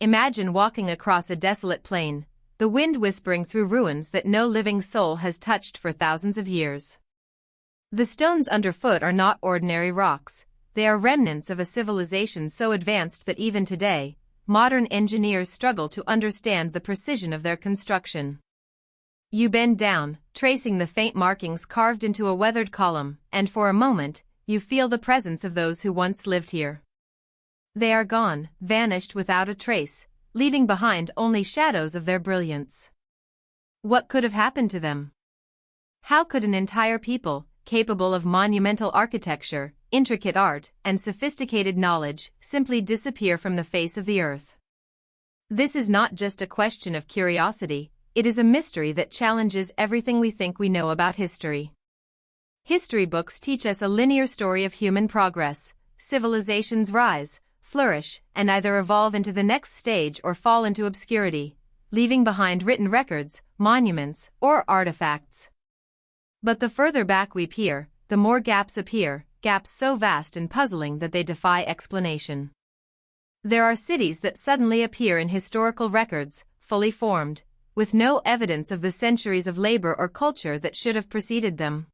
Imagine walking across a desolate plain, the wind whispering through ruins that no living soul has touched for thousands of years. The stones underfoot are not ordinary rocks, they are remnants of a civilization so advanced that even today, modern engineers struggle to understand the precision of their construction. You bend down, tracing the faint markings carved into a weathered column, and for a moment, you feel the presence of those who once lived here. They are gone, vanished without a trace, leaving behind only shadows of their brilliance. What could have happened to them? How could an entire people, capable of monumental architecture, intricate art, and sophisticated knowledge, simply disappear from the face of the earth? This is not just a question of curiosity, it is a mystery that challenges everything we think we know about history. History books teach us a linear story of human progress. Civilizations rise, flourish, and either evolve into the next stage or fall into obscurity, leaving behind written records, monuments, or artifacts. But the further back we peer, the more gaps appear, gaps so vast and puzzling that they defy explanation. There are cities that suddenly appear in historical records, fully formed, with no evidence of the centuries of labor or culture that should have preceded them.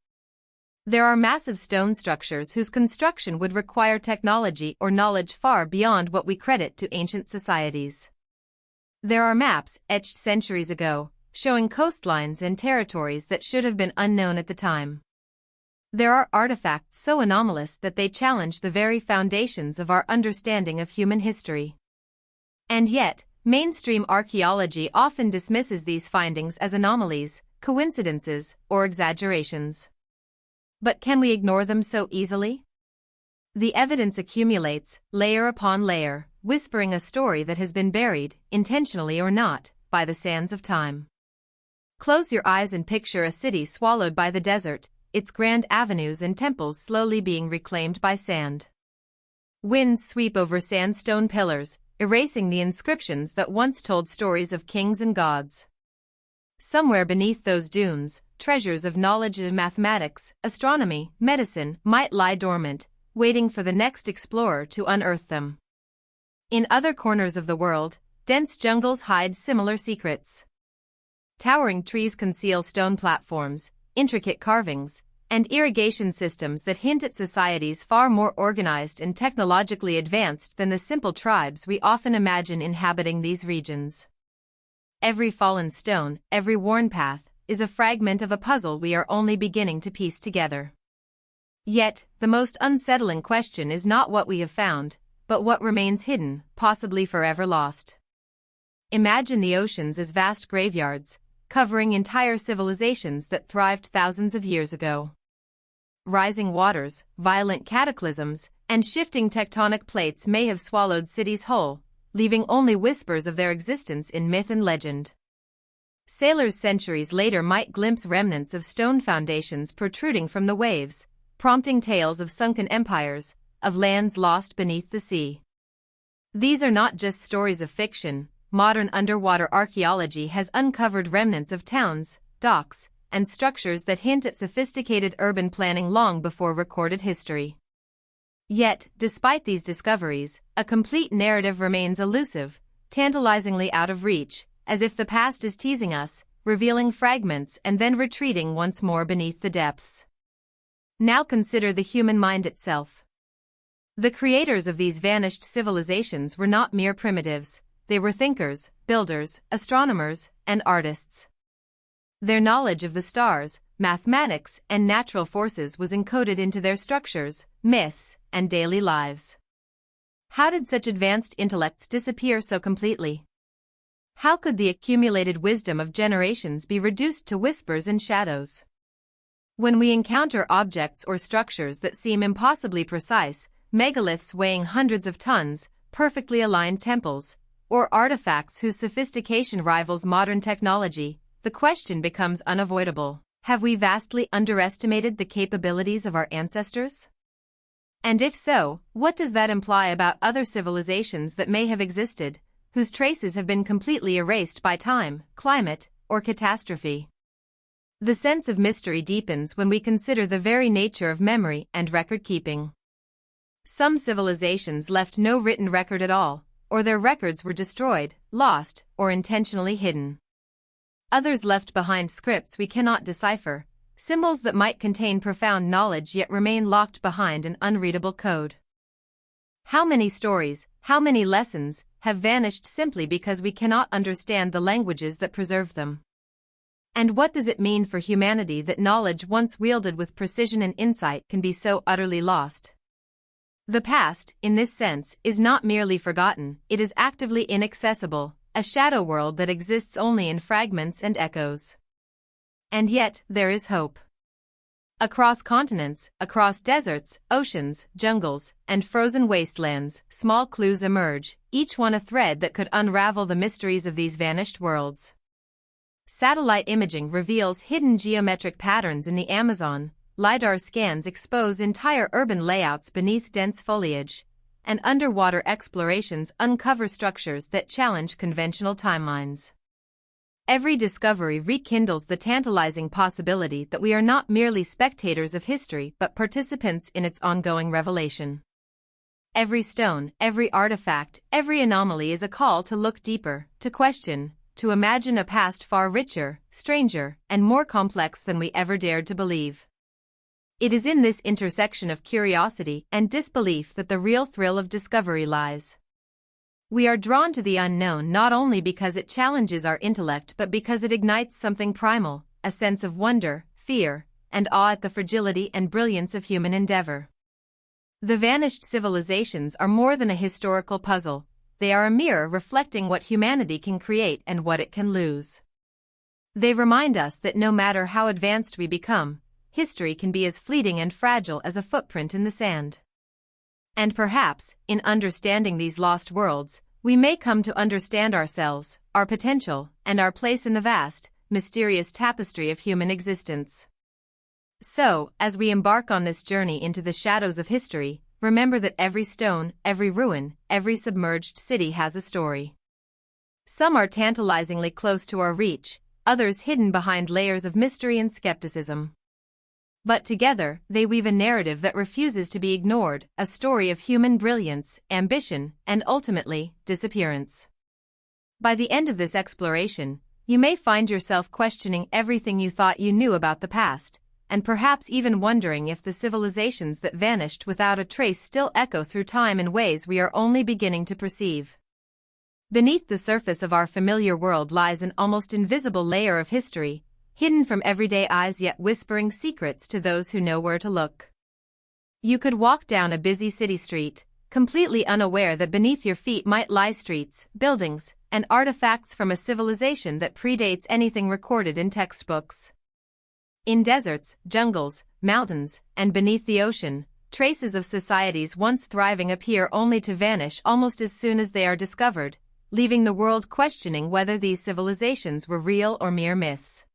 There are massive stone structures whose construction would require technology or knowledge far beyond what we credit to ancient societies. There are maps, etched centuries ago, showing coastlines and territories that should have been unknown at the time. There are artifacts so anomalous that they challenge the very foundations of our understanding of human history. And yet, mainstream archaeology often dismisses these findings as anomalies, coincidences, or exaggerations. But can we ignore them so easily? The evidence accumulates, layer upon layer, whispering a story that has been buried, intentionally or not, by the sands of time. Close your eyes and picture a city swallowed by the desert, its grand avenues and temples slowly being reclaimed by sand. Winds sweep over sandstone pillars, erasing the inscriptions that once told stories of kings and gods. Somewhere beneath those dunes, treasures of knowledge of mathematics, astronomy, medicine might lie dormant, waiting for the next explorer to unearth them. In other corners of the world, dense jungles hide similar secrets. Towering trees conceal stone platforms, intricate carvings, and irrigation systems that hint at societies far more organized and technologically advanced than the simple tribes we often imagine inhabiting these regions. Every fallen stone, every worn path, is a fragment of a puzzle we are only beginning to piece together. Yet, the most unsettling question is not what we have found, but what remains hidden, possibly forever lost. Imagine the oceans as vast graveyards, covering entire civilizations that thrived thousands of years ago. Rising waters, violent cataclysms, and shifting tectonic plates may have swallowed cities whole, leaving only whispers of their existence in myth and legend. Sailors centuries later might glimpse remnants of stone foundations protruding from the waves, prompting tales of sunken empires, of lands lost beneath the sea. These are not just stories of fiction. Modern underwater archaeology has uncovered remnants of towns, docks, and structures that hint at sophisticated urban planning long before recorded history. Yet, despite these discoveries, a complete narrative remains elusive, tantalizingly out of reach, as if the past is teasing us, revealing fragments and then retreating once more beneath the depths. Now consider the human mind itself. The creators of these vanished civilizations were not mere primitives. They were thinkers, builders, astronomers, and artists. Their knowledge of the stars, mathematics, and natural forces was encoded into their structures, myths, and daily lives. How did such advanced intellects disappear so completely? How could the accumulated wisdom of generations be reduced to whispers and shadows? When we encounter objects or structures that seem impossibly precise, megaliths weighing hundreds of tons, perfectly aligned temples, or artifacts whose sophistication rivals modern technology, the question becomes unavoidable. Have we vastly underestimated the capabilities of our ancestors? And if so, what does that imply about other civilizations that may have existed, whose traces have been completely erased by time, climate, or catastrophe? The sense of mystery deepens when we consider the very nature of memory and record-keeping. Some civilizations left no written record at all, or their records were destroyed, lost, or intentionally hidden. Others left behind scripts we cannot decipher, symbols that might contain profound knowledge yet remain locked behind an unreadable code. How many stories, how many lessons, have vanished simply because we cannot understand the languages that preserve them? And what does it mean for humanity that knowledge once wielded with precision and insight can be so utterly lost? The past, in this sense, is not merely forgotten, it is actively inaccessible, a shadow world that exists only in fragments and echoes. And yet, there is hope. Across continents, across deserts, oceans, jungles, and frozen wastelands, small clues emerge, each one a thread that could unravel the mysteries of these vanished worlds. Satellite imaging reveals hidden geometric patterns in the Amazon, LiDAR scans expose entire urban layouts beneath dense foliage, and underwater explorations uncover structures that challenge conventional timelines. Every discovery rekindles the tantalizing possibility that we are not merely spectators of history but participants in its ongoing revelation. Every stone, every artifact, every anomaly is a call to look deeper, to question, to imagine a past far richer, stranger, and more complex than we ever dared to believe. It is in this intersection of curiosity and disbelief that the real thrill of discovery lies. We are drawn to the unknown not only because it challenges our intellect but because it ignites something primal, a sense of wonder, fear, and awe at the fragility and brilliance of human endeavor. The vanished civilizations are more than a historical puzzle, they are a mirror reflecting what humanity can create and what it can lose. They remind us that no matter how advanced we become, history can be as fleeting and fragile as a footprint in the sand. And perhaps, in understanding these lost worlds, we may come to understand ourselves, our potential, and our place in the vast, mysterious tapestry of human existence. So, as we embark on this journey into the shadows of history, remember that every stone, every ruin, every submerged city has a story. Some are tantalizingly close to our reach, others hidden behind layers of mystery and skepticism. But together, they weave a narrative that refuses to be ignored, a story of human brilliance, ambition, and ultimately, disappearance. By the end of this exploration, you may find yourself questioning everything you thought you knew about the past, and perhaps even wondering if the civilizations that vanished without a trace still echo through time in ways we are only beginning to perceive. Beneath the surface of our familiar world lies an almost invisible layer of history, hidden from everyday eyes yet whispering secrets to those who know where to look. You could walk down a busy city street, completely unaware that beneath your feet might lie streets, buildings, and artifacts from a civilization that predates anything recorded in textbooks. In deserts, jungles, mountains, and beneath the ocean, traces of societies once thriving appear only to vanish almost as soon as they are discovered, leaving the world questioning whether these civilizations were real or mere myths.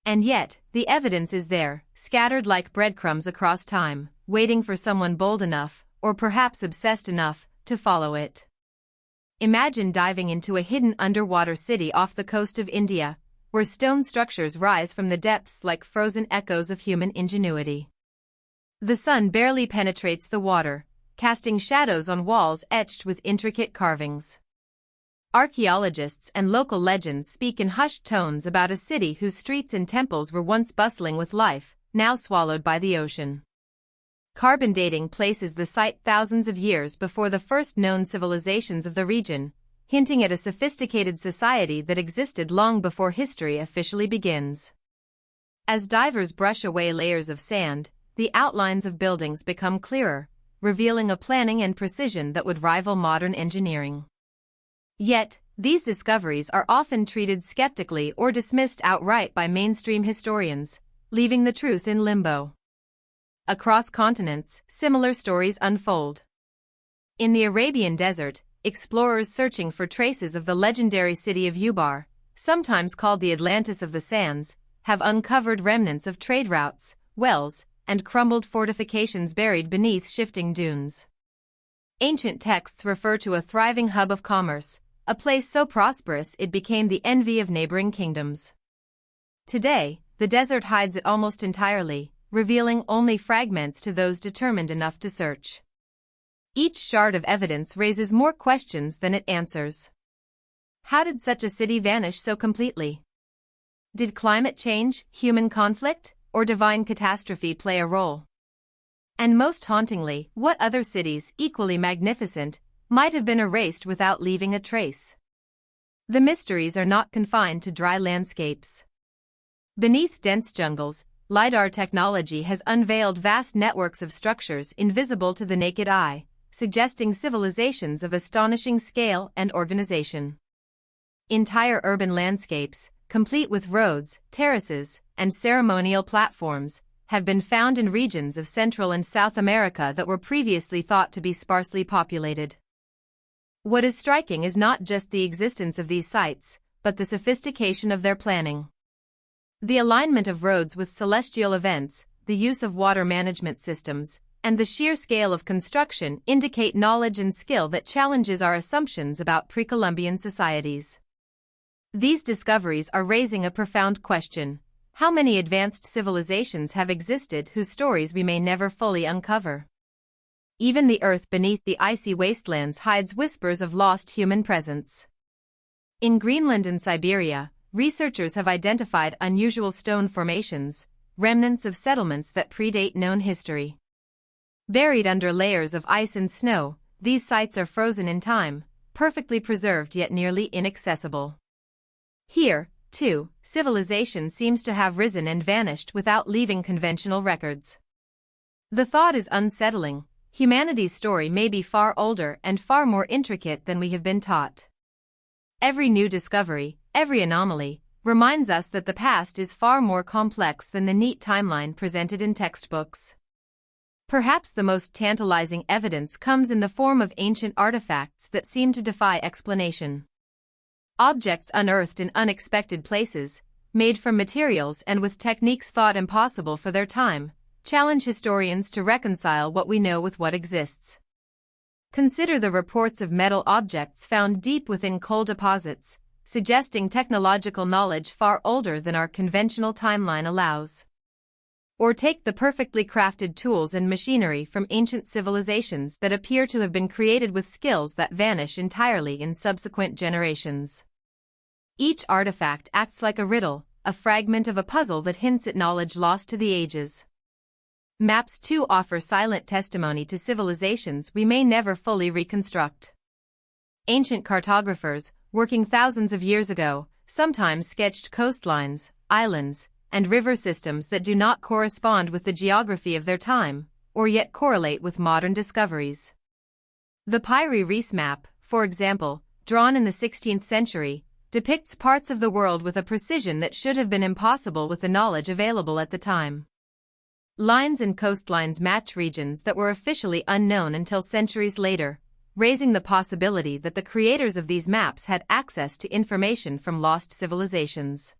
And yet, the evidence is there, scattered like breadcrumbs across time, waiting for someone bold enough, or perhaps obsessed enough, to follow it. Imagine diving into a hidden underwater city off the coast of India, where stone structures rise from the depths like frozen echoes of human ingenuity. The sun barely penetrates the water, casting shadows on walls etched with intricate carvings. Archaeologists and local legends speak in hushed tones about a city whose streets and temples were once bustling with life, now swallowed by the ocean. Carbon dating places the site thousands of years before the first known civilizations of the region, hinting at a sophisticated society that existed long before history officially begins. As divers brush away layers of sand, the outlines of buildings become clearer, revealing a planning and precision that would rival modern engineering. Yet, these discoveries are often treated skeptically or dismissed outright by mainstream historians, leaving the truth in limbo. Across continents, similar stories unfold. In the Arabian desert, explorers searching for traces of the legendary city of Ubar, sometimes called the Atlantis of the Sands, have uncovered remnants of trade routes, wells, and crumbled fortifications buried beneath shifting dunes. Ancient texts refer to a thriving hub of commerce, a place so prosperous it became the envy of neighboring kingdoms. Today, the desert hides it almost entirely, revealing only fragments to those determined enough to search. Each shard of evidence raises more questions than it answers. How did such a city vanish so completely? Did climate change, human conflict, or divine catastrophe play a role? And most hauntingly, what other cities, equally magnificent, might have been erased without leaving a trace? The mysteries are not confined to dry landscapes. Beneath dense jungles, LiDAR technology has unveiled vast networks of structures invisible to the naked eye, suggesting civilizations of astonishing scale and organization. Entire urban landscapes, complete with roads, terraces, and ceremonial platforms, have been found in regions of Central and South America that were previously thought to be sparsely populated. What is striking is not just the existence of these sites, but the sophistication of their planning. The alignment of roads with celestial events, the use of water management systems, and the sheer scale of construction indicate knowledge and skill that challenges our assumptions about pre-Columbian societies. These discoveries are raising a profound question: how many advanced civilizations have existed whose stories we may never fully uncover? Even the earth beneath the icy wastelands hides whispers of lost human presence. In Greenland and Siberia, researchers have identified unusual stone formations, remnants of settlements that predate known history. Buried under layers of ice and snow, these sites are frozen in time, perfectly preserved yet nearly inaccessible. Here, too, civilization seems to have risen and vanished without leaving conventional records. The thought is unsettling: humanity's story may be far older and far more intricate than we have been taught. Every new discovery, every anomaly, reminds us that the past is far more complex than the neat timeline presented in textbooks. Perhaps the most tantalizing evidence comes in the form of ancient artifacts that seem to defy explanation. Objects unearthed in unexpected places, made from materials and with techniques thought impossible for their time, challenge historians to reconcile what we know with what exists. Consider the reports of metal objects found deep within coal deposits, suggesting technological knowledge far older than our conventional timeline allows. Or take the perfectly crafted tools and machinery from ancient civilizations that appear to have been created with skills that vanish entirely in subsequent generations. Each artifact acts like a riddle, a fragment of a puzzle that hints at knowledge lost to the ages. Maps too offer silent testimony to civilizations we may never fully reconstruct. Ancient cartographers, working thousands of years ago, sometimes sketched coastlines, islands, and river systems that do not correspond with the geography of their time, or yet correlate with modern discoveries. The Piri Reis map, for example, drawn in the 16th century, depicts parts of the world with a precision that should have been impossible with the knowledge available at the time. Lines and coastlines match regions that were officially unknown until centuries later, raising the possibility that the creators of these maps had access to information from lost civilizations.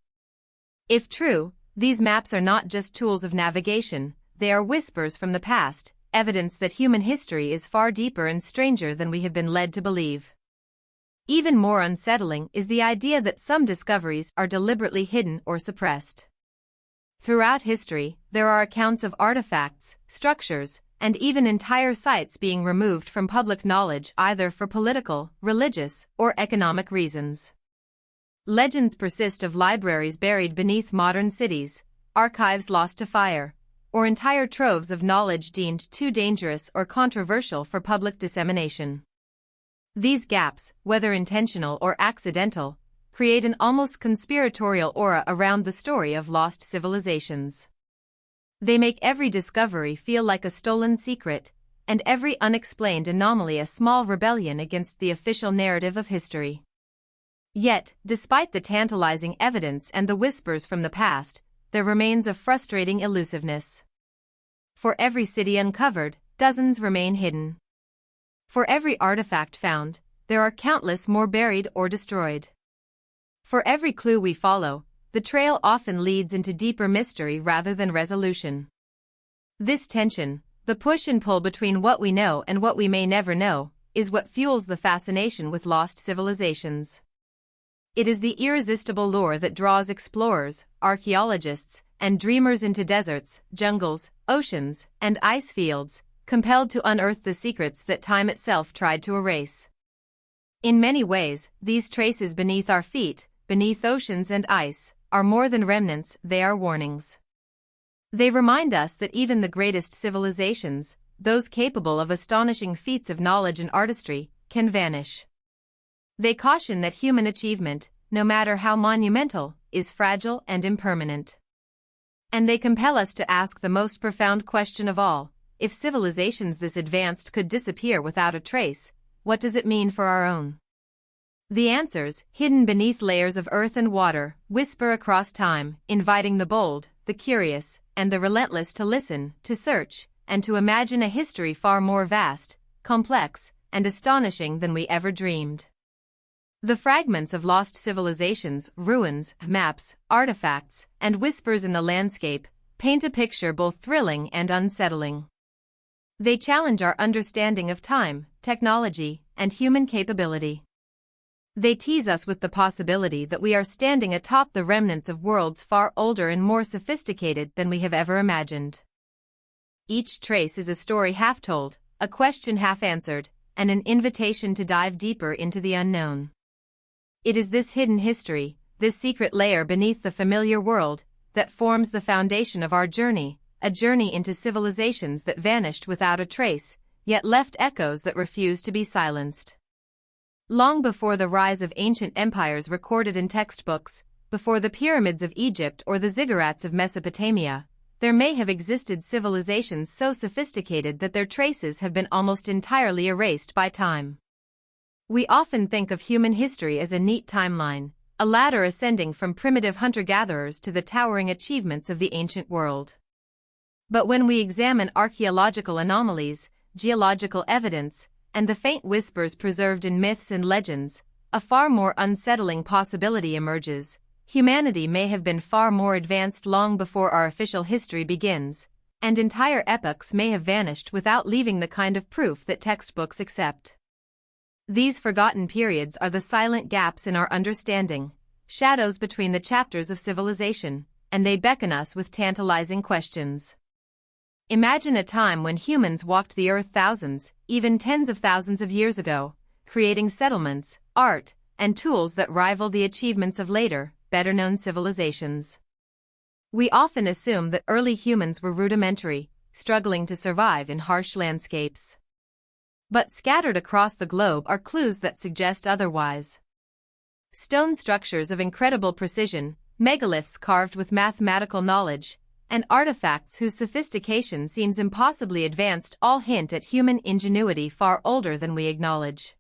If true, these maps are not just tools of navigation, they are whispers from the past, evidence that human history is far deeper and stranger than we have been led to believe. Even more unsettling is the idea that some discoveries are deliberately hidden or suppressed. Throughout history, there are accounts of artifacts, structures, and even entire sites being removed from public knowledge either for political, religious, or economic reasons. Legends persist of libraries buried beneath modern cities, archives lost to fire, or entire troves of knowledge deemed too dangerous or controversial for public dissemination. These gaps, whether intentional or accidental, create an almost conspiratorial aura around the story of lost civilizations. They make every discovery feel like a stolen secret, and every unexplained anomaly a small rebellion against the official narrative of history. Yet, despite the tantalizing evidence and the whispers from the past, there remains a frustrating elusiveness. For every city uncovered, dozens remain hidden. For every artifact found, there are countless more buried or destroyed. For every clue we follow, the trail often leads into deeper mystery rather than resolution. This tension, the push and pull between what we know and what we may never know, is what fuels the fascination with lost civilizations. It is the irresistible lure that draws explorers, archaeologists, and dreamers into deserts, jungles, oceans, and ice fields, compelled to unearth the secrets that time itself tried to erase. In many ways, these traces beneath our feet, beneath oceans and ice, are more than remnants, they are warnings. They remind us that even the greatest civilizations, those capable of astonishing feats of knowledge and artistry, can vanish. They caution that human achievement, no matter how monumental, is fragile and impermanent. And they compel us to ask the most profound question of all: if civilizations this advanced could disappear without a trace, what does it mean for our own? The answers, hidden beneath layers of earth and water, whisper across time, inviting the bold, the curious, and the relentless to listen, to search, and to imagine a history far more vast, complex, and astonishing than we ever dreamed. The fragments of lost civilizations, ruins, maps, artifacts, and whispers in the landscape paint a picture both thrilling and unsettling. They challenge our understanding of time, technology, and human capability. They tease us with the possibility that we are standing atop the remnants of worlds far older and more sophisticated than we have ever imagined. Each trace is a story half told, a question half answered, and an invitation to dive deeper into the unknown. It is this hidden history, this secret layer beneath the familiar world, that forms the foundation of our journey, a journey into civilizations that vanished without a trace, yet left echoes that refuse to be silenced. Long before the rise of ancient empires recorded in textbooks, before the pyramids of Egypt or the ziggurats of Mesopotamia, there may have existed civilizations so sophisticated that their traces have been almost entirely erased by time. We often think of human history as a neat timeline, a ladder ascending from primitive hunter-gatherers to the towering achievements of the ancient world. But when we examine archaeological anomalies, geological evidence, and the faint whispers preserved in myths and legends, a far more unsettling possibility emerges. Humanity may have been far more advanced long before our official history begins, and entire epochs may have vanished without leaving the kind of proof that textbooks accept. These forgotten periods are the silent gaps in our understanding, shadows between the chapters of civilization, and they beckon us with tantalizing questions. Imagine a time when humans walked the earth thousands, even tens of thousands of years ago, creating settlements, art, and tools that rival the achievements of later, better-known civilizations. We often assume that early humans were rudimentary, struggling to survive in harsh landscapes. But scattered across the globe are clues that suggest otherwise. Stone structures of incredible precision, megaliths carved with mathematical knowledge, and artifacts whose sophistication seems impossibly advanced all hint at human ingenuity far older than we acknowledge.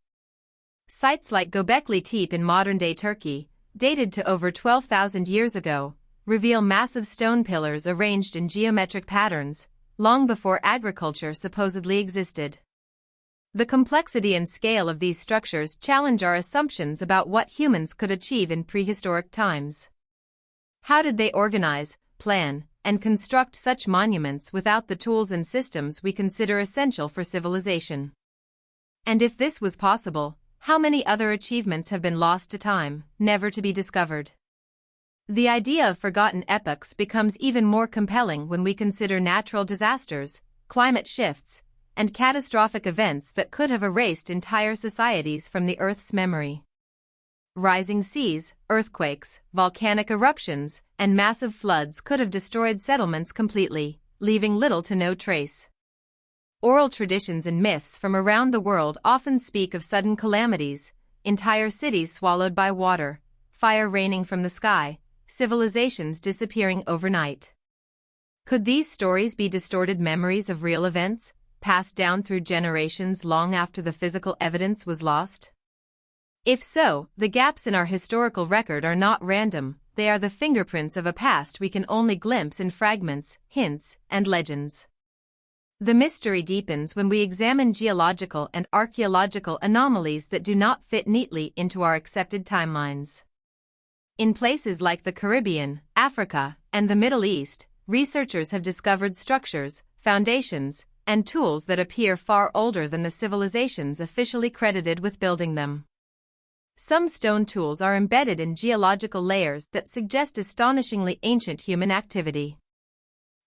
Sites like Göbekli Tepe in modern-day Turkey, dated to over 12,000 years ago, reveal massive stone pillars arranged in geometric patterns, long before agriculture supposedly existed. The complexity and scale of these structures challenge our assumptions about what humans could achieve in prehistoric times. How did they organize, plan, and construct such monuments without the tools and systems we consider essential for civilization? And if this was possible, how many other achievements have been lost to time, never to be discovered? The idea of forgotten epochs becomes even more compelling when we consider natural disasters, climate shifts, and catastrophic events that could have erased entire societies from the Earth's memory. Rising seas, earthquakes, volcanic eruptions, and massive floods could have destroyed settlements completely, leaving little to no trace. Oral traditions and myths from around the world often speak of sudden calamities, entire cities swallowed by water, fire raining from the sky, civilizations disappearing overnight. Could these stories be distorted memories of real events, passed down through generations long after the physical evidence was lost? If so, the gaps in our historical record are not random, they are the fingerprints of a past we can only glimpse in fragments, hints, and legends. The mystery deepens when we examine geological and archaeological anomalies that do not fit neatly into our accepted timelines. In places like the Caribbean, Africa, and the Middle East, researchers have discovered structures, foundations, and tools that appear far older than the civilizations officially credited with building them. Some stone tools are embedded in geological layers that suggest astonishingly ancient human activity.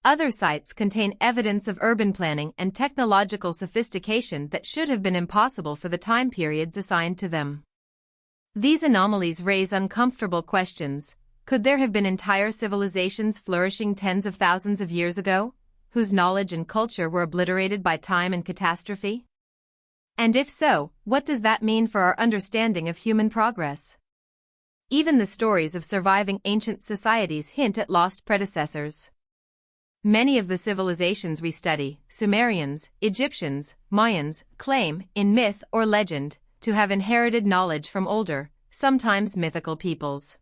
Other sites contain evidence of urban planning and technological sophistication that should have been impossible for the time periods assigned to them. These anomalies raise uncomfortable questions. Could there have been entire civilizations flourishing tens of thousands of years ago, whose knowledge and culture were obliterated by time and catastrophe? And if so, what does that mean for our understanding of human progress? Even the stories of surviving ancient societies hint at lost predecessors. Many of the civilizations we study, Sumerians, Egyptians, Mayans, claim, in myth or legend, to have inherited knowledge from older, sometimes mythical peoples.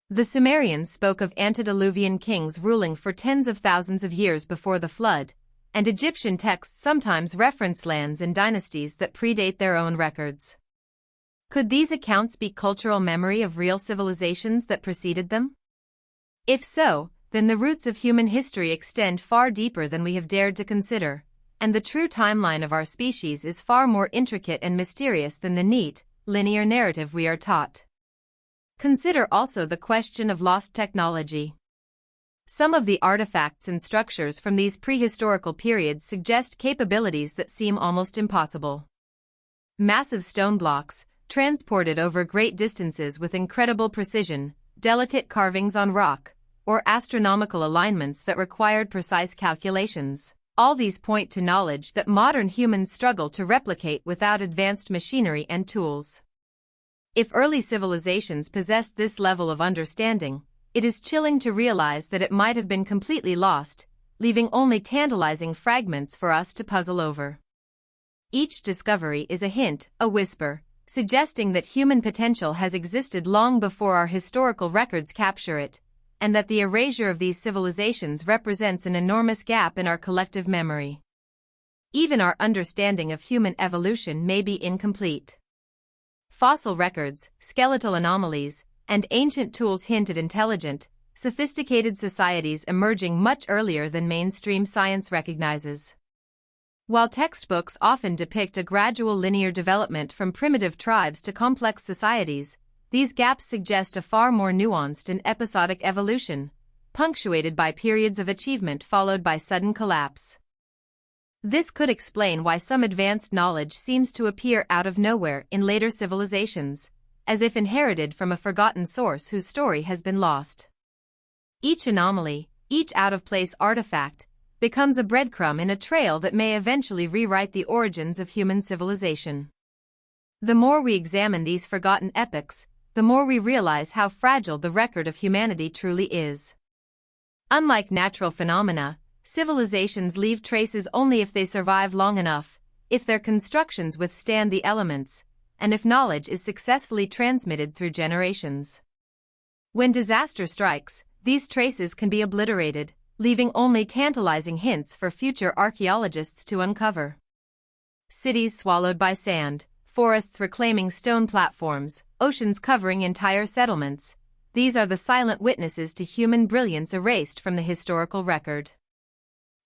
The Sumerians spoke of antediluvian kings ruling for tens of thousands of years before the flood, and Egyptian texts sometimes reference lands and dynasties that predate their own records. Could these accounts be cultural memory of real civilizations that preceded them? If so, then the roots of human history extend far deeper than we have dared to consider, and the true timeline of our species is far more intricate and mysterious than the neat, linear narrative we are taught. Consider also the question of lost technology. Some of the artifacts and structures from these prehistorical periods suggest capabilities that seem almost impossible. Massive stone blocks, transported over great distances with incredible precision, delicate carvings on rock, or astronomical alignments that required precise calculations. All these point to knowledge that modern humans struggle to replicate without advanced machinery and tools. If early civilizations possessed this level of understanding, it is chilling to realize that it might have been completely lost, leaving only tantalizing fragments for us to puzzle over. Each discovery is a hint, a whisper, suggesting that human potential has existed long before our historical records capture it, and that the erasure of these civilizations represents an enormous gap in our collective memory. Even our understanding of human evolution may be incomplete. Fossil records, skeletal anomalies, and ancient tools hint at intelligent, sophisticated societies emerging much earlier than mainstream science recognizes. While textbooks often depict a gradual linear development from primitive tribes to complex societies, these gaps suggest a far more nuanced and episodic evolution, punctuated by periods of achievement followed by sudden collapse. This could explain why some advanced knowledge seems to appear out of nowhere in later civilizations, as if inherited from a forgotten source whose story has been lost. Each anomaly, each out-of-place artifact, becomes a breadcrumb in a trail that may eventually rewrite the origins of human civilization. The more we examine these forgotten epochs, the more we realize how fragile the record of humanity truly is. Unlike natural phenomena, civilizations leave traces only if they survive long enough, if their constructions withstand the elements, and if knowledge is successfully transmitted through generations. When disaster strikes, these traces can be obliterated, leaving only tantalizing hints for future archaeologists to uncover. Cities swallowed by sand, forests reclaiming stone platforms, oceans covering entire settlements, these are the silent witnesses to human brilliance erased from the historical record.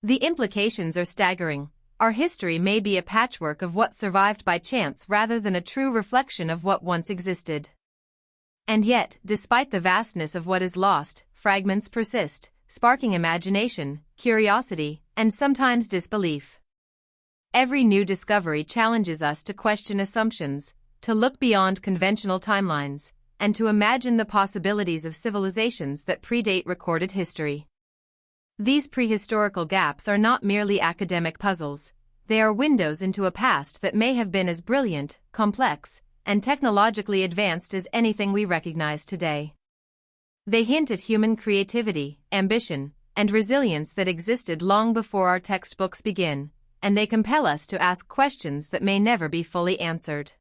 The implications are staggering. Our history may be a patchwork of what survived by chance rather than a true reflection of what once existed. And yet, despite the vastness of what is lost, fragments persist, sparking imagination, curiosity, and sometimes disbelief. Every new discovery challenges us to question assumptions, to look beyond conventional timelines, and to imagine the possibilities of civilizations that predate recorded history. These prehistorical gaps are not merely academic puzzles, they are windows into a past that may have been as brilliant, complex, and technologically advanced as anything we recognize today. They hint at human creativity, ambition, and resilience that existed long before our textbooks begin, and they compel us to ask questions that may never be fully answered.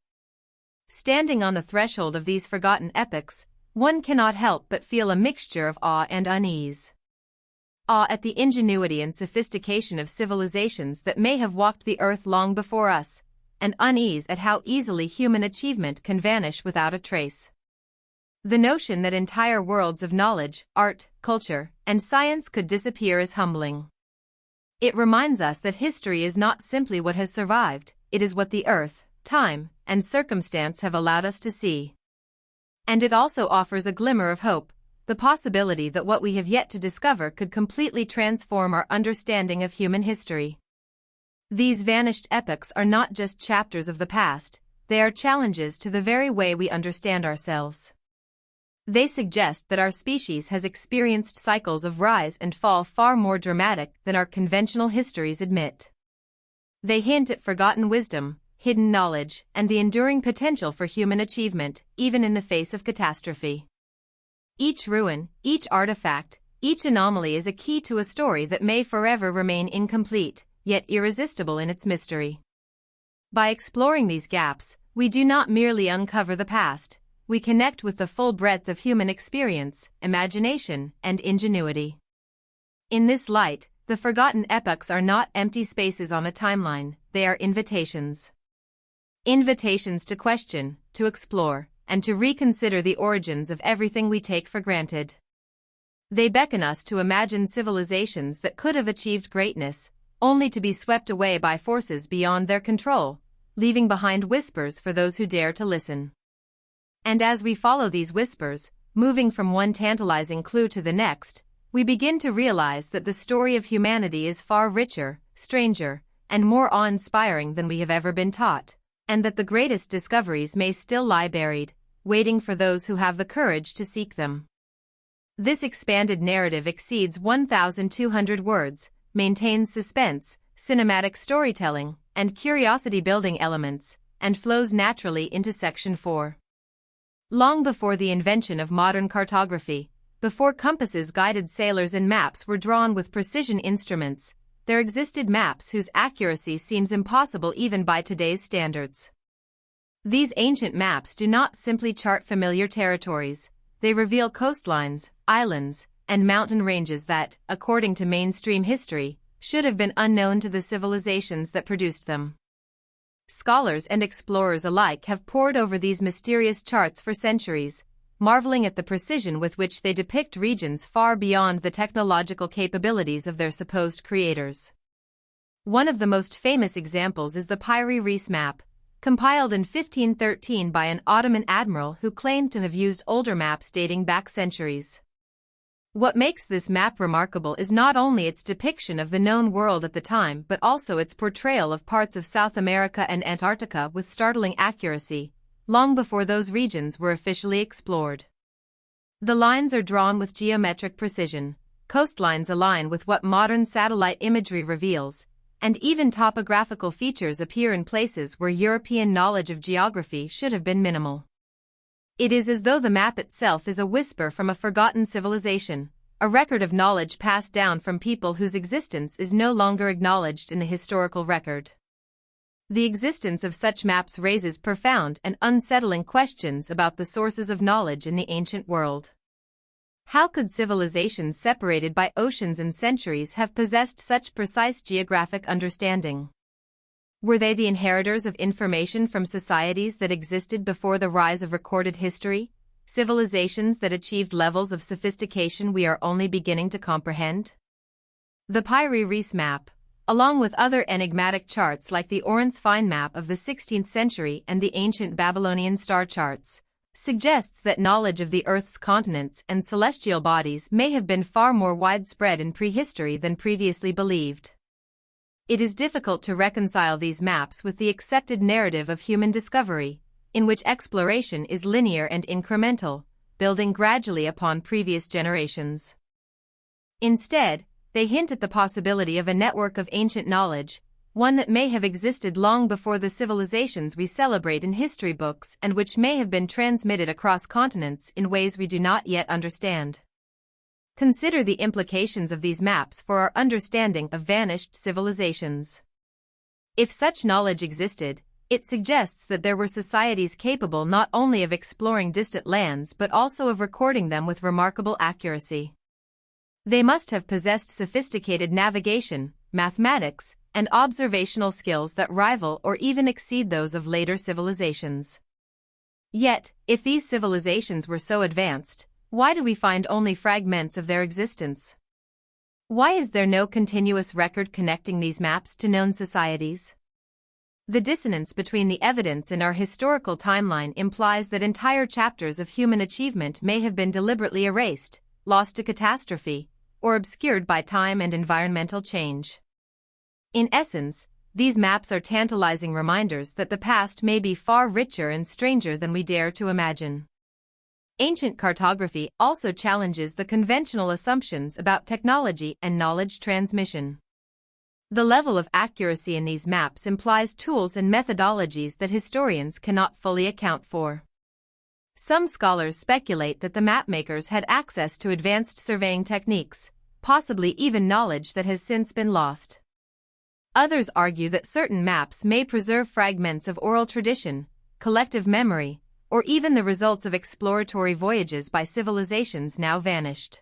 Standing on the threshold of these forgotten epochs, one cannot help but feel a mixture of awe and unease. Awe at the ingenuity and sophistication of civilizations that may have walked the earth long before us, and unease at how easily human achievement can vanish without a trace. The notion that entire worlds of knowledge, art, culture, and science could disappear is humbling. It reminds us that history is not simply what has survived, it is what the earth, time, and circumstance have allowed us to see. And it also offers a glimmer of hope, the possibility that what we have yet to discover could completely transform our understanding of human history. These vanished epochs are not just chapters of the past, they are challenges to the very way we understand ourselves. They suggest that our species has experienced cycles of rise and fall far more dramatic than our conventional histories admit. They hint at forgotten wisdom, hidden knowledge, and the enduring potential for human achievement, even in the face of catastrophe. Each ruin, each artifact, each anomaly is a key to a story that may forever remain incomplete, yet irresistible in its mystery. By exploring these gaps, we do not merely uncover the past, we connect with the full breadth of human experience, imagination, and ingenuity. In this light, the forgotten epochs are not empty spaces on a timeline, they are invitations. Invitations to question, to explore, and to reconsider the origins of everything we take for granted. They beckon us to imagine civilizations that could have achieved greatness, only to be swept away by forces beyond their control, leaving behind whispers for those who dare to listen. And as we follow these whispers, moving from one tantalizing clue to the next, we begin to realize that the story of humanity is far richer, stranger, and more awe-inspiring than we have ever been taught, and that the greatest discoveries may still lie buried, waiting for those who have the courage to seek them. This expanded narrative exceeds 1,200 words, maintains suspense, cinematic storytelling, and curiosity-building elements, and flows naturally into Section 4. Long before the invention of modern cartography, before compasses guided sailors and maps were drawn with precision instruments, there existed maps whose accuracy seems impossible even by today's standards. These ancient maps do not simply chart familiar territories, they reveal coastlines, islands, and mountain ranges that, according to mainstream history, should have been unknown to the civilizations that produced them. Scholars and explorers alike have pored over these mysterious charts for centuries, marveling at the precision with which they depict regions far beyond the technological capabilities of their supposed creators. One of the most famous examples is the Piri Reis map, compiled in 1513 by an Ottoman admiral who claimed to have used older maps dating back centuries. What makes this map remarkable is not only its depiction of the known world at the time but also its portrayal of parts of South America and Antarctica with startling accuracy, long before those regions were officially explored. The lines are drawn with geometric precision, coastlines align with what modern satellite imagery reveals, and even topographical features appear in places where European knowledge of geography should have been minimal. It is as though the map itself is a whisper from a forgotten civilization, a record of knowledge passed down from people whose existence is no longer acknowledged in the historical record. The existence of such maps raises profound and unsettling questions about the sources of knowledge in the ancient world. How could civilizations separated by oceans and centuries have possessed such precise geographic understanding? Were they the inheritors of information from societies that existed before the rise of recorded history, civilizations that achieved levels of sophistication we are only beginning to comprehend? The Piri Reis map, along with other enigmatic charts like the Orance-Fine map of the 16th century and the ancient Babylonian star charts, suggests that knowledge of the Earth's continents and celestial bodies may have been far more widespread in prehistory than previously believed. It is difficult to reconcile these maps with the accepted narrative of human discovery, in which exploration is linear and incremental, building gradually upon previous generations. Instead, they hint at the possibility of a network of ancient knowledge, one that may have existed long before the civilizations we celebrate in history books and which may have been transmitted across continents in ways we do not yet understand. Consider the implications of these maps for our understanding of vanished civilizations. If such knowledge existed, it suggests that there were societies capable not only of exploring distant lands but also of recording them with remarkable accuracy. They must have possessed sophisticated navigation, mathematics, and observational skills that rival or even exceed those of later civilizations. Yet, if these civilizations were so advanced, why do we find only fragments of their existence? Why is there no continuous record connecting these maps to known societies? The dissonance between the evidence and our historical timeline implies that entire chapters of human achievement may have been deliberately erased, lost to catastrophe, or obscured by time and environmental change. In essence, these maps are tantalizing reminders that the past may be far richer and stranger than we dare to imagine. Ancient cartography also challenges the conventional assumptions about technology and knowledge transmission. The level of accuracy in these maps implies tools and methodologies that historians cannot fully account for. Some scholars speculate that the mapmakers had access to advanced surveying techniques, possibly even knowledge that has since been lost. Others argue that certain maps may preserve fragments of oral tradition, collective memory, or even the results of exploratory voyages by civilizations now vanished.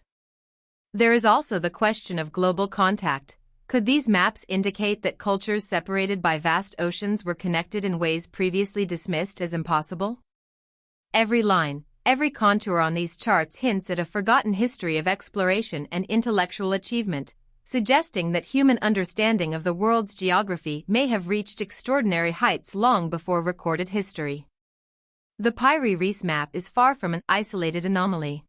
There is also the question of global contact. Could these maps indicate that cultures separated by vast oceans were connected in ways previously dismissed as impossible? Every line, every contour on these charts hints at a forgotten history of exploration and intellectual achievement, suggesting that human understanding of the world's geography may have reached extraordinary heights long before recorded history. The Piri Reis map is far from an isolated anomaly.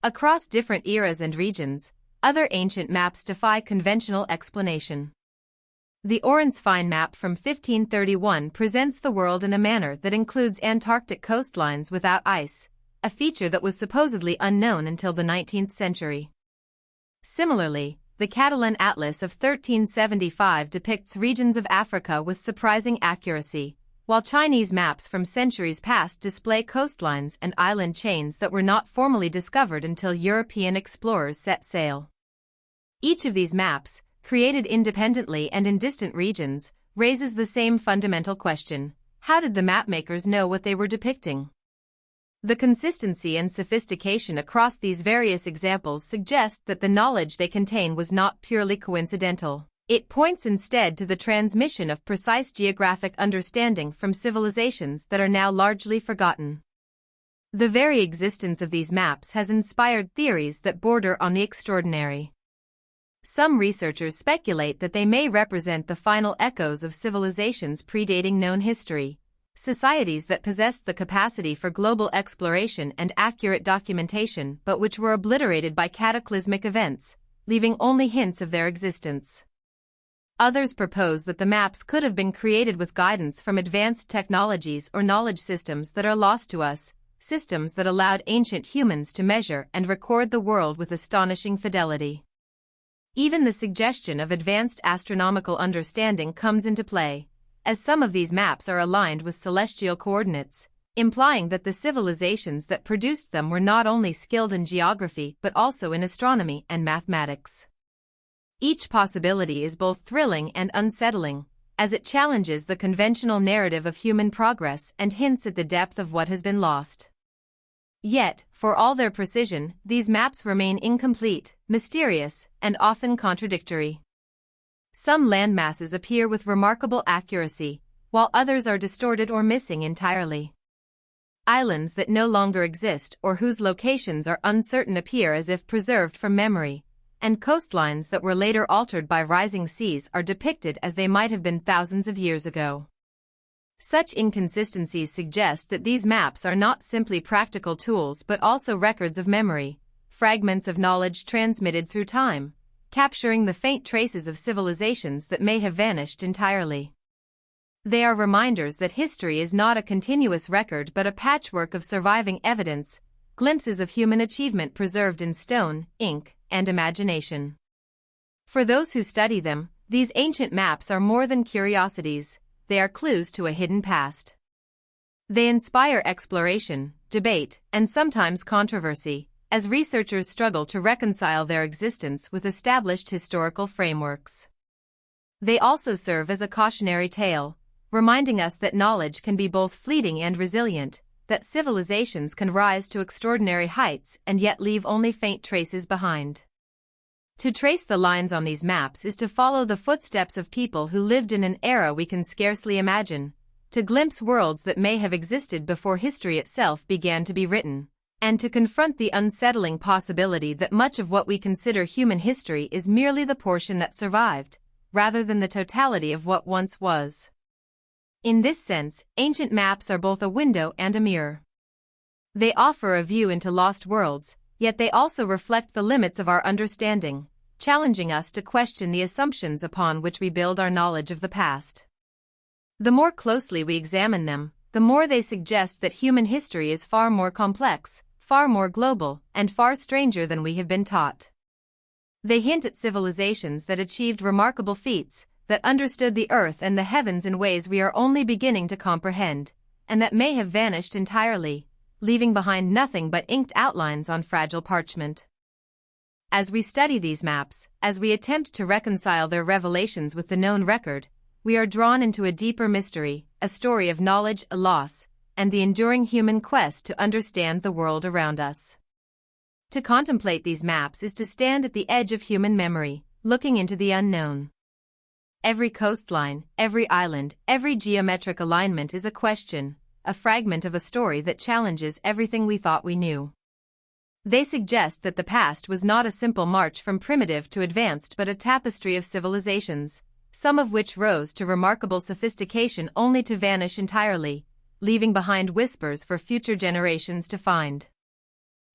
Across different eras and regions, other ancient maps defy conventional explanation. The Orensfine map from 1531 presents the world in a manner that includes Antarctic coastlines without ice, a feature that was supposedly unknown until the 19th century. Similarly, the Catalan Atlas of 1375 depicts regions of Africa with surprising accuracy, while Chinese maps from centuries past display coastlines and island chains that were not formally discovered until European explorers set sail. Each of these maps, created independently and in distant regions, raises the same fundamental question: how did the mapmakers know what they were depicting? The consistency and sophistication across these various examples suggest that the knowledge they contain was not purely coincidental. It points instead to the transmission of precise geographic understanding from civilizations that are now largely forgotten. The very existence of these maps has inspired theories that border on the extraordinary. Some researchers speculate that they may represent the final echoes of civilizations predating known history, societies that possessed the capacity for global exploration and accurate documentation but which were obliterated by cataclysmic events, leaving only hints of their existence. Others propose that the maps could have been created with guidance from advanced technologies or knowledge systems that are lost to us, systems that allowed ancient humans to measure and record the world with astonishing fidelity. Even the suggestion of advanced astronomical understanding comes into play, as some of these maps are aligned with celestial coordinates, implying that the civilizations that produced them were not only skilled in geography but also in astronomy and mathematics. Each possibility is both thrilling and unsettling, as it challenges the conventional narrative of human progress and hints at the depth of what has been lost. Yet, for all their precision, these maps remain incomplete, mysterious, and often contradictory. Some landmasses appear with remarkable accuracy, while others are distorted or missing entirely. Islands that no longer exist or whose locations are uncertain appear as if preserved from memory, and coastlines that were later altered by rising seas are depicted as they might have been thousands of years ago. Such inconsistencies suggest that these maps are not simply practical tools but also records of memory, fragments of knowledge transmitted through time, capturing the faint traces of civilizations that may have vanished entirely. They are reminders that history is not a continuous record but a patchwork of surviving evidence, glimpses of human achievement preserved in stone, ink, and imagination. For those who study them, these ancient maps are more than curiosities, they are clues to a hidden past. They inspire exploration, debate, and sometimes controversy, as researchers struggle to reconcile their existence with established historical frameworks. They also serve as a cautionary tale, reminding us that knowledge can be both fleeting and resilient, that civilizations can rise to extraordinary heights and yet leave only faint traces behind. To trace the lines on these maps is to follow the footsteps of people who lived in an era we can scarcely imagine, to glimpse worlds that may have existed before history itself began to be written, and to confront the unsettling possibility that much of what we consider human history is merely the portion that survived, rather than the totality of what once was. In this sense, ancient maps are both a window and a mirror. They offer a view into lost worlds, yet they also reflect the limits of our understanding, challenging us to question the assumptions upon which we build our knowledge of the past. The more closely we examine them, the more they suggest that human history is far more complex, far more global, and far stranger than we have been taught. They hint at civilizations that achieved remarkable feats, that understood the earth and the heavens in ways we are only beginning to comprehend, and that may have vanished entirely, leaving behind nothing but inked outlines on fragile parchment. As we study these maps, as we attempt to reconcile their revelations with the known record, we are drawn into a deeper mystery, a story of knowledge, a loss, and the enduring human quest to understand the world around us. To contemplate these maps is to stand at the edge of human memory, looking into the unknown. Every coastline, every island, every geometric alignment is a question, a fragment of a story that challenges everything we thought we knew. They suggest that the past was not a simple march from primitive to advanced but a tapestry of civilizations, some of which rose to remarkable sophistication only to vanish entirely, leaving behind whispers for future generations to find.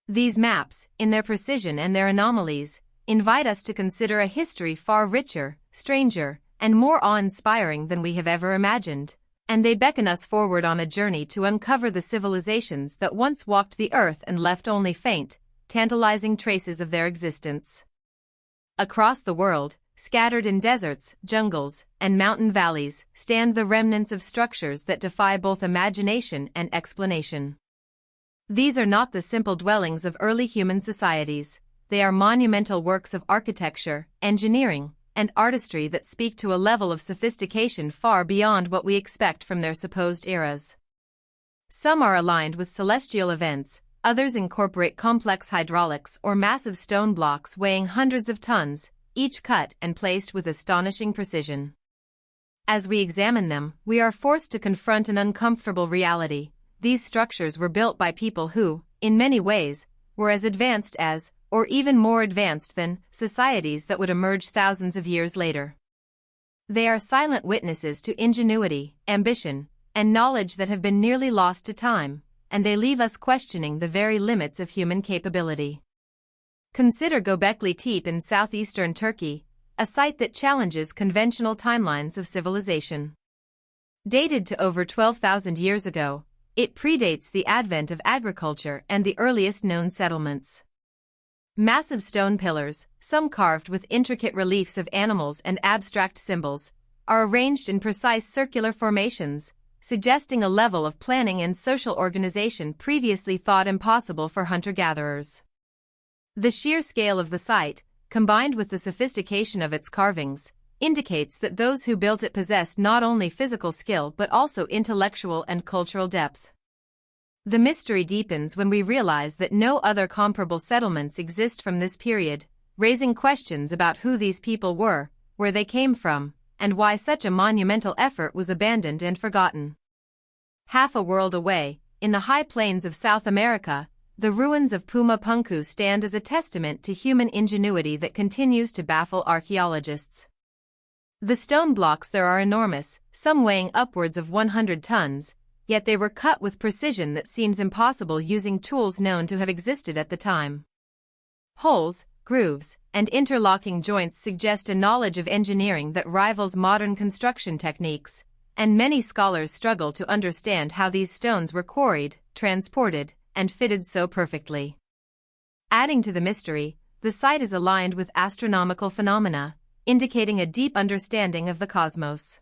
These maps, in their precision and their anomalies, invite us to consider a history far richer, stranger, and more awe-inspiring than we have ever imagined, and they beckon us forward on a journey to uncover the civilizations that once walked the earth and left only faint, tantalizing traces of their existence. Across the world, scattered in deserts, jungles, and mountain valleys, stand the remnants of structures that defy both imagination and explanation. These are not the simple dwellings of early human societies, they are monumental works of architecture, engineering, and artistry that speak to a level of sophistication far beyond what we expect from their supposed eras. Some are aligned with celestial events, others incorporate complex hydraulics or massive stone blocks weighing hundreds of tons, each cut and placed with astonishing precision. As we examine them, we are forced to confront an uncomfortable reality. These structures were built by people who, in many ways, were as advanced as, or even more advanced than, societies that would emerge thousands of years later. They are silent witnesses to ingenuity, ambition, and knowledge that have been nearly lost to time, and they leave us questioning the very limits of human capability. Consider Göbekli Tepe in southeastern Turkey, a site that challenges conventional timelines of civilization. Dated to over 12,000 years ago, it predates the advent of agriculture and the earliest known settlements. Massive stone pillars, some carved with intricate reliefs of animals and abstract symbols, are arranged in precise circular formations, suggesting a level of planning and social organization previously thought impossible for hunter-gatherers. The sheer scale of the site, combined with the sophistication of its carvings, indicates that those who built it possessed not only physical skill but also intellectual and cultural depth. The mystery deepens when we realize that no other comparable settlements exist from this period, raising questions about who these people were, where they came from, and why such a monumental effort was abandoned and forgotten. Half a world away, in the high plains of South America, the ruins of Puma Punku stand as a testament to human ingenuity that continues to baffle archaeologists. The stone blocks there are enormous, some weighing upwards of 100 tons, yet they were cut with precision that seems impossible using tools known to have existed at the time. Holes, grooves, and interlocking joints suggest a knowledge of engineering that rivals modern construction techniques, and many scholars struggle to understand how these stones were quarried, transported, and fitted so perfectly. Adding to the mystery, the site is aligned with astronomical phenomena, indicating a deep understanding of the cosmos.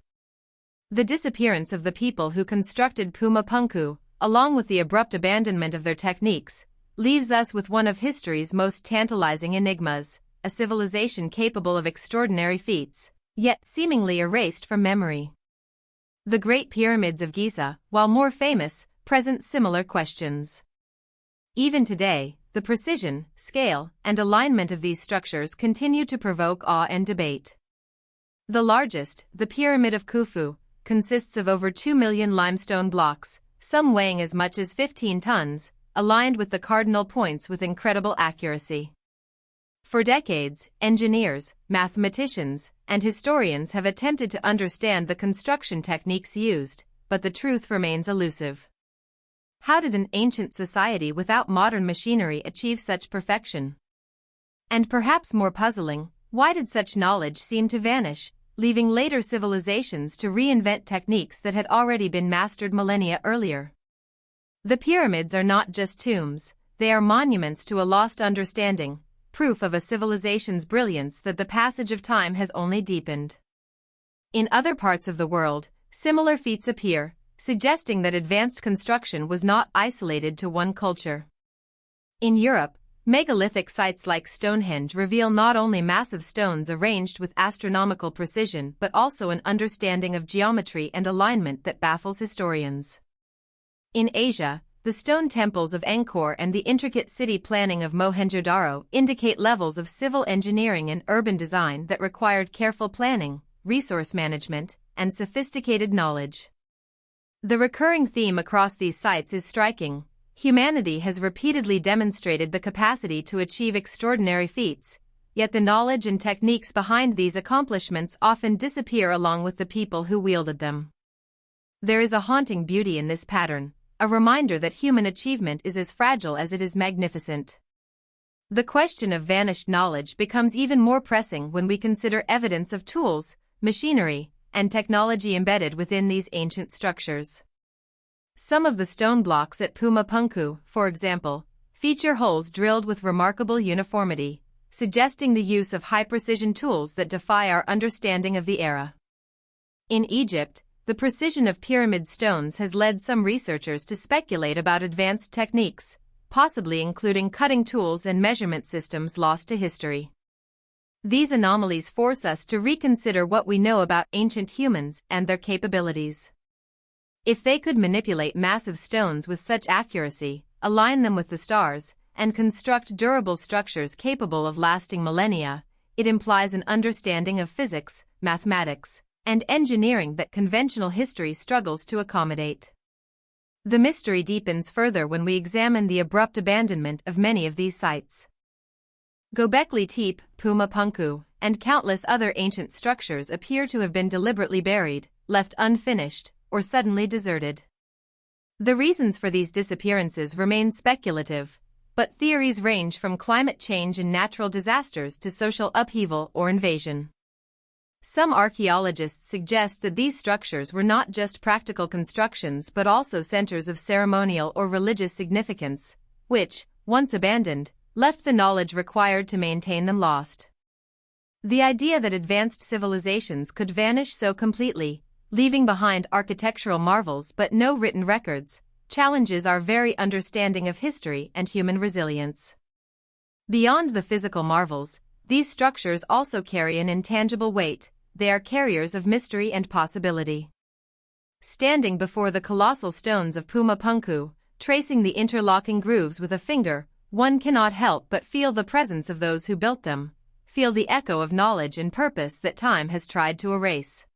The disappearance of the people who constructed Puma Punku, along with the abrupt abandonment of their techniques, leaves us with one of history's most tantalizing enigmas, a civilization capable of extraordinary feats, yet seemingly erased from memory. The Great Pyramids of Giza, while more famous, present similar questions. Even today, the precision, scale, and alignment of these structures continue to provoke awe and debate. The largest, the Pyramid of Khufu, consists of over 2 million limestone blocks, some weighing as much as 15 tons, aligned with the cardinal points with incredible accuracy. For decades, engineers, mathematicians, and historians have attempted to understand the construction techniques used, but the truth remains elusive. How did an ancient society without modern machinery achieve such perfection? And perhaps more puzzling, why did such knowledge seem to vanish, leaving later civilizations to reinvent techniques that had already been mastered millennia earlier? The pyramids are not just tombs, they are monuments to a lost understanding, proof of a civilization's brilliance that the passage of time has only deepened. In other parts of the world, similar feats appear, suggesting that advanced construction was not isolated to one culture. In Europe, megalithic sites like Stonehenge reveal not only massive stones arranged with astronomical precision but also an understanding of geometry and alignment that baffles historians. In Asia, the stone temples of Angkor and the intricate city planning of Mohenjo-daro indicate levels of civil engineering and urban design that required careful planning, resource management, and sophisticated knowledge. The recurring theme across these sites is striking. Humanity has repeatedly demonstrated the capacity to achieve extraordinary feats, yet the knowledge and techniques behind these accomplishments often disappear along with the people who wielded them. There is a haunting beauty in this pattern, a reminder that human achievement is as fragile as it is magnificent. The question of vanished knowledge becomes even more pressing when we consider evidence of tools, machinery, and technology embedded within these ancient structures. Some of the stone blocks at Pumapunku, for example, feature holes drilled with remarkable uniformity, suggesting the use of high-precision tools that defy our understanding of the era. In Egypt, the precision of pyramid stones has led some researchers to speculate about advanced techniques, possibly including cutting tools and measurement systems lost to history. These anomalies force us to reconsider what we know about ancient humans and their capabilities. If they could manipulate massive stones with such accuracy, align them with the stars, and construct durable structures capable of lasting millennia, it implies an understanding of physics, mathematics, and engineering that conventional history struggles to accommodate. The mystery deepens further when we examine the abrupt abandonment of many of these sites. Göbekli Tepe, Pumapunku, and countless other ancient structures appear to have been deliberately buried, left unfinished, or suddenly deserted. The reasons for these disappearances remain speculative, but theories range from climate change and natural disasters to social upheaval or invasion. Some archaeologists suggest that these structures were not just practical constructions but also centers of ceremonial or religious significance, which, once abandoned, left the knowledge required to maintain them lost. The idea that advanced civilizations could vanish so completely, leaving behind architectural marvels but no written records, challenges our very understanding of history and human resilience. Beyond the physical marvels, these structures also carry an intangible weight. They are carriers of mystery and possibility. Standing before the colossal stones of Pumapunku, tracing the interlocking grooves with a finger, one cannot help but feel the presence of those who built them, feel the echo of knowledge and purpose that time has tried to erase.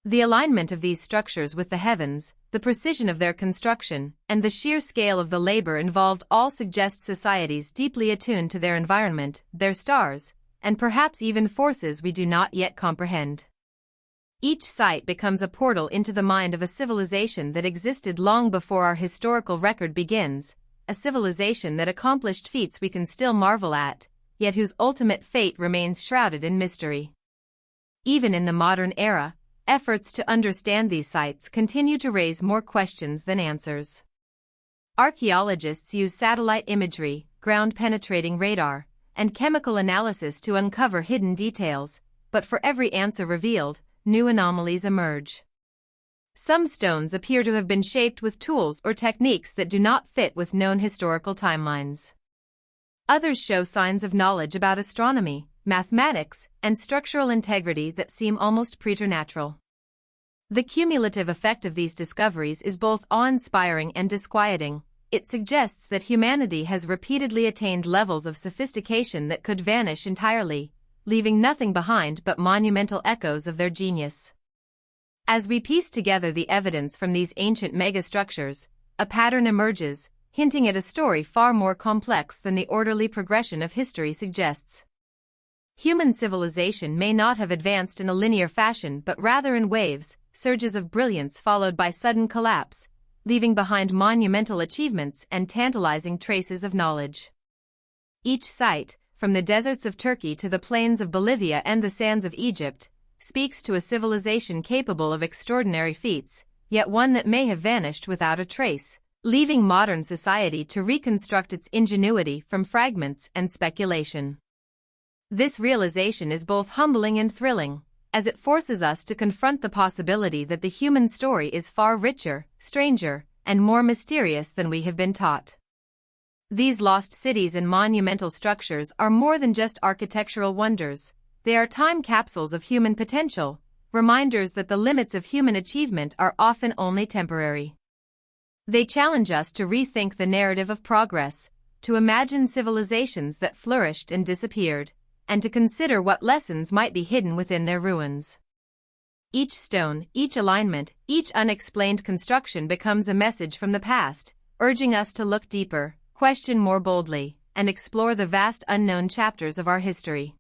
The alignment of these structures with the heavens, the precision of their construction, and the sheer scale of the labor involved all suggest societies deeply attuned to their environment, their stars, and perhaps even forces we do not yet comprehend. Each site becomes a portal into the mind of a civilization that existed long before our historical record begins, a civilization that accomplished feats we can still marvel at, yet whose ultimate fate remains shrouded in mystery. Even in the modern era, efforts to understand these sites continue to raise more questions than answers. Archaeologists use satellite imagery, ground-penetrating radar, and chemical analysis to uncover hidden details, but for every answer revealed, new anomalies emerge. Some stones appear to have been shaped with tools or techniques that do not fit with known historical timelines. Others show signs of knowledge about astronomy, mathematics, and structural integrity that seem almost preternatural. The cumulative effect of these discoveries is both awe-inspiring and disquieting. It suggests that humanity has repeatedly attained levels of sophistication that could vanish entirely, leaving nothing behind but monumental echoes of their genius. As we piece together the evidence from these ancient megastructures, a pattern emerges, hinting at a story far more complex than the orderly progression of history suggests. Human civilization may not have advanced in a linear fashion but rather in waves, surges of brilliance followed by sudden collapse, leaving behind monumental achievements and tantalizing traces of knowledge. Each site, from the deserts of Turkey to the plains of Bolivia and the sands of Egypt, speaks to a civilization capable of extraordinary feats, yet one that may have vanished without a trace, leaving modern society to reconstruct its ingenuity from fragments and speculation. This realization is both humbling and thrilling, as it forces us to confront the possibility that the human story is far richer, stranger, and more mysterious than we have been taught. These lost cities and monumental structures are more than just architectural wonders. They are time capsules of human potential, reminders that the limits of human achievement are often only temporary. They challenge us to rethink the narrative of progress, to imagine civilizations that flourished and disappeared, and to consider what lessons might be hidden within their ruins. Each stone, each alignment, each unexplained construction becomes a message from the past, urging us to look deeper, question more boldly, and explore the vast unknown chapters of our history.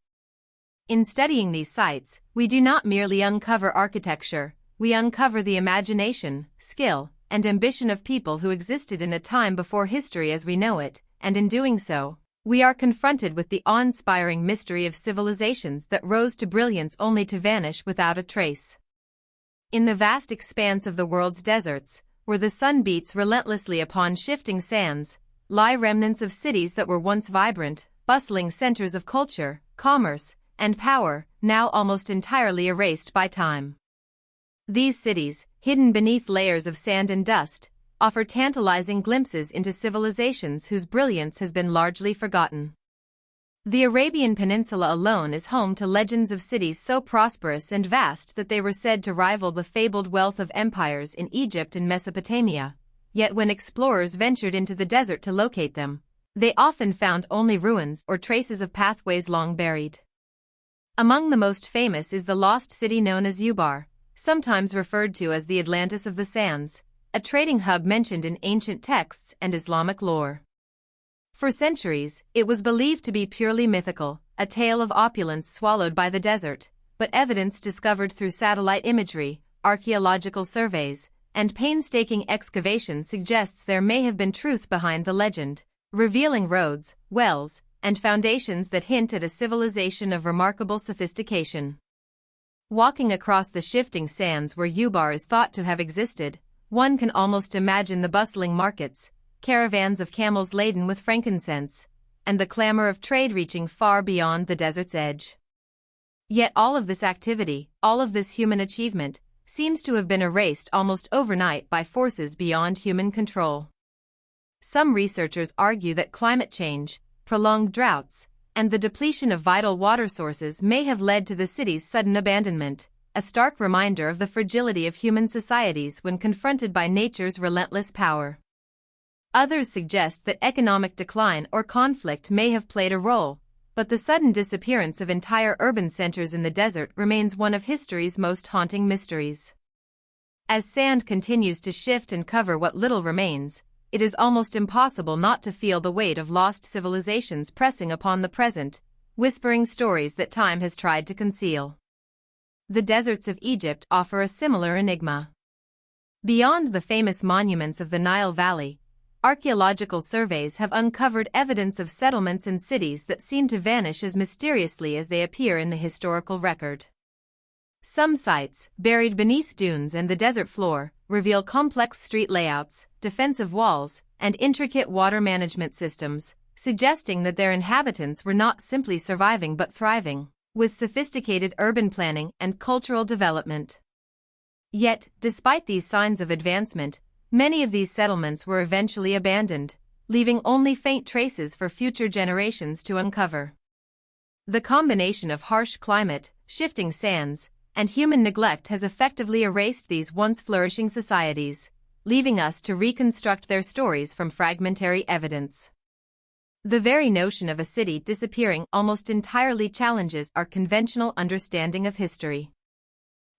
In studying these sites, we do not merely uncover architecture, we uncover the imagination, skill, and ambition of people who existed in a time before history as we know it, and in doing so, we are confronted with the awe-inspiring mystery of civilizations that rose to brilliance only to vanish without a trace. In the vast expanse of the world's deserts, where the sun beats relentlessly upon shifting sands, lie remnants of cities that were once vibrant, bustling centers of culture, commerce, and power, now almost entirely erased by time. These cities, hidden beneath layers of sand and dust, offer tantalizing glimpses into civilizations whose brilliance has been largely forgotten. The Arabian Peninsula alone is home to legends of cities so prosperous and vast that they were said to rival the fabled wealth of empires in Egypt and Mesopotamia, yet when explorers ventured into the desert to locate them, they often found only ruins or traces of pathways long buried. Among the most famous is the lost city known as Ubar, sometimes referred to as the Atlantis of the Sands, a trading hub mentioned in ancient texts and Islamic lore. For centuries, it was believed to be purely mythical, a tale of opulence swallowed by the desert, but evidence discovered through satellite imagery, archaeological surveys, and painstaking excavation suggests there may have been truth behind the legend, revealing roads, wells, and foundations that hint at a civilization of remarkable sophistication. Walking across the shifting sands where Ubar is thought to have existed, one can almost imagine the bustling markets, caravans of camels laden with frankincense, and the clamor of trade reaching far beyond the desert's edge. Yet all of this activity, all of this human achievement, seems to have been erased almost overnight by forces beyond human control. Some researchers argue that climate change, prolonged droughts, and the depletion of vital water sources may have led to the city's sudden abandonment, a stark reminder of the fragility of human societies when confronted by nature's relentless power. Others suggest that economic decline or conflict may have played a role, but the sudden disappearance of entire urban centers in the desert remains one of history's most haunting mysteries. As sand continues to shift and cover what little remains, it is almost impossible not to feel the weight of lost civilizations pressing upon the present, whispering stories that time has tried to conceal. The deserts of Egypt offer a similar enigma. Beyond the famous monuments of the Nile Valley, archaeological surveys have uncovered evidence of settlements and cities that seem to vanish as mysteriously as they appear in the historical record. Some sites, buried beneath dunes and the desert floor, reveal complex street layouts, defensive walls, and intricate water management systems, suggesting that their inhabitants were not simply surviving but thriving, with sophisticated urban planning and cultural development. Yet, despite these signs of advancement, many of these settlements were eventually abandoned, leaving only faint traces for future generations to uncover. The combination of harsh climate, shifting sands, and human neglect has effectively erased these once flourishing societies, leaving us to reconstruct their stories from fragmentary evidence. The very notion of a city disappearing almost entirely challenges our conventional understanding of history.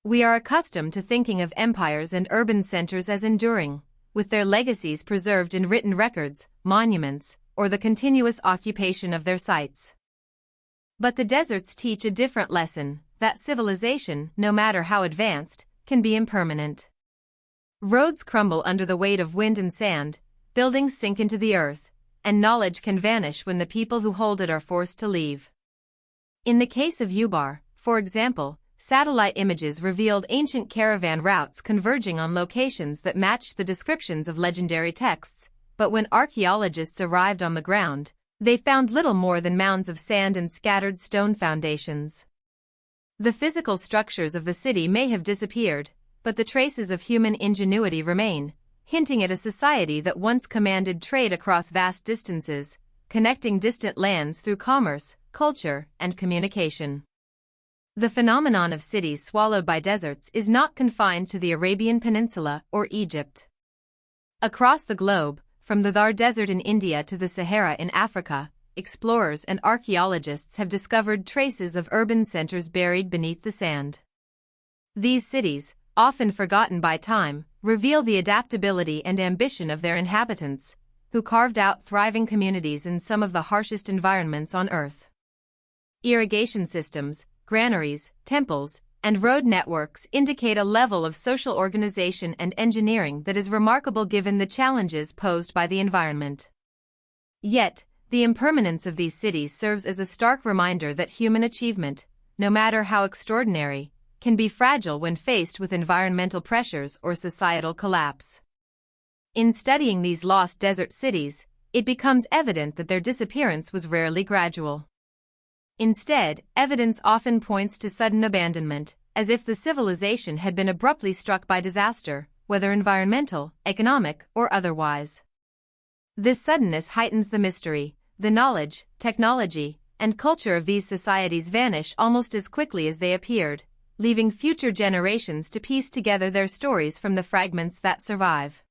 We are accustomed to thinking of empires and urban centers as enduring, with their legacies preserved in written records, monuments, or the continuous occupation of their sites. But the deserts teach a different lesson, that civilization, no matter how advanced, can be impermanent. Roads crumble under the weight of wind and sand, buildings sink into the earth, and knowledge can vanish when the people who hold it are forced to leave. In the case of Ubar, for example, satellite images revealed ancient caravan routes converging on locations that matched the descriptions of legendary texts, but when archaeologists arrived on the ground, they found little more than mounds of sand and scattered stone foundations. The physical structures of the city may have disappeared, but the traces of human ingenuity remain, hinting at a society that once commanded trade across vast distances, connecting distant lands through commerce, culture, and communication. The phenomenon of cities swallowed by deserts is not confined to the Arabian Peninsula or Egypt. Across the globe, from the Thar Desert in India to the Sahara in Africa, explorers and archaeologists have discovered traces of urban centers buried beneath the sand. These cities, often forgotten by time, reveal the adaptability and ambition of their inhabitants, who carved out thriving communities in some of the harshest environments on Earth. Irrigation systems, granaries, temples, and road networks indicate a level of social organization and engineering that is remarkable given the challenges posed by the environment. Yet, the impermanence of these cities serves as a stark reminder that human achievement, no matter how extraordinary, can be fragile when faced with environmental pressures or societal collapse. In studying these lost desert cities, it becomes evident that their disappearance was rarely gradual. Instead, evidence often points to sudden abandonment, as if the civilization had been abruptly struck by disaster, whether environmental, economic, or otherwise. This suddenness heightens the mystery. The knowledge, technology, and culture of these societies vanish almost as quickly as they appeared, leaving future generations to piece together their stories from the fragments that survive.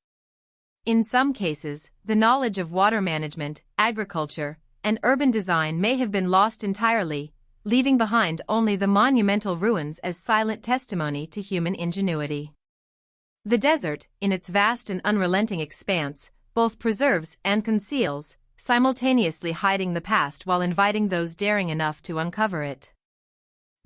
In some cases, the knowledge of water management, agriculture, and urban design may have been lost entirely, leaving behind only the monumental ruins as silent testimony to human ingenuity. The desert, in its vast and unrelenting expanse, both preserves and conceals, simultaneously hiding the past while inviting those daring enough to uncover it.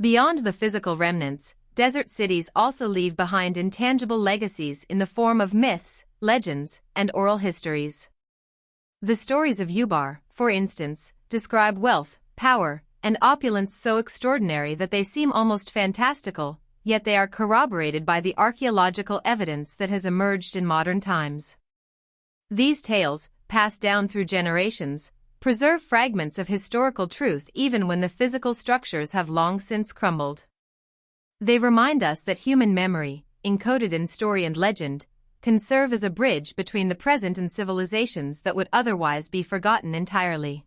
Beyond the physical remnants, desert cities also leave behind intangible legacies in the form of myths, legends, and oral histories. The stories of Ubar, for instance, describe wealth, power, and opulence so extraordinary that they seem almost fantastical, yet they are corroborated by the archaeological evidence that has emerged in modern times. These tales, passed down through generations, preserve fragments of historical truth even when the physical structures have long since crumbled. They remind us that human memory, encoded in story and legend, can serve as a bridge between the present and civilizations that would otherwise be forgotten entirely.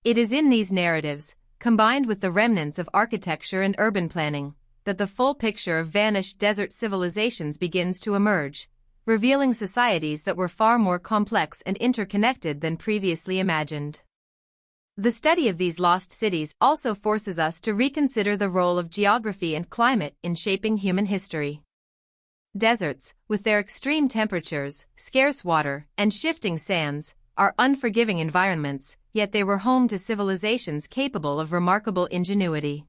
It is in these narratives, combined with the remnants of architecture and urban planning, that the full picture of vanished desert civilizations begins to emerge, revealing societies that were far more complex and interconnected than previously imagined. The study of these lost cities also forces us to reconsider the role of geography and climate in shaping human history. Deserts, with their extreme temperatures, scarce water, and shifting sands, are unforgiving environments, yet they were home to civilizations capable of remarkable ingenuity.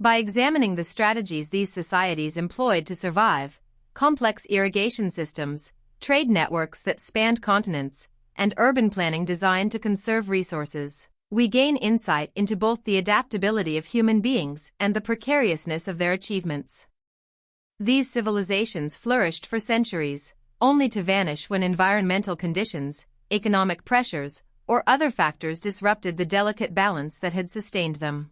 By examining the strategies these societies employed to survive, complex irrigation systems, trade networks that spanned continents, and urban planning designed to conserve resources, we gain insight into both the adaptability of human beings and the precariousness of their achievements. These civilizations flourished for centuries, only to vanish when environmental conditions, economic pressures, or other factors disrupted the delicate balance that had sustained them.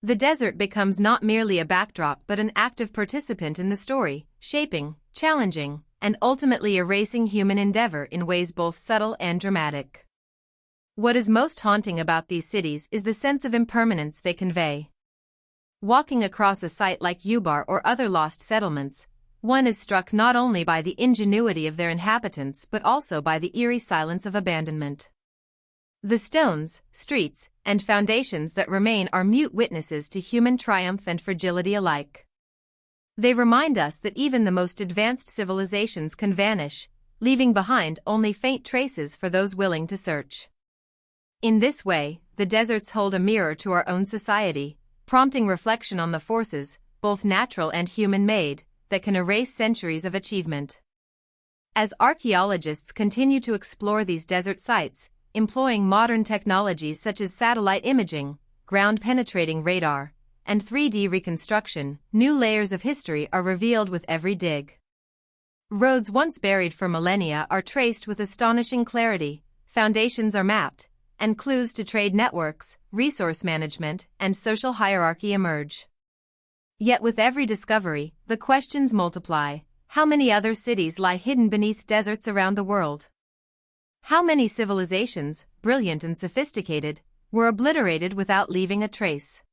The desert becomes not merely a backdrop but an active participant in the story, shaping, challenging, and ultimately erasing human endeavor in ways both subtle and dramatic. What is most haunting about these cities is the sense of impermanence they convey. Walking across a site like Ubar or other lost settlements, one is struck not only by the ingenuity of their inhabitants but also by the eerie silence of abandonment. The stones, streets, and foundations that remain are mute witnesses to human triumph and fragility alike. They remind us that even the most advanced civilizations can vanish, leaving behind only faint traces for those willing to search. In this way, the deserts hold a mirror to our own society, prompting reflection on the forces, both natural and human-made, that can erase centuries of achievement. As archaeologists continue to explore these desert sites, employing modern technologies such as satellite imaging, ground-penetrating radar, and 3D reconstruction, new layers of history are revealed with every dig. Roads once buried for millennia are traced with astonishing clarity, foundations are mapped, and clues to trade networks, resource management, and social hierarchy emerge. Yet with every discovery, the questions multiply. How many other cities lie hidden beneath deserts around the world? How many civilizations, brilliant and sophisticated, were obliterated without leaving a trace?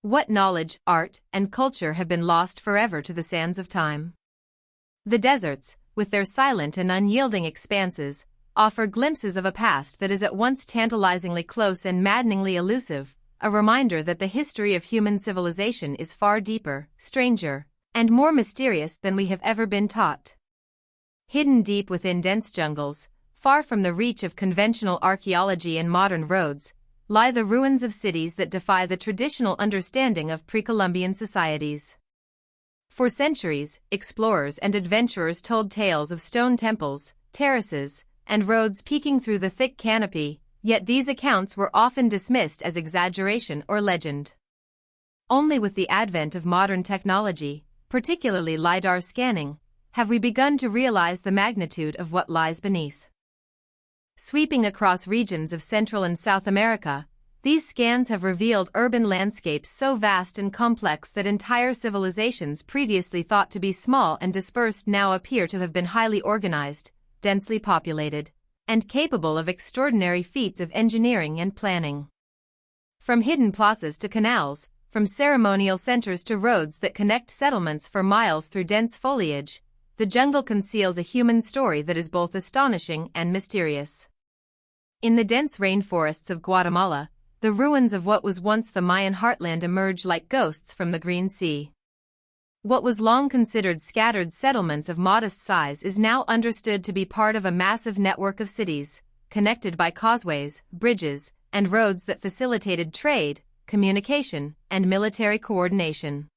What knowledge, art, and culture have been lost forever to the sands of time? The deserts, with their silent and unyielding expanses, offer glimpses of a past that is at once tantalizingly close and maddeningly elusive, a reminder that the history of human civilization is far deeper, stranger, and more mysterious than we have ever been taught. Hidden deep within dense jungles, far from the reach of conventional archaeology and modern roads, lie the ruins of cities that defy the traditional understanding of pre-Columbian societies. For centuries, explorers and adventurers told tales of stone temples, terraces, and roads peeking through the thick canopy, yet these accounts were often dismissed as exaggeration or legend. Only with the advent of modern technology, particularly LiDAR scanning, have we begun to realize the magnitude of what lies beneath. Sweeping across regions of Central and South America, these scans have revealed urban landscapes so vast and complex that entire civilizations previously thought to be small and dispersed now appear to have been highly organized, densely populated, and capable of extraordinary feats of engineering and planning. From hidden plazas to canals, from ceremonial centers to roads that connect settlements for miles through dense foliage, the jungle conceals a human story that is both astonishing and mysterious. In the dense rainforests of Guatemala, the ruins of what was once the Mayan heartland emerge like ghosts from the green sea. What was long considered scattered settlements of modest size is now understood to be part of a massive network of cities, connected by causeways, bridges, and roads that facilitated trade, communication, and military coordination.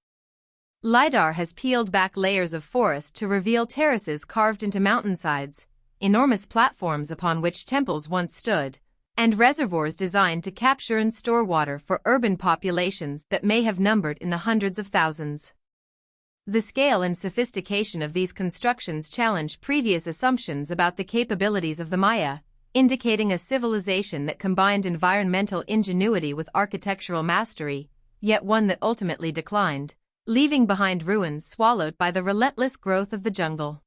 LiDAR has peeled back layers of forest to reveal terraces carved into mountainsides, enormous platforms upon which temples once stood, and reservoirs designed to capture and store water for urban populations that may have numbered in the hundreds of thousands. The scale and sophistication of these constructions challenge previous assumptions about the capabilities of the Maya, indicating a civilization that combined environmental ingenuity with architectural mastery, yet one that ultimately declined, leaving behind ruins swallowed by the relentless growth of the jungle.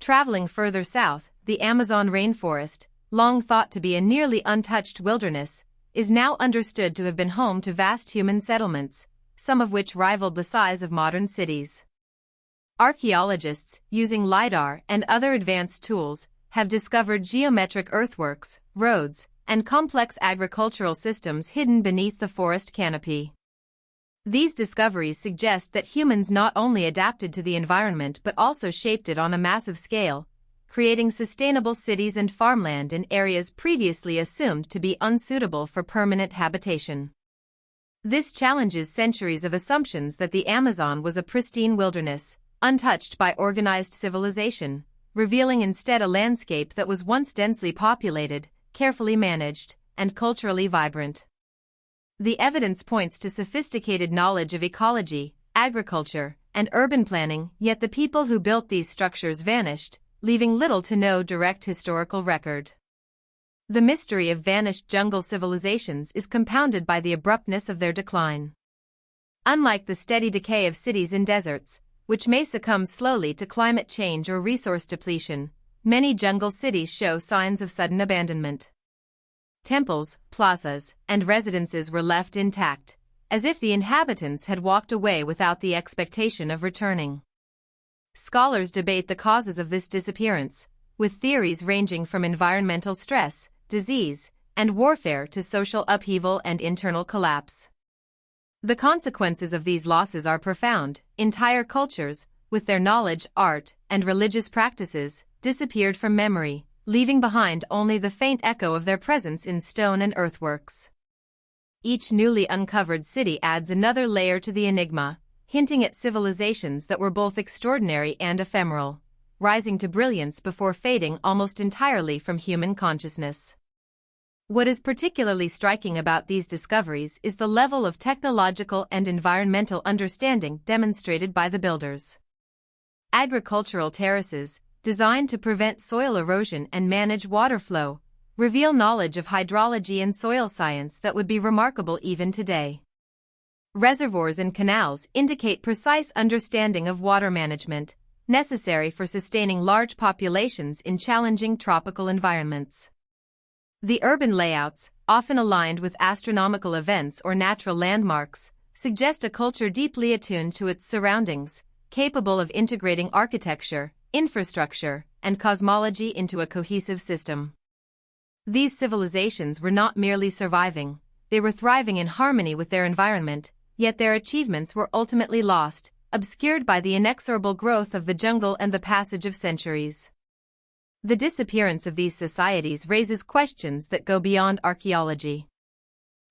Traveling further south, the Amazon rainforest, long thought to be a nearly untouched wilderness, is now understood to have been home to vast human settlements, some of which rivaled the size of modern cities. Archaeologists, using LiDAR and other advanced tools, have discovered geometric earthworks, roads, and complex agricultural systems hidden beneath the forest canopy. These discoveries suggest that humans not only adapted to the environment but also shaped it on a massive scale, creating sustainable cities and farmland in areas previously assumed to be unsuitable for permanent habitation. This challenges centuries of assumptions that the Amazon was a pristine wilderness, untouched by organized civilization, revealing instead a landscape that was once densely populated, carefully managed, and culturally vibrant. The evidence points to sophisticated knowledge of ecology, agriculture, and urban planning, yet the people who built these structures vanished, leaving little to no direct historical record. The mystery of vanished jungle civilizations is compounded by the abruptness of their decline. Unlike the steady decay of cities in deserts, which may succumb slowly to climate change or resource depletion, many jungle cities show signs of sudden abandonment. Temples, plazas, and residences were left intact, as if the inhabitants had walked away without the expectation of returning. Scholars debate the causes of this disappearance, with theories ranging from environmental stress, disease, and warfare to social upheaval and internal collapse. The consequences of these losses are profound. Entire cultures, with their knowledge, art, and religious practices, disappeared from memory, leaving behind only the faint echo of their presence in stone and earthworks. Each newly uncovered city adds another layer to the enigma, hinting at civilizations that were both extraordinary and ephemeral, rising to brilliance before fading almost entirely from human consciousness. What is particularly striking about these discoveries is the level of technological and environmental understanding demonstrated by the builders. Agricultural terraces, designed to prevent soil erosion and manage water flow, reveal knowledge of hydrology and soil science that would be remarkable even today. Reservoirs and canals indicate precise understanding of water management, necessary for sustaining large populations in challenging tropical environments. The urban layouts, often aligned with astronomical events or natural landmarks, suggest a culture deeply attuned to its surroundings, capable of integrating architecture, infrastructure, and cosmology into a cohesive system. These civilizations were not merely surviving, they were thriving in harmony with their environment, yet their achievements were ultimately lost, obscured by the inexorable growth of the jungle and the passage of centuries. The disappearance of these societies raises questions that go beyond archaeology.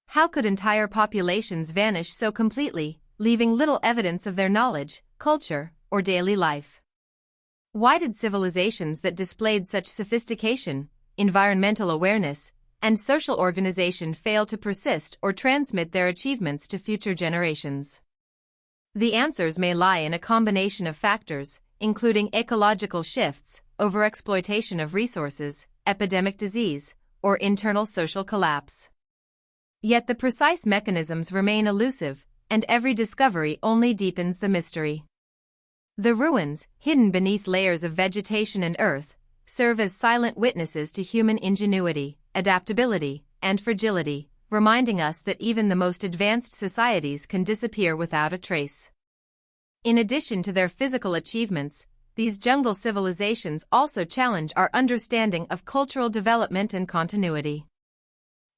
How could entire populations vanish so completely, leaving little evidence of their knowledge, culture, or daily life? Why did civilizations that displayed such sophistication, environmental awareness, and social organization fail to persist or transmit their achievements to future generations? The answers may lie in a combination of factors, including ecological shifts, overexploitation of resources, epidemic disease, or internal social collapse. Yet the precise mechanisms remain elusive, and every discovery only deepens the mystery. The ruins, hidden beneath layers of vegetation and earth, serve as silent witnesses to human ingenuity, adaptability, and fragility, reminding us that even the most advanced societies can disappear without a trace. In addition to their physical achievements, these jungle civilizations also challenge our understanding of cultural development and continuity.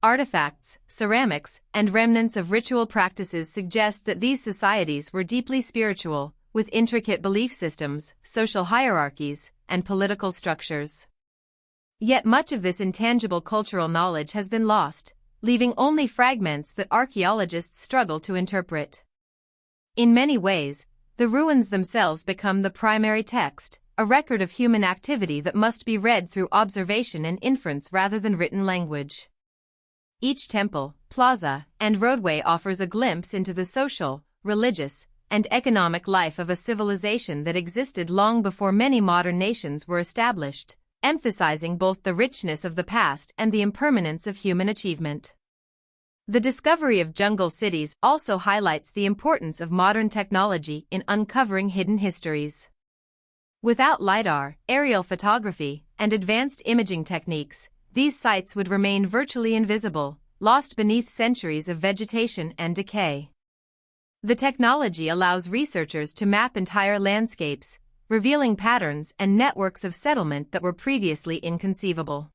Artifacts, ceramics, and remnants of ritual practices suggest that these societies were deeply spiritual, with intricate belief systems, social hierarchies, and political structures. Yet much of this intangible cultural knowledge has been lost, leaving only fragments that archaeologists struggle to interpret. In many ways, the ruins themselves become the primary text, a record of human activity that must be read through observation and inference rather than written language. Each temple, plaza, and roadway offers a glimpse into the social, religious, and economic life of a civilization that existed long before many modern nations were established, emphasizing both the richness of the past and the impermanence of human achievement. The discovery of jungle cities also highlights the importance of modern technology in uncovering hidden histories. Without LiDAR, aerial photography, and advanced imaging techniques, these sites would remain virtually invisible, lost beneath centuries of vegetation and decay. The technology allows researchers to map entire landscapes, revealing patterns and networks of settlement that were previously inconceivable.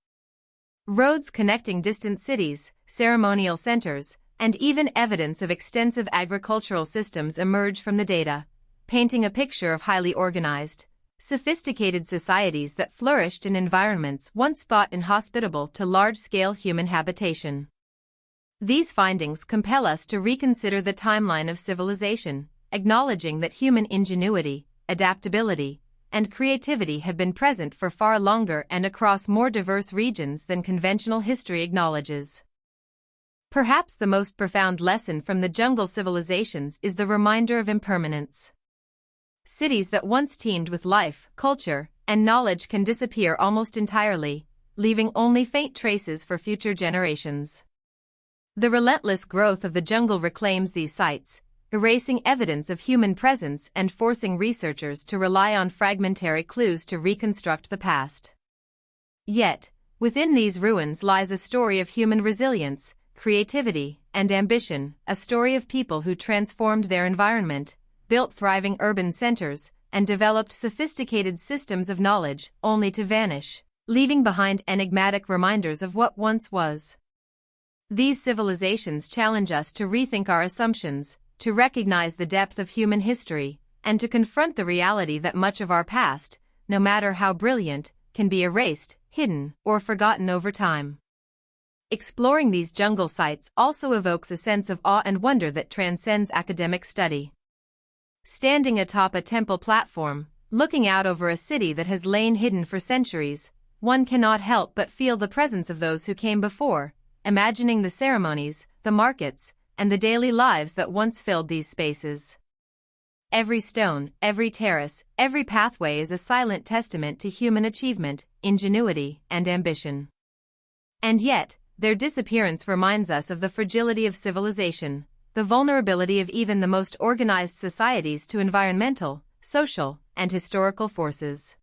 Roads connecting distant cities, ceremonial centers, and even evidence of extensive agricultural systems emerge from the data, painting a picture of highly organized, sophisticated societies that flourished in environments once thought inhospitable to large-scale human habitation. These findings compel us to reconsider the timeline of civilization, acknowledging that human ingenuity, adaptability, and creativity have been present for far longer and across more diverse regions than conventional history acknowledges. Perhaps the most profound lesson from the jungle civilizations is the reminder of impermanence. Cities that once teemed with life, culture, and knowledge can disappear almost entirely, leaving only faint traces for future generations. The relentless growth of the jungle reclaims these sites, erasing evidence of human presence and forcing researchers to rely on fragmentary clues to reconstruct the past. Yet, within these ruins lies a story of human resilience, creativity, and ambition, a story of people who transformed their environment, built thriving urban centers, and developed sophisticated systems of knowledge, only to vanish, leaving behind enigmatic reminders of what once was. These civilizations challenge us to rethink our assumptions, to recognize the depth of human history, and to confront the reality that much of our past, no matter how brilliant, can be erased, hidden, or forgotten over time. Exploring these jungle sites also evokes a sense of awe and wonder that transcends academic study. Standing atop a temple platform, looking out over a city that has lain hidden for centuries, one cannot help but feel the presence of those who came before, imagining the ceremonies, the markets, and the daily lives that once filled these spaces. Every stone, every terrace, every pathway is a silent testament to human achievement, ingenuity, and ambition. And yet, their disappearance reminds us of the fragility of civilization, the vulnerability of even the most organized societies to environmental, social, and historical forces.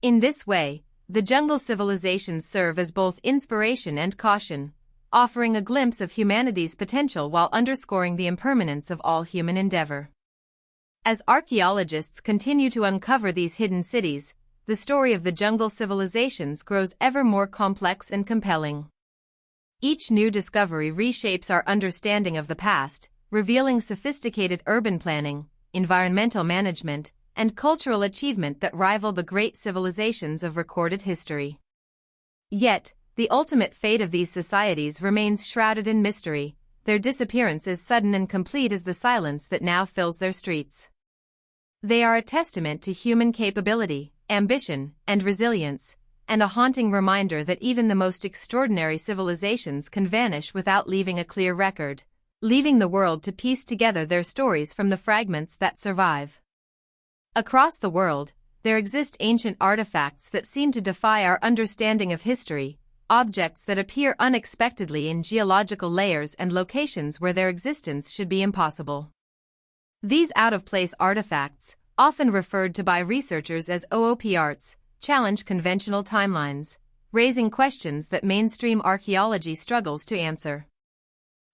In this way, the jungle civilizations serve as both inspiration and caution, offering a glimpse of humanity's potential while underscoring the impermanence of all human endeavor. As archaeologists continue to uncover these hidden cities, the story of the jungle civilizations grows ever more complex and compelling. Each new discovery reshapes our understanding of the past, revealing sophisticated urban planning, environmental management, and cultural achievement that rival the great civilizations of recorded history. Yet, the ultimate fate of these societies remains shrouded in mystery, their disappearance as sudden and complete as the silence that now fills their streets. They are a testament to human capability, ambition, and resilience, and a haunting reminder that even the most extraordinary civilizations can vanish without leaving a clear record, leaving the world to piece together their stories from the fragments that survive. Across the world, there exist ancient artifacts that seem to defy our understanding of history, objects that appear unexpectedly in geological layers and locations where their existence should be impossible. These out-of-place artifacts, often referred to by researchers as OOPArts, challenge conventional timelines, raising questions that mainstream archaeology struggles to answer.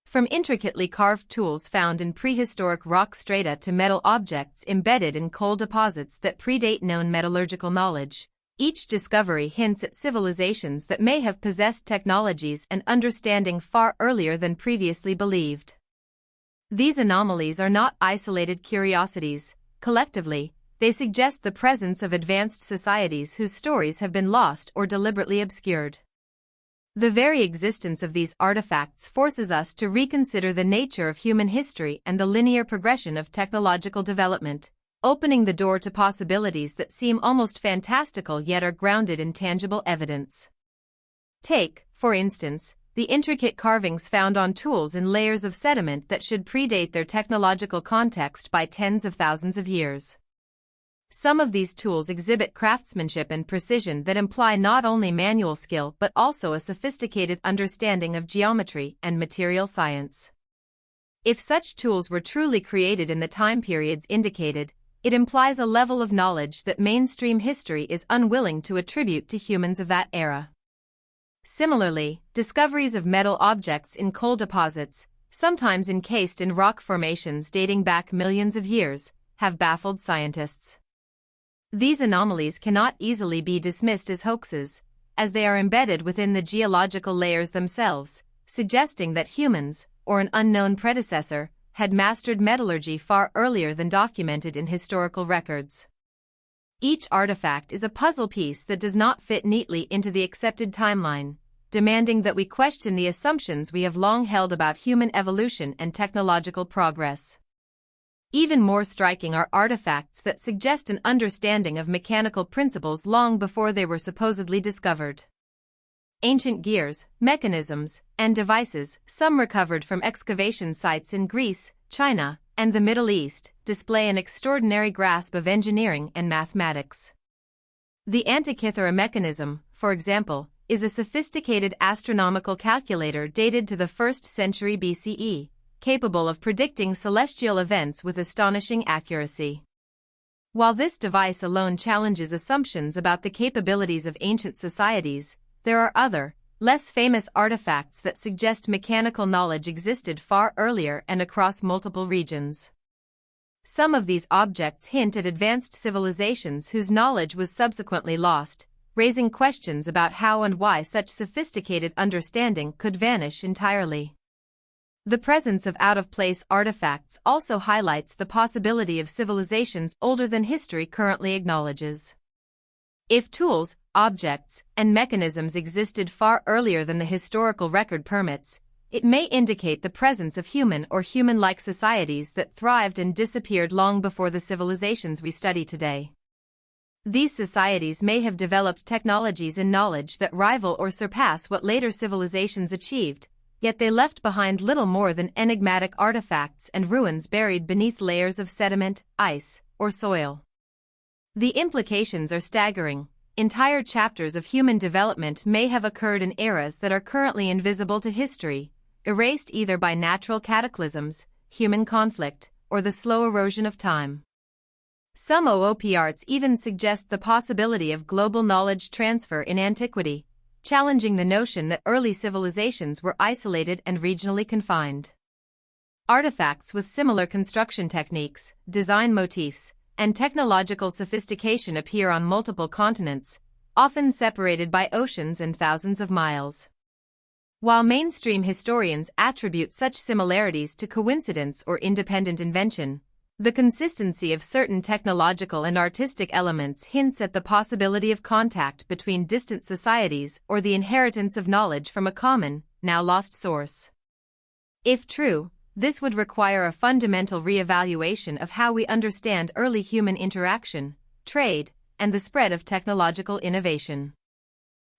From intricately carved tools found in prehistoric rock strata to metal objects embedded in coal deposits that predate known metallurgical knowledge, each discovery hints at civilizations that may have possessed technologies and understanding far earlier than previously believed. These anomalies are not isolated curiosities. Collectively, they suggest the presence of advanced societies whose stories have been lost or deliberately obscured. The very existence of these artifacts forces us to reconsider the nature of human history and the linear progression of technological development, opening the door to possibilities that seem almost fantastical yet are grounded in tangible evidence. Take, for instance, the intricate carvings found on tools in layers of sediment that should predate their technological context by tens of thousands of years. Some of these tools exhibit craftsmanship and precision that imply not only manual skill but also a sophisticated understanding of geometry and material science. If such tools were truly created in the time periods indicated, it implies a level of knowledge that mainstream history is unwilling to attribute to humans of that era. Similarly, discoveries of metal objects in coal deposits, sometimes encased in rock formations dating back millions of years, have baffled scientists. These anomalies cannot easily be dismissed as hoaxes, as they are embedded within the geological layers themselves, suggesting that humans, or an unknown predecessor, had mastered metallurgy far earlier than documented in historical records. Each artifact is a puzzle piece that does not fit neatly into the accepted timeline, demanding that we question the assumptions we have long held about human evolution and technological progress. Even more striking are artifacts that suggest an understanding of mechanical principles long before they were supposedly discovered. Ancient gears, mechanisms, and devices, some recovered from excavation sites in Greece, China, and the Middle East, display an extraordinary grasp of engineering and mathematics. The Antikythera mechanism, for example, is a sophisticated astronomical calculator dated to the 1st century BCE, capable of predicting celestial events with astonishing accuracy. While this device alone challenges assumptions about the capabilities of ancient societies, there are other, less famous artifacts that suggest mechanical knowledge existed far earlier and across multiple regions. Some of these objects hint at advanced civilizations whose knowledge was subsequently lost, raising questions about how and why such sophisticated understanding could vanish entirely. The presence of out-of-place artifacts also highlights the possibility of civilizations older than history currently acknowledges. If tools, objects, and mechanisms existed far earlier than the historical record permits, it may indicate the presence of human or human-like societies that thrived and disappeared long before the civilizations we study today. These societies may have developed technologies and knowledge that rival or surpass what later civilizations achieved, yet they left behind little more than enigmatic artifacts and ruins buried beneath layers of sediment, ice, or soil. The implications are staggering. Entire chapters of human development may have occurred in eras that are currently invisible to history, erased either by natural cataclysms, human conflict, or the slow erosion of time. Some OOPRs even suggest the possibility of global knowledge transfer in antiquity, challenging the notion that early civilizations were isolated and regionally confined. Artifacts with similar construction techniques, design motifs, and technological sophistication appear on multiple continents, often separated by oceans and thousands of miles. While mainstream historians attribute such similarities to coincidence or independent invention, the consistency of certain technological and artistic elements hints at the possibility of contact between distant societies or the inheritance of knowledge from a common, now lost source. If true, this would require a fundamental re-evaluation of how we understand early human interaction, trade, and the spread of technological innovation.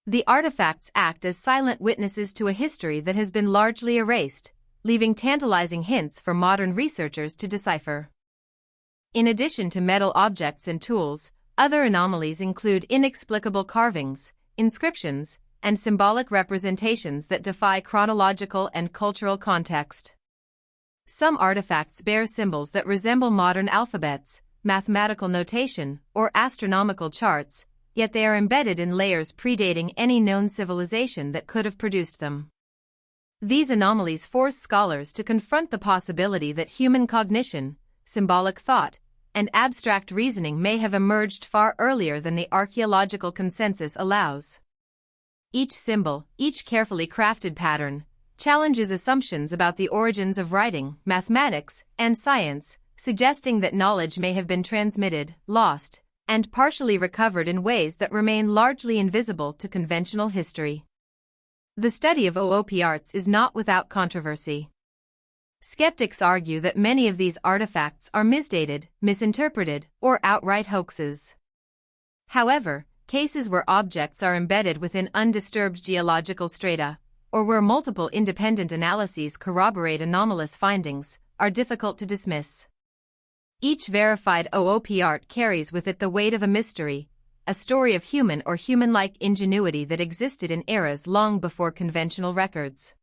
The artifacts act as silent witnesses to a history that has been largely erased, leaving tantalizing hints for modern researchers to decipher. In addition to metal objects and tools, other anomalies include inexplicable carvings, inscriptions, and symbolic representations that defy chronological and cultural context. Some artifacts bear symbols that resemble modern alphabets, mathematical notation, or astronomical charts, yet they are embedded in layers predating any known civilization that could have produced them. These anomalies force scholars to confront the possibility that human cognition, symbolic thought, and abstract reasoning may have emerged far earlier than the archaeological consensus allows. Each symbol, each carefully crafted pattern, challenges assumptions about the origins of writing, mathematics, and science, suggesting that knowledge may have been transmitted, lost, and partially recovered in ways that remain largely invisible to conventional history. The study of OOPRs is not without controversy. Skeptics argue that many of these artifacts are misdated, misinterpreted, or outright hoaxes. However, cases where objects are embedded within undisturbed geological strata, or where multiple independent analyses corroborate anomalous findings, are difficult to dismiss. Each verified OOPR carries with it the weight of a mystery, a story of human or human-like ingenuity that existed in eras long before conventional records.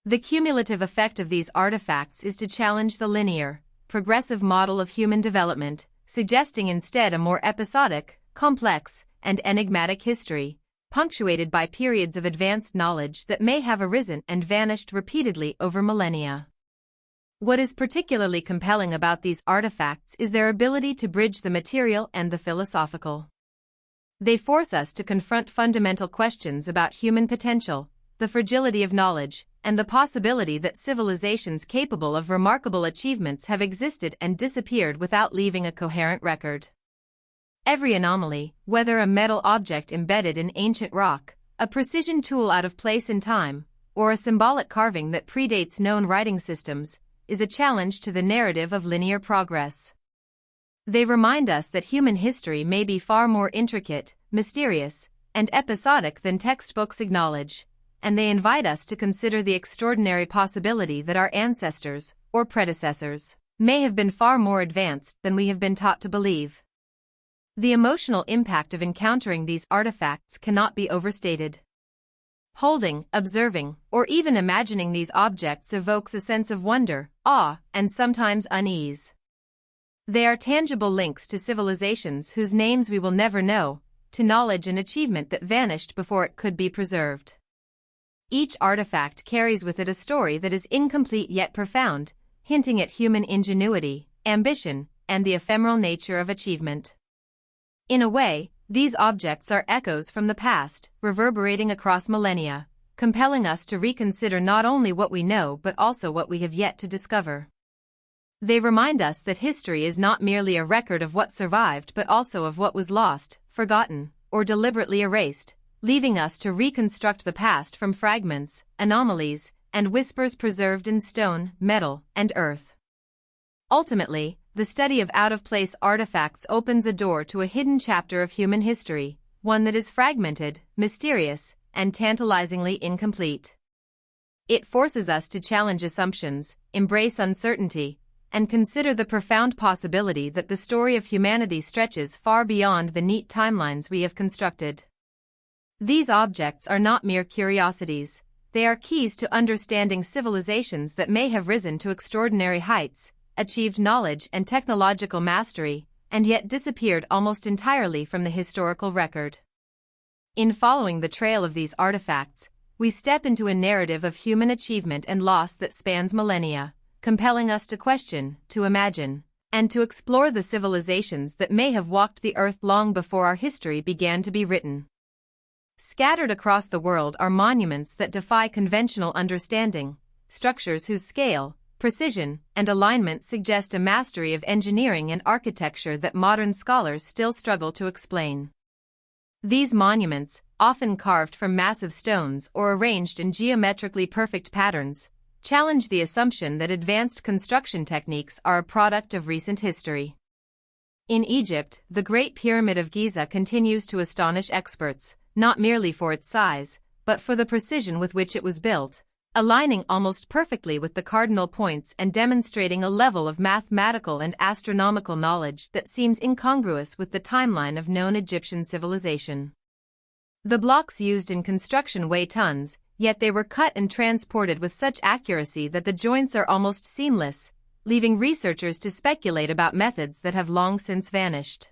The cumulative effect of these artifacts is to challenge the linear, progressive model of human development, suggesting instead a more episodic, complex, and enigmatic history, punctuated by periods of advanced knowledge that may have arisen and vanished repeatedly over millennia. What is particularly compelling about these artifacts is their ability to bridge the material and the philosophical. They force us to confront fundamental questions about human potential, the fragility of knowledge, and the possibility that civilizations capable of remarkable achievements have existed and disappeared without leaving a coherent record. Every anomaly, whether a metal object embedded in ancient rock, a precision tool out of place in time, or a symbolic carving that predates known writing systems, is a challenge to the narrative of linear progress. They remind us that human history may be far more intricate, mysterious, and episodic than textbooks acknowledge, and they invite us to consider the extraordinary possibility that our ancestors, or predecessors, may have been far more advanced than we have been taught to believe. The emotional impact of encountering these artifacts cannot be overstated. Holding, observing, or even imagining these objects evokes a sense of wonder, awe, and sometimes unease. They are tangible links to civilizations whose names we will never know, to knowledge and achievement that vanished before it could be preserved. Each artifact carries with it a story that is incomplete yet profound, hinting at human ingenuity, ambition, and the ephemeral nature of achievement. In a way, these objects are echoes from the past, reverberating across millennia, compelling us to reconsider not only what we know but also what we have yet to discover. They remind us that history is not merely a record of what survived but also of what was lost, forgotten, or deliberately erased, leaving us to reconstruct the past from fragments, anomalies, and whispers preserved in stone, metal, and earth. Ultimately, the study of out-of-place artifacts opens a door to a hidden chapter of human history, one that is fragmented, mysterious, and tantalizingly incomplete. It forces us to challenge assumptions, embrace uncertainty, and consider the profound possibility that the story of humanity stretches far beyond the neat timelines we have constructed. These objects are not mere curiosities, they are keys to understanding civilizations that may have risen to extraordinary heights, achieved knowledge and technological mastery, and yet disappeared almost entirely from the historical record. In following the trail of these artifacts, we step into a narrative of human achievement and loss that spans millennia, compelling us to question, to imagine, and to explore the civilizations that may have walked the earth long before our history began to be written. Scattered across the world are monuments that defy conventional understanding, structures whose scale, precision, and alignment suggest a mastery of engineering and architecture that modern scholars still struggle to explain. These monuments, often carved from massive stones or arranged in geometrically perfect patterns, challenge the assumption that advanced construction techniques are a product of recent history. In Egypt, the Great Pyramid of Giza continues to astonish experts, not merely for its size, but for the precision with which it was built, aligning almost perfectly with the cardinal points and demonstrating a level of mathematical and astronomical knowledge that seems incongruous with the timeline of known Egyptian civilization. The blocks used in construction weigh tons, yet they were cut and transported with such accuracy that the joints are almost seamless, leaving researchers to speculate about methods that have long since vanished.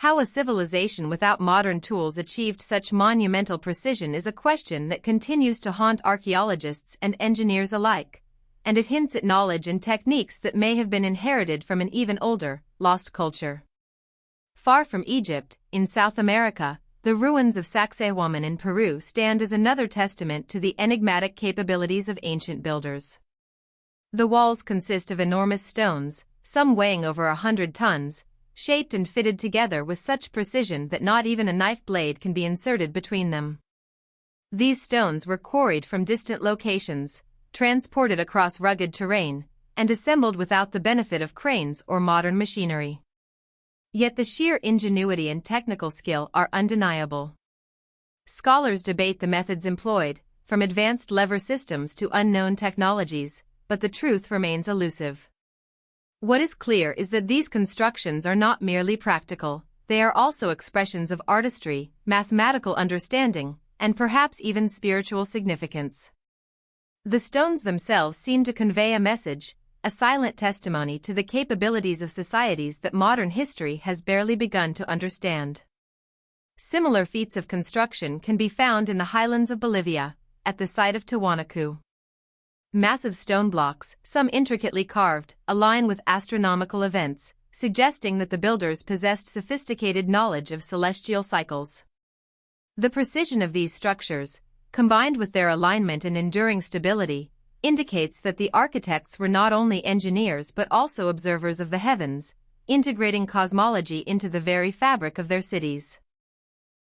How a civilization without modern tools achieved such monumental precision is a question that continues to haunt archaeologists and engineers alike, and it hints at knowledge and techniques that may have been inherited from an even older, lost culture. Far from Egypt, in South America, the ruins of Sacsayhuaman in Peru stand as another testament to the enigmatic capabilities of ancient builders. The walls consist of enormous stones, some weighing over 100 tons, shaped and fitted together with such precision that not even a knife blade can be inserted between them. These stones were quarried from distant locations, transported across rugged terrain, and assembled without the benefit of cranes or modern machinery. Yet the sheer ingenuity and technical skill are undeniable. Scholars debate the methods employed, from advanced lever systems to unknown technologies, but the truth remains elusive. What is clear is that these constructions are not merely practical, they are also expressions of artistry, mathematical understanding, and perhaps even spiritual significance. The stones themselves seem to convey a message, a silent testimony to the capabilities of societies that modern history has barely begun to understand. Similar feats of construction can be found in the highlands of Bolivia, at the site of Tiwanaku. Massive stone blocks, some intricately carved, align with astronomical events, suggesting that the builders possessed sophisticated knowledge of celestial cycles. The precision of these structures, combined with their alignment and enduring stability, indicates that the architects were not only engineers but also observers of the heavens, integrating cosmology into the very fabric of their cities.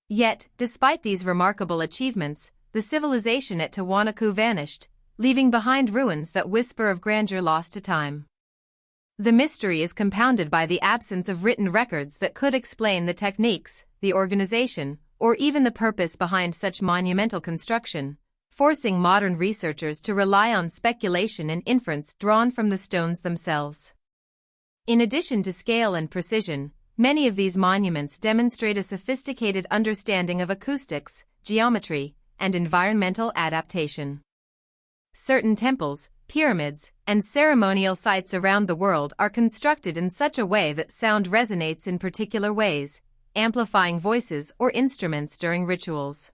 Yet, despite these remarkable achievements, the civilization at Tiwanaku vanished, leaving behind ruins that whisper of grandeur lost to time. The mystery is compounded by the absence of written records that could explain the techniques, the organization, or even the purpose behind such monumental construction, forcing modern researchers to rely on speculation and inference drawn from the stones themselves. In addition to scale and precision, many of these monuments demonstrate a sophisticated understanding of acoustics, geometry, and environmental adaptation. Certain temples, pyramids, and ceremonial sites around the world are constructed in such a way that sound resonates in particular ways, amplifying voices or instruments during rituals.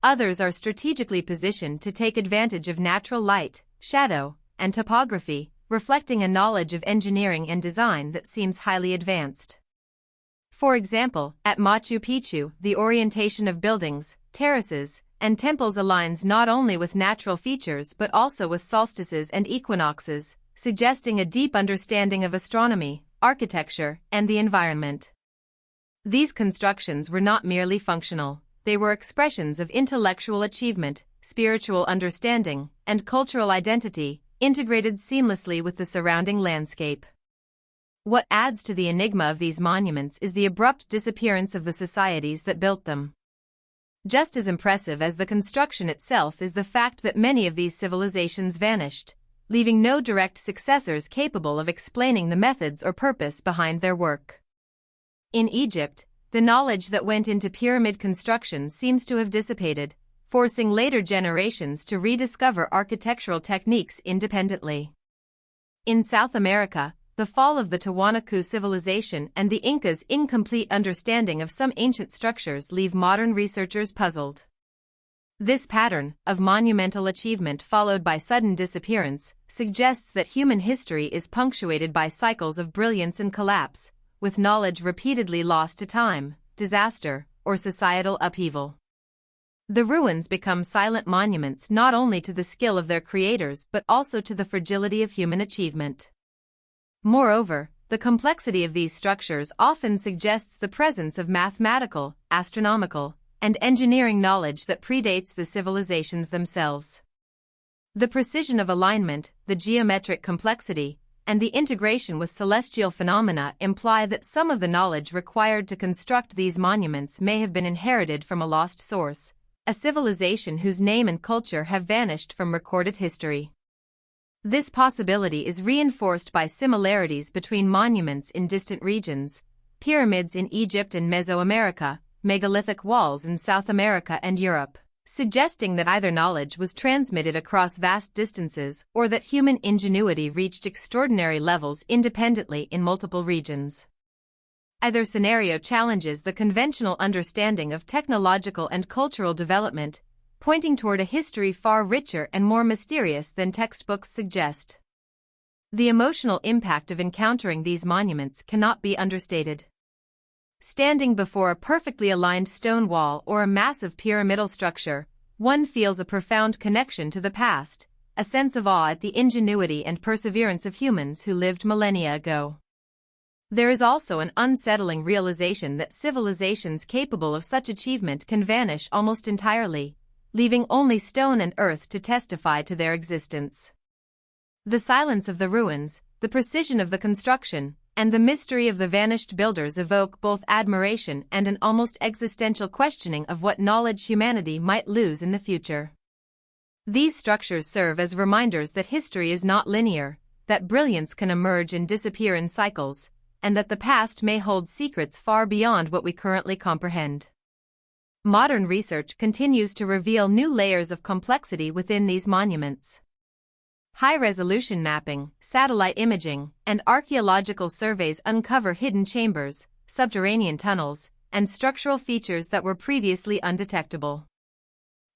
Others are strategically positioned to take advantage of natural light, shadow, and topography, reflecting a knowledge of engineering and design that seems highly advanced. For example, at Machu Picchu, the orientation of buildings, terraces, and temples aligns not only with natural features but also with solstices and equinoxes, suggesting a deep understanding of astronomy, architecture, and the environment. These constructions were not merely functional, they were expressions of intellectual achievement, spiritual understanding, and cultural identity, integrated seamlessly with the surrounding landscape. What adds to the enigma of these monuments is the abrupt disappearance of the societies that built them. Just as impressive as the construction itself is the fact that many of these civilizations vanished, leaving no direct successors capable of explaining the methods or purpose behind their work. In Egypt, the knowledge that went into pyramid construction seems to have dissipated, forcing later generations to rediscover architectural techniques independently. In South America, the fall of the Tiwanaku civilization and the Incas' incomplete understanding of some ancient structures leave modern researchers puzzled. This pattern of monumental achievement followed by sudden disappearance suggests that human history is punctuated by cycles of brilliance and collapse, with knowledge repeatedly lost to time, disaster, or societal upheaval. The ruins become silent monuments not only to the skill of their creators but also to the fragility of human achievement. Moreover, the complexity of these structures often suggests the presence of mathematical, astronomical, and engineering knowledge that predates the civilizations themselves. The precision of alignment, the geometric complexity, and the integration with celestial phenomena imply that some of the knowledge required to construct these monuments may have been inherited from a lost source, a civilization whose name and culture have vanished from recorded history. This possibility is reinforced by similarities between monuments in distant regions, pyramids in Egypt and Mesoamerica, megalithic walls in South America and Europe, suggesting that either knowledge was transmitted across vast distances or that human ingenuity reached extraordinary levels independently in multiple regions. Either scenario challenges the conventional understanding of technological and cultural development, pointing toward a history far richer and more mysterious than textbooks suggest. The emotional impact of encountering these monuments cannot be understated. Standing before a perfectly aligned stone wall or a massive pyramidal structure, one feels a profound connection to the past, a sense of awe at the ingenuity and perseverance of humans who lived millennia ago. There is also an unsettling realization that civilizations capable of such achievement can vanish almost entirely, leaving only stone and earth to testify to their existence. The silence of the ruins, the precision of the construction, and the mystery of the vanished builders evoke both admiration and an almost existential questioning of what knowledge humanity might lose in the future. These structures serve as reminders that history is not linear, that brilliance can emerge and disappear in cycles, and that the past may hold secrets far beyond what we currently comprehend. Modern research continues to reveal new layers of complexity within these monuments. High-resolution mapping, satellite imaging, and archaeological surveys uncover hidden chambers, subterranean tunnels, and structural features that were previously undetectable.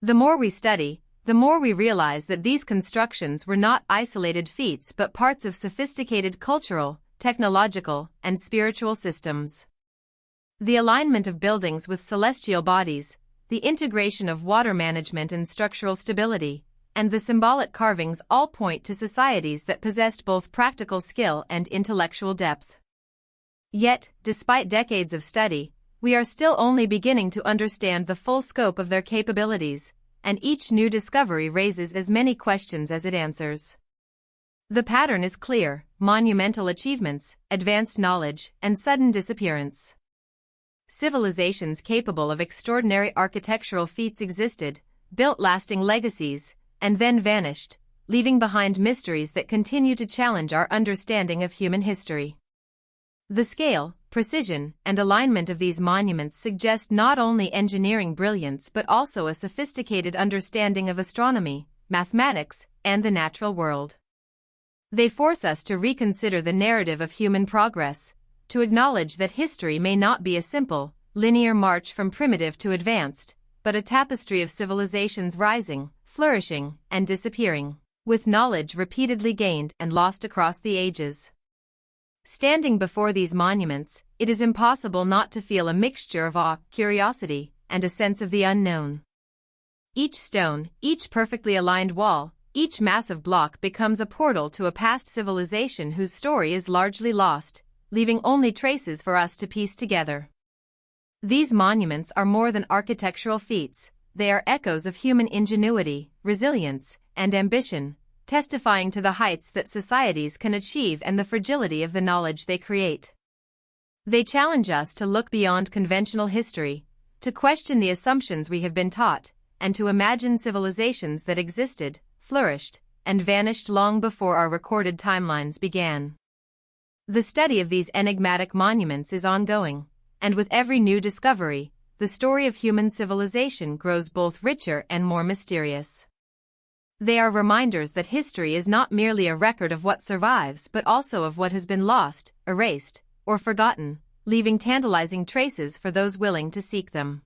The more we study, the more we realize that these constructions were not isolated feats but parts of sophisticated cultural, technological, and spiritual systems. The alignment of buildings with celestial bodies, the integration of water management and structural stability, and the symbolic carvings all point to societies that possessed both practical skill and intellectual depth. Yet, despite decades of study, we are still only beginning to understand the full scope of their capabilities, and each new discovery raises as many questions as it answers. The pattern is clear: monumental achievements, advanced knowledge, and sudden disappearance. Civilizations capable of extraordinary architectural feats existed, built lasting legacies, and then vanished, leaving behind mysteries that continue to challenge our understanding of human history. The scale, precision, and alignment of these monuments suggest not only engineering brilliance but also a sophisticated understanding of astronomy, mathematics, and the natural world. They force us to reconsider the narrative of human progress, to acknowledge that history may not be a simple, linear march from primitive to advanced, but a tapestry of civilizations rising, flourishing, and disappearing, with knowledge repeatedly gained and lost across the ages. Standing before these monuments, it is impossible not to feel a mixture of awe, curiosity, and a sense of the unknown. Each stone, each perfectly aligned wall, each massive block becomes a portal to a past civilization whose story is largely lost, leaving only traces for us to piece together. These monuments are more than architectural feats, they are echoes of human ingenuity, resilience, and ambition, testifying to the heights that societies can achieve and the fragility of the knowledge they create. They challenge us to look beyond conventional history, to question the assumptions we have been taught, and to imagine civilizations that existed, flourished, and vanished long before our recorded timelines began. The study of these enigmatic monuments is ongoing, and with every new discovery, the story of human civilization grows both richer and more mysterious. They are reminders that history is not merely a record of what survives but also of what has been lost, erased, or forgotten, leaving tantalizing traces for those willing to seek them.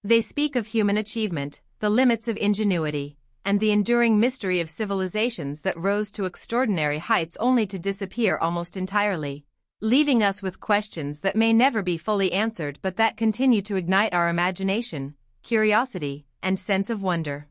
They speak of human achievement, the limits of ingenuity, and the enduring mystery of civilizations that rose to extraordinary heights only to disappear almost entirely, leaving us with questions that may never be fully answered but that continue to ignite our imagination, curiosity, and sense of wonder.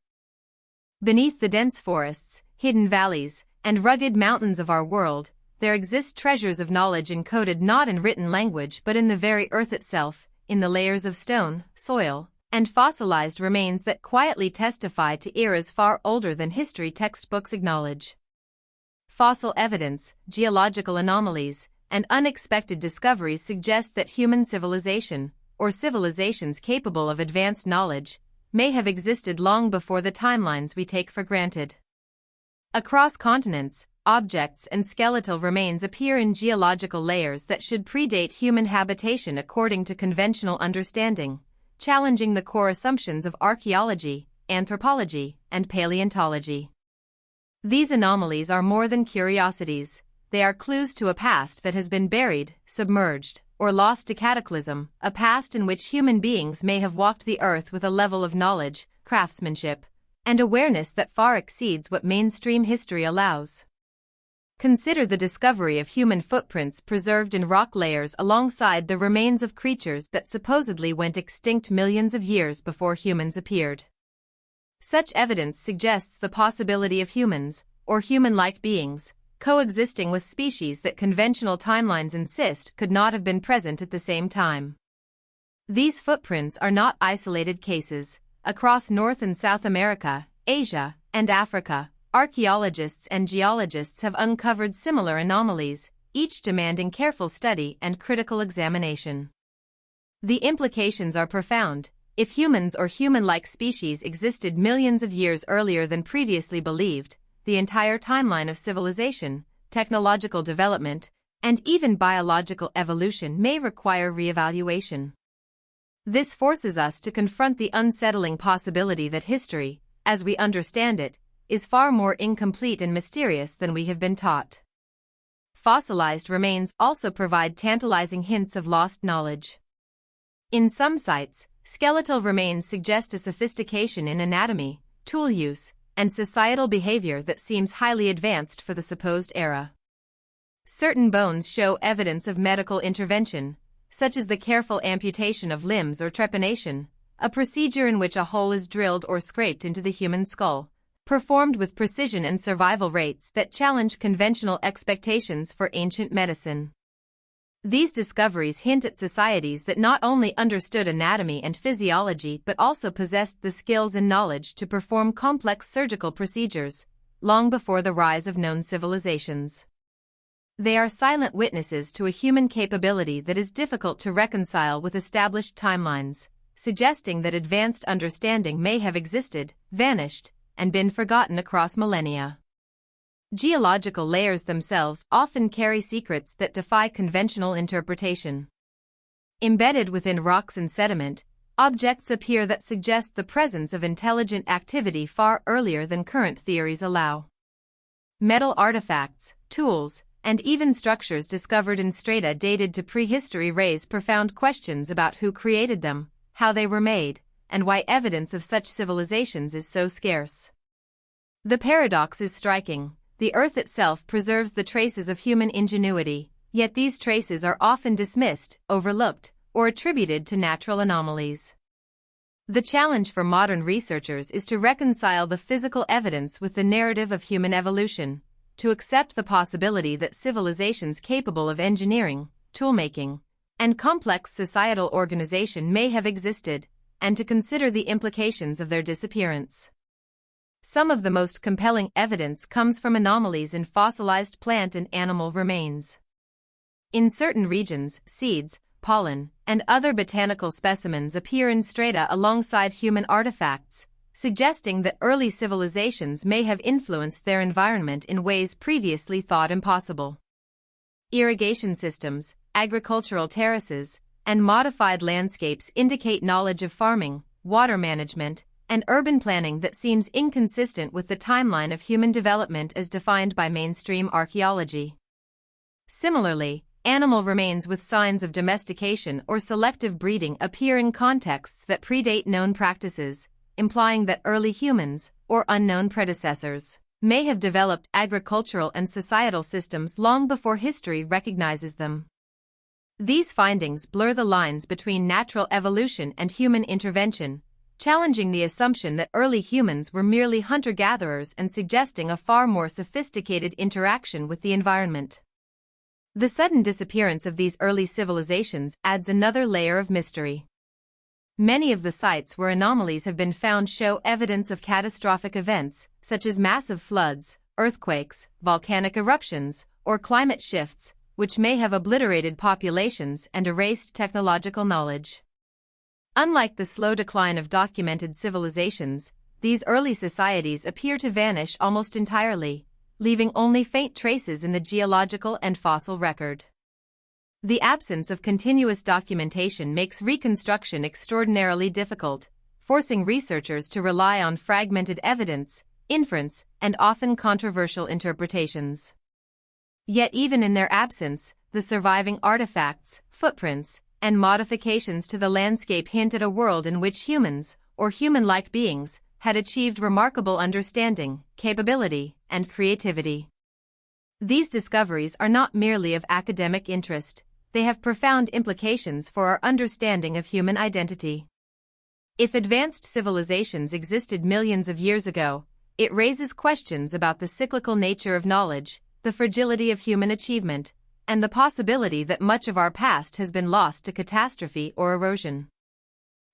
Beneath the dense forests, hidden valleys, and rugged mountains of our world, there exist treasures of knowledge encoded not in written language but in the very earth itself, in the layers of stone, soil, and fossilized remains that quietly testify to eras far older than history textbooks acknowledge. Fossil evidence, geological anomalies, and unexpected discoveries suggest that human civilization, or civilizations capable of advanced knowledge, may have existed long before the timelines we take for granted. Across continents, objects and skeletal remains appear in geological layers that should predate human habitation according to conventional understanding, challenging the core assumptions of archaeology, anthropology, and paleontology. These anomalies are more than curiosities, they are clues to a past that has been buried, submerged, or lost to cataclysm, a past in which human beings may have walked the earth with a level of knowledge, craftsmanship, and awareness that far exceeds what mainstream history allows. Consider the discovery of human footprints preserved in rock layers alongside the remains of creatures that supposedly went extinct millions of years before humans appeared. Such evidence suggests the possibility of humans, or human-like beings, coexisting with species that conventional timelines insist could not have been present at the same time. These footprints are not isolated cases. Across North and South America, Asia, and Africa, archaeologists and geologists have uncovered similar anomalies, each demanding careful study and critical examination. The implications are profound. If humans or human-like species existed millions of years earlier than previously believed, the entire timeline of civilization, technological development, and even biological evolution may require re-evaluation. This forces us to confront the unsettling possibility that history, as we understand it, is far more incomplete and mysterious than we have been taught. Fossilized remains also provide tantalizing hints of lost knowledge. In some sites, skeletal remains suggest a sophistication in anatomy, tool use, and societal behavior that seems highly advanced for the supposed era. Certain bones show evidence of medical intervention, such as the careful amputation of limbs or trepanation, a procedure in which a hole is drilled or scraped into the human skull, performed with precision and survival rates that challenge conventional expectations for ancient medicine. These discoveries hint at societies that not only understood anatomy and physiology but also possessed the skills and knowledge to perform complex surgical procedures, long before the rise of known civilizations. They are silent witnesses to a human capability that is difficult to reconcile with established timelines, suggesting that advanced understanding may have existed, vanished, and been forgotten across millennia. Geological layers themselves often carry secrets that defy conventional interpretation. Embedded within rocks and sediment, objects appear that suggest the presence of intelligent activity far earlier than current theories allow. Metal artifacts, tools, and even structures discovered in strata dated to prehistory raise profound questions about who created them, how they were made, and why evidence of such civilizations is so scarce. The paradox is striking. The Earth itself preserves the traces of human ingenuity, yet these traces are often dismissed, overlooked, or attributed to natural anomalies. The challenge for modern researchers is to reconcile the physical evidence with the narrative of human evolution, to accept the possibility that civilizations capable of engineering, toolmaking, and complex societal organization may have existed, and to consider the implications of their disappearance. Some of the most compelling evidence comes from anomalies in fossilized plant and animal remains. In certain regions, seeds, pollen, and other botanical specimens appear in strata alongside human artifacts, suggesting that early civilizations may have influenced their environment in ways previously thought impossible. Irrigation systems, agricultural terraces, and modified landscapes indicate knowledge of farming, water management, and urban planning that seems inconsistent with the timeline of human development as defined by mainstream archaeology. Similarly, animal remains with signs of domestication or selective breeding appear in contexts that predate known practices, implying that early humans, or unknown predecessors, may have developed agricultural and societal systems long before history recognizes them. These findings blur the lines between natural evolution and human intervention, challenging the assumption that early humans were merely hunter-gatherers and suggesting a far more sophisticated interaction with the environment. The sudden disappearance of these early civilizations adds another layer of mystery. Many of the sites where anomalies have been found show evidence of catastrophic events, such as massive floods, earthquakes, volcanic eruptions, or climate shifts, which may have obliterated populations and erased technological knowledge. Unlike the slow decline of documented civilizations, these early societies appear to vanish almost entirely, leaving only faint traces in the geological and fossil record. The absence of continuous documentation makes reconstruction extraordinarily difficult, forcing researchers to rely on fragmented evidence, inference, and often controversial interpretations. Yet even in their absence, the surviving artifacts, footprints, and modifications to the landscape hint at a world in which humans, or human-like beings, had achieved remarkable understanding, capability, and creativity. These discoveries are not merely of academic interest, they have profound implications for our understanding of human identity. If advanced civilizations existed millions of years ago, it raises questions about the cyclical nature of knowledge, the fragility of human achievement, and the possibility that much of our past has been lost to catastrophe or erosion.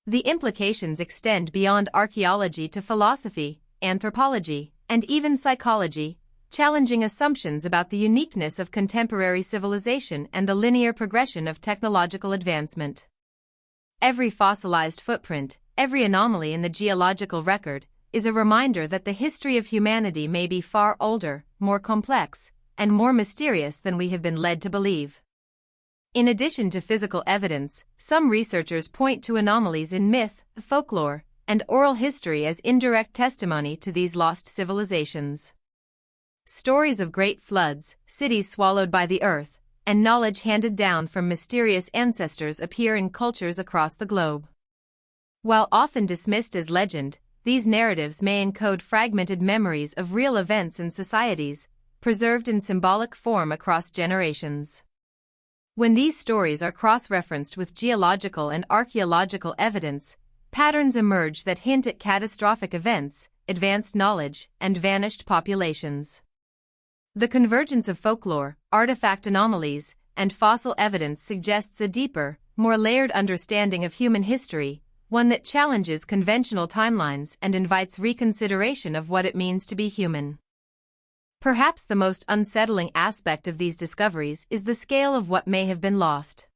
The implications extend beyond archaeology to philosophy, anthropology, and even psychology, challenging assumptions about the uniqueness of contemporary civilization and the linear progression of technological advancement. Every fossilized footprint, every anomaly in the geological record, is a reminder that the history of humanity may be far older, more complex, and more mysterious than we have been led to believe. In addition to physical evidence, some researchers point to anomalies in myth, folklore, and oral history as indirect testimony to these lost civilizations. Stories of great floods, cities swallowed by the earth, and knowledge handed down from mysterious ancestors appear in cultures across the globe. While often dismissed as legend, these narratives may encode fragmented memories of real events and societies, preserved in symbolic form across generations. When these stories are cross-referenced with geological and archaeological evidence, patterns emerge that hint at catastrophic events, advanced knowledge, and vanished populations. The convergence of folklore, artifact anomalies, and fossil evidence suggests a deeper, more layered understanding of human history, one that challenges conventional timelines and invites reconsideration of what it means to be human. Perhaps the most unsettling aspect of these discoveries is the scale of what may have been lost.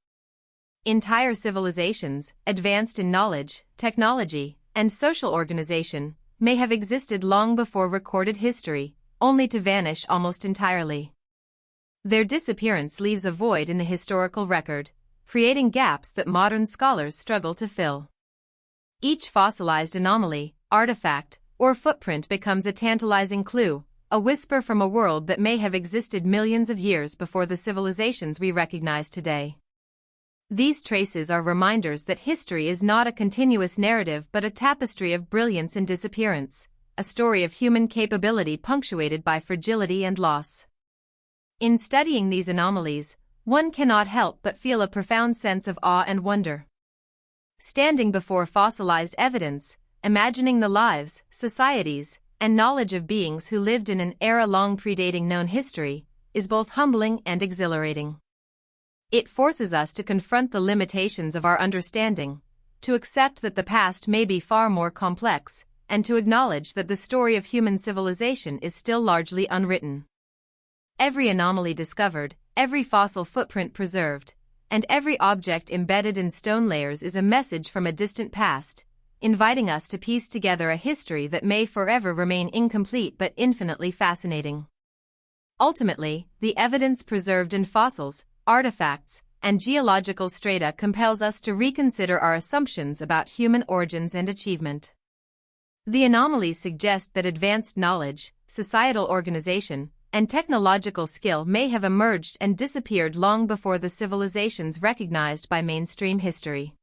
Entire civilizations, advanced in knowledge, technology, and social organization, may have existed long before recorded history, only to vanish almost entirely. Their disappearance leaves a void in the historical record, creating gaps that modern scholars struggle to fill. Each fossilized anomaly, artifact, or footprint becomes a tantalizing clue, a whisper from a world that may have existed millions of years before the civilizations we recognize today. These traces are reminders that history is not a continuous narrative but a tapestry of brilliance and disappearance, a story of human capability punctuated by fragility and loss. In studying these anomalies, one cannot help but feel a profound sense of awe and wonder. Standing before fossilized evidence, imagining the lives, societies, and knowledge of beings who lived in an era long predating known history, is both humbling and exhilarating. It forces us to confront the limitations of our understanding, to accept that the past may be far more complex, and to acknowledge that the story of human civilization is still largely unwritten. Every anomaly discovered, every fossil footprint preserved, and every object embedded in stone layers is a message from a distant past, inviting us to piece together a history that may forever remain incomplete but infinitely fascinating. Ultimately, the evidence preserved in fossils, artifacts, and geological strata compels us to reconsider our assumptions about human origins and achievement. The anomalies suggest that advanced knowledge, societal organization, and technological skill may have emerged and disappeared long before the civilizations recognized by mainstream history.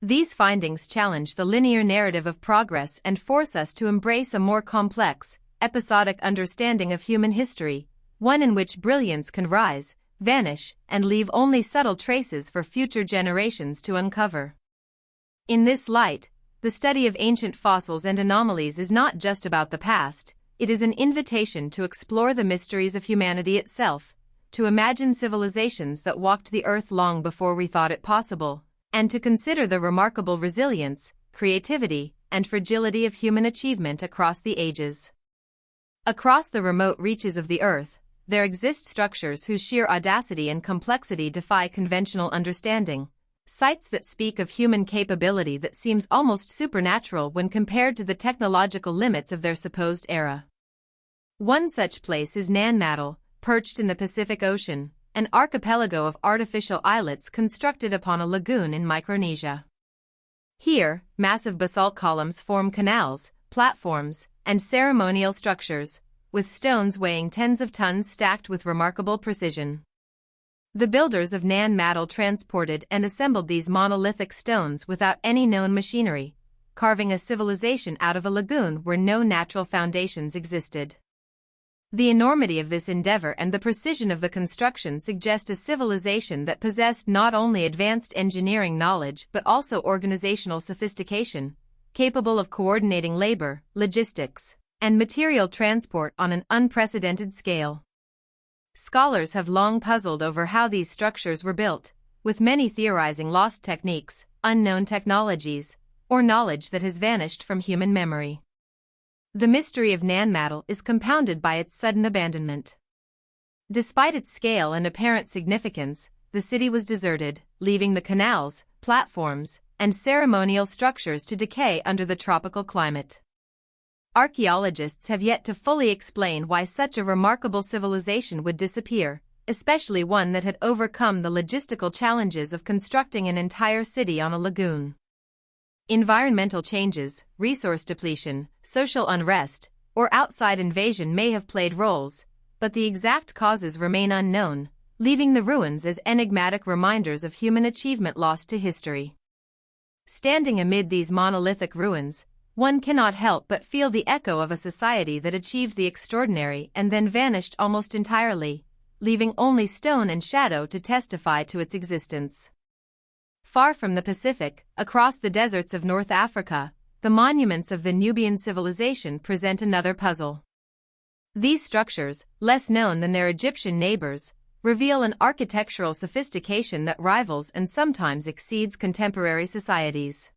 These findings challenge the linear narrative of progress and force us to embrace a more complex, episodic understanding of human history, one in which brilliance can rise, vanish, and leave only subtle traces for future generations to uncover. In this light, the study of ancient fossils and anomalies is not just about the past, it is an invitation to explore the mysteries of humanity itself, to imagine civilizations that walked the earth long before we thought it possible, and to consider the remarkable resilience, creativity, and fragility of human achievement across the ages. Across the remote reaches of the earth, there exist structures whose sheer audacity and complexity defy conventional understanding, sites that speak of human capability that seems almost supernatural when compared to the technological limits of their supposed era. One such place is Nanmadol, perched in the Pacific Ocean, an archipelago of artificial islets constructed upon a lagoon in Micronesia. Here, massive basalt columns form canals, platforms, and ceremonial structures, with stones weighing tens of tons stacked with remarkable precision. The builders of Nanmadol transported and assembled these monolithic stones without any known machinery, carving a civilization out of a lagoon where no natural foundations existed. The enormity of this endeavor and the precision of the construction suggest a civilization that possessed not only advanced engineering knowledge but also organizational sophistication, capable of coordinating labor, logistics, and material transport on an unprecedented scale. Scholars have long puzzled over how these structures were built, with many theorizing lost techniques, unknown technologies, or knowledge that has vanished from human memory. The mystery of Nanmadol is compounded by its sudden abandonment. Despite its scale and apparent significance, the city was deserted, leaving the canals, platforms, and ceremonial structures to decay under the tropical climate. Archaeologists have yet to fully explain why such a remarkable civilization would disappear, especially one that had overcome the logistical challenges of constructing an entire city on a lagoon. Environmental changes, resource depletion, social unrest, or outside invasion may have played roles, but the exact causes remain unknown, leaving the ruins as enigmatic reminders of human achievement lost to history. Standing amid these monolithic ruins, one cannot help but feel the echo of a society that achieved the extraordinary and then vanished almost entirely, leaving only stone and shadow to testify to its existence. Far from the Pacific, across the deserts of North Africa, the monuments of the Nubian civilization present another puzzle. These structures, less known than their Egyptian neighbors, reveal an architectural sophistication that rivals and sometimes exceeds contemporary societies.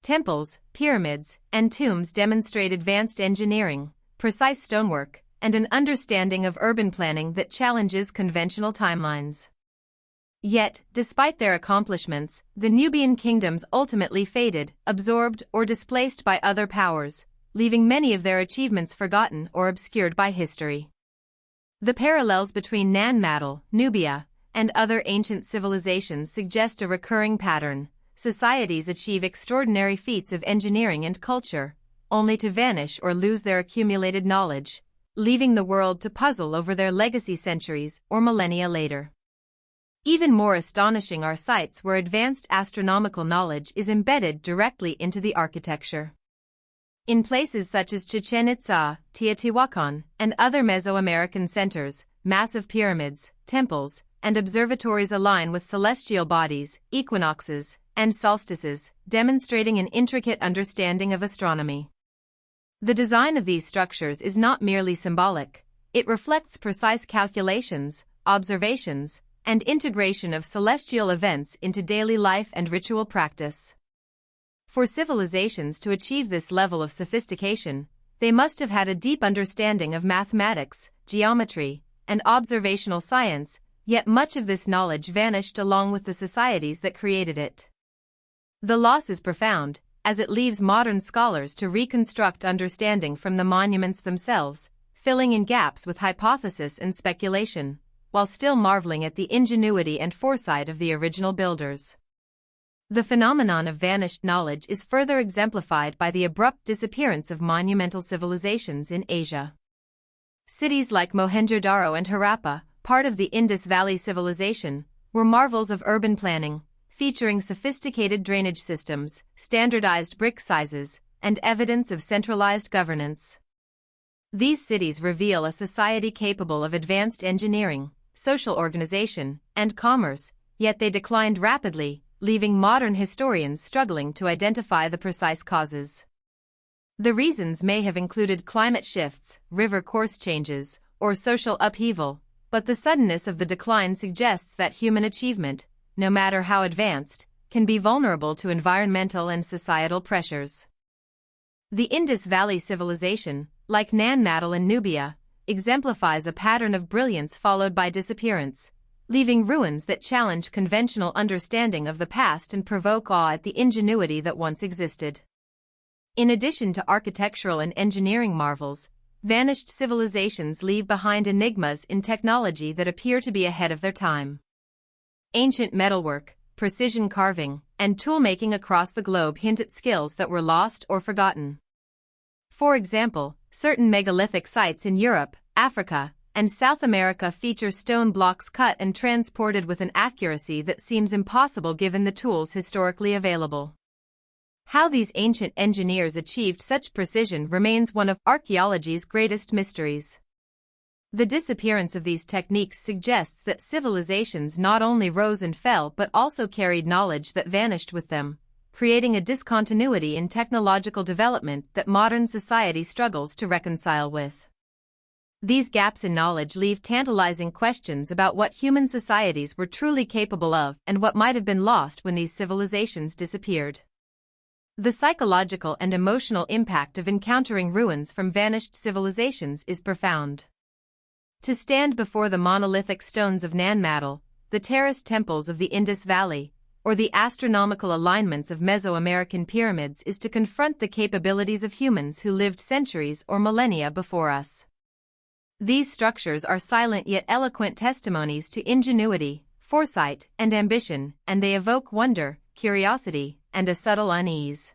Temples, pyramids, and tombs demonstrate advanced engineering, precise stonework, and an understanding of urban planning that challenges conventional timelines. Yet, despite their accomplishments, the Nubian kingdoms ultimately faded, absorbed or displaced by other powers, leaving many of their achievements forgotten or obscured by history. The parallels between Nanmadol, Nubia, and other ancient civilizations suggest a recurring pattern. Societies achieve extraordinary feats of engineering and culture, only to vanish or lose their accumulated knowledge, leaving the world to puzzle over their legacy centuries or millennia later. Even more astonishing are sites where advanced astronomical knowledge is embedded directly into the architecture. In places such as Chichen Itza, Teotihuacan, and other Mesoamerican centers, massive pyramids, temples, and observatories align with celestial bodies, equinoxes, and solstices, demonstrating an intricate understanding of astronomy. The design of these structures is not merely symbolic, it reflects precise calculations, observations, and integration of celestial events into daily life and ritual practice. For civilizations to achieve this level of sophistication, they must have had a deep understanding of mathematics, geometry, and observational science, yet much of this knowledge vanished along with the societies that created it. The loss is profound, as it leaves modern scholars to reconstruct understanding from the monuments themselves, filling in gaps with hypothesis and speculation, while still marveling at the ingenuity and foresight of the original builders. The phenomenon of vanished knowledge is further exemplified by the abrupt disappearance of monumental civilizations in Asia. Cities like Mohenjo-Daro and Harappa, part of the Indus Valley Civilization, were marvels of urban planning, featuring sophisticated drainage systems, standardized brick sizes, and evidence of centralized governance. These cities reveal a society capable of advanced engineering, social organization, and commerce, yet they declined rapidly, leaving modern historians struggling to identify the precise causes. The reasons may have included climate shifts, river course changes, or social upheaval, but the suddenness of the decline suggests that human achievement, no matter how advanced, can be vulnerable to environmental and societal pressures. The Indus Valley Civilization, like Nanmadol in Nubia, exemplifies a pattern of brilliance followed by disappearance, leaving ruins that challenge conventional understanding of the past and provoke awe at the ingenuity that once existed. In addition to architectural and engineering marvels, vanished civilizations leave behind enigmas in technology that appear to be ahead of their time. Ancient metalwork, precision carving, and tool-making across the globe hint at skills that were lost or forgotten. For example, certain megalithic sites in Europe, Africa, and South America feature stone blocks cut and transported with an accuracy that seems impossible given the tools historically available. How these ancient engineers achieved such precision remains one of archaeology's greatest mysteries. The disappearance of these techniques suggests that civilizations not only rose and fell but also carried knowledge that vanished with them, creating a discontinuity in technological development that modern society struggles to reconcile with. These gaps in knowledge leave tantalizing questions about what human societies were truly capable of and what might have been lost when these civilizations disappeared. The psychological and emotional impact of encountering ruins from vanished civilizations is profound. To stand before the monolithic stones of Nanmadol, the terraced temples of the Indus Valley, or the astronomical alignments of Mesoamerican pyramids is to confront the capabilities of humans who lived centuries or millennia before us. These structures are silent yet eloquent testimonies to ingenuity, foresight, and ambition, and they evoke wonder, curiosity, and a subtle unease.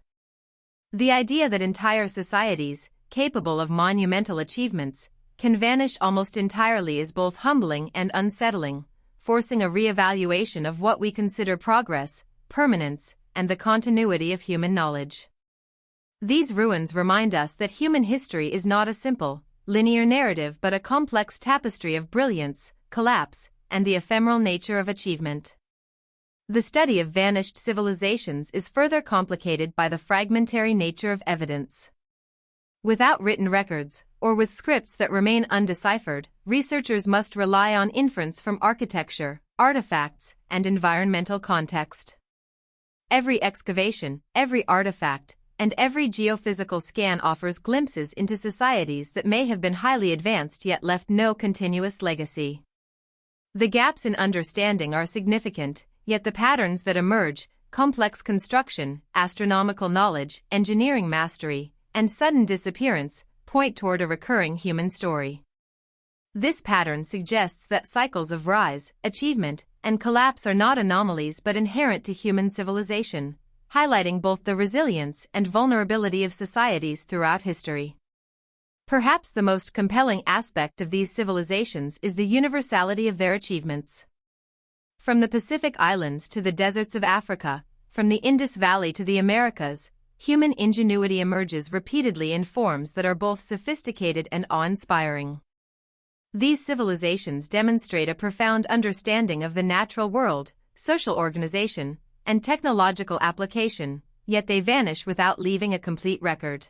The idea that entire societies, capable of monumental achievements, can vanish almost entirely is both humbling and unsettling, forcing a re-evaluation of what we consider progress, permanence, and the continuity of human knowledge. These ruins remind us that human history is not a simple, linear narrative but a complex tapestry of brilliance, collapse, and the ephemeral nature of achievement. The study of vanished civilizations is further complicated by the fragmentary nature of evidence. Without written records, or with scripts that remain undeciphered, researchers must rely on inference from architecture, artifacts, and environmental context. Every excavation, every artifact, and every geophysical scan offers glimpses into societies that may have been highly advanced yet left no continuous legacy. The gaps in understanding are significant, yet the patterns that emerge, complex construction, astronomical knowledge, engineering mastery, and sudden disappearance, point toward a recurring human story. This pattern suggests that cycles of rise, achievement, and collapse are not anomalies but inherent to human civilization, highlighting both the resilience and vulnerability of societies throughout history. Perhaps the most compelling aspect of these civilizations is the universality of their achievements. From the Pacific Islands to the deserts of Africa, from the Indus Valley to the Americas, human ingenuity emerges repeatedly in forms that are both sophisticated and awe-inspiring. These civilizations demonstrate a profound understanding of the natural world, social organization, and technological application, yet they vanish without leaving a complete record.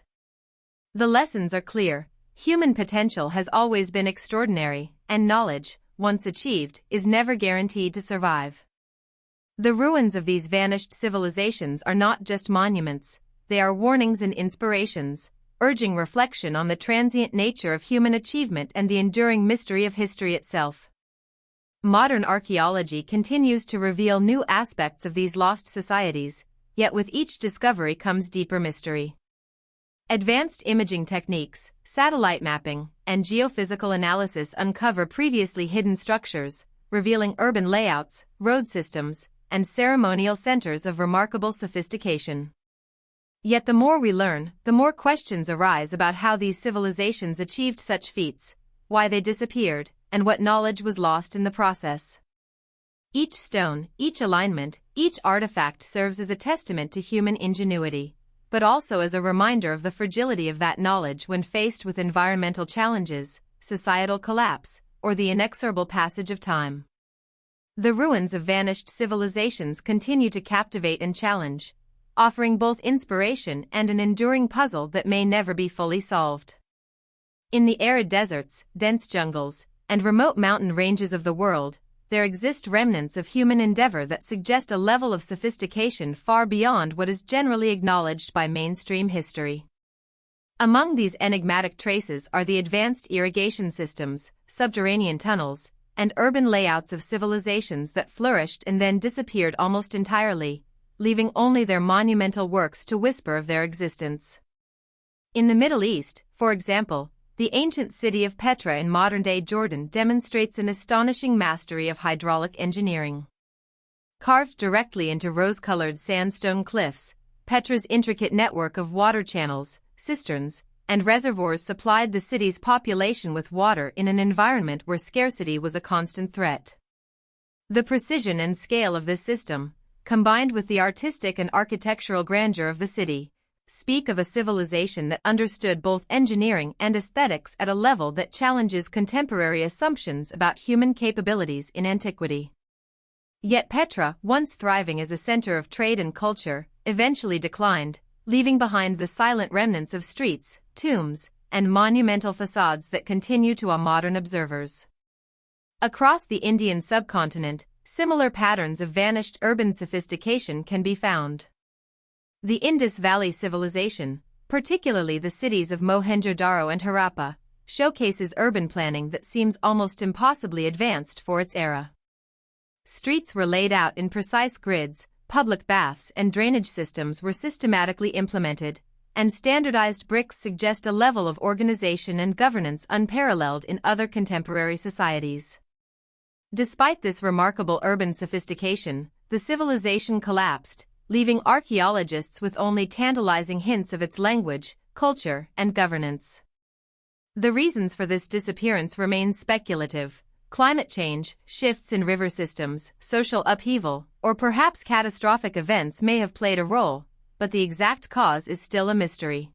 The lessons are clear: human potential has always been extraordinary, and knowledge, once achieved, is never guaranteed to survive. The ruins of these vanished civilizations are not just monuments, they are warnings and inspirations, urging reflection on the transient nature of human achievement and the enduring mystery of history itself. Modern archaeology continues to reveal new aspects of these lost societies, yet with each discovery comes deeper mystery. Advanced imaging techniques, satellite mapping, and geophysical analysis uncover previously hidden structures, revealing urban layouts, road systems, and ceremonial centers of remarkable sophistication. Yet the more we learn, the more questions arise about how these civilizations achieved such feats, why they disappeared, and what knowledge was lost in the process. Each stone, each alignment, each artifact serves as a testament to human ingenuity, but also as a reminder of the fragility of that knowledge when faced with environmental challenges, societal collapse, or the inexorable passage of time. The ruins of vanished civilizations continue to captivate and challenge, offering both inspiration and an enduring puzzle that may never be fully solved. In the arid deserts, dense jungles, and remote mountain ranges of the world, there exist remnants of human endeavor that suggest a level of sophistication far beyond what is generally acknowledged by mainstream history. Among these enigmatic traces are the advanced irrigation systems, subterranean tunnels, and urban layouts of civilizations that flourished and then disappeared almost entirely, leaving only their monumental works to whisper of their existence. In the Middle East, for example, the ancient city of Petra in modern-day Jordan demonstrates an astonishing mastery of hydraulic engineering. Carved directly into rose-colored sandstone cliffs, Petra's intricate network of water channels, cisterns, and reservoirs supplied the city's population with water in an environment where scarcity was a constant threat. The precision and scale of this system, combined with the artistic and architectural grandeur of the city, speak of a civilization that understood both engineering and aesthetics at a level that challenges contemporary assumptions about human capabilities in antiquity. Yet Petra, once thriving as a center of trade and culture, eventually declined, leaving behind the silent remnants of streets, tombs, and monumental facades that continue to awe modern observers. Across the Indian subcontinent, similar patterns of vanished urban sophistication can be found. The Indus Valley civilization, particularly the cities of Mohenjo-Daro and Harappa, showcases urban planning that seems almost impossibly advanced for its era. Streets were laid out in precise grids, public baths and drainage systems were systematically implemented, and standardized bricks suggest a level of organization and governance unparalleled in other contemporary societies. Despite this remarkable urban sophistication, the civilization collapsed, leaving archaeologists with only tantalizing hints of its language, culture, and governance. The reasons for this disappearance remain speculative. Climate change, shifts in river systems, social upheaval, or perhaps catastrophic events may have played a role, but the exact cause is still a mystery.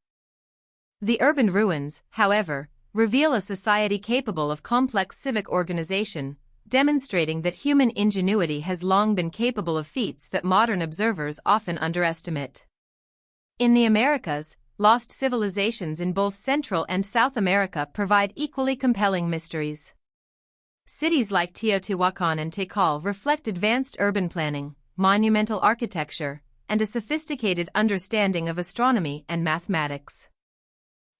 The urban ruins, however, reveal a society capable of complex civic organization, demonstrating that human ingenuity has long been capable of feats that modern observers often underestimate. In the Americas, lost civilizations in both Central and South America provide equally compelling mysteries. Cities like Teotihuacan and Tikal reflect advanced urban planning, monumental architecture, and a sophisticated understanding of astronomy and mathematics.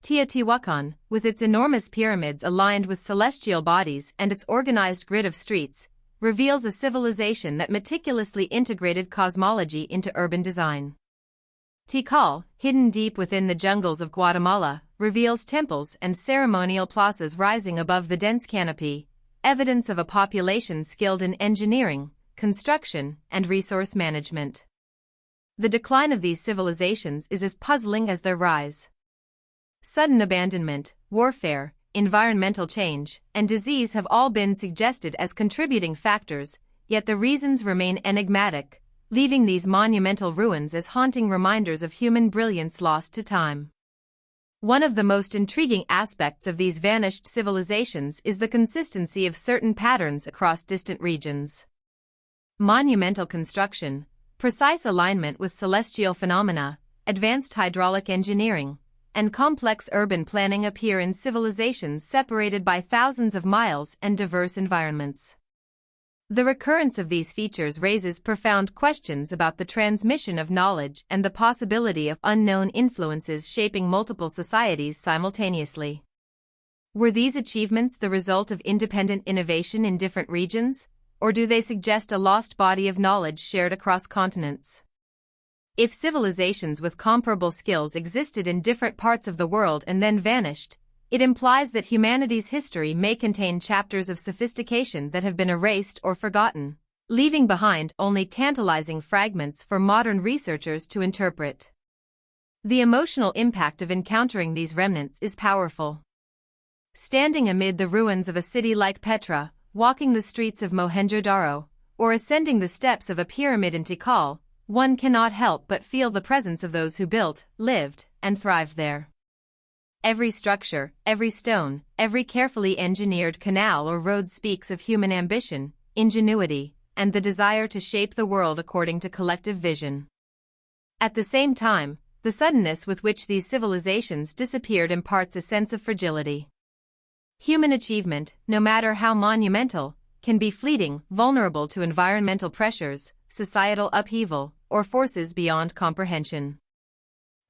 Teotihuacan, with its enormous pyramids aligned with celestial bodies and its organized grid of streets, reveals a civilization that meticulously integrated cosmology into urban design. Tikal, hidden deep within the jungles of Guatemala, reveals temples and ceremonial plazas rising above the dense canopy, evidence of a population skilled in engineering, construction, and resource management. The decline of these civilizations is as puzzling as their rise. Sudden abandonment, warfare, environmental change, and disease have all been suggested as contributing factors, yet the reasons remain enigmatic, leaving these monumental ruins as haunting reminders of human brilliance lost to time. One of the most intriguing aspects of these vanished civilizations is the consistency of certain patterns across distant regions. Monumental construction, precise alignment with celestial phenomena, advanced hydraulic engineering, and complex urban planning appear in civilizations separated by thousands of miles and diverse environments. The recurrence of these features raises profound questions about the transmission of knowledge and the possibility of unknown influences shaping multiple societies simultaneously. Were these achievements the result of independent innovation in different regions, or do they suggest a lost body of knowledge shared across continents? If civilizations with comparable skills existed in different parts of the world and then vanished, it implies that humanity's history may contain chapters of sophistication that have been erased or forgotten, leaving behind only tantalizing fragments for modern researchers to interpret. The emotional impact of encountering these remnants is powerful. Standing amid the ruins of a city like Petra, walking the streets of Mohenjo-Daro, or ascending the steps of a pyramid in Tikal, one cannot help but feel the presence of those who built, lived, and thrived there. Every structure, every stone, every carefully engineered canal or road speaks of human ambition, ingenuity, and the desire to shape the world according to collective vision. At the same time, the suddenness with which these civilizations disappeared imparts a sense of fragility. Human achievement, no matter how monumental, can be fleeting, vulnerable to environmental pressures, societal upheaval, or forces beyond comprehension.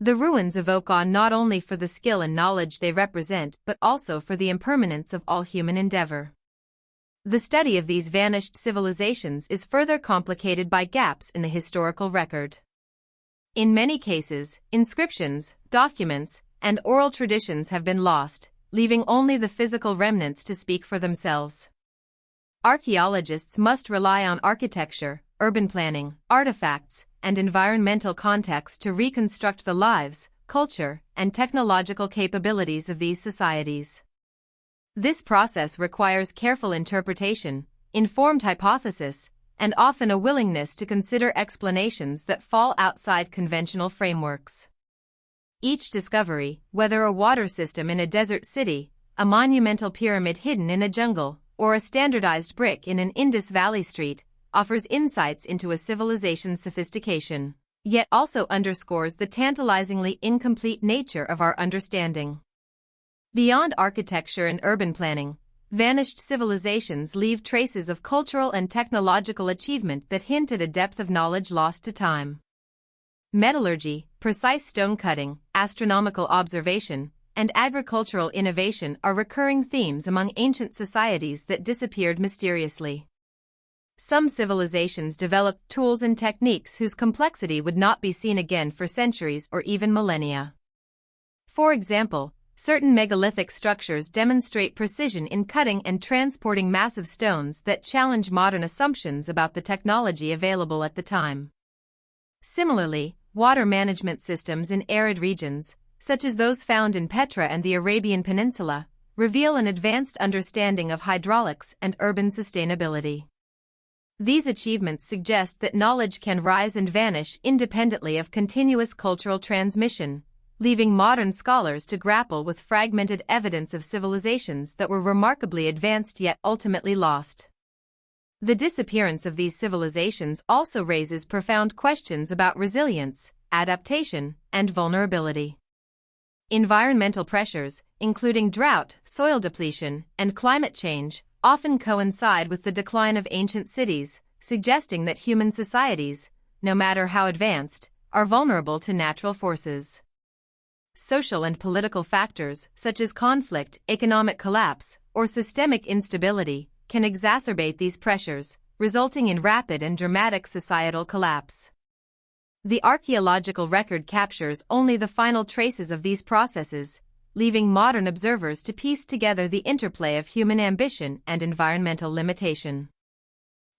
The ruins evoke awe not only for the skill and knowledge they represent but also for the impermanence of all human endeavor. The study of these vanished civilizations is further complicated by gaps in the historical record. In many cases, inscriptions, documents, and oral traditions have been lost, leaving only the physical remnants to speak for themselves. Archaeologists must rely on architecture, urban planning, artifacts, and environmental context to reconstruct the lives, culture, and technological capabilities of these societies. This process requires careful interpretation, informed hypothesis, and often a willingness to consider explanations that fall outside conventional frameworks. Each discovery, whether a water system in a desert city, a monumental pyramid hidden in a jungle, or a standardized brick in an Indus Valley street, offers insights into a civilization's sophistication, yet also underscores the tantalizingly incomplete nature of our understanding. Beyond architecture and urban planning, vanished civilizations leave traces of cultural and technological achievement that hint at a depth of knowledge lost to time. Metallurgy, precise stone cutting, astronomical observation, and agricultural innovation are recurring themes among ancient societies that disappeared mysteriously. Some civilizations developed tools and techniques whose complexity would not be seen again for centuries or even millennia. For example, certain megalithic structures demonstrate precision in cutting and transporting massive stones that challenge modern assumptions about the technology available at the time. Similarly, water management systems in arid regions, such as those found in Petra and the Arabian Peninsula, reveal an advanced understanding of hydraulics and urban sustainability. These achievements suggest that knowledge can rise and vanish independently of continuous cultural transmission, leaving modern scholars to grapple with fragmented evidence of civilizations that were remarkably advanced yet ultimately lost. The disappearance of these civilizations also raises profound questions about resilience, adaptation, and vulnerability. Environmental pressures, including drought, soil depletion, and climate change, often coincide with the decline of ancient cities, suggesting that human societies, no matter how advanced, are vulnerable to natural forces. Social and political factors, such as conflict, economic collapse, or systemic instability, can exacerbate these pressures, resulting in rapid and dramatic societal collapse. The archaeological record captures only the final traces of these processes, leaving modern observers to piece together the interplay of human ambition and environmental limitation.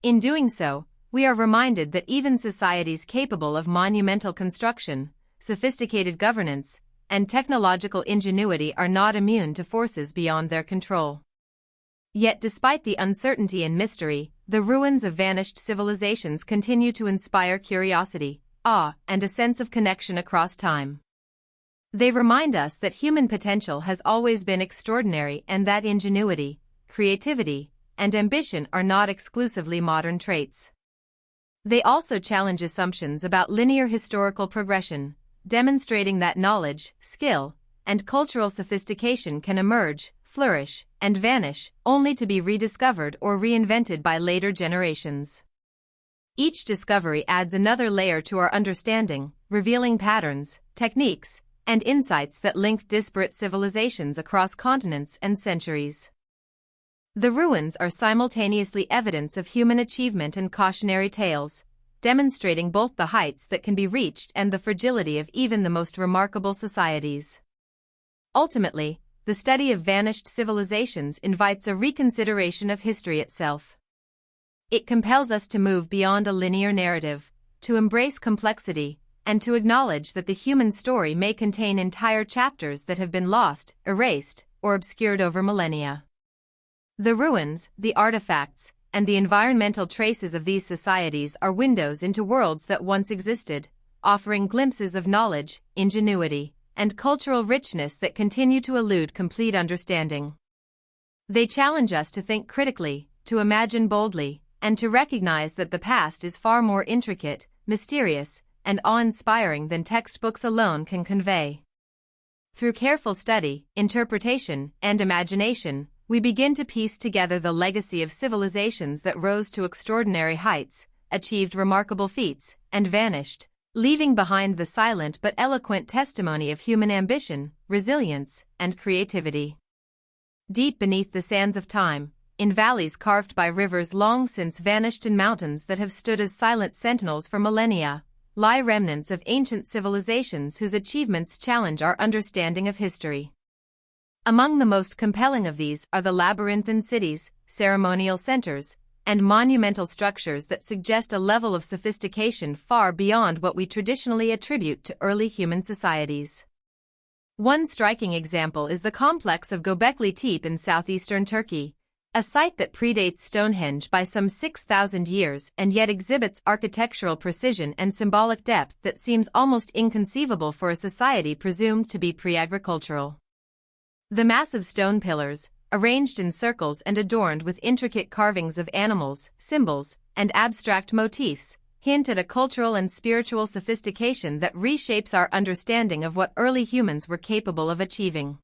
In doing so, we are reminded that even societies capable of monumental construction, sophisticated governance, and technological ingenuity are not immune to forces beyond their control. Yet despite the uncertainty and mystery, the ruins of vanished civilizations continue to inspire curiosity, awe, and a sense of connection across time. They remind us that human potential has always been extraordinary and that ingenuity, creativity, and ambition are not exclusively modern traits. They also challenge assumptions about linear historical progression, demonstrating that knowledge, skill, and cultural sophistication can emerge, flourish, and vanish, only to be rediscovered or reinvented by later generations. Each discovery adds another layer to our understanding, revealing patterns, techniques, and insights that link disparate civilizations across continents and centuries. The ruins are simultaneously evidence of human achievement and cautionary tales, demonstrating both the heights that can be reached and the fragility of even the most remarkable societies. Ultimately, the study of vanished civilizations invites a reconsideration of history itself. It compels us to move beyond a linear narrative, to embrace complexity, and to acknowledge that the human story may contain entire chapters that have been lost, erased, or obscured over millennia. The ruins, the artifacts, and the environmental traces of these societies are windows into worlds that once existed, offering glimpses of knowledge, ingenuity, and cultural richness that continue to elude complete understanding. They challenge us to think critically, to imagine boldly, and to recognize that the past is far more intricate, mysterious, and awe-inspiring than textbooks alone can convey. Through careful study, interpretation, and imagination, we begin to piece together the legacy of civilizations that rose to extraordinary heights, achieved remarkable feats, and vanished, leaving behind the silent but eloquent testimony of human ambition, resilience, and creativity. Deep beneath the sands of time, in valleys carved by rivers long since vanished and mountains that have stood as silent sentinels for millennia, lie remnants of ancient civilizations whose achievements challenge our understanding of history. Among the most compelling of these are the labyrinthine cities, ceremonial centers, and monumental structures that suggest a level of sophistication far beyond what we traditionally attribute to early human societies. One striking example is the complex of Göbekli Tepe in southeastern Turkey, a site that predates Stonehenge by some 6,000 years and yet exhibits architectural precision and symbolic depth that seems almost inconceivable for a society presumed to be pre-agricultural. The massive stone pillars, arranged in circles and adorned with intricate carvings of animals, symbols, and abstract motifs, hint at a cultural and spiritual sophistication that reshapes our understanding of what early humans were capable of achieving.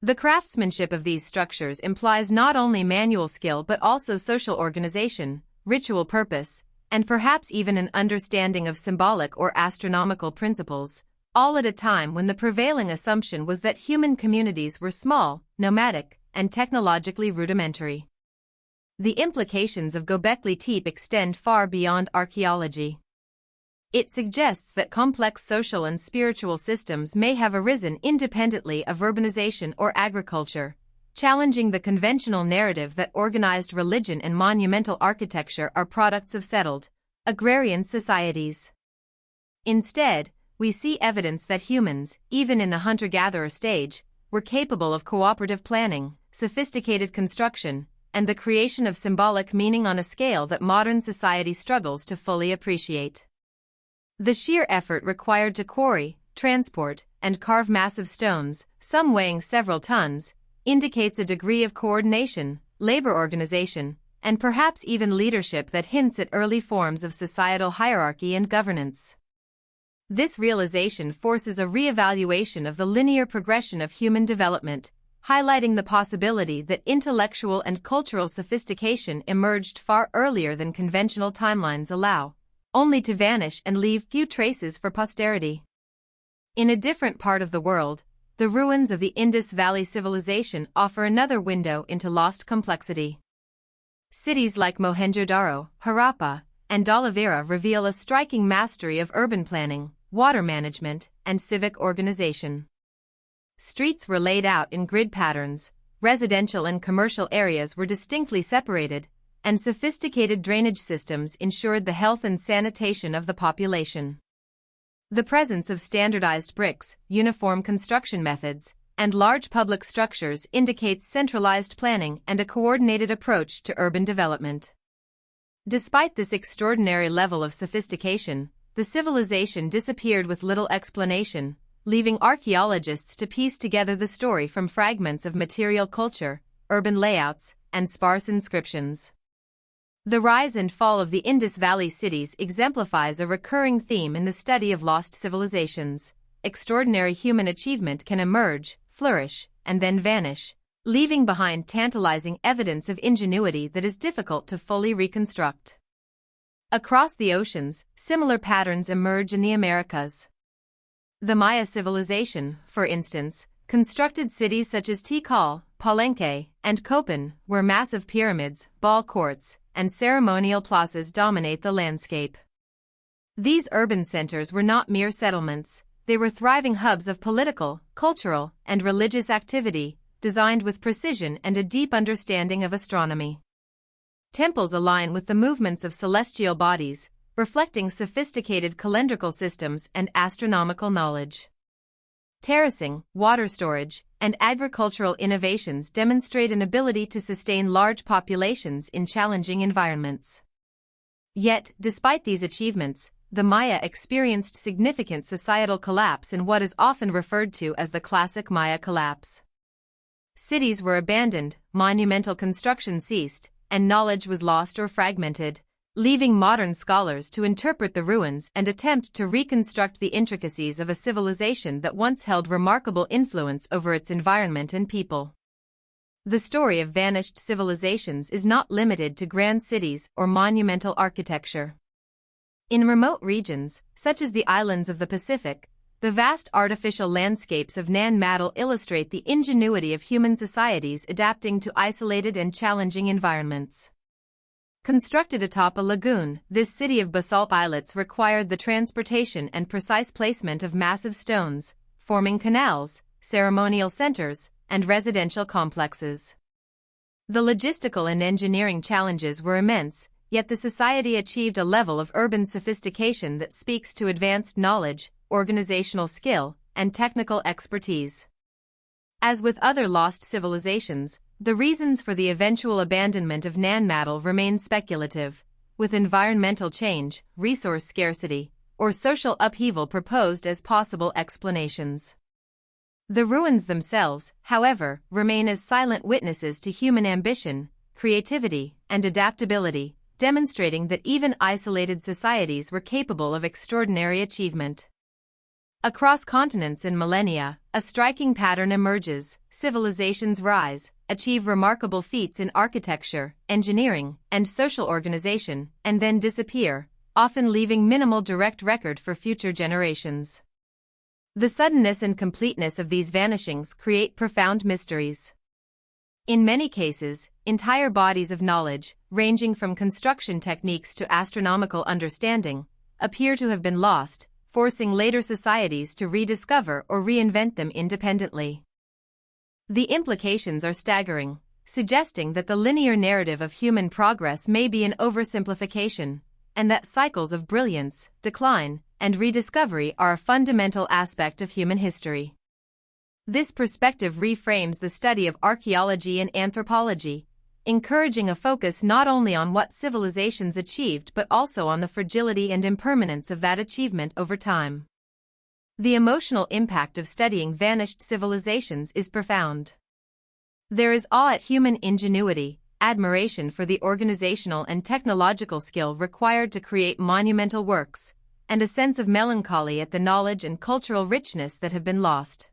The craftsmanship of these structures implies not only manual skill but also social organization, ritual purpose, and perhaps even an understanding of symbolic or astronomical principles, all at a time when the prevailing assumption was that human communities were small, nomadic, and technologically rudimentary. The implications of Göbekli Tepe extend far beyond archaeology. It suggests that complex social and spiritual systems may have arisen independently of urbanization or agriculture, challenging the conventional narrative that organized religion and monumental architecture are products of settled, agrarian societies. Instead, we see evidence that humans, even in the hunter-gatherer stage, were capable of cooperative planning, sophisticated construction, and the creation of symbolic meaning on a scale that modern society struggles to fully appreciate. The sheer effort required to quarry, transport, and carve massive stones, some weighing several tons, indicates a degree of coordination, labor organization, and perhaps even leadership that hints at early forms of societal hierarchy and governance. This realization forces a re-evaluation of the linear progression of human development, highlighting the possibility that intellectual and cultural sophistication emerged far earlier than conventional timelines allow, only to vanish and leave few traces for posterity. In a different part of the world, the ruins of the Indus Valley Civilization offer another window into lost complexity. Cities like Mohenjo-Daro, Harappa, and Dhalavira reveal a striking mastery of urban planning, water management, and civic organization. Streets were laid out in grid patterns, residential and commercial areas were distinctly separated, and sophisticated drainage systems ensured the health and sanitation of the population. The presence of standardized bricks, uniform construction methods, and large public structures indicates centralized planning and a coordinated approach to urban development. Despite this extraordinary level of sophistication, the civilization disappeared with little explanation, leaving archaeologists to piece together the story from fragments of material culture, urban layouts, and sparse inscriptions. The rise and fall of the Indus Valley cities exemplifies a recurring theme in the study of lost civilizations. Extraordinary human achievement can emerge, flourish, and then vanish, leaving behind tantalizing evidence of ingenuity that is difficult to fully reconstruct. Across the oceans, similar patterns emerge in the Americas. The Maya civilization, for instance, constructed cities such as Tikal, Palenque, and Copan, where massive pyramids, ball courts, and ceremonial plazas dominate the landscape. These urban centers were not mere settlements, they were thriving hubs of political, cultural, and religious activity, designed with precision and a deep understanding of astronomy. Temples align with the movements of celestial bodies, reflecting sophisticated calendrical systems and astronomical knowledge. Terracing, water storage, and agricultural innovations demonstrate an ability to sustain large populations in challenging environments. Yet, despite these achievements, the Maya experienced significant societal collapse in what is often referred to as the classic Maya collapse. Cities were abandoned, monumental construction ceased, and knowledge was lost or fragmented, leaving modern scholars to interpret the ruins and attempt to reconstruct the intricacies of a civilization that once held remarkable influence over its environment and people. The story of vanished civilizations is not limited to grand cities or monumental architecture. In remote regions, such as the islands of the Pacific, the vast artificial landscapes of Nan Madol illustrate the ingenuity of human societies adapting to isolated and challenging environments. Constructed atop a lagoon, this city of basalt islets required the transportation and precise placement of massive stones, forming canals, ceremonial centers, and residential complexes. The logistical and engineering challenges were immense, yet the society achieved a level of urban sophistication that speaks to advanced knowledge, organizational skill, and technical expertise. As with other lost civilizations, the reasons for the eventual abandonment of Nan Madol remain speculative, with environmental change, resource scarcity, or social upheaval proposed as possible explanations. The ruins themselves, however, remain as silent witnesses to human ambition, creativity, and adaptability, demonstrating that even isolated societies were capable of extraordinary achievement. Across continents and millennia, a striking pattern emerges: civilizations rise, achieve remarkable feats in architecture, engineering, and social organization, and then disappear, often leaving minimal direct record for future generations. The suddenness and completeness of these vanishings create profound mysteries. In many cases, entire bodies of knowledge, ranging from construction techniques to astronomical understanding, appear to have been lost, forcing later societies to rediscover or reinvent them independently. The implications are staggering, suggesting that the linear narrative of human progress may be an oversimplification, and that cycles of brilliance, decline, and rediscovery are a fundamental aspect of human history. This perspective reframes the study of archaeology and anthropology, encouraging a focus not only on what civilizations achieved but also on the fragility and impermanence of that achievement over time. The emotional impact of studying vanished civilizations is profound. There is awe at human ingenuity, admiration for the organizational and technological skill required to create monumental works, and a sense of melancholy at the knowledge and cultural richness that have been lost.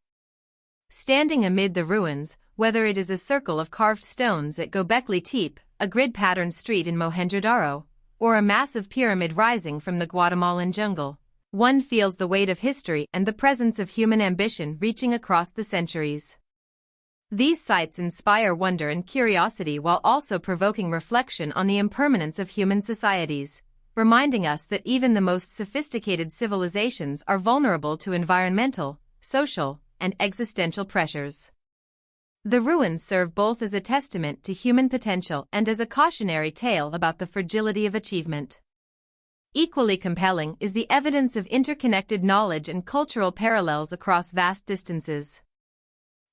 Standing amid the ruins, whether it is a circle of carved stones at Göbekli Tepe, a grid-patterned street in Mohenjo-Daro, or a massive pyramid rising from the Guatemalan jungle, one feels the weight of history and the presence of human ambition reaching across the centuries. These sites inspire wonder and curiosity while also provoking reflection on the impermanence of human societies, reminding us that even the most sophisticated civilizations are vulnerable to environmental, social, and existential pressures. The ruins serve both as a testament to human potential and as a cautionary tale about the fragility of achievement. Equally compelling is the evidence of interconnected knowledge and cultural parallels across vast distances.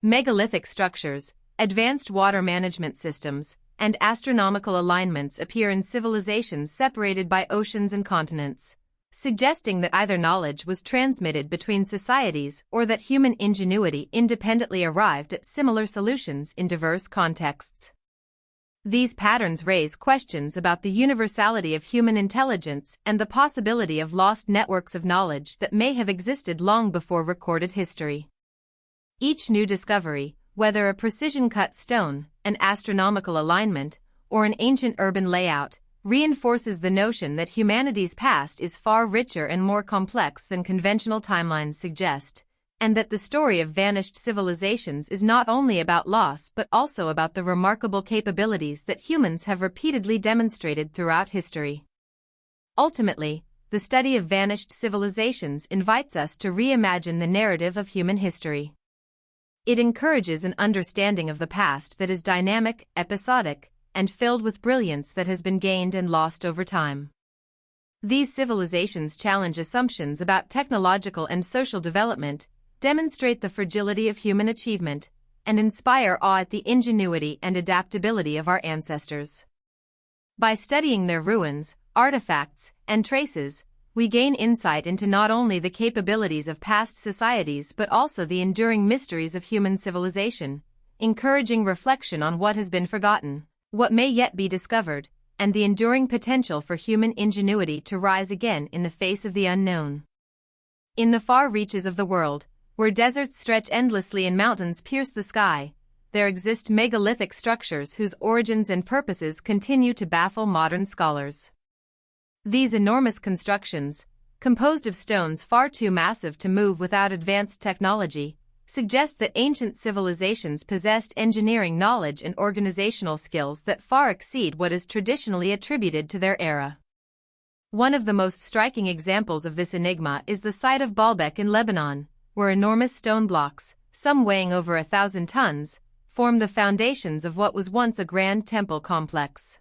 Megalithic structures, advanced water management systems, and astronomical alignments appear in civilizations separated by oceans and continents, suggesting that either knowledge was transmitted between societies or that human ingenuity independently arrived at similar solutions in diverse contexts. These patterns raise questions about the universality of human intelligence and the possibility of lost networks of knowledge that may have existed long before recorded history. Each new discovery, whether a precision-cut stone, an astronomical alignment, or an ancient urban layout, reinforces the notion that humanity's past is far richer and more complex than conventional timelines suggest, and that the story of vanished civilizations is not only about loss but also about the remarkable capabilities that humans have repeatedly demonstrated throughout history. Ultimately, the study of vanished civilizations invites us to reimagine the narrative of human history. It encourages an understanding of the past that is dynamic, episodic, and filled with brilliance that has been gained and lost over time. These civilizations challenge assumptions about technological and social development, demonstrate the fragility of human achievement, and inspire awe at the ingenuity and adaptability of our ancestors. By studying their ruins, artifacts, and traces, we gain insight into not only the capabilities of past societies but also the enduring mysteries of human civilization, encouraging reflection on what has been forgotten, what may yet be discovered, and the enduring potential for human ingenuity to rise again in the face of the unknown. In the far reaches of the world, where deserts stretch endlessly and mountains pierce the sky, there exist megalithic structures whose origins and purposes continue to baffle modern scholars. These enormous constructions, composed of stones far too massive to move without advanced technology, suggest that ancient civilizations possessed engineering knowledge and organizational skills that far exceed what is traditionally attributed to their era. One of the most striking examples of this enigma is the site of Baalbek in Lebanon, where enormous stone blocks, some weighing over 1,000 tons, form the foundations of what was once a grand temple complex.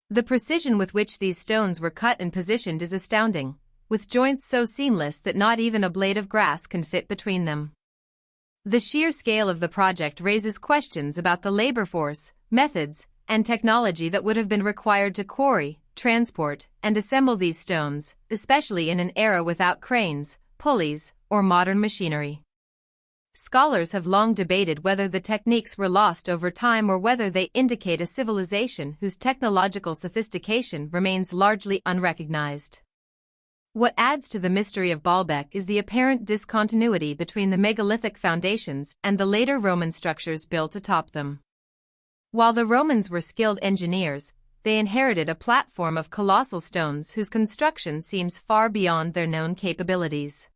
The precision with which these stones were cut and positioned is astounding, with joints so seamless that not even a blade of grass can fit between them. The sheer scale of the project raises questions about the labor force, methods, and technology that would have been required to quarry, transport, and assemble these stones, especially in an era without cranes, pulleys, or modern machinery. Scholars have long debated whether the techniques were lost over time or whether they indicate a civilization whose technological sophistication remains largely unrecognized. What adds to the mystery of Baalbek is the apparent discontinuity between the megalithic foundations and the later Roman structures built atop them. While the Romans were skilled engineers, they inherited a platform of colossal stones whose construction seems far beyond their known capabilities.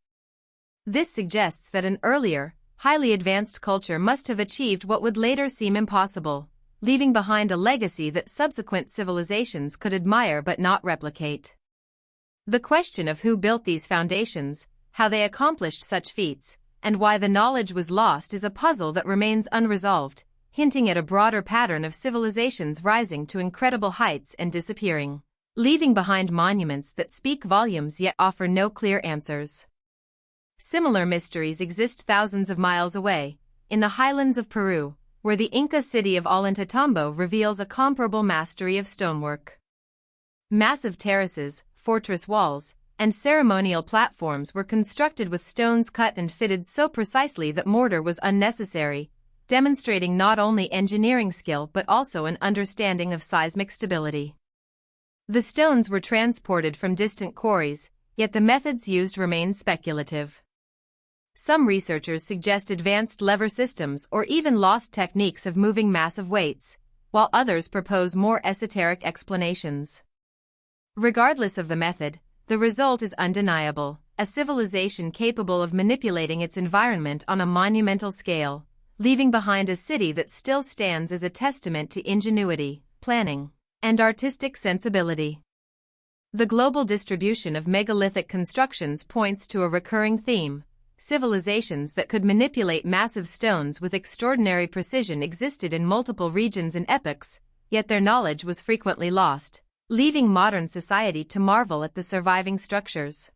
This suggests that an earlier, highly advanced culture must have achieved what would later seem impossible, leaving behind a legacy that subsequent civilizations could admire but not replicate. The question of who built these foundations, how they accomplished such feats, and why the knowledge was lost is a puzzle that remains unresolved, hinting at a broader pattern of civilizations rising to incredible heights and disappearing, leaving behind monuments that speak volumes yet offer no clear answers. Similar mysteries exist thousands of miles away, in the highlands of Peru, where the Inca city of Ollantaytambo reveals a comparable mastery of stonework. Massive terraces, fortress walls, and ceremonial platforms were constructed with stones cut and fitted so precisely that mortar was unnecessary, demonstrating not only engineering skill but also an understanding of seismic stability. The stones were transported from distant quarries, yet the methods used remain speculative. Some researchers suggest advanced lever systems or even lost techniques of moving massive weights, while others propose more esoteric explanations. Regardless of the method, the result is undeniable: a civilization capable of manipulating its environment on a monumental scale, leaving behind a city that still stands as a testament to ingenuity, planning, and artistic sensibility. The global distribution of megalithic constructions points to a recurring theme: civilizations that could manipulate massive stones with extraordinary precision existed in multiple regions and epochs, yet their knowledge was frequently lost, leaving modern society to marvel at the surviving structures.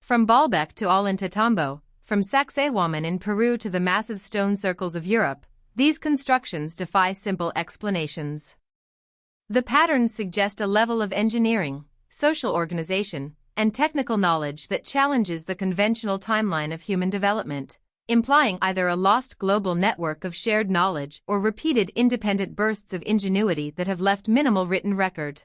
From Baalbek to Ollantaytambo, from Sacsayhuaman in Peru to the massive stone circles of Europe, these constructions defy simple explanations. The patterns suggest a level of engineering, social organization, and technical knowledge that challenges the conventional timeline of human development, implying either a lost global network of shared knowledge or repeated independent bursts of ingenuity that have left minimal written record.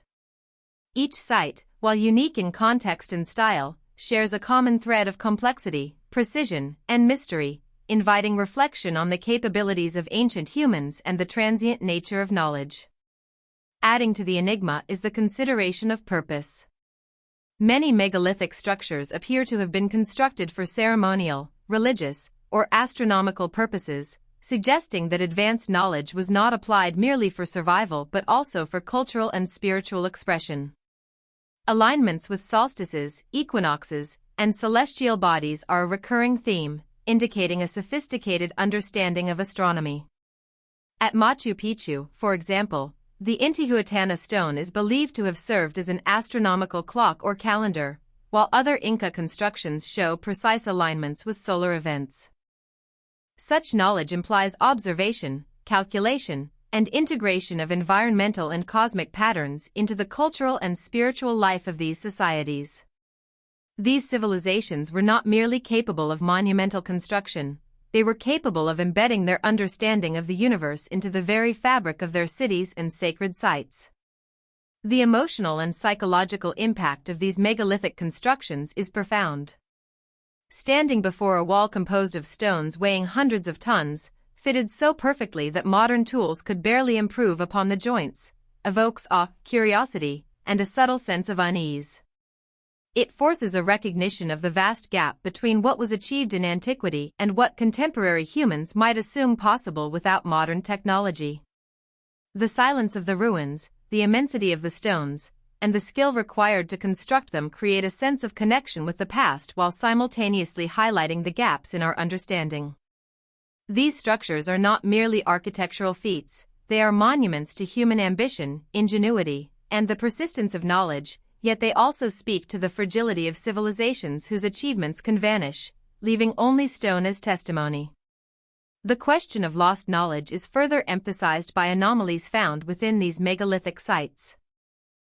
Each site, while unique in context and style, shares a common thread of complexity, precision, and mystery, inviting reflection on the capabilities of ancient humans and the transient nature of knowledge. Adding to the enigma is the consideration of purpose. Many megalithic structures appear to have been constructed for ceremonial, religious, or astronomical purposes, suggesting that advanced knowledge was not applied merely for survival but also for cultural and spiritual expression. Alignments with solstices, equinoxes, and celestial bodies are a recurring theme, indicating a sophisticated understanding of astronomy. At Machu Picchu, for example, the Intihuatana stone is believed to have served as an astronomical clock or calendar, while other Inca constructions show precise alignments with solar events. Such knowledge implies observation, calculation, and integration of environmental and cosmic patterns into the cultural and spiritual life of these societies. These civilizations were not merely capable of monumental construction, they were capable of embedding their understanding of the universe into the very fabric of their cities and sacred sites. The emotional and psychological impact of these megalithic constructions is profound. Standing before a wall composed of stones weighing hundreds of tons, fitted so perfectly that modern tools could barely improve upon the joints, evokes awe, curiosity, and a subtle sense of unease. It forces a recognition of the vast gap between what was achieved in antiquity and what contemporary humans might assume possible without modern technology. The silence of the ruins, the immensity of the stones, and the skill required to construct them create a sense of connection with the past while simultaneously highlighting the gaps in our understanding. These structures are not merely architectural feats, they are monuments to human ambition, ingenuity, and the persistence of knowledge, yet they also speak to the fragility of civilizations whose achievements can vanish, leaving only stone as testimony. The question of lost knowledge is further emphasized by anomalies found within these megalithic sites.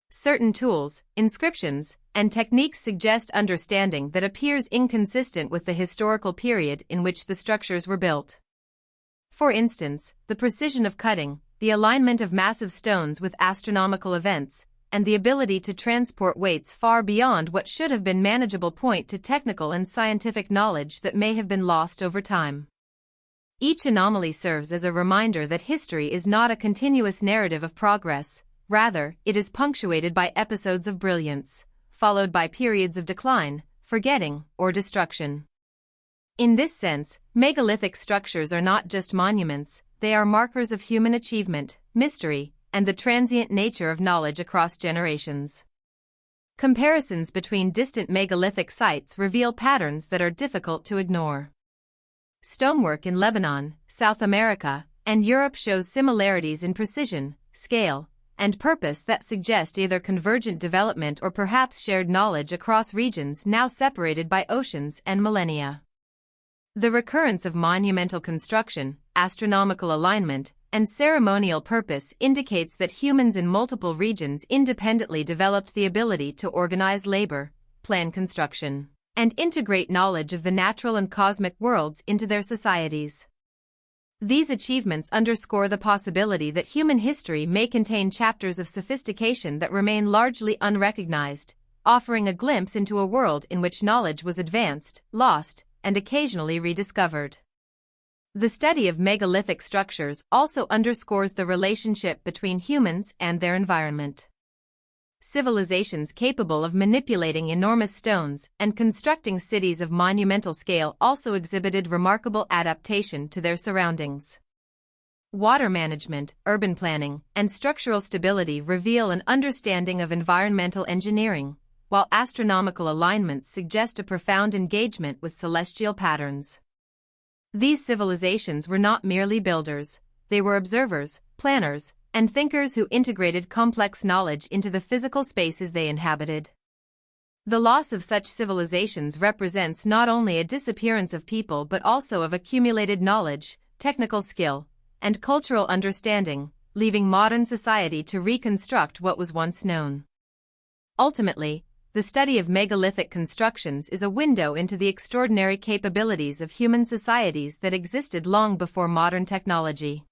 Certain tools, inscriptions, and techniques suggest understanding that appears inconsistent with the historical period in which the structures were built. For instance, the precision of cutting, the alignment of massive stones with astronomical events, and the ability to transport weights far beyond what should have been manageable point to technical and scientific knowledge that may have been lost over time. Each anomaly serves as a reminder that history is not a continuous narrative of progress, rather, it is punctuated by episodes of brilliance, followed by periods of decline, forgetting, or destruction. In this sense, megalithic structures are not just monuments, they are markers of human achievement, mystery, and the transient nature of knowledge across generations. Comparisons between distant megalithic sites reveal patterns that are difficult to ignore. Stonework in Lebanon, South America, and Europe shows similarities in precision, scale, and purpose that suggest either convergent development or perhaps shared knowledge across regions now separated by oceans and millennia. The recurrence of monumental construction, astronomical alignment, and ceremonial purpose indicates that humans in multiple regions independently developed the ability to organize labor, plan construction, and integrate knowledge of the natural and cosmic worlds into their societies. These achievements underscore the possibility that human history may contain chapters of sophistication that remain largely unrecognized, offering a glimpse into a world in which knowledge was advanced, lost, and occasionally rediscovered. The study of megalithic structures also underscores the relationship between humans and their environment. Civilizations capable of manipulating enormous stones and constructing cities of monumental scale also exhibited remarkable adaptation to their surroundings. Water management, urban planning, and structural stability reveal an understanding of environmental engineering, while astronomical alignments suggest a profound engagement with celestial patterns. These civilizations were not merely builders, they were observers, planners, and thinkers who integrated complex knowledge into the physical spaces they inhabited. The loss of such civilizations represents not only a disappearance of people but also of accumulated knowledge, technical skill, and cultural understanding, leaving modern society to reconstruct what was once known. Ultimately, the study of megalithic constructions is a window into the extraordinary capabilities of human societies that existed long before modern technology.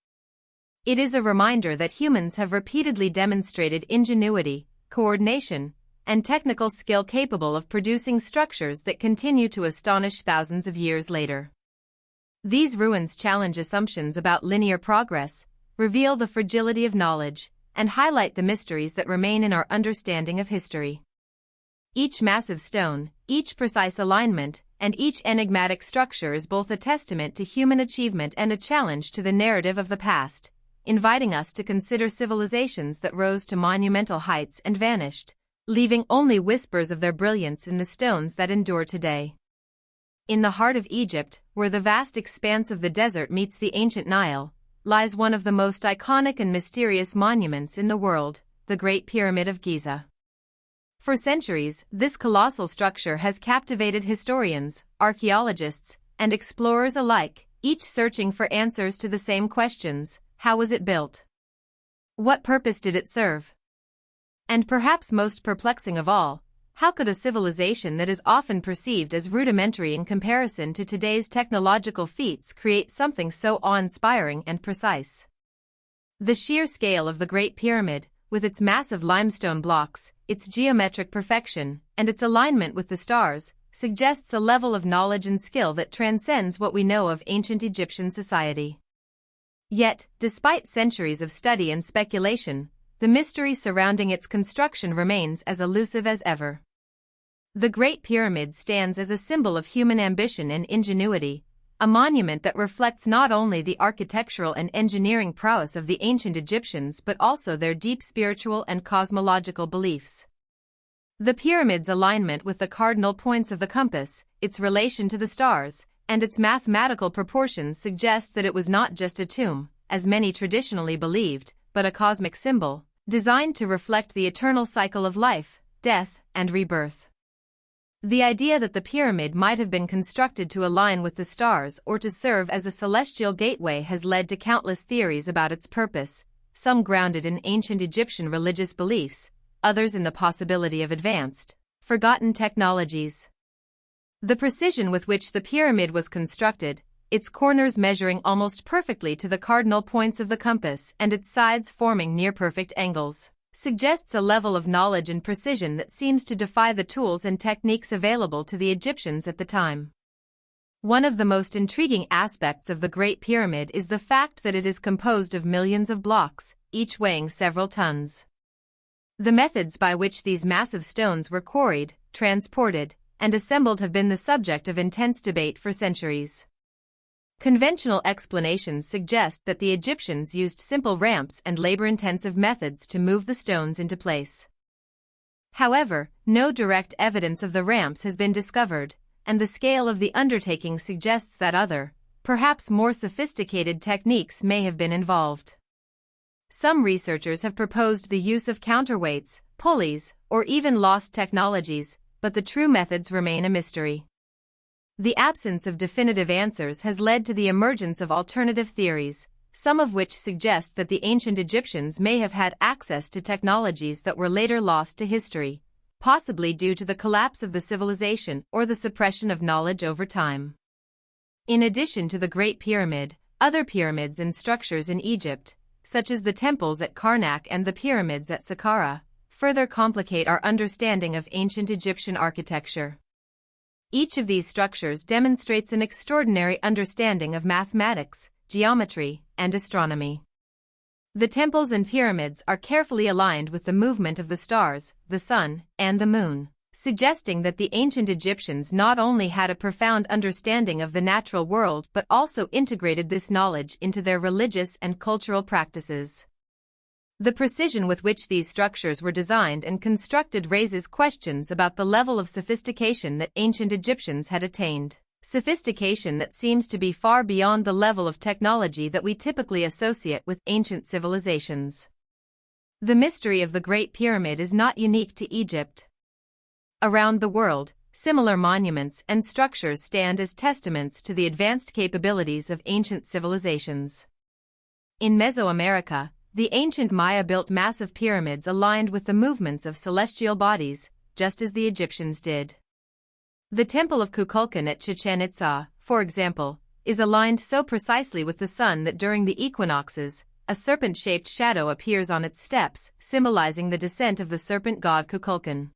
It is a reminder that humans have repeatedly demonstrated ingenuity, coordination, and technical skill capable of producing structures that continue to astonish thousands of years later. These ruins challenge assumptions about linear progress, reveal the fragility of knowledge, and highlight the mysteries that remain in our understanding of history. Each massive stone, each precise alignment, and each enigmatic structure is both a testament to human achievement and a challenge to the narrative of the past, inviting us to consider civilizations that rose to monumental heights and vanished, leaving only whispers of their brilliance in the stones that endure today. In the heart of Egypt, where the vast expanse of the desert meets the ancient Nile, lies one of the most iconic and mysterious monuments in the world, the Great Pyramid of Giza. For centuries, this colossal structure has captivated historians, archaeologists, and explorers alike, each searching for answers to the same questions: how was it built? What purpose did it serve? And perhaps most perplexing of all, how could a civilization that is often perceived as rudimentary in comparison to today's technological feats create something so awe-inspiring and precise? The sheer scale of the Great Pyramid, with its massive limestone blocks, its geometric perfection, and its alignment with the stars, suggests a level of knowledge and skill that transcends what we know of ancient Egyptian society. Yet, despite centuries of study and speculation, the mystery surrounding its construction remains as elusive as ever. The Great Pyramid stands as a symbol of human ambition and ingenuity, a monument that reflects not only the architectural and engineering prowess of the ancient Egyptians but also their deep spiritual and cosmological beliefs. The pyramid's alignment with the cardinal points of the compass, its relation to the stars, and its mathematical proportions suggest that it was not just a tomb, as many traditionally believed, but a cosmic symbol, designed to reflect the eternal cycle of life, death, and rebirth. The idea that the pyramid might have been constructed to align with the stars or to serve as a celestial gateway has led to countless theories about its purpose, some grounded in ancient Egyptian religious beliefs, others in the possibility of advanced, forgotten technologies. The precision with which the pyramid was constructed, its corners measuring almost perfectly to the cardinal points of the compass and its sides forming near-perfect angles, suggests a level of knowledge and precision that seems to defy the tools and techniques available to the Egyptians at the time. One of the most intriguing aspects of the Great Pyramid is the fact that it is composed of millions of blocks, each weighing several tons. The methods by which these massive stones were quarried, transported, and assembled have been the subject of intense debate for centuries. Conventional explanations suggest that the Egyptians used simple ramps and labor-intensive methods to move the stones into place. However, no direct evidence of the ramps has been discovered, and the scale of the undertaking suggests that other, perhaps more sophisticated techniques may have been involved. Some researchers have proposed the use of counterweights, pulleys, or even lost technologies, but the true methods remain a mystery. The absence of definitive answers has led to the emergence of alternative theories, some of which suggest that the ancient Egyptians may have had access to technologies that were later lost to history, possibly due to the collapse of the civilization or the suppression of knowledge over time. In addition to the Great Pyramid, other pyramids and structures in Egypt, such as the temples at Karnak and the pyramids at Saqqara, further complicate our understanding of ancient Egyptian architecture. Each of these structures demonstrates an extraordinary understanding of mathematics, geometry, and astronomy. The temples and pyramids are carefully aligned with the movement of the stars, the sun, and the moon, suggesting that the ancient Egyptians not only had a profound understanding of the natural world but also integrated this knowledge into their religious and cultural practices. The precision with which these structures were designed and constructed raises questions about the level of sophistication that ancient Egyptians had attained, sophistication that seems to be far beyond the level of technology that we typically associate with ancient civilizations. The mystery of the Great Pyramid is not unique to Egypt. Around the world, similar monuments and structures stand as testaments to the advanced capabilities of ancient civilizations. In Mesoamerica, the ancient Maya built massive pyramids aligned with the movements of celestial bodies, just as the Egyptians did. The Temple of Kukulkan at Chichen Itza, for example, is aligned so precisely with the sun that during the equinoxes, a serpent-shaped shadow appears on its steps, symbolizing the descent of the serpent god Kukulkan.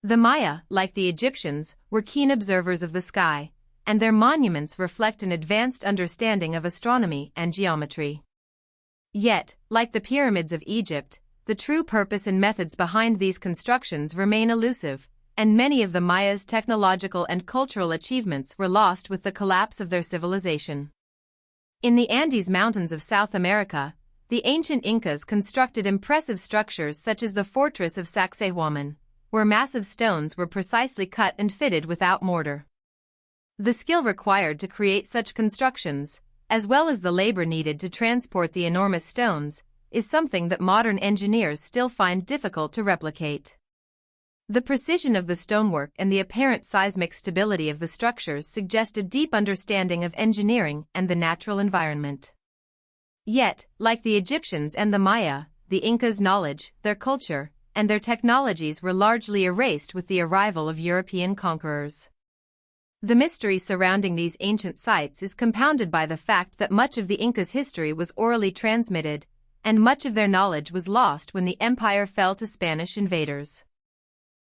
The Maya, like the Egyptians, were keen observers of the sky, and their monuments reflect an advanced understanding of astronomy and geometry. Yet, like the pyramids of Egypt, the true purpose and methods behind these constructions remain elusive, and many of the Mayas' technological and cultural achievements were lost with the collapse of their civilization. In the Andes Mountains of South America, the ancient Incas constructed impressive structures such as the fortress of Sacsayhuaman, where massive stones were precisely cut and fitted without mortar. The skill required to create such constructions, as well as the labor needed to transport the enormous stones, is something that modern engineers still find difficult to replicate. The precision of the stonework and the apparent seismic stability of the structures suggest a deep understanding of engineering and the natural environment. Yet, like the Egyptians and the Maya, the Incas' knowledge, their culture, and their technologies were largely erased with the arrival of European conquerors. The mystery surrounding these ancient sites is compounded by the fact that much of the Incas' history was orally transmitted, and much of their knowledge was lost when the empire fell to Spanish invaders.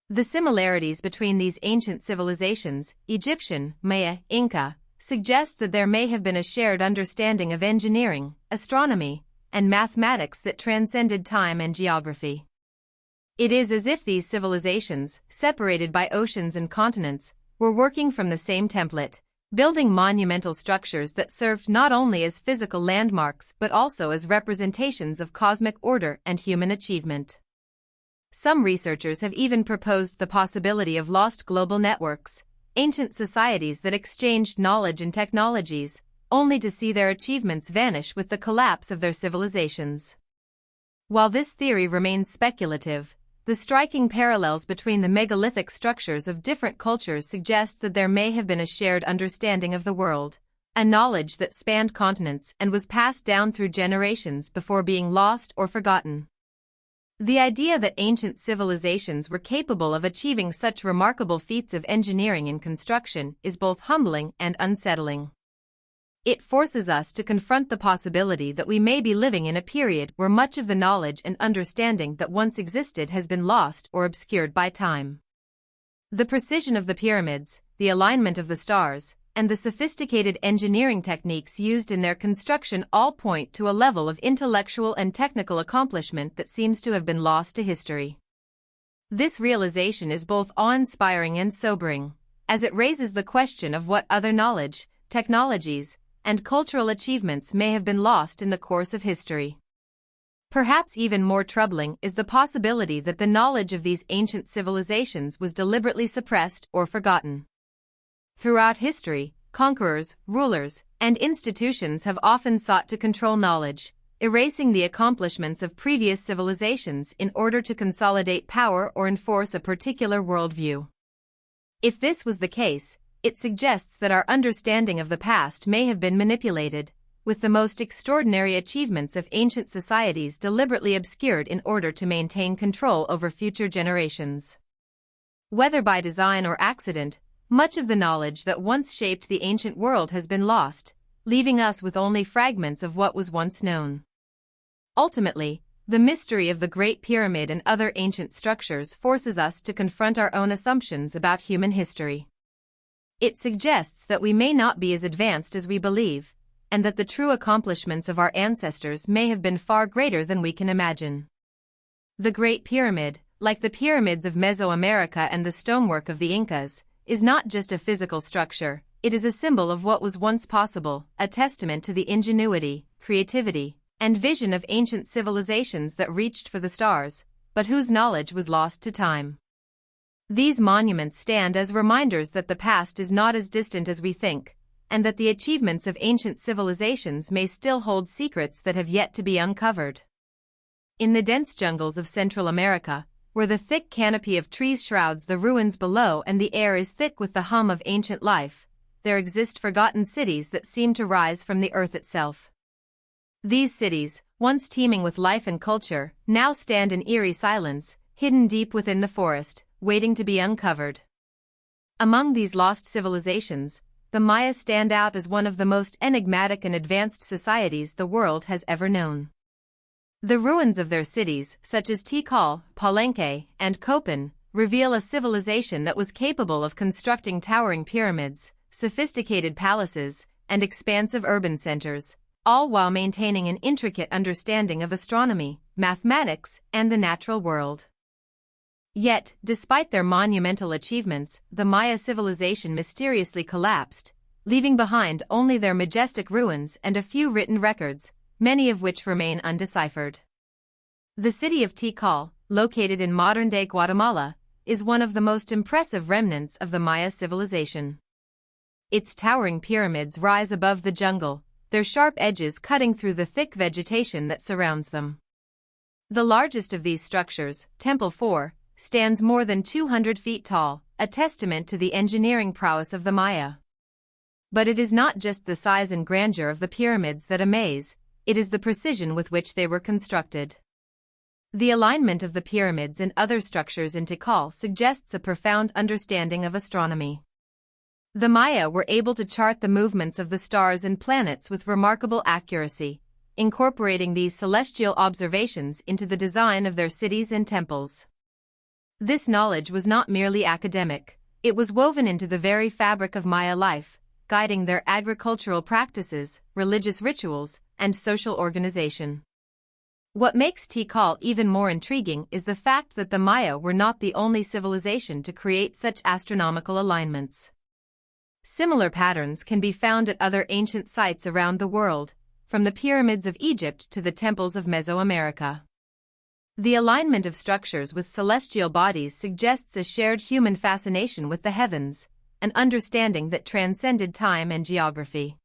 The similarities between these ancient civilizations, Egyptian, Maya, Inca, suggest that there may have been a shared understanding of engineering, astronomy, and mathematics that transcended time and geography. It is as if these civilizations, separated by oceans and continents, were working from the same template, building monumental structures that served not only as physical landmarks but also as representations of cosmic order and human achievement. Some researchers have even proposed the possibility of lost global networks, ancient societies that exchanged knowledge and technologies, only to see their achievements vanish with the collapse of their civilizations. While this theory remains speculative, the striking parallels between the megalithic structures of different cultures suggest that there may have been a shared understanding of the world, a knowledge that spanned continents and was passed down through generations before being lost or forgotten. The idea that ancient civilizations were capable of achieving such remarkable feats of engineering and construction is both humbling and unsettling. It forces us to confront the possibility that we may be living in a period where much of the knowledge and understanding that once existed has been lost or obscured by time. The precision of the pyramids, the alignment of the stars, and the sophisticated engineering techniques used in their construction all point to a level of intellectual and technical accomplishment that seems to have been lost to history. This realization is both awe-inspiring and sobering, as it raises the question of what other knowledge, technologies, and cultural achievements may have been lost in the course of history. Perhaps even more troubling is the possibility that the knowledge of these ancient civilizations was deliberately suppressed or forgotten. Throughout history, conquerors, rulers, and institutions have often sought to control knowledge, erasing the accomplishments of previous civilizations in order to consolidate power or enforce a particular worldview. If this was the case, it suggests that our understanding of the past may have been manipulated, with the most extraordinary achievements of ancient societies deliberately obscured in order to maintain control over future generations. Whether by design or accident, much of the knowledge that once shaped the ancient world has been lost, leaving us with only fragments of what was once known. Ultimately, the mystery of the Great Pyramid and other ancient structures forces us to confront our own assumptions about human history. It suggests that we may not be as advanced as we believe, and that the true accomplishments of our ancestors may have been far greater than we can imagine. The Great Pyramid, like the pyramids of Mesoamerica and the stonework of the Incas, is not just a physical structure, it is a symbol of what was once possible, a testament to the ingenuity, creativity, and vision of ancient civilizations that reached for the stars, but whose knowledge was lost to time. These monuments stand as reminders that the past is not as distant as we think, and that the achievements of ancient civilizations may still hold secrets that have yet to be uncovered. In the dense jungles of Central America, where the thick canopy of trees shrouds the ruins below and the air is thick with the hum of ancient life, there exist forgotten cities that seem to rise from the earth itself. These cities, once teeming with life and culture, now stand in eerie silence, hidden deep within the forest, waiting to be uncovered. Among these lost civilizations, the Maya stand out as one of the most enigmatic and advanced societies the world has ever known. The ruins of their cities, such as Tikal, Palenque, and Copan, reveal a civilization that was capable of constructing towering pyramids, sophisticated palaces, and expansive urban centers, all while maintaining an intricate understanding of astronomy, mathematics, and the natural world. Yet, despite their monumental achievements, the Maya civilization mysteriously collapsed, leaving behind only their majestic ruins and a few written records, many of which remain undeciphered. The city of Tikal, located in modern-day Guatemala, is one of the most impressive remnants of the Maya civilization. Its towering pyramids rise above the jungle, their sharp edges cutting through the thick vegetation that surrounds them. The largest of these structures, Temple 4, stands more than 200 feet tall, a testament to the engineering prowess of the Maya. But it is not just the size and grandeur of the pyramids that amaze, it is the precision with which they were constructed. The alignment of the pyramids and other structures in Tikal suggests a profound understanding of astronomy. The Maya were able to chart the movements of the stars and planets with remarkable accuracy, incorporating these celestial observations into the design of their cities and temples. This knowledge was not merely academic, it was woven into the very fabric of Maya life, guiding their agricultural practices, religious rituals, and social organization. What makes Tikal even more intriguing is the fact that the Maya were not the only civilization to create such astronomical alignments. Similar patterns can be found at other ancient sites around the world, from the pyramids of Egypt to the temples of Mesoamerica. The alignment of structures with celestial bodies suggests a shared human fascination with the heavens, an understanding that transcended time and geography.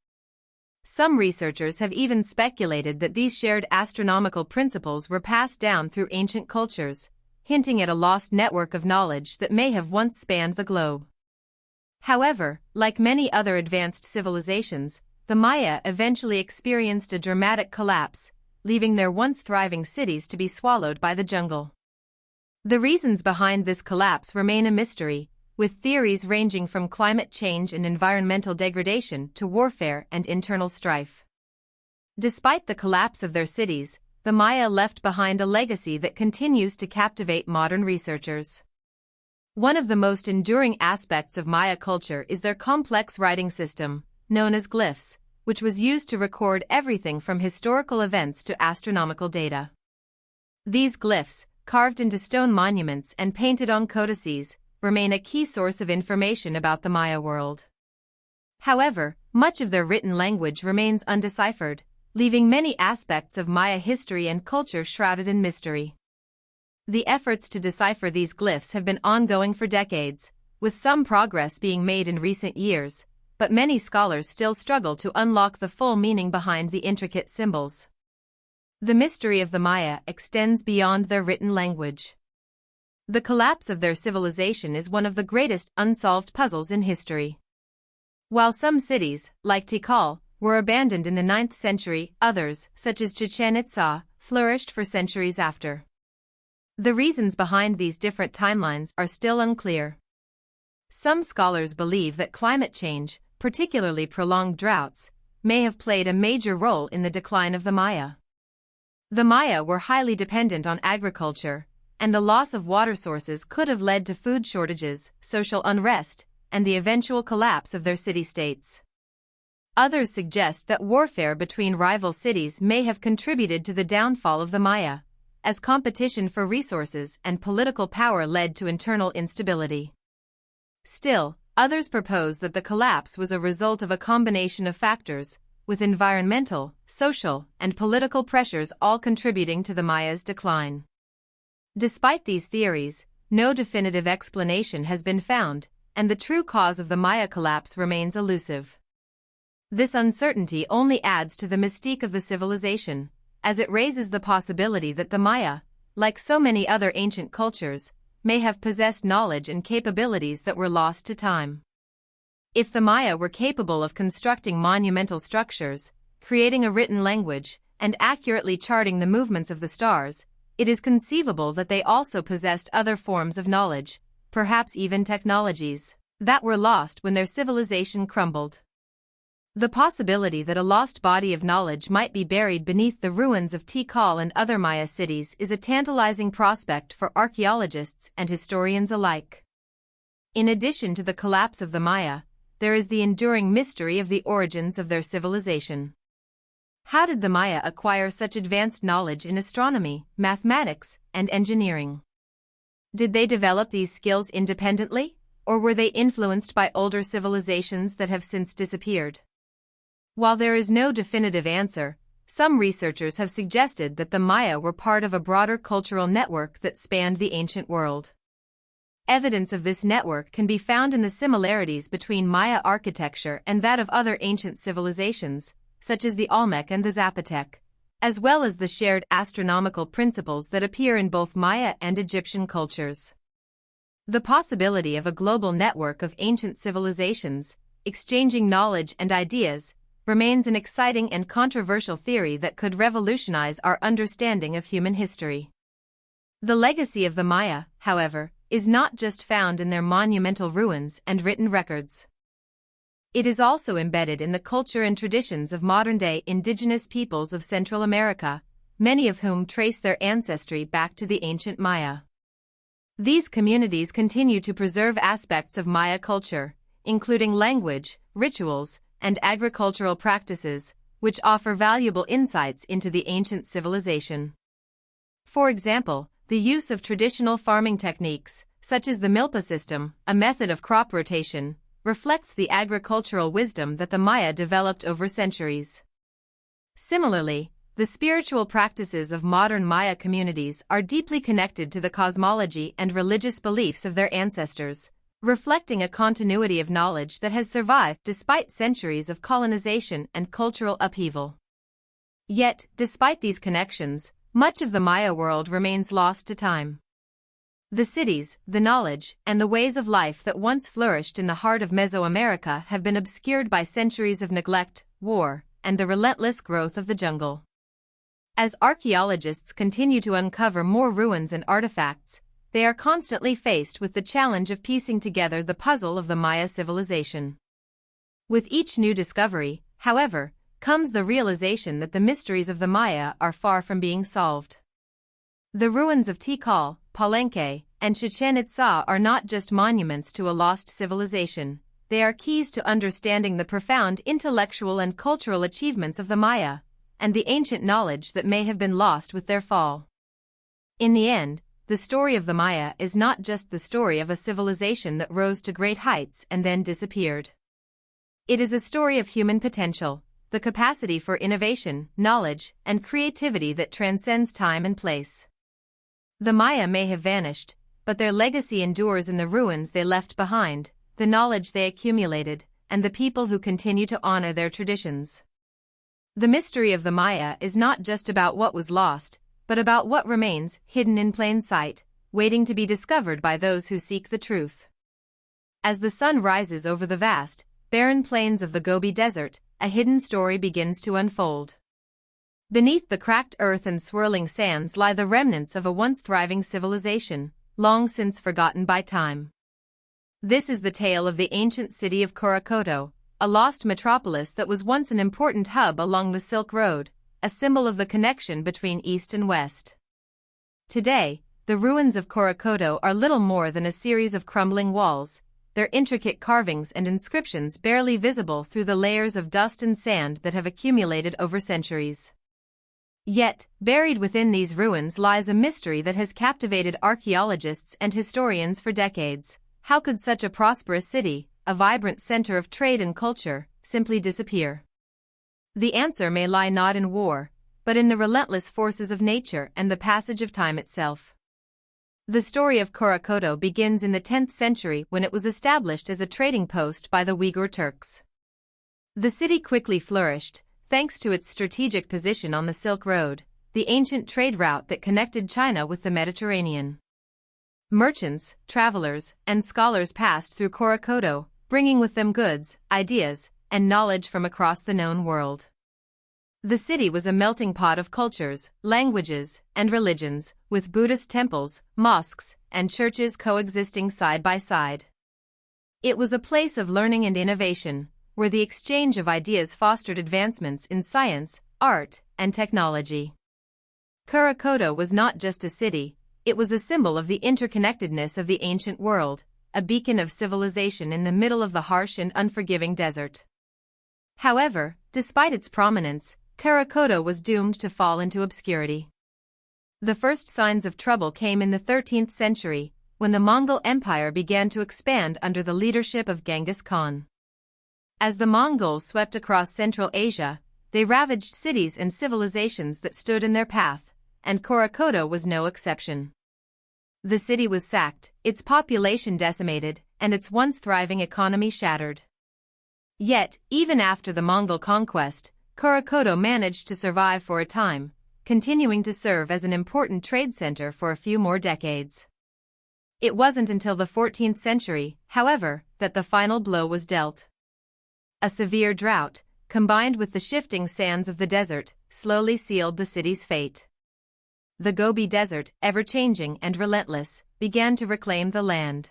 Some researchers have even speculated that these shared astronomical principles were passed down through ancient cultures, hinting at a lost network of knowledge that may have once spanned the globe. However, like many other advanced civilizations, the Maya eventually experienced a dramatic collapse, leaving their once thriving cities to be swallowed by the jungle. The reasons behind this collapse remain a mystery, with theories ranging from climate change and environmental degradation to warfare and internal strife. Despite the collapse of their cities, the Maya left behind a legacy that continues to captivate modern researchers. One of the most enduring aspects of Maya culture is their complex writing system, known as glyphs, which was used to record everything from historical events to astronomical data. These glyphs, carved into stone monuments and painted on codices, remain a key source of information about the Maya world. However, much of their written language remains undeciphered, leaving many aspects of Maya history and culture shrouded in mystery. The efforts to decipher these glyphs have been ongoing for decades, with some progress being made in recent years, but many scholars still struggle to unlock the full meaning behind the intricate symbols. The mystery of the Maya extends beyond their written language. The collapse of their civilization is one of the greatest unsolved puzzles in history. While some cities, like Tikal, were abandoned in the 9th century, others, such as Chichen Itza, flourished for centuries after. The reasons behind these different timelines are still unclear. Some scholars believe that climate change, particularly prolonged droughts, may have played a major role in the decline of the Maya. The Maya were highly dependent on agriculture, and the loss of water sources could have led to food shortages, social unrest, and the eventual collapse of their city-states. Others suggest that warfare between rival cities may have contributed to the downfall of the Maya, as competition for resources and political power led to internal instability. Still, others propose that the collapse was a result of a combination of factors, with environmental, social, and political pressures all contributing to the Maya's decline. Despite these theories, no definitive explanation has been found, and the true cause of the Maya collapse remains elusive. This uncertainty only adds to the mystique of the civilization, as it raises the possibility that the Maya, like so many other ancient cultures, may have possessed knowledge and capabilities that were lost to time. If the Maya were capable of constructing monumental structures, creating a written language, and accurately charting the movements of the stars, it is conceivable that they also possessed other forms of knowledge, perhaps even technologies, that were lost when their civilization crumbled. The possibility that a lost body of knowledge might be buried beneath the ruins of Tikal and other Maya cities is a tantalizing prospect for archaeologists and historians alike. In addition to the collapse of the Maya, there is the enduring mystery of the origins of their civilization. How did the Maya acquire such advanced knowledge in astronomy, mathematics, and engineering? Did they develop these skills independently, or were they influenced by older civilizations that have since disappeared? While there is no definitive answer, some researchers have suggested that the Maya were part of a broader cultural network that spanned the ancient world. Evidence of this network can be found in the similarities between Maya architecture and that of other ancient civilizations, such as the Olmec and the Zapotec, as well as the shared astronomical principles that appear in both Maya and Egyptian cultures. The possibility of a global network of ancient civilizations, exchanging knowledge and ideas, remains an exciting and controversial theory that could revolutionize our understanding of human history. The legacy of the Maya, however, is not just found in their monumental ruins and written records. It is also embedded in the culture and traditions of modern-day indigenous peoples of Central America, many of whom trace their ancestry back to the ancient Maya. These communities continue to preserve aspects of Maya culture, including language, rituals, and agricultural practices, which offer valuable insights into the ancient civilization. For example, the use of traditional farming techniques, such as the milpa system, a method of crop rotation, reflects the agricultural wisdom that the Maya developed over centuries. Similarly, the spiritual practices of modern Maya communities are deeply connected to the cosmology and religious beliefs of their ancestors, reflecting a continuity of knowledge that has survived despite centuries of colonization and cultural upheaval. Yet, despite these connections, much of the Maya world remains lost to time. The cities, the knowledge, and the ways of life that once flourished in the heart of Mesoamerica have been obscured by centuries of neglect, war, and the relentless growth of the jungle. As archaeologists continue to uncover more ruins and artifacts, they are constantly faced with the challenge of piecing together the puzzle of the Maya civilization. With each new discovery, however, comes the realization that the mysteries of the Maya are far from being solved. The ruins of Tikal, Palenque, and Chichen Itza are not just monuments to a lost civilization, they are keys to understanding the profound intellectual and cultural achievements of the Maya, and the ancient knowledge that may have been lost with their fall. In the end, the story of the Maya is not just the story of a civilization that rose to great heights and then disappeared. It is a story of human potential, the capacity for innovation, knowledge, and creativity that transcends time and place. The Maya may have vanished, but their legacy endures in the ruins they left behind, the knowledge they accumulated, and the people who continue to honor their traditions. The mystery of the Maya is not just about what was lost, but about what remains hidden in plain sight, waiting to be discovered by those who seek the truth. As the sun rises over the vast, barren plains of the Gobi Desert, a hidden story begins to unfold. Beneath the cracked earth and swirling sands lie the remnants of a once thriving civilization, long since forgotten by time. This is the tale of the ancient city of Corocoto, a lost metropolis that was once an important hub along the Silk Road, a symbol of the connection between East and West. Today, the ruins of Corocoto are little more than a series of crumbling walls, their intricate carvings and inscriptions barely visible through the layers of dust and sand that have accumulated over centuries. Yet, buried within these ruins lies a mystery that has captivated archaeologists and historians for decades. How could such a prosperous city, a vibrant center of trade and culture, simply disappear? The answer may lie not in war, but in the relentless forces of nature and the passage of time itself. The story of Corocoto begins in the 10th century when it was established as a trading post by the Uyghur Turks. The city quickly flourished, thanks to its strategic position on the Silk Road, the ancient trade route that connected China with the Mediterranean. Merchants, travelers, and scholars passed through Corocoto, bringing with them goods, ideas, and knowledge from across the known world. The city was a melting pot of cultures, languages, and religions, with Buddhist temples, mosques, and churches coexisting side by side. It was a place of learning and innovation, where the exchange of ideas fostered advancements in science, art, and technology. Corocoto was not just a city, it was a symbol of the interconnectedness of the ancient world, a beacon of civilization in the middle of the harsh and unforgiving desert. However, despite its prominence, Karakoto was doomed to fall into obscurity. The first signs of trouble came in the 13th century, when the Mongol Empire began to expand under the leadership of Genghis Khan. As the Mongols swept across Central Asia, they ravaged cities and civilizations that stood in their path, and Karakoto was no exception. The city was sacked, its population decimated, and its once thriving economy shattered. Yet, even after the Mongol conquest, Karakoto managed to survive for a time, continuing to serve as an important trade center for a few more decades. It wasn't until the 14th century, however, that the final blow was dealt. A severe drought, combined with the shifting sands of the desert, slowly sealed the city's fate. The Gobi Desert, ever-changing and relentless, began to reclaim the land.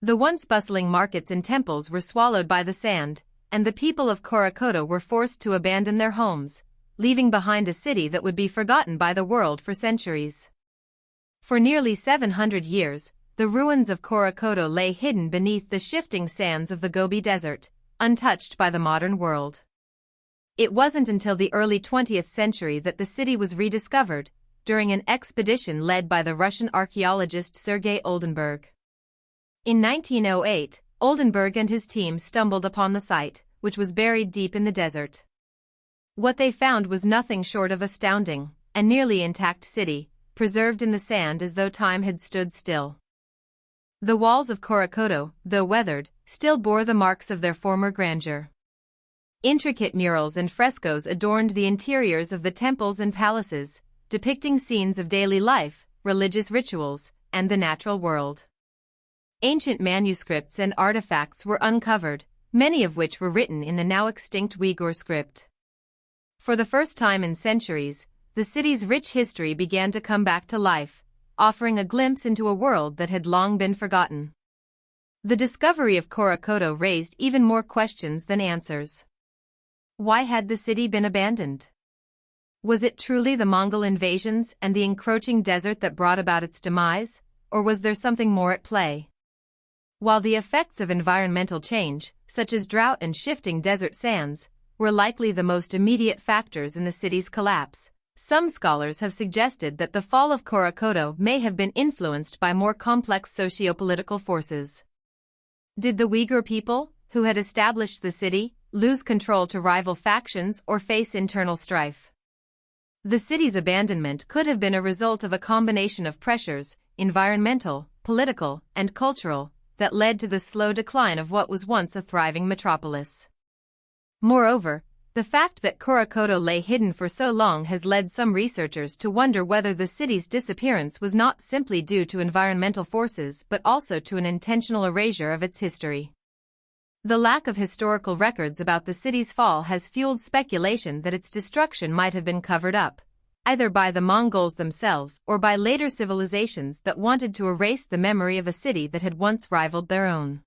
The once bustling markets and temples were swallowed by the sand, and the people of Karakoto were forced to abandon their homes, leaving behind a city that would be forgotten by the world for centuries. For nearly 700 years, the ruins of Karakoto lay hidden beneath the shifting sands of the Gobi Desert, untouched by the modern world. It wasn't until the early 20th century that the city was rediscovered, during an expedition led by the Russian archaeologist Sergei Oldenburg. In 1908, Oldenburg and his team stumbled upon the site, which was buried deep in the desert. What they found was nothing short of astounding: a nearly intact city, preserved in the sand as though time had stood still. The walls of Karakoto, though weathered, still bore the marks of their former grandeur. Intricate murals and frescoes adorned the interiors of the temples and palaces, depicting scenes of daily life, religious rituals, and the natural world. Ancient manuscripts and artifacts were uncovered, many of which were written in the now extinct Uyghur script. For the first time in centuries, the city's rich history began to come back to life, offering a glimpse into a world that had long been forgotten. The discovery of Karakoto raised even more questions than answers. Why had the city been abandoned? Was it truly the Mongol invasions and the encroaching desert that brought about its demise, or was there something more at play? While the effects of environmental change, such as drought and shifting desert sands, were likely the most immediate factors in the city's collapse, some scholars have suggested that the fall of Karakoto may have been influenced by more complex socio-political forces. Did the Uyghur people, who had established the city, lose control to rival factions or face internal strife? The city's abandonment could have been a result of a combination of pressures, environmental, political, and cultural, that led to the slow decline of what was once a thriving metropolis. Moreover, the fact that Karakoto lay hidden for so long has led some researchers to wonder whether the city's disappearance was not simply due to environmental forces but also to an intentional erasure of its history. The lack of historical records about the city's fall has fueled speculation that its destruction might have been covered up, either by the Mongols themselves or by later civilizations that wanted to erase the memory of a city that had once rivaled their own.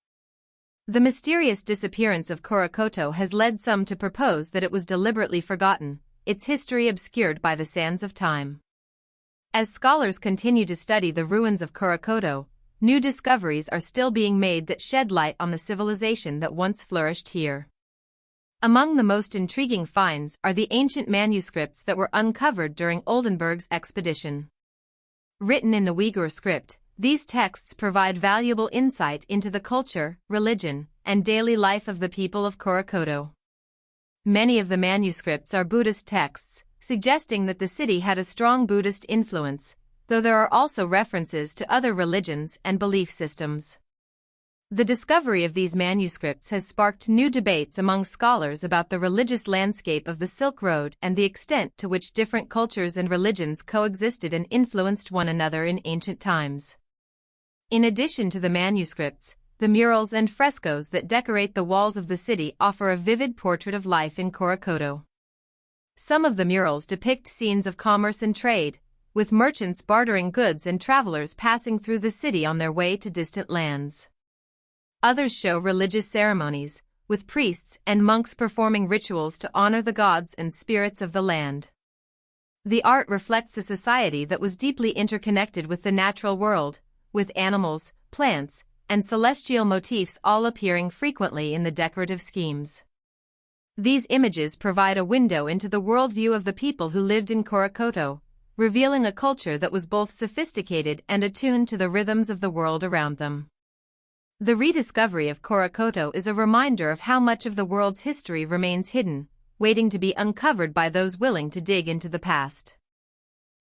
The mysterious disappearance of Karakoto has led some to propose that it was deliberately forgotten, its history obscured by the sands of time. As scholars continue to study the ruins of Karakoto, new discoveries are still being made that shed light on the civilization that once flourished here. Among the most intriguing finds are the ancient manuscripts that were uncovered during Oldenburg's expedition. Written in the Uyghur script, these texts provide valuable insight into the culture, religion, and daily life of the people of Karakoto. Many of the manuscripts are Buddhist texts, suggesting that the city had a strong Buddhist influence, though there are also references to other religions and belief systems. The discovery of these manuscripts has sparked new debates among scholars about the religious landscape of the Silk Road and the extent to which different cultures and religions coexisted and influenced one another in ancient times. In addition to the manuscripts, the murals and frescoes that decorate the walls of the city offer a vivid portrait of life in Karakoto. Some of the murals depict scenes of commerce and trade, with merchants bartering goods and travelers passing through the city on their way to distant lands. Others show religious ceremonies, with priests and monks performing rituals to honor the gods and spirits of the land. The art reflects a society that was deeply interconnected with the natural world, with animals, plants, and celestial motifs all appearing frequently in the decorative schemes. These images provide a window into the worldview of the people who lived in Korokoto, revealing a culture that was both sophisticated and attuned to the rhythms of the world around them. The rediscovery of Korokoto is a reminder of how much of the world's history remains hidden, waiting to be uncovered by those willing to dig into the past.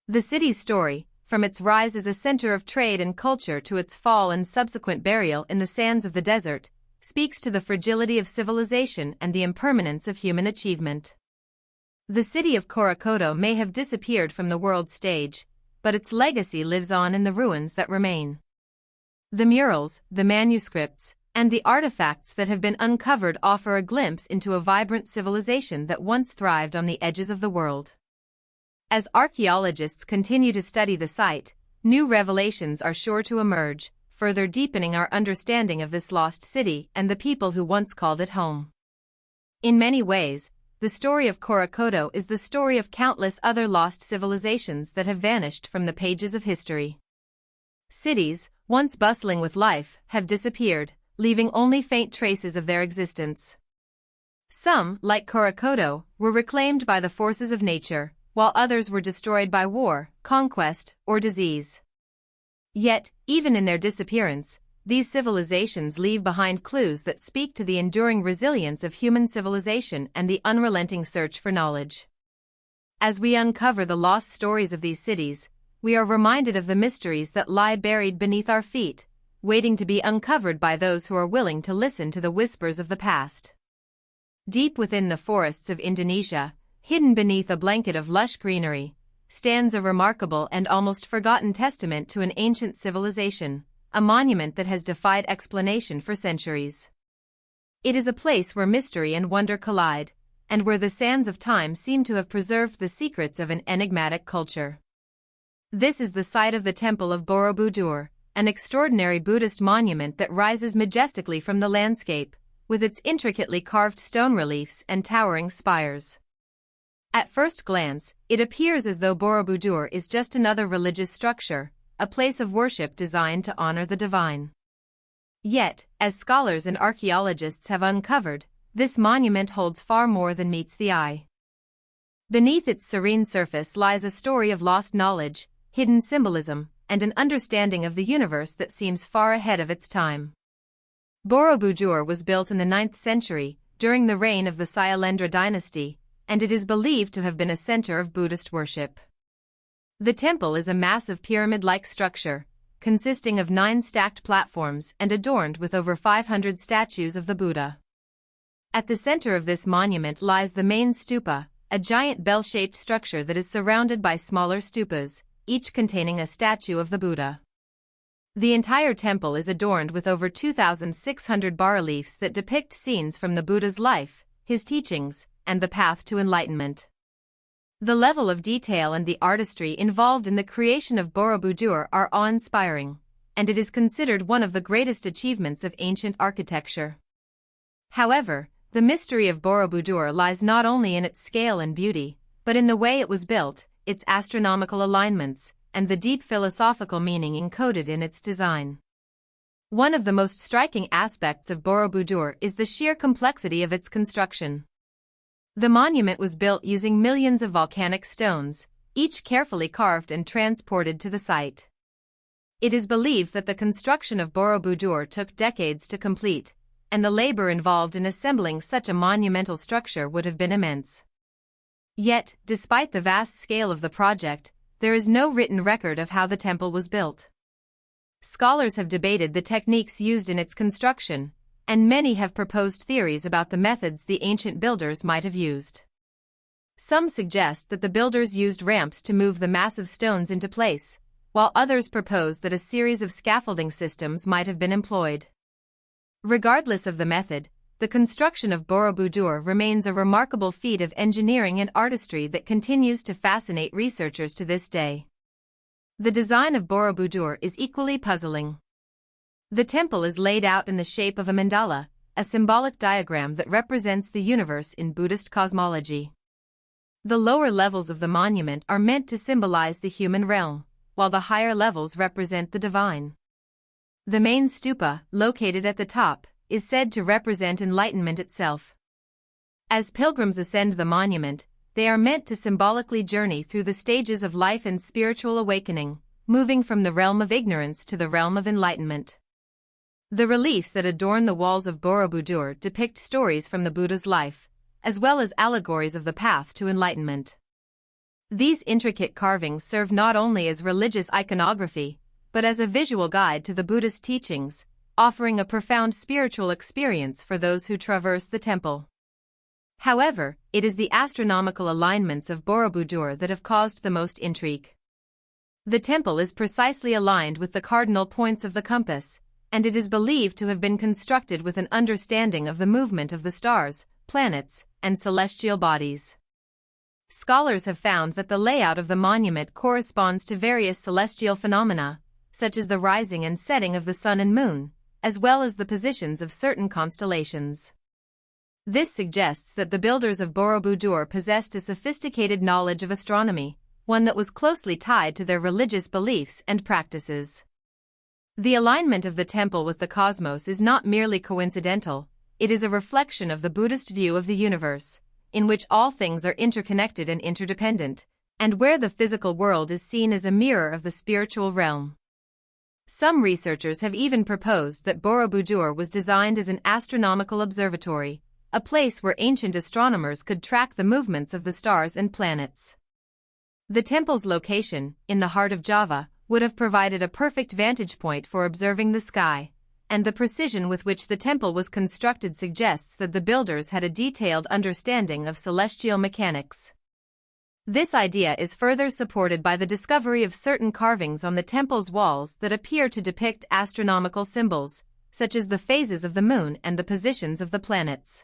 The city's story, from its rise as a center of trade and culture to its fall and subsequent burial in the sands of the desert, speaks to the fragility of civilization and the impermanence of human achievement. The city of Korokoto may have disappeared from the world stage, but its legacy lives on in the ruins that remain. The murals, the manuscripts, and the artifacts that have been uncovered offer a glimpse into a vibrant civilization that once thrived on the edges of the world. As archaeologists continue to study the site, new revelations are sure to emerge, further deepening our understanding of this lost city and the people who once called it home. In many ways, the story of Korokoto is the story of countless other lost civilizations that have vanished from the pages of history. Cities, once bustling with life, have disappeared, leaving only faint traces of their existence. Some, like Korokoto, were reclaimed by the forces of nature, while others were destroyed by war, conquest, or disease. Yet, even in their disappearance, these civilizations leave behind clues that speak to the enduring resilience of human civilization and the unrelenting search for knowledge. As we uncover the lost stories of these cities, we are reminded of the mysteries that lie buried beneath our feet, waiting to be uncovered by those who are willing to listen to the whispers of the past. Deep within the forests of Indonesia, hidden beneath a blanket of lush greenery, stands a remarkable and almost forgotten testament to an ancient civilization, a monument that has defied explanation for centuries. It is a place where mystery and wonder collide, and where the sands of time seem to have preserved the secrets of an enigmatic culture. This is the site of the Temple of Borobudur, an extraordinary Buddhist monument that rises majestically from the landscape, with its intricately carved stone reliefs and towering spires. At first glance, it appears as though Borobudur is just another religious structure, a place of worship designed to honor the divine. Yet, as scholars and archaeologists have uncovered, this monument holds far more than meets the eye. Beneath its serene surface lies a story of lost knowledge, hidden symbolism, and an understanding of the universe that seems far ahead of its time. Borobudur was built in the 9th century, during the reign of the Sailendra dynasty, and it is believed to have been a center of Buddhist worship. The temple is a massive pyramid-like structure, consisting of 9 stacked platforms and adorned with over 500 statues of the Buddha. At the center of this monument lies the main stupa, a giant bell-shaped structure that is surrounded by smaller stupas, each containing a statue of the Buddha. The entire temple is adorned with over 2,600 bas-reliefs that depict scenes from the Buddha's life, his teachings, and the path to enlightenment. The level of detail and the artistry involved in the creation of Borobudur are awe-inspiring, and it is considered one of the greatest achievements of ancient architecture. However, the mystery of Borobudur lies not only in its scale and beauty, but in the way it was built, its astronomical alignments, and the deep philosophical meaning encoded in its design. One of the most striking aspects of Borobudur is the sheer complexity of its construction. The monument was built using millions of volcanic stones, each carefully carved and transported to the site. It is believed that the construction of Borobudur took decades to complete, and the labor involved in assembling such a monumental structure would have been immense. Yet, despite the vast scale of the project, there is no written record of how the temple was built. Scholars have debated the techniques used in its construction, and many have proposed theories about the methods the ancient builders might have used. Some suggest that the builders used ramps to move the massive stones into place, while others propose that a series of scaffolding systems might have been employed. Regardless of the method, the construction of Borobudur remains a remarkable feat of engineering and artistry that continues to fascinate researchers to this day. The design of Borobudur is equally puzzling. The temple is laid out in the shape of a mandala, a symbolic diagram that represents the universe in Buddhist cosmology. The lower levels of the monument are meant to symbolize the human realm, while the higher levels represent the divine. The main stupa, located at the top, is said to represent enlightenment itself. As pilgrims ascend the monument, they are meant to symbolically journey through the stages of life and spiritual awakening, moving from the realm of ignorance to the realm of enlightenment. The reliefs that adorn the walls of Borobudur depict stories from the Buddha's life, as well as allegories of the path to enlightenment. These intricate carvings serve not only as religious iconography, but as a visual guide to the Buddhist teachings, offering a profound spiritual experience for those who traverse the temple. However, it is the astronomical alignments of Borobudur that have caused the most intrigue. The temple is precisely aligned with the cardinal points of the compass, and it is believed to have been constructed with an understanding of the movement of the stars, planets, and celestial bodies. Scholars have found that the layout of the monument corresponds to various celestial phenomena, such as the rising and setting of the sun and moon, as well as the positions of certain constellations. This suggests that the builders of Borobudur possessed a sophisticated knowledge of astronomy, one that was closely tied to their religious beliefs and practices. The alignment of the temple with the cosmos is not merely coincidental, it is a reflection of the Buddhist view of the universe, in which all things are interconnected and interdependent, and where the physical world is seen as a mirror of the spiritual realm. Some researchers have even proposed that Borobudur was designed as an astronomical observatory, a place where ancient astronomers could track the movements of the stars and planets. The temple's location, in the heart of Java, would have provided a perfect vantage point for observing the sky, and the precision with which the temple was constructed suggests that the builders had a detailed understanding of celestial mechanics. This idea is further supported by the discovery of certain carvings on the temple's walls that appear to depict astronomical symbols, such as the phases of the moon and the positions of the planets.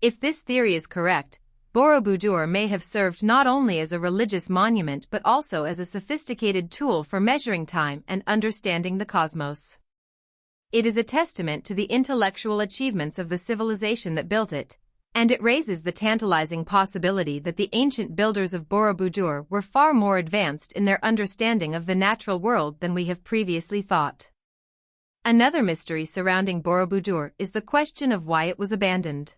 If this theory is correct, Borobudur may have served not only as a religious monument but also as a sophisticated tool for measuring time and understanding the cosmos. It is a testament to the intellectual achievements of the civilization that built it, and it raises the tantalizing possibility that the ancient builders of Borobudur were far more advanced in their understanding of the natural world than we have previously thought. Another mystery surrounding Borobudur is the question of why it was abandoned.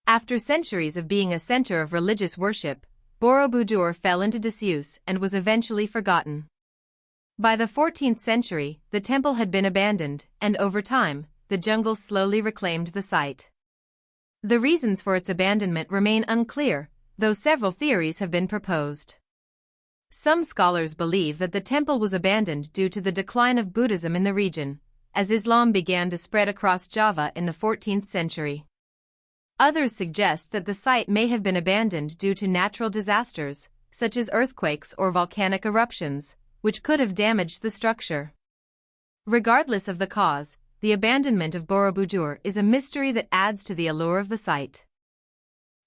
After centuries of being a center of religious worship, Borobudur fell into disuse and was eventually forgotten. By the 14th century, the temple had been abandoned, and over time, the jungle slowly reclaimed the site. The reasons for its abandonment remain unclear, though several theories have been proposed. Some scholars believe that the temple was abandoned due to the decline of Buddhism in the region, as Islam began to spread across Java in the 14th century. Others suggest that the site may have been abandoned due to natural disasters, such as earthquakes or volcanic eruptions, which could have damaged the structure. Regardless of the cause, the abandonment of Borobudur is a mystery that adds to the allure of the site.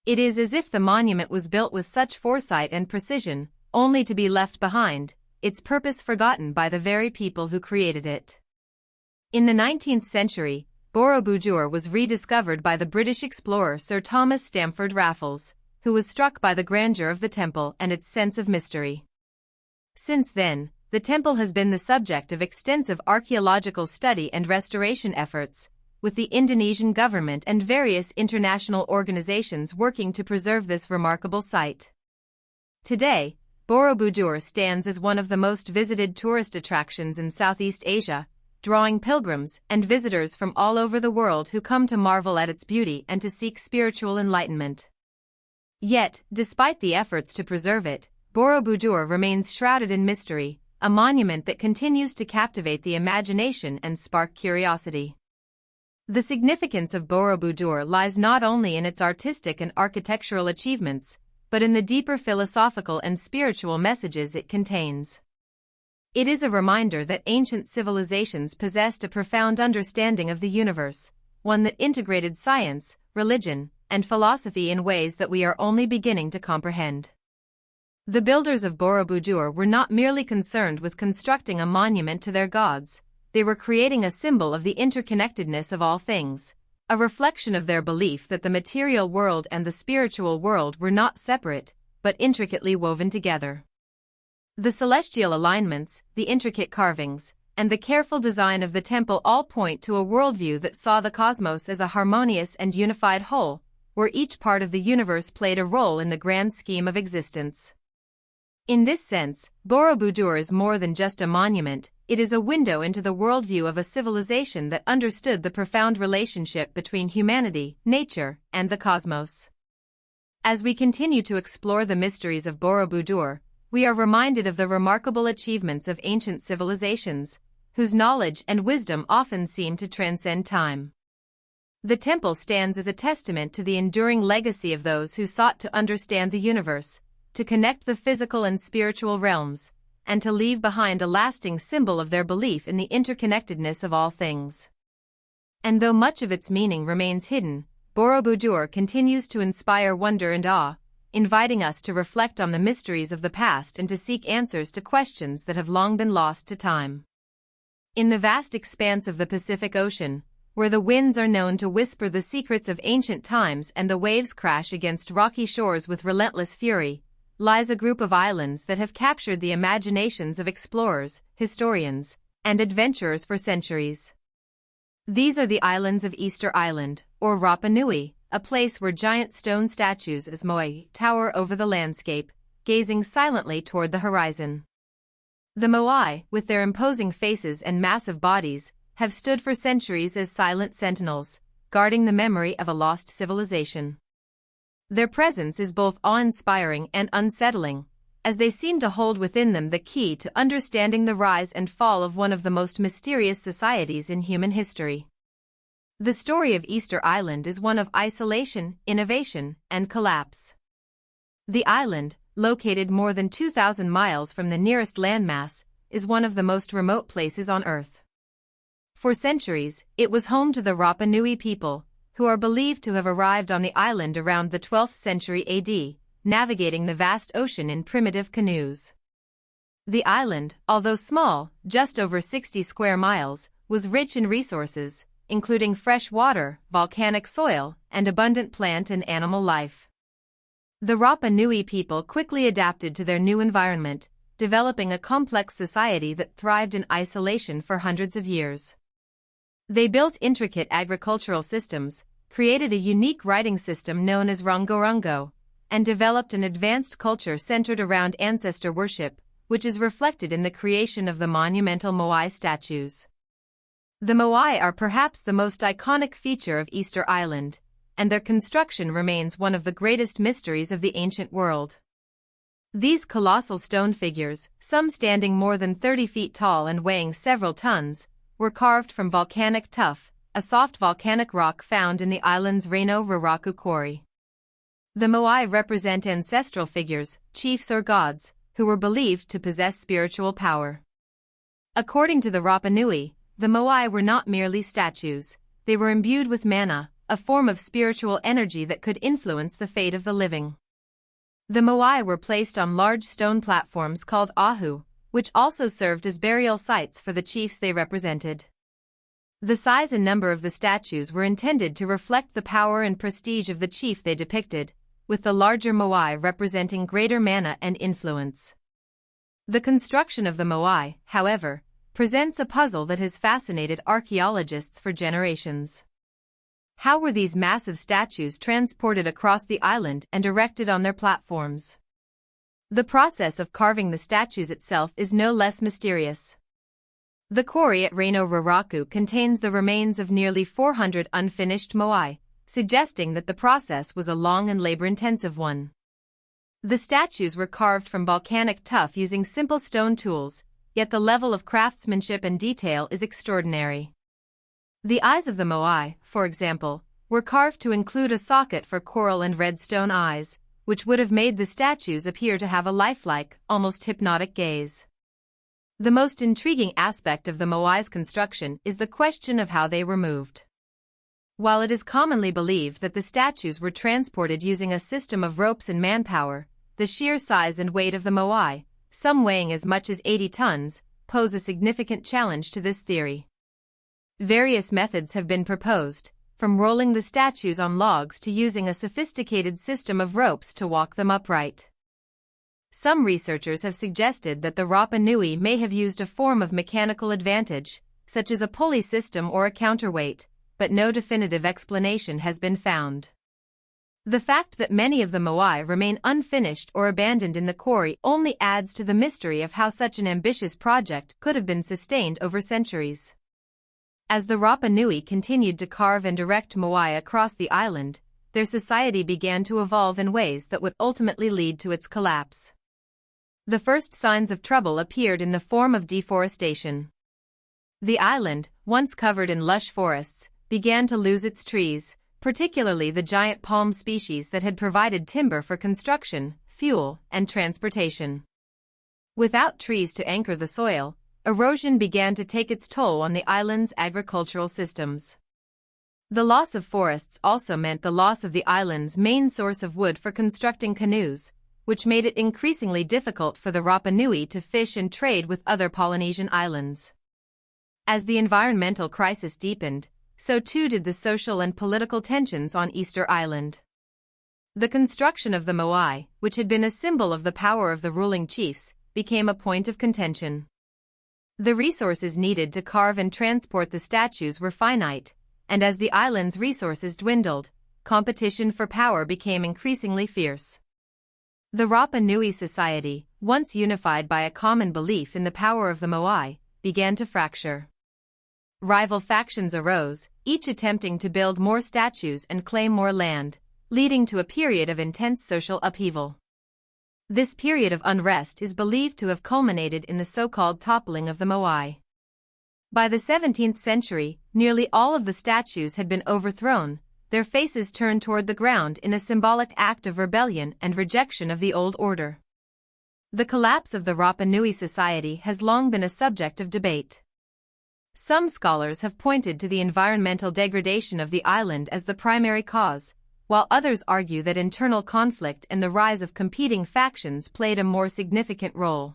It is as if the monument was built with such foresight and precision, only to be left behind, its purpose forgotten by the very people who created it. In the 19th century, Borobudur was rediscovered by the British explorer Sir Thomas Stamford Raffles, who was struck by the grandeur of the temple and its sense of mystery. Since then, the temple has been the subject of extensive archaeological study and restoration efforts, with the Indonesian government and various international organizations working to preserve this remarkable site. Today, Borobudur stands as one of the most visited tourist attractions in Southeast Asia, drawing pilgrims and visitors from all over the world who come to marvel at its beauty and to seek spiritual enlightenment. Yet, despite the efforts to preserve it, Borobudur remains shrouded in mystery, a monument that continues to captivate the imagination and spark curiosity. The significance of Borobudur lies not only in its artistic and architectural achievements, but in the deeper philosophical and spiritual messages it contains. It is a reminder that ancient civilizations possessed a profound understanding of the universe, one that integrated science, religion, and philosophy in ways that we are only beginning to comprehend. The builders of Borobudur were not merely concerned with constructing a monument to their gods, they were creating a symbol of the interconnectedness of all things, a reflection of their belief that the material world and the spiritual world were not separate, but intricately woven together. The celestial alignments, the intricate carvings, and the careful design of the temple all point to a worldview that saw the cosmos as a harmonious and unified whole, where each part of the universe played a role in the grand scheme of existence. In this sense, Borobudur is more than just a monument, it is a window into the worldview of a civilization that understood the profound relationship between humanity, nature, and the cosmos. As we continue to explore the mysteries of Borobudur, we are reminded of the remarkable achievements of ancient civilizations, whose knowledge and wisdom often seem to transcend time. The temple stands as a testament to the enduring legacy of those who sought to understand the universe, to connect the physical and spiritual realms, and to leave behind a lasting symbol of their belief in the interconnectedness of all things. And though much of its meaning remains hidden, Borobudur continues to inspire wonder and awe, inviting us to reflect on the mysteries of the past and to seek answers to questions that have long been lost to time. In the vast expanse of the Pacific Ocean, where the winds are known to whisper the secrets of ancient times and the waves crash against rocky shores with relentless fury, lies a group of islands that have captured the imaginations of explorers, historians, and adventurers for centuries. These are the islands of Easter Island, or Rapa Nui, a place where giant stone statues as moai tower over the landscape, gazing silently toward the horizon. The moai, with their imposing faces and massive bodies, have stood for centuries as silent sentinels, guarding the memory of a lost civilization. Their presence is both awe-inspiring and unsettling, as they seem to hold within them the key to understanding the rise and fall of one of the most mysterious societies in human history. The story of Easter Island is one of isolation, innovation, and collapse. The island, located more than 2,000 miles from the nearest landmass, is one of the most remote places on Earth. For centuries, it was home to the Rapa Nui people, who are believed to have arrived on the island around the 12th century AD, navigating the vast ocean in primitive canoes. The island, although small, just over 60 square miles, was rich in resources, including fresh water, volcanic soil, and abundant plant and animal life. The Rapa Nui people quickly adapted to their new environment, developing a complex society that thrived in isolation for hundreds of years. They built intricate agricultural systems, created a unique writing system known as Rongorongo, and developed an advanced culture centered around ancestor worship, which is reflected in the creation of the monumental moai statues. The moai are perhaps the most iconic feature of Easter Island, and their construction remains one of the greatest mysteries of the ancient world. These colossal stone figures, some standing more than 30 feet tall and weighing several tons, were carved from volcanic tuff, a soft volcanic rock found in the island's Reno Raraku quarry. The moai represent ancestral figures, chiefs or gods, who were believed to possess spiritual power. According to the Rapa Nui, the moai were not merely statues, they were imbued with mana, a form of spiritual energy that could influence the fate of the living. The moai were placed on large stone platforms called ahu, which also served as burial sites for the chiefs they represented. The size and number of the statues were intended to reflect the power and prestige of the chief they depicted, with the larger moai representing greater mana and influence. The construction of the moai, however, presents a puzzle that has fascinated archaeologists for generations. How were these massive statues transported across the island and erected on their platforms? The process of carving the statues itself is no less mysterious. The quarry at Reno Raraku contains the remains of nearly 400 unfinished moai, suggesting that the process was a long and labor-intensive one. The statues were carved from volcanic tuff using simple stone tools, yet the level of craftsmanship and detail is extraordinary. The eyes of the moai, for example, were carved to include a socket for coral and redstone eyes, which would have made the statues appear to have a lifelike, almost hypnotic gaze. The most intriguing aspect of the moai's construction is the question of how they were moved. While it is commonly believed that the statues were transported using a system of ropes and manpower, the sheer size and weight of the moai, some weighing as much as 80 tons, pose a significant challenge to this theory. Various methods have been proposed, from rolling the statues on logs to using a sophisticated system of ropes to walk them upright. Some researchers have suggested that the Rapa Nui may have used a form of mechanical advantage, such as a pulley system or a counterweight, but no definitive explanation has been found. The fact that many of the moai remain unfinished or abandoned in the quarry only adds to the mystery of how such an ambitious project could have been sustained over centuries. As the Rapa Nui continued to carve and erect moai across the island, their society began to evolve in ways that would ultimately lead to its collapse. The first signs of trouble appeared in the form of deforestation. The island, once covered in lush forests, began to lose its trees, particularly the giant palm species that had provided timber for construction, fuel, and transportation. Without trees to anchor the soil, erosion began to take its toll on the island's agricultural systems. The loss of forests also meant the loss of the island's main source of wood for constructing canoes, which made it increasingly difficult for the Rapa Nui to fish and trade with other Polynesian islands. As the environmental crisis deepened, so too did the social and political tensions on Easter Island. The construction of the moai, which had been a symbol of the power of the ruling chiefs, became a point of contention. The resources needed to carve and transport the statues were finite, and as the island's resources dwindled, competition for power became increasingly fierce. The Rapa Nui society, once unified by a common belief in the power of the moai, began to fracture. Rival factions arose, each attempting to build more statues and claim more land, leading to a period of intense social upheaval. This period of unrest is believed to have culminated in the so-called toppling of the moai. By the 17th century, nearly all of the statues had been overthrown, their faces turned toward the ground in a symbolic act of rebellion and rejection of the old order. The collapse of the Rapa Nui society has long been a subject of debate. Some scholars have pointed to the environmental degradation of the island as the primary cause, while others argue that internal conflict and the rise of competing factions played a more significant role.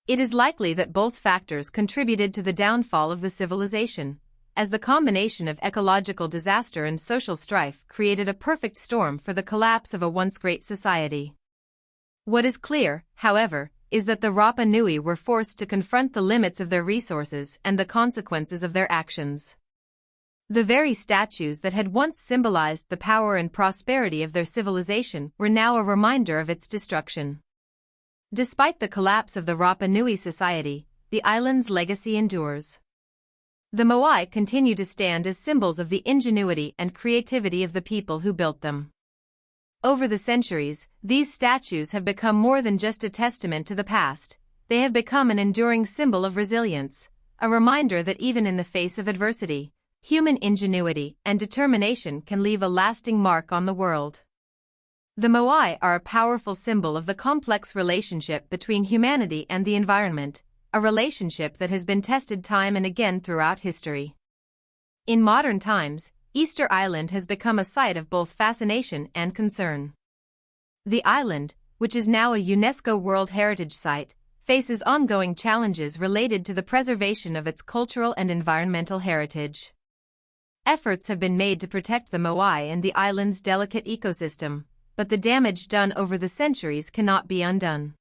It is likely that both factors contributed to the downfall of the civilization, as the combination of ecological disaster and social strife created a perfect storm for the collapse of a once great society. What is clear, however, is that the Rapa Nui were forced to confront the limits of their resources and the consequences of their actions. The very statues that had once symbolized the power and prosperity of their civilization were now a reminder of its destruction. Despite the collapse of the Rapa Nui society, the island's legacy endures. The moai continue to stand as symbols of the ingenuity and creativity of the people who built them. Over the centuries, these statues have become more than just a testament to the past, they have become an enduring symbol of resilience, a reminder that even in the face of adversity, human ingenuity and determination can leave a lasting mark on the world. The moai are a powerful symbol of the complex relationship between humanity and the environment, a relationship that has been tested time and again throughout history. In modern times, Easter Island has become a site of both fascination and concern. The island, which is now a UNESCO World Heritage Site, faces ongoing challenges related to the preservation of its cultural and environmental heritage. Efforts have been made to protect the moai and the island's delicate ecosystem, but the damage done over the centuries cannot be undone.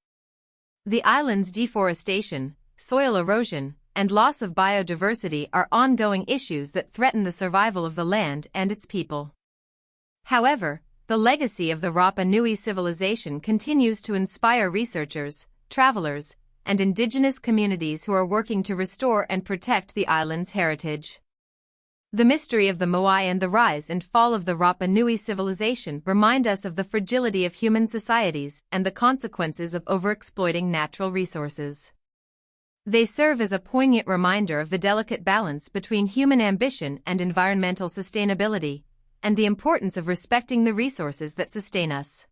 The island's deforestation, soil erosion, and loss of biodiversity are ongoing issues that threaten the survival of the land and its people. However, the legacy of the Rapa Nui civilization continues to inspire researchers, travelers, and indigenous communities who are working to restore and protect the island's heritage. The mystery of the moai and the rise and fall of the Rapa Nui civilization remind us of the fragility of human societies and the consequences of overexploiting natural resources. They serve as a poignant reminder of the delicate balance between human ambition and environmental sustainability, and the importance of respecting the resources that sustain us.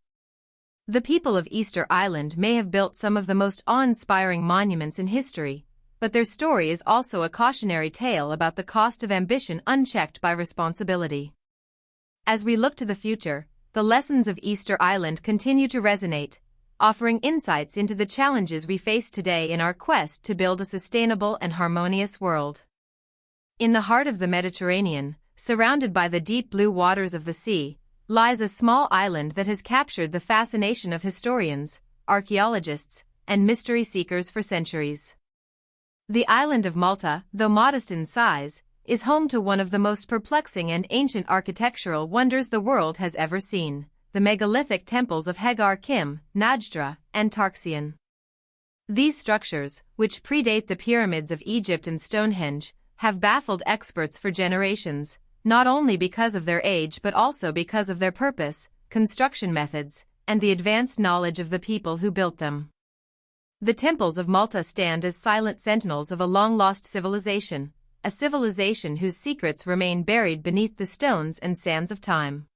The people of Easter Island may have built some of the most awe-inspiring monuments in history, but their story is also a cautionary tale about the cost of ambition unchecked by responsibility. As we look to the future, the lessons of Easter Island continue to resonate, offering insights into the challenges we face today in our quest to build a sustainable and harmonious world. In the heart of the Mediterranean, surrounded by the deep blue waters of the sea, lies a small island that has captured the fascination of historians, archaeologists, and mystery seekers for centuries. The island of Malta, though modest in size, is home to one of the most perplexing and ancient architectural wonders the world has ever seen, the megalithic temples of Hagar Kim, Najdra, and Tarxian. These structures, which predate the pyramids of Egypt and Stonehenge, have baffled experts for generations, not only because of their age but also because of their purpose, construction methods, and the advanced knowledge of the people who built them. The temples of Malta stand as silent sentinels of a long-lost civilization, a civilization whose secrets remain buried beneath the stones and sands of time.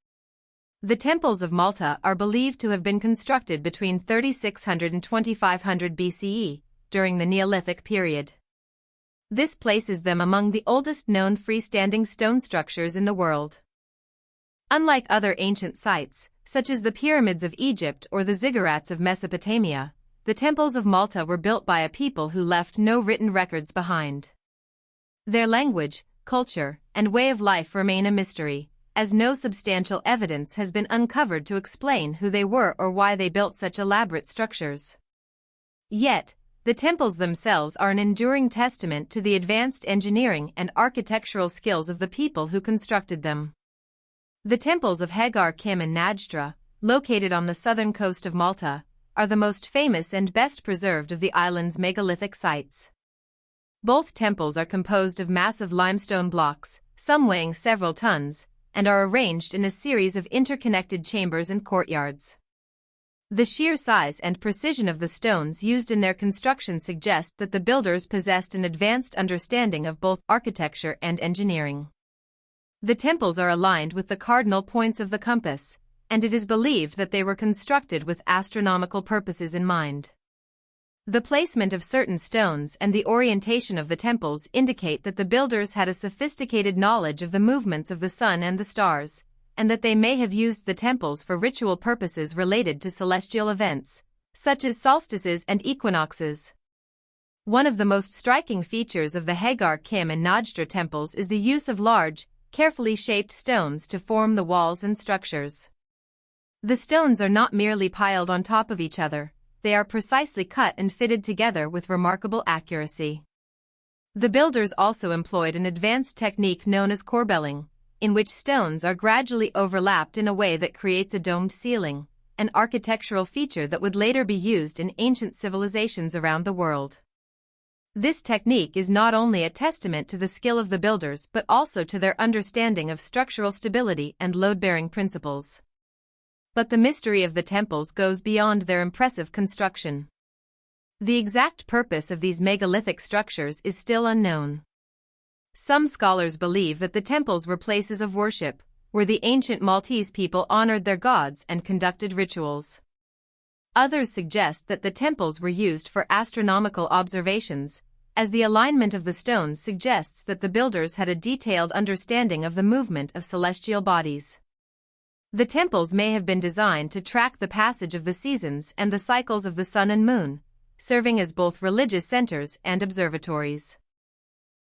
The temples of Malta are believed to have been constructed between 3600 and 2500 BCE, during the Neolithic period. This places them among the oldest known freestanding stone structures in the world. Unlike other ancient sites, such as the pyramids of Egypt or the ziggurats of Mesopotamia, the temples of Malta were built by a people who left no written records behind. Their language, culture, and way of life remain a mystery, as no substantial evidence has been uncovered to explain who they were or why they built such elaborate structures. Yet, the temples themselves are an enduring testament to the advanced engineering and architectural skills of the people who constructed them. The temples of Hagar Kim and Najdra, located on the southern coast of Malta, are the most famous and best preserved of the island's megalithic sites. Both temples are composed of massive limestone blocks, some weighing several tons, and are arranged in a series of interconnected chambers and courtyards. The sheer size and precision of the stones used in their construction suggest that the builders possessed an advanced understanding of both architecture and engineering. The temples are aligned with the cardinal points of the compass, and it is believed that they were constructed with astronomical purposes in mind. The placement of certain stones and the orientation of the temples indicate that the builders had a sophisticated knowledge of the movements of the sun and the stars, and that they may have used the temples for ritual purposes related to celestial events, such as solstices and equinoxes. One of the most striking features of the Hagar Kim and Najdra temples is the use of large, carefully shaped stones to form the walls and structures. The stones are not merely piled on top of each other, they are precisely cut and fitted together with remarkable accuracy. The builders also employed an advanced technique known as corbelling, in which stones are gradually overlapped in a way that creates a domed ceiling, an architectural feature that would later be used in ancient civilizations around the world. This technique is not only a testament to the skill of the builders but also to their understanding of structural stability and load-bearing principles. But the mystery of the temples goes beyond their impressive construction. The exact purpose of these megalithic structures is still unknown. Some scholars believe that the temples were places of worship, where the ancient Maltese people honored their gods and conducted rituals. Others suggest that the temples were used for astronomical observations, as the alignment of the stones suggests that the builders had a detailed understanding of the movement of celestial bodies. The temples may have been designed to track the passage of the seasons and the cycles of the sun and moon, serving as both religious centers and observatories.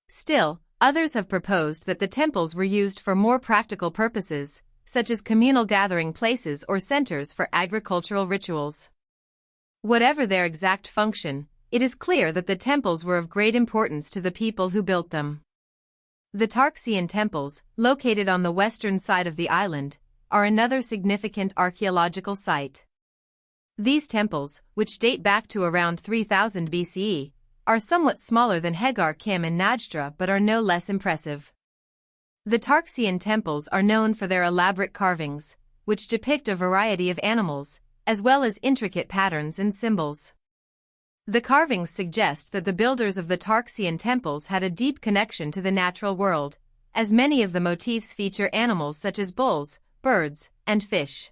Still, others have proposed that the temples were used for more practical purposes, such as communal gathering places or centers for agricultural rituals. Whatever their exact function, it is clear that the temples were of great importance to the people who built them. The Tarxian temples, located on the western side of the island, are another significant archaeological site. These temples, which date back to around 3000 BCE, are somewhat smaller than Hagar Kim and Najdra but are no less impressive. The Tarxian temples are known for their elaborate carvings, which depict a variety of animals, as well as intricate patterns and symbols. The carvings suggest that the builders of the Tarxian temples had a deep connection to the natural world, as many of the motifs feature animals such as bulls, birds, and fish.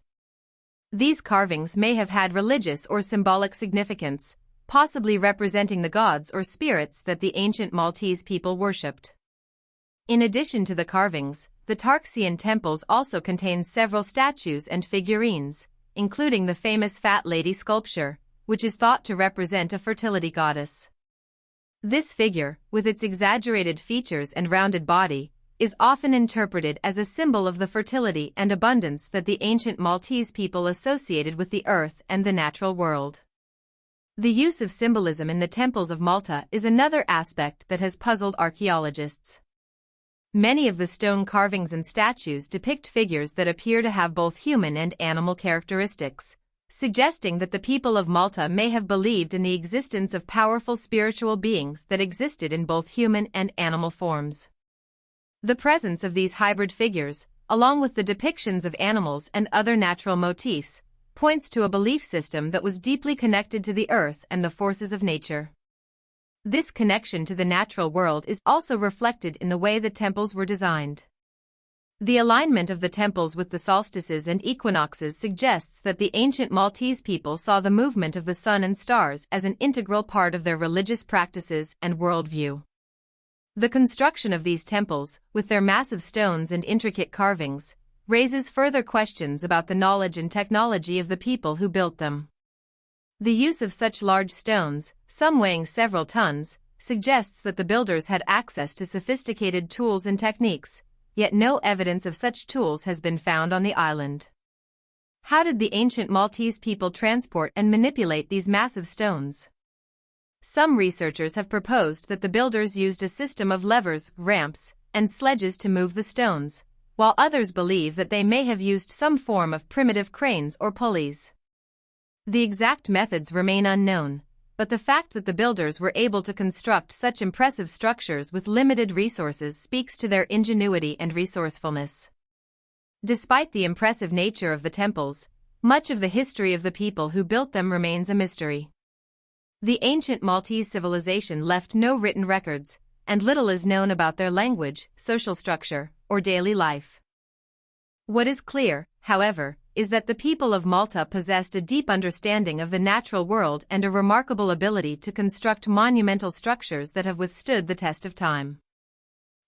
These carvings may have had religious or symbolic significance, possibly representing the gods or spirits that the ancient Maltese people worshipped. In addition to the carvings, the Tarxian temples also contain several statues and figurines, including the famous Fat Lady sculpture, which is thought to represent a fertility goddess. This figure, with its exaggerated features and rounded body, is often interpreted as a symbol of the fertility and abundance that the ancient Maltese people associated with the earth and the natural world. The use of symbolism in the temples of Malta is another aspect that has puzzled archaeologists. Many of the stone carvings and statues depict figures that appear to have both human and animal characteristics, suggesting that the people of Malta may have believed in the existence of powerful spiritual beings that existed in both human and animal forms. The presence of these hybrid figures, along with the depictions of animals and other natural motifs, points to a belief system that was deeply connected to the earth and the forces of nature. This connection to the natural world is also reflected in the way the temples were designed. The alignment of the temples with the solstices and equinoxes suggests that the ancient Maltese people saw the movement of the sun and stars as an integral part of their religious practices and worldview. The construction of these temples, with their massive stones and intricate carvings, raises further questions about the knowledge and technology of the people who built them. The use of such large stones, some weighing several tons, suggests that the builders had access to sophisticated tools and techniques, yet no evidence of such tools has been found on the island. How did the ancient Maltese people transport and manipulate these massive stones? Some researchers have proposed that the builders used a system of levers, ramps, and sledges to move the stones, while others believe that they may have used some form of primitive cranes or pulleys. The exact methods remain unknown, but the fact that the builders were able to construct such impressive structures with limited resources speaks to their ingenuity and resourcefulness. Despite the impressive nature of the temples, much of the history of the people who built them remains a mystery. The ancient Maltese civilization left no written records, and little is known about their language, social structure, or daily life. What is clear, however, is that the people of Malta possessed a deep understanding of the natural world and a remarkable ability to construct monumental structures that have withstood the test of time.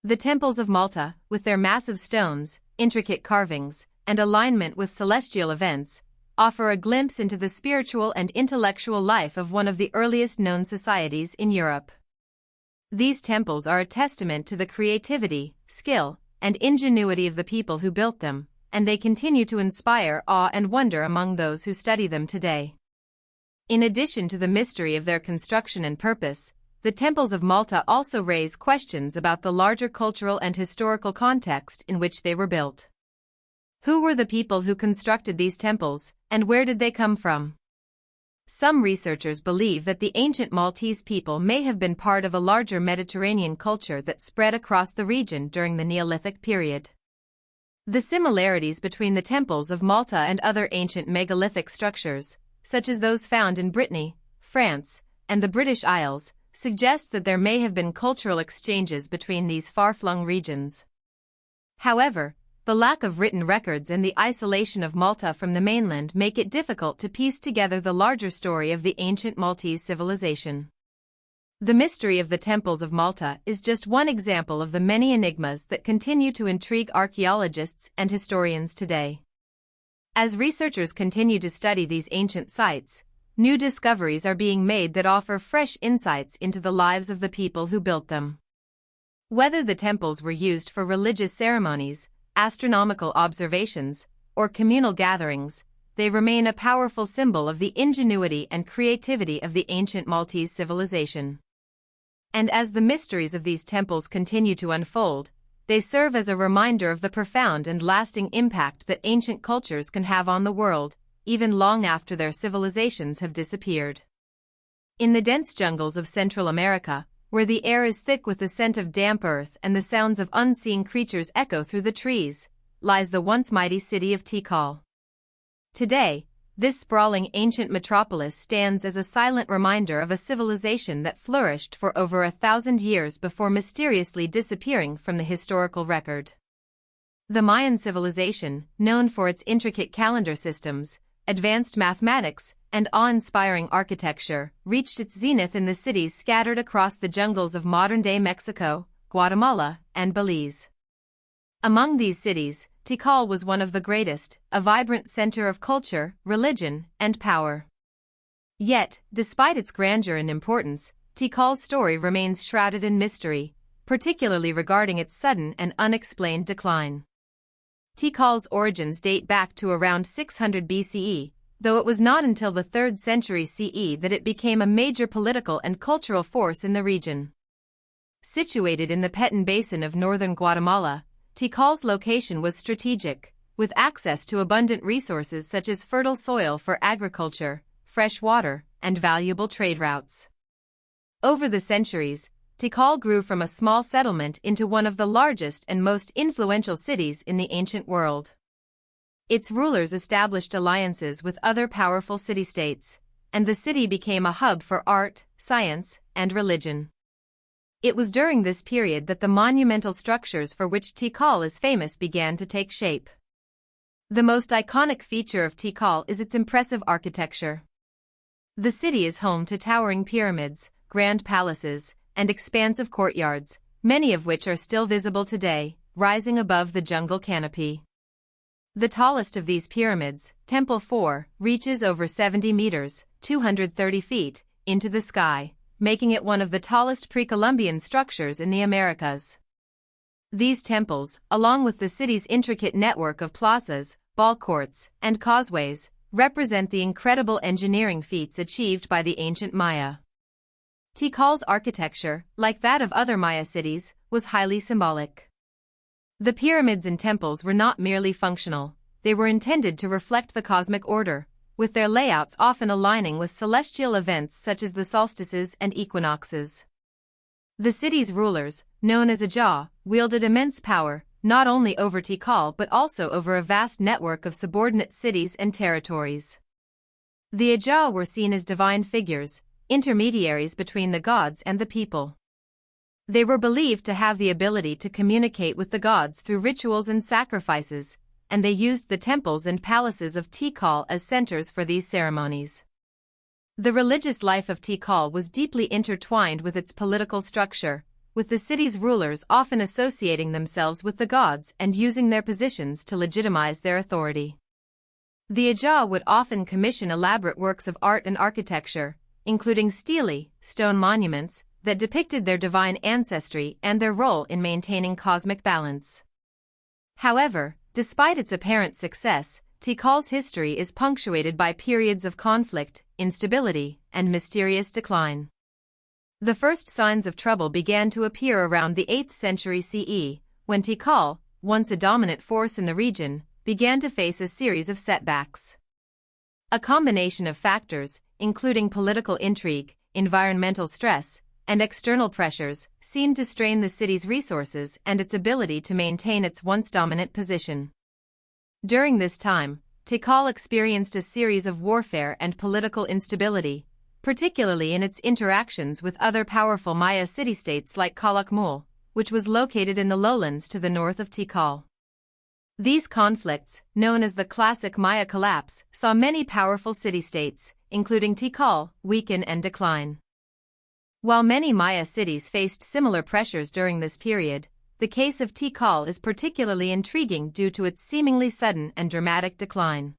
The temples of Malta, with their massive stones, intricate carvings, and alignment with celestial events, offer a glimpse into the spiritual and intellectual life of one of the earliest known societies in Europe. These temples are a testament to the creativity, skill, and ingenuity of the people who built them, and they continue to inspire awe and wonder among those who study them today. In addition to the mystery of their construction and purpose, the temples of Malta also raise questions about the larger cultural and historical context in which they were built. Who were the people who constructed these temples, and where did they come from? Some researchers believe that the ancient Maltese people may have been part of a larger Mediterranean culture that spread across the region during the Neolithic period. The similarities between the temples of Malta and other ancient megalithic structures, such as those found in Brittany, France, and the British Isles, suggest that there may have been cultural exchanges between these far-flung regions. However, the lack of written records and the isolation of Malta from the mainland make it difficult to piece together the larger story of the ancient Maltese civilization. The mystery of the temples of Malta is just one example of the many enigmas that continue to intrigue archaeologists and historians today. As researchers continue to study these ancient sites, new discoveries are being made that offer fresh insights into the lives of the people who built them. Whether the temples were used for religious ceremonies, astronomical observations, or communal gatherings, they remain a powerful symbol of the ingenuity and creativity of the ancient Maltese civilization. And as the mysteries of these temples continue to unfold, they serve as a reminder of the profound and lasting impact that ancient cultures can have on the world, even long after their civilizations have disappeared. In the dense jungles of Central America, where the air is thick with the scent of damp earth and the sounds of unseen creatures echo through the trees, lies the once mighty city of Tikal. Today, this sprawling ancient metropolis stands as a silent reminder of a civilization that flourished for over 1,000 years before mysteriously disappearing from the historical record. The Mayan civilization, known for its intricate calendar systems, advanced mathematics, and awe-inspiring architecture, reached its zenith in the cities scattered across the jungles of modern-day Mexico, Guatemala, and Belize. Among these cities, Tikal was one of the greatest, a vibrant center of culture, religion, and power. Yet, despite its grandeur and importance, Tikal's story remains shrouded in mystery, particularly regarding its sudden and unexplained decline. Tikal's origins date back to around 600 BCE, though it was not until the 3rd century CE that it became a major political and cultural force in the region. Situated in the Petén Basin of northern Guatemala, Tikal's location was strategic, with access to abundant resources such as fertile soil for agriculture, fresh water, and valuable trade routes. Over the centuries, Tikal grew from a small settlement into one of the largest and most influential cities in the ancient world. Its rulers established alliances with other powerful city-states, and the city became a hub for art, science, and religion. It was during this period that the monumental structures for which Tikal is famous began to take shape. The most iconic feature of Tikal is its impressive architecture. The city is home to towering pyramids, grand palaces, and expansive courtyards, many of which are still visible today, rising above the jungle canopy. The tallest of these pyramids, Temple 4, reaches over 70 meters, 230 feet, into the sky, making it one of the tallest pre-Columbian structures in the Americas. These temples, along with the city's intricate network of plazas, ball courts, and causeways, represent the incredible engineering feats achieved by the ancient Maya. Tikal's architecture, like that of other Maya cities, was highly symbolic. The pyramids and temples were not merely functional, they were intended to reflect the cosmic order, with their layouts often aligning with celestial events such as the solstices and equinoxes. The city's rulers, known as Ajah, wielded immense power, not only over Tikal but also over a vast network of subordinate cities and territories. The Ajah were seen as divine figures, intermediaries between the gods and the people. They were believed to have the ability to communicate with the gods through rituals and sacrifices, and they used the temples and palaces of Tikal as centers for these ceremonies. The religious life of Tikal was deeply intertwined with its political structure, with the city's rulers often associating themselves with the gods and using their positions to legitimize their authority. The Ajah would often commission elaborate works of art and architecture, including stelae, stone monuments, that depicted their divine ancestry and their role in maintaining cosmic balance. However, despite its apparent success, Tikal's history is punctuated by periods of conflict, instability, and mysterious decline. The first signs of trouble began to appear around the 8th century CE, when Tikal, once a dominant force in the region, began to face a series of setbacks. A combination of factors, including political intrigue, environmental stress, and external pressures, seemed to strain the city's resources and its ability to maintain its once dominant position. During this time, Tikal experienced a series of warfare and political instability, particularly in its interactions with other powerful Maya city-states like Calakmul, which was located in the lowlands to the north of Tikal. These conflicts, known as the classic Maya collapse, saw many powerful city-states, including Tikal, weaken and decline. While many Maya cities faced similar pressures during this period, the case of Tikal is particularly intriguing due to its seemingly sudden and dramatic decline.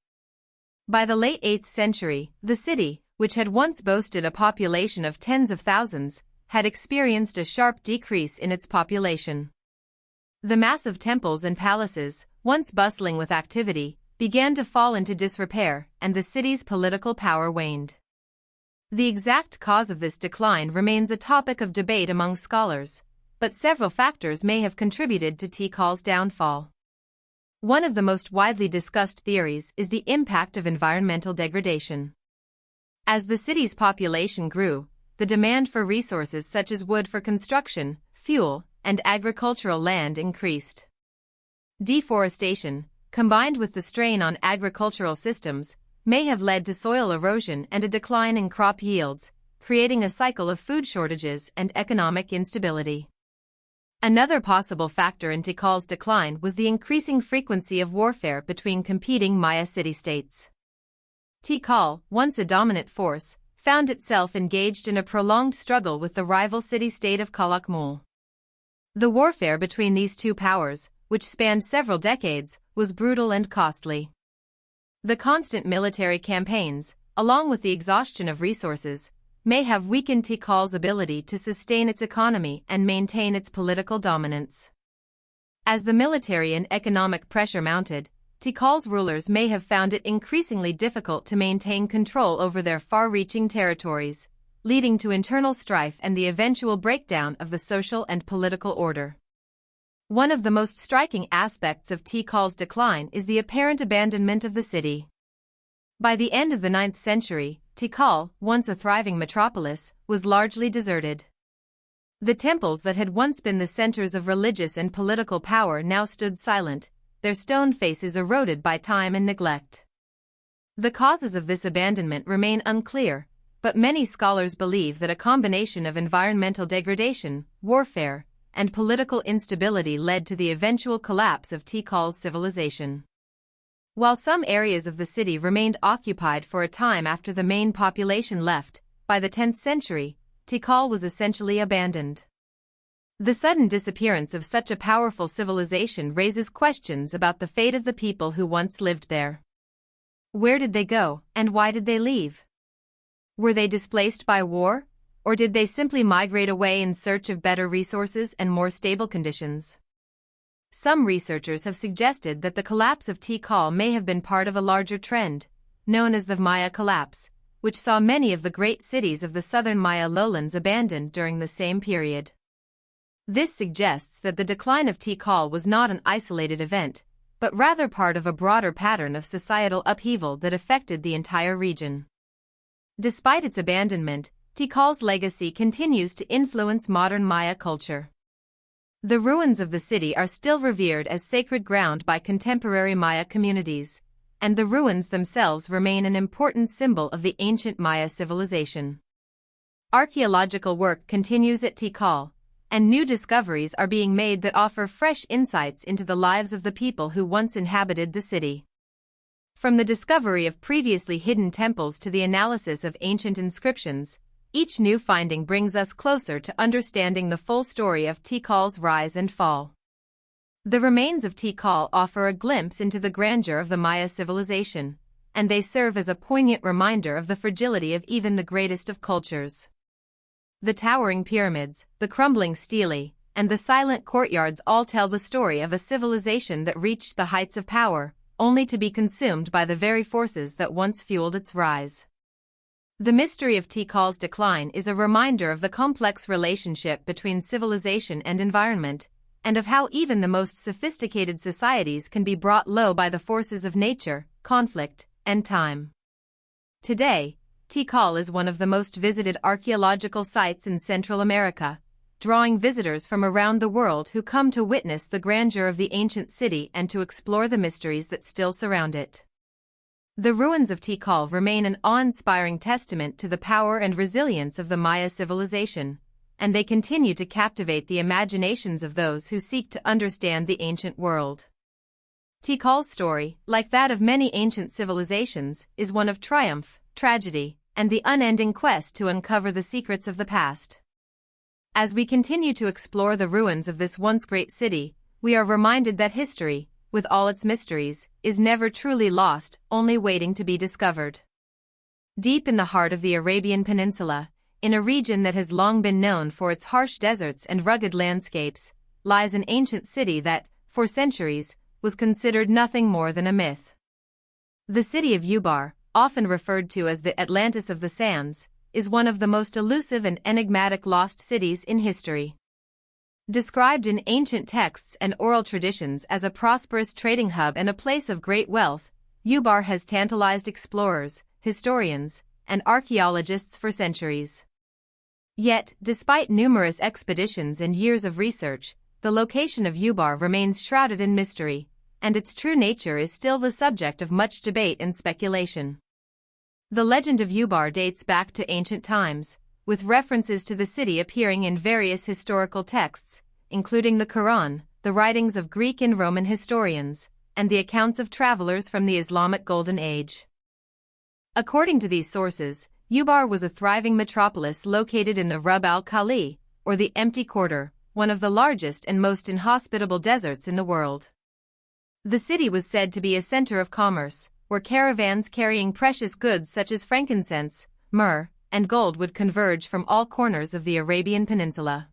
By the late 8th century, the city, which had once boasted a population of tens of thousands, had experienced a sharp decrease in its population. The massive temples and palaces, once bustling with activity, began to fall into disrepair, and the city's political power waned. The exact cause of this decline remains a topic of debate among scholars, but several factors may have contributed to Tikal's downfall. One of the most widely discussed theories is the impact of environmental degradation. As the city's population grew, the demand for resources such as wood for construction, fuel, and agricultural land increased. Deforestation, combined with the strain on agricultural systems, may have led to soil erosion and a decline in crop yields, creating a cycle of food shortages and economic instability. Another possible factor in Tikal's decline was the increasing frequency of warfare between competing Maya city-states. Tikal, once a dominant force, found itself engaged in a prolonged struggle with the rival city-state of Calakmul. The warfare between these two powers, which spanned several decades, was brutal and costly. The constant military campaigns, along with the exhaustion of resources, may have weakened Tikal's ability to sustain its economy and maintain its political dominance. As the military and economic pressure mounted, Tikal's rulers may have found it increasingly difficult to maintain control over their far-reaching territories, leading to internal strife and the eventual breakdown of the social and political order. One of the most striking aspects of Tikal's decline is the apparent abandonment of the city. By the end of the 9th century, Tikal, once a thriving metropolis, was largely deserted. The temples that had once been the centers of religious and political power now stood silent, their stone faces eroded by time and neglect. The causes of this abandonment remain unclear, but many scholars believe that a combination of environmental degradation, warfare, and political instability led to the eventual collapse of Tikal's civilization. While some areas of the city remained occupied for a time after the main population left, by the 10th century, Tikal was essentially abandoned. The sudden disappearance of such a powerful civilization raises questions about the fate of the people who once lived there. Where did they go, and why did they leave? Were they displaced by war, or did they simply migrate away in search of better resources and more stable conditions? Some researchers have suggested that the collapse of Tikal may have been part of a larger trend, known as the Maya collapse, which saw many of the great cities of the southern Maya lowlands abandoned during the same period. This suggests that the decline of Tikal was not an isolated event, but rather part of a broader pattern of societal upheaval that affected the entire region. Despite its abandonment, Tikal's legacy continues to influence modern Maya culture. The ruins of the city are still revered as sacred ground by contemporary Maya communities, and the ruins themselves remain an important symbol of the ancient Maya civilization. Archaeological work continues at Tikal, and new discoveries are being made that offer fresh insights into the lives of the people who once inhabited the city. From the discovery of previously hidden temples to the analysis of ancient inscriptions, each new finding brings us closer to understanding the full story of Tikal's rise and fall. The remains of Tikal offer a glimpse into the grandeur of the Maya civilization, and they serve as a poignant reminder of the fragility of even the greatest of cultures. The towering pyramids, the crumbling stelae, and the silent courtyards all tell the story of a civilization that reached the heights of power, only to be consumed by the very forces that once fueled its rise. The mystery of Tikal's decline is a reminder of the complex relationship between civilization and environment, and of how even the most sophisticated societies can be brought low by the forces of nature, conflict, and time. Today, Tikal is one of the most visited archaeological sites in Central America, drawing visitors from around the world who come to witness the grandeur of the ancient city and to explore the mysteries that still surround it. The ruins of Tikal remain an awe-inspiring testament to the power and resilience of the Maya civilization, and they continue to captivate the imaginations of those who seek to understand the ancient world. Tikal's story, like that of many ancient civilizations, is one of triumph, tragedy, and the unending quest to uncover the secrets of the past. As we continue to explore the ruins of this once great city, we are reminded that history, with all its mysteries, is never truly lost, only waiting to be discovered. Deep in the heart of the Arabian Peninsula, in a region that has long been known for its harsh deserts and rugged landscapes, lies an ancient city that, for centuries, was considered nothing more than a myth. The city of Ubar, often referred to as the Atlantis of the Sands, is one of the most elusive and enigmatic lost cities in history. Described in ancient texts and oral traditions as a prosperous trading hub and a place of great wealth, Ubar has tantalized explorers, historians, and archaeologists for centuries. Yet, despite numerous expeditions and years of research, the location of Ubar remains shrouded in mystery, and its true nature is still the subject of much debate and speculation. The legend of Ubar dates back to ancient times, with references to the city appearing in various historical texts, including the Quran, the writings of Greek and Roman historians, and the accounts of travelers from the Islamic Golden Age. According to these sources, Ubar was a thriving metropolis located in the Rub al-Khali, or the Empty Quarter, one of the largest and most inhospitable deserts in the world. The city was said to be a center of commerce, where caravans carrying precious goods such as frankincense, myrrh, and gold would converge from all corners of the Arabian Peninsula.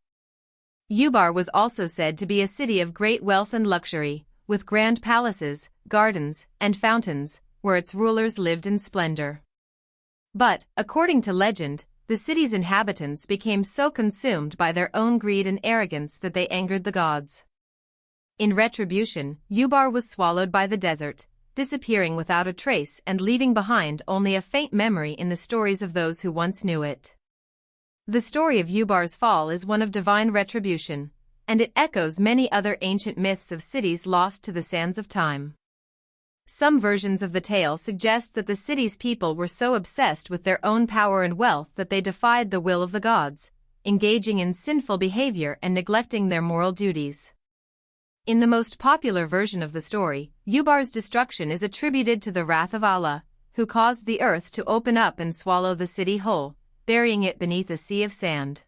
Ubar was also said to be a city of great wealth and luxury, with grand palaces, gardens, and fountains, where its rulers lived in splendor. But, according to legend, the city's inhabitants became so consumed by their own greed and arrogance that they angered the gods. In retribution, Ubar was swallowed by the desert, disappearing without a trace and leaving behind only a faint memory in the stories of those who once knew it. The story of Ubar's fall is one of divine retribution, and it echoes many other ancient myths of cities lost to the sands of time. Some versions of the tale suggest that the city's people were so obsessed with their own power and wealth that they defied the will of the gods, engaging in sinful behavior and neglecting their moral duties. In the most popular version of the story, Ubar's destruction is attributed to the wrath of Allah, who caused the earth to open up and swallow the city whole, burying it beneath a sea of sand.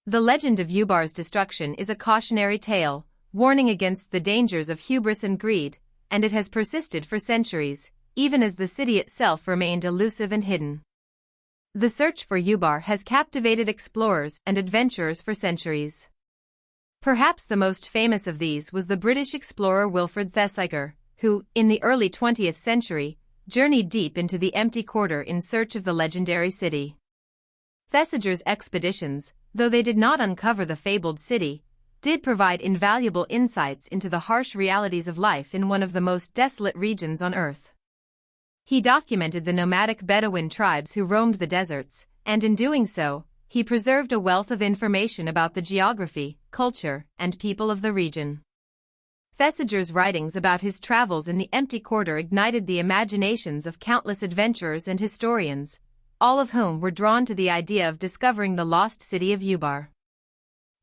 The legend of Ubar's destruction is a cautionary tale, warning against the dangers of hubris and greed, and it has persisted for centuries, even as the city itself remained elusive and hidden. The search for Ubar has captivated explorers and adventurers for centuries. Perhaps the most famous of these was the British explorer Wilfred Thesiger, who, in the early 20th century, journeyed deep into the empty quarter in search of the legendary city. Thesiger's expeditions, though they did not uncover the fabled city, did provide invaluable insights into the harsh realities of life in one of the most desolate regions on Earth. He documented the nomadic Bedouin tribes who roamed the deserts, and in doing so, he preserved a wealth of information about the geography, culture, and people of the region. Thesiger's writings about his travels in the empty quarter ignited the imaginations of countless adventurers and historians, all of whom were drawn to the idea of discovering the lost city of Ubar.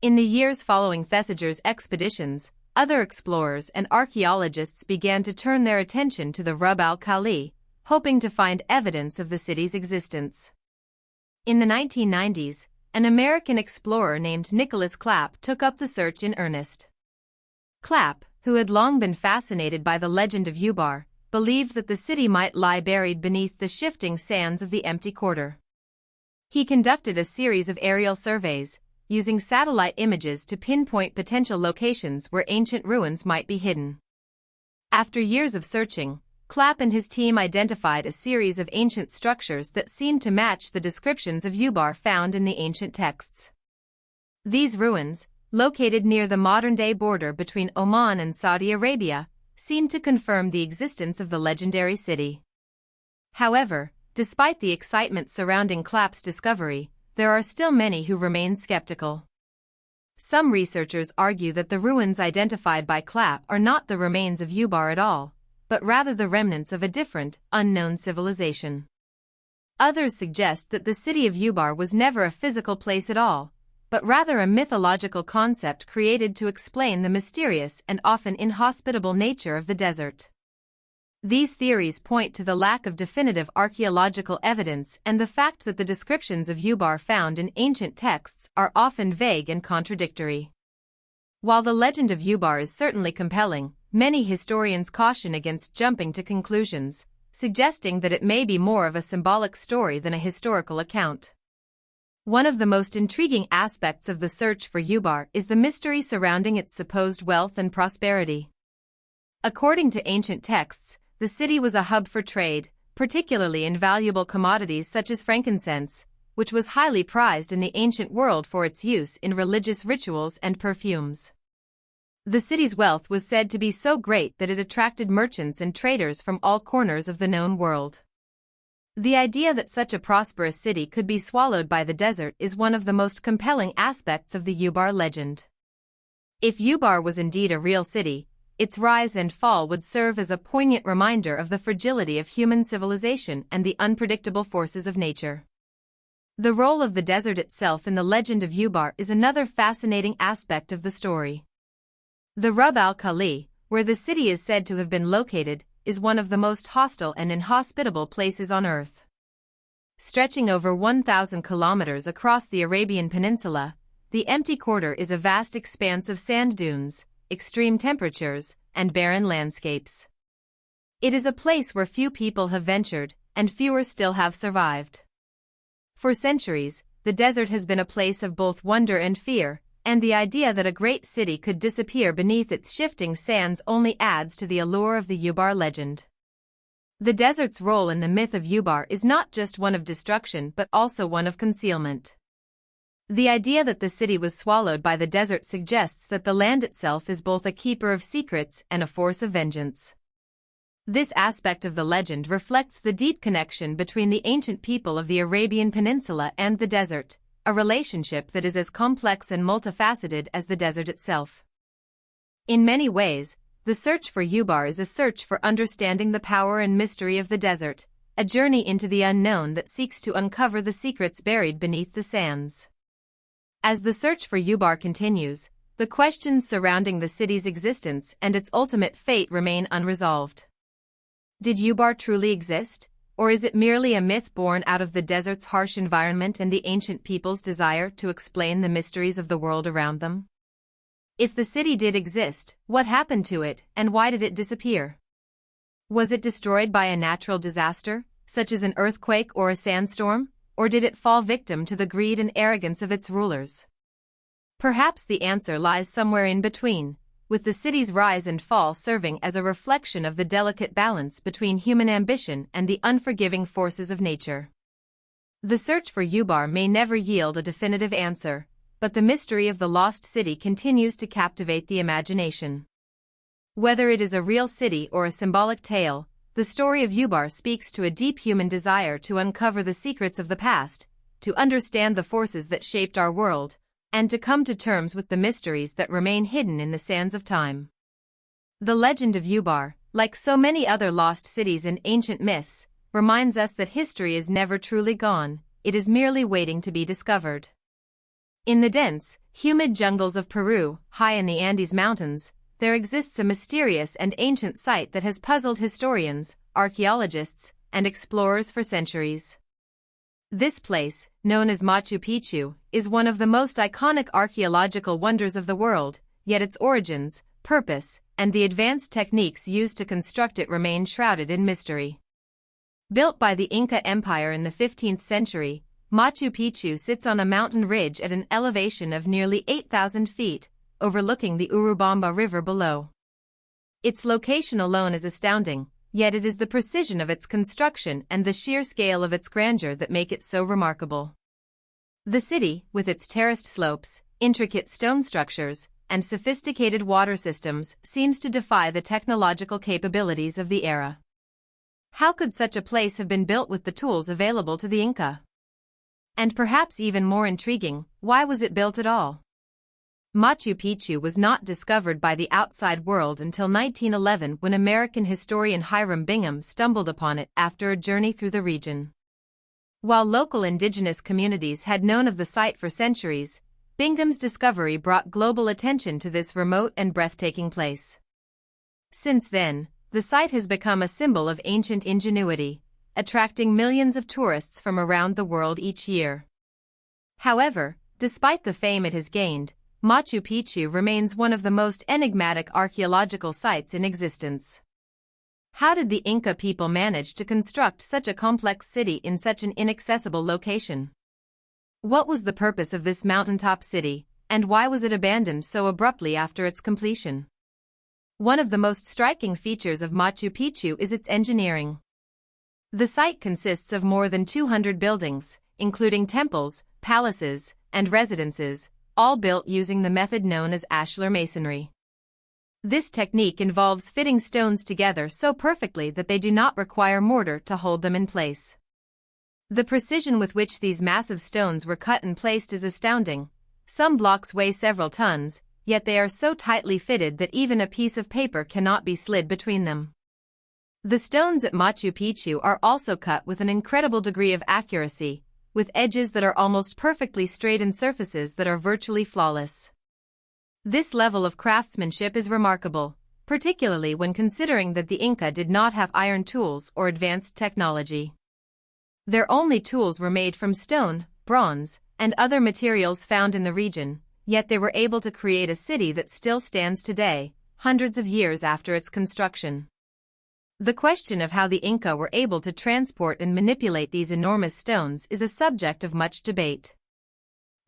In the years following Thesiger's expeditions, other explorers and archaeologists began to turn their attention to the Rub al-Khali, hoping to find evidence of the city's existence. In the 1990s, an American explorer named Nicholas Clapp took up the search in earnest. Clapp, who had long been fascinated by the legend of Ubar, believed that the city might lie buried beneath the shifting sands of the empty quarter. He conducted a series of aerial surveys, using satellite images to pinpoint potential locations where ancient ruins might be hidden. After years of searching, Clapp and his team identified a series of ancient structures that seemed to match the descriptions of Ubar found in the ancient texts. These ruins, located near the modern-day border between Oman and Saudi Arabia, seemed to confirm the existence of the legendary city. However, despite the excitement surrounding Clapp's discovery, there are still many who remain skeptical. Some researchers argue that the ruins identified by Clapp are not the remains of Ubar at all, but rather the remnants of a different, unknown civilization. Others suggest that the city of Ubar was never a physical place at all, but rather a mythological concept created to explain the mysterious and often inhospitable nature of the desert. These theories point to the lack of definitive archaeological evidence and the fact that the descriptions of Ubar found in ancient texts are often vague and contradictory. While the legend of Ubar is certainly compelling, many historians caution against jumping to conclusions, suggesting that it may be more of a symbolic story than a historical account. One of the most intriguing aspects of the search for Ubar is the mystery surrounding its supposed wealth and prosperity. According to ancient texts, the city was a hub for trade, particularly in valuable commodities such as frankincense, which was highly prized in the ancient world for its use in religious rituals and perfumes. The city's wealth was said to be so great that it attracted merchants and traders from all corners of the known world. The idea that such a prosperous city could be swallowed by the desert is one of the most compelling aspects of the Ubar legend. If Ubar was indeed a real city, its rise and fall would serve as a poignant reminder of the fragility of human civilization and the unpredictable forces of nature. The role of the desert itself in the legend of Ubar is another fascinating aspect of the story. The Rub al-Khali, where the city is said to have been located, is one of the most hostile and inhospitable places on Earth. Stretching over 1,000 kilometers across the Arabian Peninsula, the empty quarter is a vast expanse of sand dunes, extreme temperatures, and barren landscapes. It is a place where few people have ventured, and fewer still have survived. For centuries, the desert has been a place of both wonder and fear, and the idea that a great city could disappear beneath its shifting sands only adds to the allure of the Ubar legend. The desert's role in the myth of Ubar is not just one of destruction but also one of concealment. The idea that the city was swallowed by the desert suggests that the land itself is both a keeper of secrets and a force of vengeance. This aspect of the legend reflects the deep connection between the ancient people of the Arabian Peninsula and the desert, a relationship that is as complex and multifaceted as the desert itself. In many ways, the search for Ubar is a search for understanding the power and mystery of the desert, a journey into the unknown that seeks to uncover the secrets buried beneath the sands. As the search for Ubar continues, the questions surrounding the city's existence and its ultimate fate remain unresolved. Did Ubar truly exist, or is it merely a myth born out of the desert's harsh environment and the ancient people's desire to explain the mysteries of the world around them? If the city did exist, what happened to it, and why did it disappear? Was it destroyed by a natural disaster, such as an earthquake or a sandstorm, or did it fall victim to the greed and arrogance of its rulers? Perhaps the answer lies somewhere in between, with the city's rise and fall serving as a reflection of the delicate balance between human ambition and the unforgiving forces of nature. The search for Ubar may never yield a definitive answer, but the mystery of the lost city continues to captivate the imagination. Whether it is a real city or a symbolic tale, the story of Ubar speaks to a deep human desire to uncover the secrets of the past, to understand the forces that shaped our world, and to come to terms with the mysteries that remain hidden in the sands of time. The legend of Ubar, like so many other lost cities and ancient myths, reminds us that history is never truly gone, it is merely waiting to be discovered. In the dense, humid jungles of Peru, high in the Andes Mountains, there exists a mysterious and ancient site that has puzzled historians, archaeologists, and explorers for centuries. This place, known as Machu Picchu, is one of the most iconic archaeological wonders of the world, yet its origins, purpose, and the advanced techniques used to construct it remain shrouded in mystery. Built by the Inca Empire in the 15th century, Machu Picchu sits on a mountain ridge at an elevation of nearly 8,000 feet, overlooking the Urubamba River below. Its location alone is astounding, yet it is the precision of its construction and the sheer scale of its grandeur that make it so remarkable. The city, with its terraced slopes, intricate stone structures, and sophisticated water systems, seems to defy the technological capabilities of the era. How could such a place have been built with the tools available to the Inca? And perhaps even more intriguing, why was it built at all? Machu Picchu was not discovered by the outside world until 1911 when American historian Hiram Bingham stumbled upon it after a journey through the region. While local indigenous communities had known of the site for centuries, Bingham's discovery brought global attention to this remote and breathtaking place. Since then, the site has become a symbol of ancient ingenuity, attracting millions of tourists from around the world each year. However, despite the fame it has gained, Machu Picchu remains one of the most enigmatic archaeological sites in existence. How did the Inca people manage to construct such a complex city in such an inaccessible location? What was the purpose of this mountaintop city, and why was it abandoned so abruptly after its completion? One of the most striking features of Machu Picchu is its engineering. The site consists of more than 200 buildings, including temples, palaces, and residences, all built using the method known as ashlar masonry. This technique involves fitting stones together so perfectly that they do not require mortar to hold them in place. The precision with which these massive stones were cut and placed is astounding. Some blocks weigh several tons, yet they are so tightly fitted that even a piece of paper cannot be slid between them. The stones at Machu Picchu are also cut with an incredible degree of accuracy, with edges that are almost perfectly straight and surfaces that are virtually flawless. This level of craftsmanship is remarkable, particularly when considering that the Inca did not have iron tools or advanced technology. Their only tools were made from stone, bronze, and other materials found in the region, yet they were able to create a city that still stands today, hundreds of years after its construction. The question of how the Inca were able to transport and manipulate these enormous stones is a subject of much debate.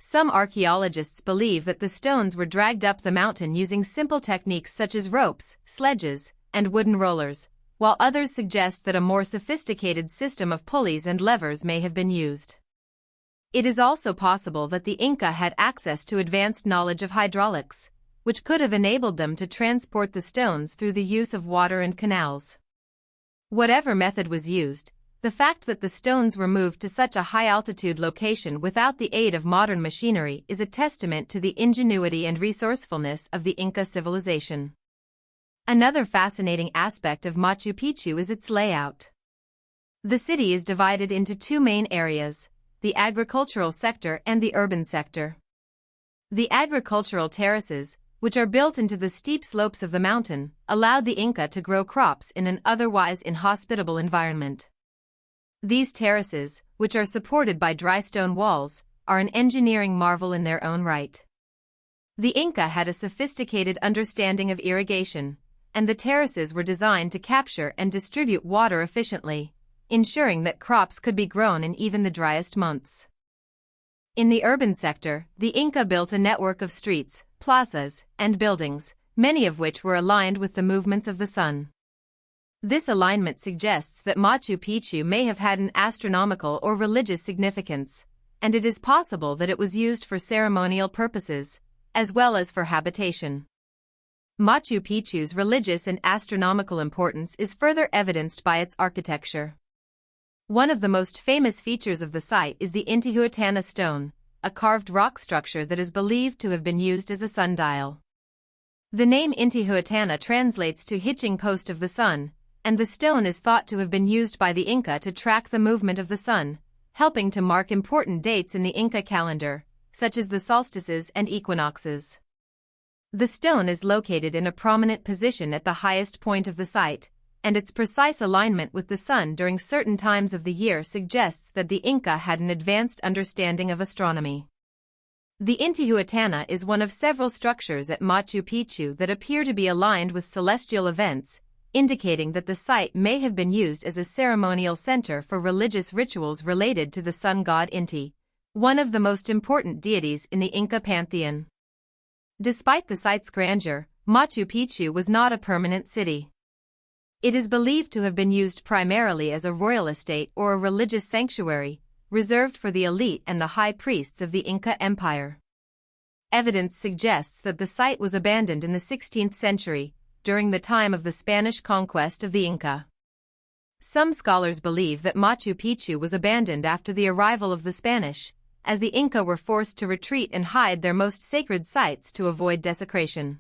Some archaeologists believe that the stones were dragged up the mountain using simple techniques such as ropes, sledges, and wooden rollers, while others suggest that a more sophisticated system of pulleys and levers may have been used. It is also possible that the Inca had access to advanced knowledge of hydraulics, which could have enabled them to transport the stones through the use of water and canals. Whatever method was used, the fact that the stones were moved to such a high-altitude location without the aid of modern machinery is a testament to the ingenuity and resourcefulness of the Inca civilization. Another fascinating aspect of Machu Picchu is its layout. The city is divided into two main areas, the agricultural sector and the urban sector. The agricultural terraces, which are built into the steep slopes of the mountain, allowed the Inca to grow crops in an otherwise inhospitable environment. These terraces, which are supported by dry stone walls, are an engineering marvel in their own right. The Inca had a sophisticated understanding of irrigation, and the terraces were designed to capture and distribute water efficiently, ensuring that crops could be grown in even the driest months. In the urban sector, the Inca built a network of streets, plazas, and buildings, many of which were aligned with the movements of the sun. This alignment suggests that Machu Picchu may have had an astronomical or religious significance, and it is possible that it was used for ceremonial purposes, as well as for habitation. Machu Picchu's religious and astronomical importance is further evidenced by its architecture. One of the most famous features of the site is the Intihuatana stone, a carved rock structure that is believed to have been used as a sundial. The name Intihuatana translates to hitching post of the sun, and the stone is thought to have been used by the Inca to track the movement of the sun, helping to mark important dates in the Inca calendar, such as the solstices and equinoxes. The stone is located in a prominent position at the highest point of the site, and its precise alignment with the sun during certain times of the year suggests that the Inca had an advanced understanding of astronomy. The Intihuatana is one of several structures at Machu Picchu that appear to be aligned with celestial events, indicating that the site may have been used as a ceremonial center for religious rituals related to the sun god Inti, one of the most important deities in the Inca pantheon. Despite the site's grandeur, Machu Picchu was not a permanent city. It is believed to have been used primarily as a royal estate or a religious sanctuary, reserved for the elite and the high priests of the Inca Empire. Evidence suggests that the site was abandoned in the 16th century, during the time of the Spanish conquest of the Inca. Some scholars believe that Machu Picchu was abandoned after the arrival of the Spanish, as the Inca were forced to retreat and hide their most sacred sites to avoid desecration.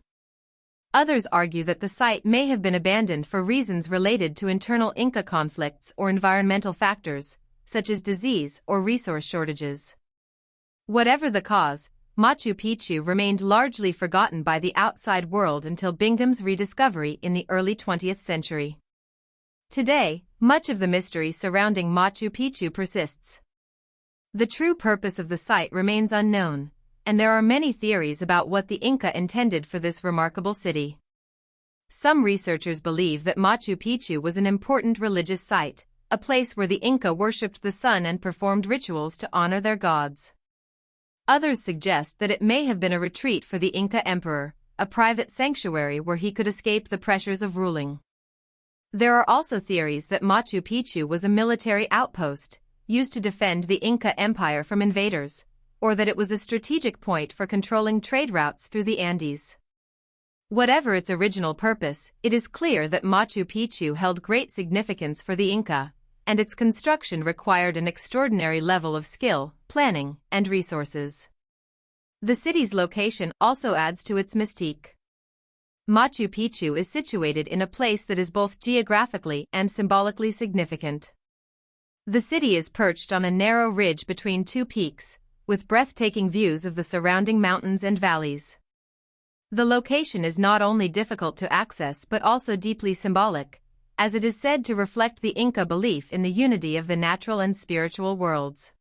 Others argue that the site may have been abandoned for reasons related to internal Inca conflicts or environmental factors, such as disease or resource shortages. Whatever the cause, Machu Picchu remained largely forgotten by the outside world until Bingham's rediscovery in the early 20th century. Today, much of the mystery surrounding Machu Picchu persists. The true purpose of the site remains unknown, and there are many theories about what the Inca intended for this remarkable city. Some researchers believe that Machu Picchu was an important religious site, a place where the Inca worshipped the sun and performed rituals to honor their gods. Others suggest that it may have been a retreat for the Inca emperor, a private sanctuary where he could escape the pressures of ruling. There are also theories that Machu Picchu was a military outpost, used to defend the Inca Empire from invaders, or that it was a strategic point for controlling trade routes through the Andes. Whatever its original purpose, it is clear that Machu Picchu held great significance for the Inca, and its construction required an extraordinary level of skill, planning, and resources. The city's location also adds to its mystique. Machu Picchu is situated in a place that is both geographically and symbolically significant. The city is perched on a narrow ridge between two peaks, with breathtaking views of the surrounding mountains and valleys. The location is not only difficult to access but also deeply symbolic, as it is said to reflect the Inca belief in the unity of the natural and spiritual worlds.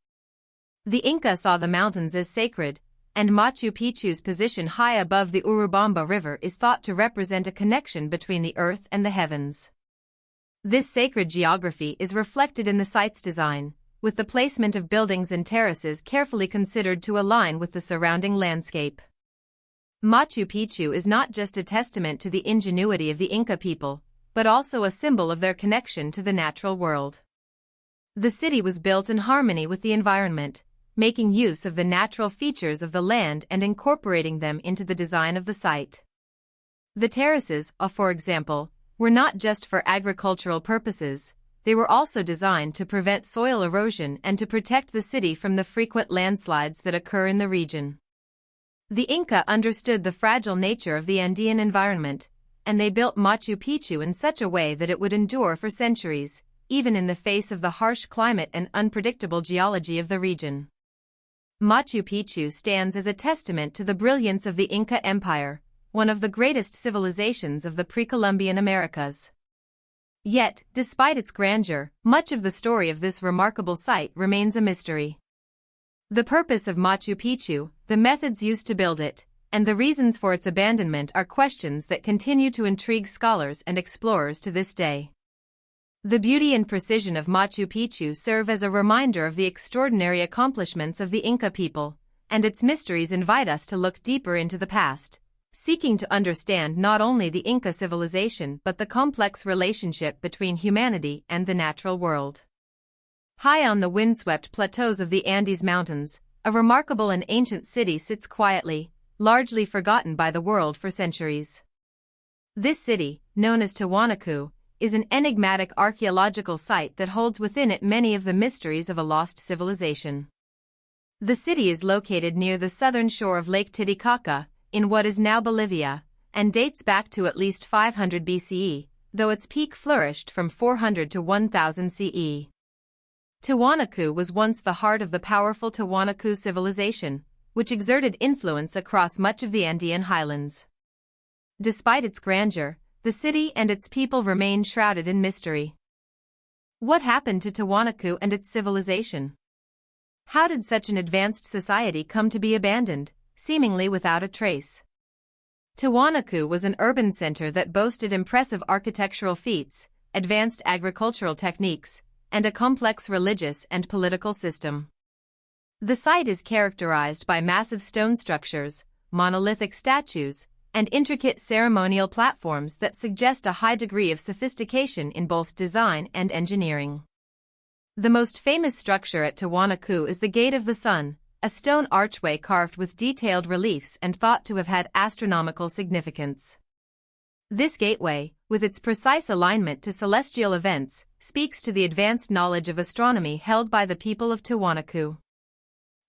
The Inca saw the mountains as sacred, and Machu Picchu's position high above the Urubamba River is thought to represent a connection between the earth and the heavens. This sacred geography is reflected in the site's design, with the placement of buildings and terraces carefully considered to align with the surrounding landscape. Machu Picchu is not just a testament to the ingenuity of the Inca people, but also a symbol of their connection to the natural world. The city was built in harmony with the environment, making use of the natural features of the land and incorporating them into the design of the site. The terraces, for example, were not just for agricultural purposes, they were also designed to prevent soil erosion and to protect the city from the frequent landslides that occur in the region. The Inca understood the fragile nature of the Andean environment, and they built Machu Picchu in such a way that it would endure for centuries, even in the face of the harsh climate and unpredictable geology of the region. Machu Picchu stands as a testament to the brilliance of the Inca Empire, one of the greatest civilizations of the pre-Columbian Americas. Yet, despite its grandeur, much of the story of this remarkable site remains a mystery. The purpose of Machu Picchu, the methods used to build it, and the reasons for its abandonment are questions that continue to intrigue scholars and explorers to this day. The beauty and precision of Machu Picchu serve as a reminder of the extraordinary accomplishments of the Inca people, and its mysteries invite us to look deeper into the past, seeking to understand not only the Inca civilization but the complex relationship between humanity and the natural world. High on the windswept plateaus of the Andes Mountains, a remarkable and ancient city sits quietly, largely forgotten by the world for centuries. This city, known as Tiwanaku, is an enigmatic archaeological site that holds within it many of the mysteries of a lost civilization. The city is located near the southern shore of Lake Titicaca, in what is now Bolivia, and dates back to at least 500 BCE, though its peak flourished from 400 to 1000 CE. Tiwanaku was once the heart of the powerful Tiwanaku civilization, which exerted influence across much of the Andean highlands. Despite its grandeur, the city and its people remain shrouded in mystery. What happened to Tiwanaku and its civilization? How did such an advanced society come to be abandoned, seemingly without a trace? Tiwanaku was an urban center that boasted impressive architectural feats, advanced agricultural techniques, and a complex religious and political system. The site is characterized by massive stone structures, monolithic statues, and intricate ceremonial platforms that suggest a high degree of sophistication in both design and engineering. The most famous structure at Tiwanaku is the Gate of the Sun, a stone archway carved with detailed reliefs and thought to have had astronomical significance. This gateway, with its precise alignment to celestial events, speaks to the advanced knowledge of astronomy held by the people of Tiwanaku.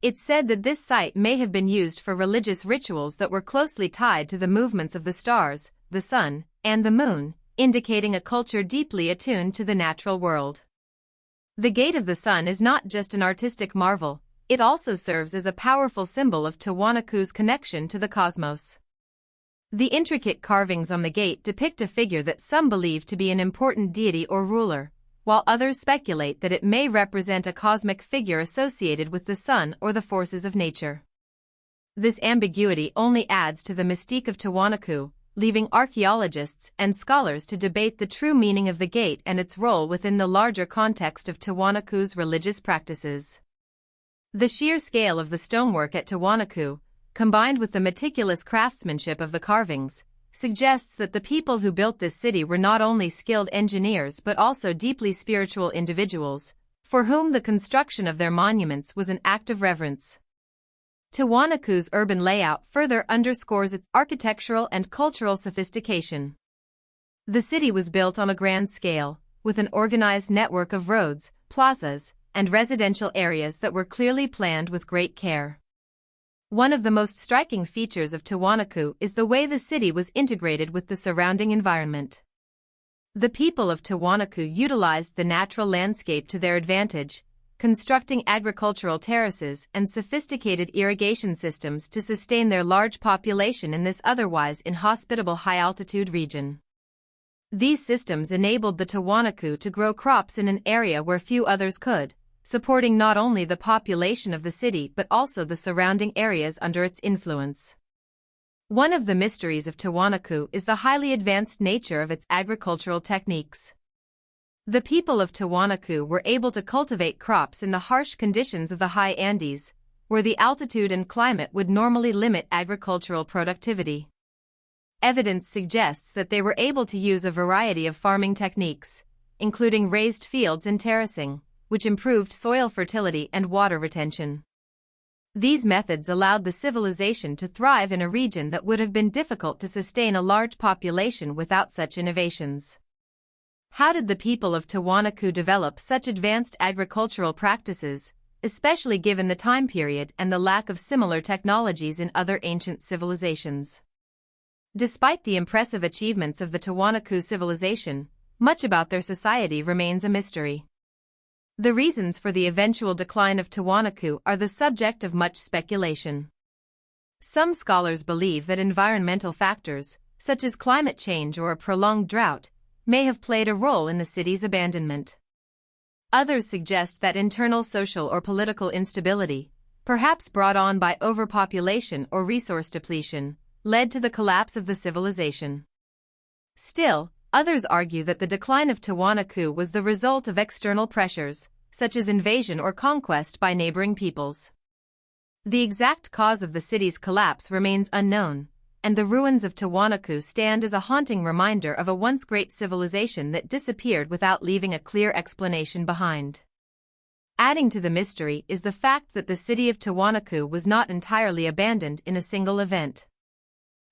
It's said that this site may have been used for religious rituals that were closely tied to the movements of the stars, the sun, and the moon, indicating a culture deeply attuned to the natural world. The Gate of the Sun is not just an artistic marvel, it also serves as a powerful symbol of Tiwanaku's connection to the cosmos. The intricate carvings on the gate depict a figure that some believe to be an important deity or ruler, while others speculate that it may represent a cosmic figure associated with the sun or the forces of nature. This ambiguity only adds to the mystique of Tiwanaku, leaving archaeologists and scholars to debate the true meaning of the gate and its role within the larger context of Tiwanaku's religious practices. The sheer scale of the stonework at Tiwanaku, combined with the meticulous craftsmanship of the carvings, suggests that the people who built this city were not only skilled engineers but also deeply spiritual individuals, for whom the construction of their monuments was an act of reverence. Tiwanaku's urban layout further underscores its architectural and cultural sophistication. The city was built on a grand scale, with an organized network of roads, plazas, and residential areas that were clearly planned with great care. One of the most striking features of Tiwanaku is the way the city was integrated with the surrounding environment. The people of Tiwanaku utilized the natural landscape to their advantage, constructing agricultural terraces and sophisticated irrigation systems to sustain their large population in this otherwise inhospitable high-altitude region. These systems enabled the Tiwanaku to grow crops in an area where few others could, supporting not only the population of the city but also the surrounding areas under its influence. One of the mysteries of Tiwanaku is the highly advanced nature of its agricultural techniques. The people of Tiwanaku were able to cultivate crops in the harsh conditions of the high Andes, where the altitude and climate would normally limit agricultural productivity. Evidence suggests that they were able to use a variety of farming techniques, including raised fields and terracing, which improved soil fertility and water retention. These methods allowed the civilization to thrive in a region that would have been difficult to sustain a large population without such innovations. How did the people of Tiwanaku develop such advanced agricultural practices, especially given the time period and the lack of similar technologies in other ancient civilizations? Despite the impressive achievements of the Tiwanaku civilization, much about their society remains a mystery. The reasons for the eventual decline of Tiwanaku are the subject of much speculation. Some scholars believe that environmental factors, such as climate change or a prolonged drought, may have played a role in the city's abandonment. Others suggest that internal social or political instability, perhaps brought on by overpopulation or resource depletion, led to the collapse of the civilization. Still, others argue that the decline of Tiwanaku was the result of external pressures, such as invasion or conquest by neighboring peoples. The exact cause of the city's collapse remains unknown, and the ruins of Tiwanaku stand as a haunting reminder of a once great civilization that disappeared without leaving a clear explanation behind. Adding to the mystery is the fact that the city of Tiwanaku was not entirely abandoned in a single event.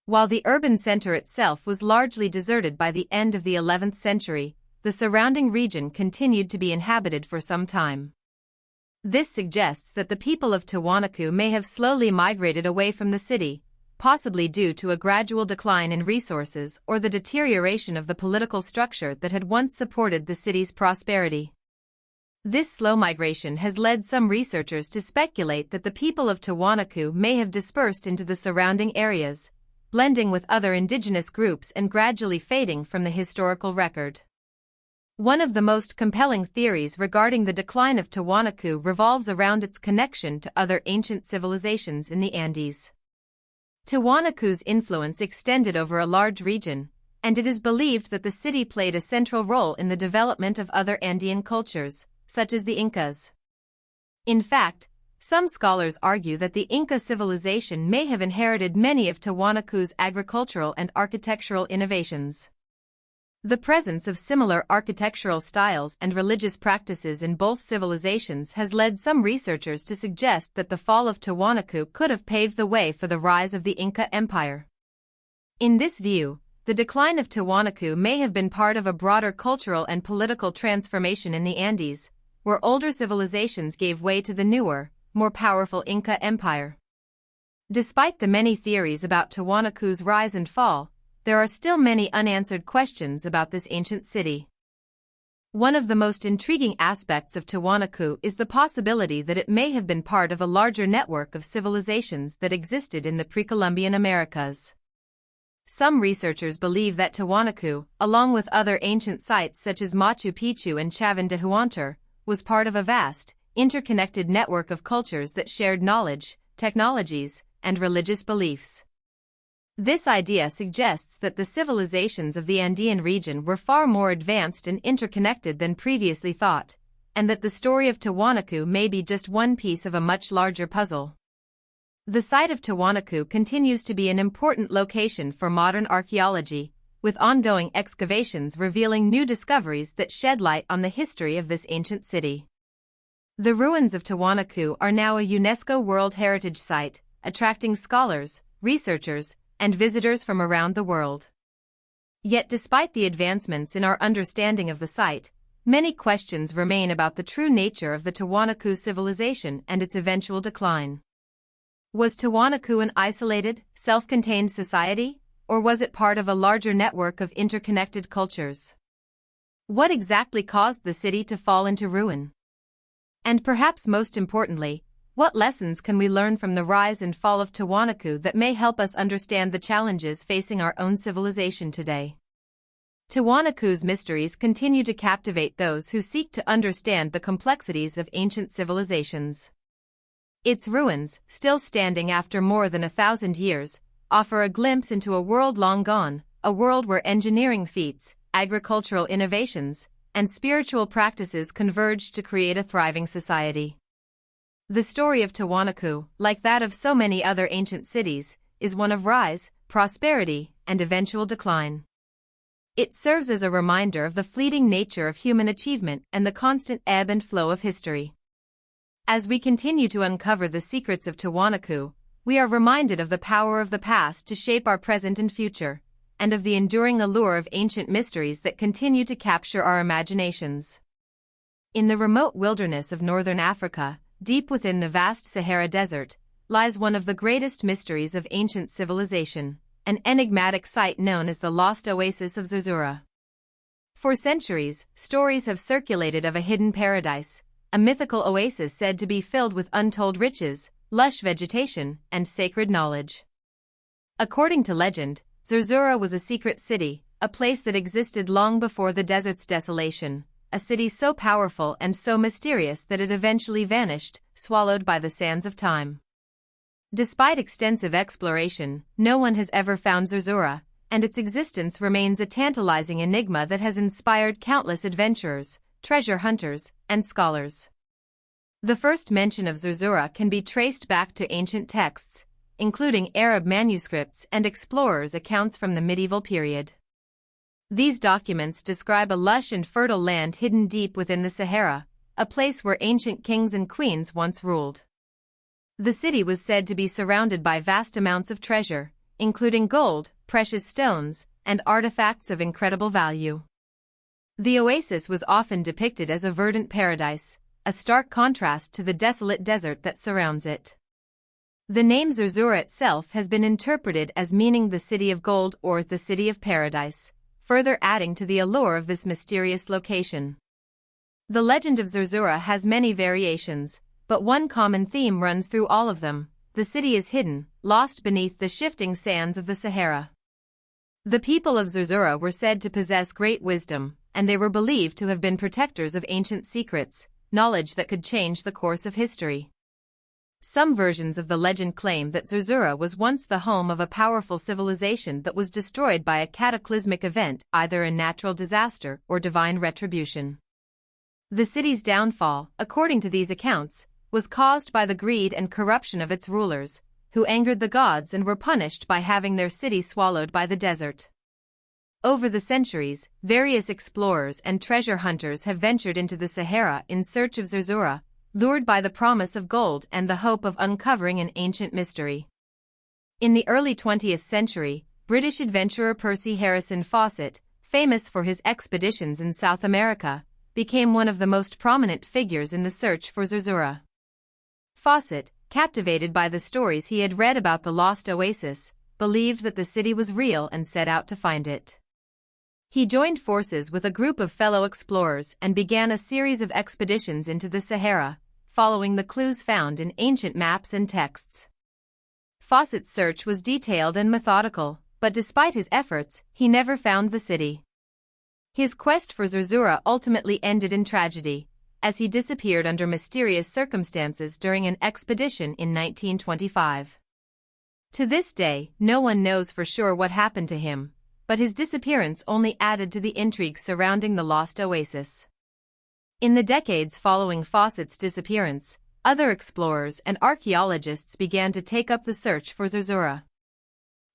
While the urban center itself was largely deserted by the end of the 11th century, the surrounding region continued to be inhabited for some time. This suggests that the people of Tiwanaku may have slowly migrated away from the city, possibly due to a gradual decline in resources or the deterioration of the political structure that had once supported the city's prosperity. This slow migration has led some researchers to speculate that the people of Tiwanaku may have dispersed into the surrounding areas, blending with other indigenous groups and gradually fading from the historical record. One of the most compelling theories regarding the decline of Tiwanaku revolves around its connection to other ancient civilizations in the Andes. Tiwanaku's influence extended over a large region, and it is believed that the city played a central role in the development of other Andean cultures, such as the Incas. In fact, some scholars argue that the Inca civilization may have inherited many of Tiwanaku's agricultural and architectural innovations. The presence of similar architectural styles and religious practices in both civilizations has led some researchers to suggest that the fall of Tiwanaku could have paved the way for the rise of the Inca Empire. In this view, the decline of Tiwanaku may have been part of a broader cultural and political transformation in the Andes, where older civilizations gave way to the newer, more powerful Inca Empire. Despite the many theories about Tiwanaku's rise and fall, there are still many unanswered questions about this ancient city. One of the most intriguing aspects of Tiwanaku is the possibility that it may have been part of a larger network of civilizations that existed in the pre-Columbian Americas. Some researchers believe that Tiwanaku, along with other ancient sites such as Machu Picchu and Chavín de Huántar, was part of a vast, interconnected network of cultures that shared knowledge, technologies, and religious beliefs. This idea suggests that the civilizations of the Andean region were far more advanced and interconnected than previously thought, and that the story of Tiwanaku may be just one piece of a much larger puzzle. The site of Tiwanaku continues to be an important location for modern archaeology, with ongoing excavations revealing new discoveries that shed light on the history of this ancient city. The ruins of Tiwanaku are now a UNESCO World Heritage Site, attracting scholars, researchers, and visitors from around the world. Yet despite the advancements in our understanding of the site, many questions remain about the true nature of the Tiwanaku civilization and its eventual decline. Was Tiwanaku an isolated, self-contained society, or was it part of a larger network of interconnected cultures? What exactly caused the city to fall into ruin? And perhaps most importantly, what lessons can we learn from the rise and fall of Tiwanaku that may help us understand the challenges facing our own civilization today? Tiwanaku's mysteries continue to captivate those who seek to understand the complexities of ancient civilizations. Its ruins, still standing after more than 1,000 years, offer a glimpse into a world long gone, a world where engineering feats, agricultural innovations, and spiritual practices converged to create a thriving society. The story of Tiwanaku, like that of so many other ancient cities, is one of rise, prosperity, and eventual decline. It serves as a reminder of the fleeting nature of human achievement and the constant ebb and flow of history. As we continue to uncover the secrets of Tiwanaku, we are reminded of the power of the past to shape our present and future, and of the enduring allure of ancient mysteries that continue to capture our imaginations. In the remote wilderness of northern Africa, deep within the vast Sahara Desert, lies one of the greatest mysteries of ancient civilization, an enigmatic site known as the Lost Oasis of Zerzura. For centuries, stories have circulated of a hidden paradise, a mythical oasis said to be filled with untold riches, lush vegetation, and sacred knowledge. According to legend, Zerzura was a secret city, a place that existed long before the desert's desolation, a city so powerful and so mysterious that it eventually vanished, swallowed by the sands of time. Despite extensive exploration, no one has ever found Zerzura, and its existence remains a tantalizing enigma that has inspired countless adventurers, treasure hunters, and scholars. The first mention of Zerzura can be traced back to ancient texts, including Arab manuscripts and explorers' accounts from the medieval period. These documents describe a lush and fertile land hidden deep within the Sahara, a place where ancient kings and queens once ruled. The city was said to be surrounded by vast amounts of treasure, including gold, precious stones, and artifacts of incredible value. The oasis was often depicted as a verdant paradise, a stark contrast to the desolate desert that surrounds it. The name Zerzura itself has been interpreted as meaning the city of gold or the city of paradise, further adding to the allure of this mysterious location. The legend of Zerzura has many variations, but one common theme runs through all of them: the city is hidden, lost beneath the shifting sands of the Sahara. The people of Zerzura were said to possess great wisdom, and they were believed to have been protectors of ancient secrets, knowledge that could change the course of history. Some versions of the legend claim that Zerzura was once the home of a powerful civilization that was destroyed by a cataclysmic event, either a natural disaster or divine retribution. The city's downfall, according to these accounts, was caused by the greed and corruption of its rulers, who angered the gods and were punished by having their city swallowed by the desert. Over the centuries, various explorers and treasure hunters have ventured into the Sahara in search of Zerzura, lured by the promise of gold and the hope of uncovering an ancient mystery. In the early 20th century, British adventurer Percy Harrison Fawcett, famous for his expeditions in South America, became one of the most prominent figures in the search for Zerzura. Fawcett, captivated by the stories he had read about the lost oasis, believed that the city was real and set out to find it. He joined forces with a group of fellow explorers and began a series of expeditions into the Sahara, following the clues found in ancient maps and texts. Fawcett's search was detailed and methodical, but despite his efforts, he never found the city. His quest for Zerzura ultimately ended in tragedy, as he disappeared under mysterious circumstances during an expedition in 1925. To this day, no one knows for sure what happened to him, but his disappearance only added to the intrigue surrounding the lost oasis. In the decades following Fawcett's disappearance, other explorers and archaeologists began to take up the search for Zerzura.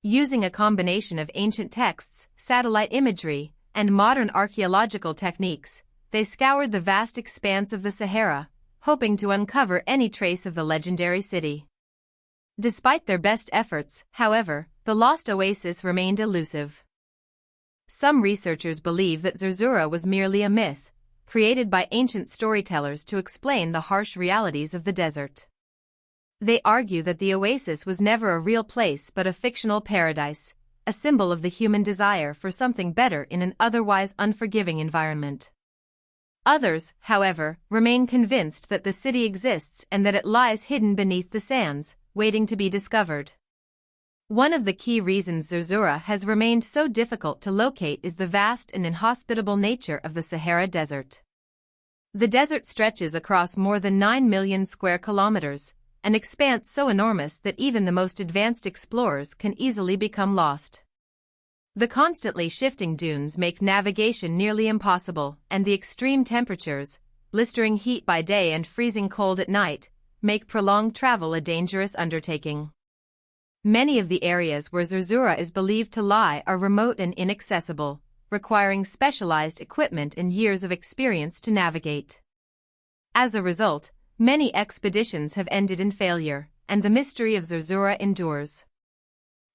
Using a combination of ancient texts, satellite imagery, and modern archaeological techniques, they scoured the vast expanse of the Sahara, hoping to uncover any trace of the legendary city. Despite their best efforts, however, the lost oasis remained elusive. Some researchers believe that Zerzura was merely a myth, created by ancient storytellers to explain the harsh realities of the desert. They argue that the oasis was never a real place but a fictional paradise, a symbol of the human desire for something better in an otherwise unforgiving environment. Others, however, remain convinced that the city exists and that it lies hidden beneath the sands, waiting to be discovered. One of the key reasons Zerzura has remained so difficult to locate is the vast and inhospitable nature of the Sahara Desert. The desert stretches across more than 9 million square kilometers, an expanse so enormous that even the most advanced explorers can easily become lost. The constantly shifting dunes make navigation nearly impossible, and the extreme temperatures, blistering heat by day and freezing cold at night, make prolonged travel a dangerous undertaking. Many of the areas where Zerzura is believed to lie are remote and inaccessible, requiring specialized equipment and years of experience to navigate. As a result, many expeditions have ended in failure, and the mystery of Zerzura endures.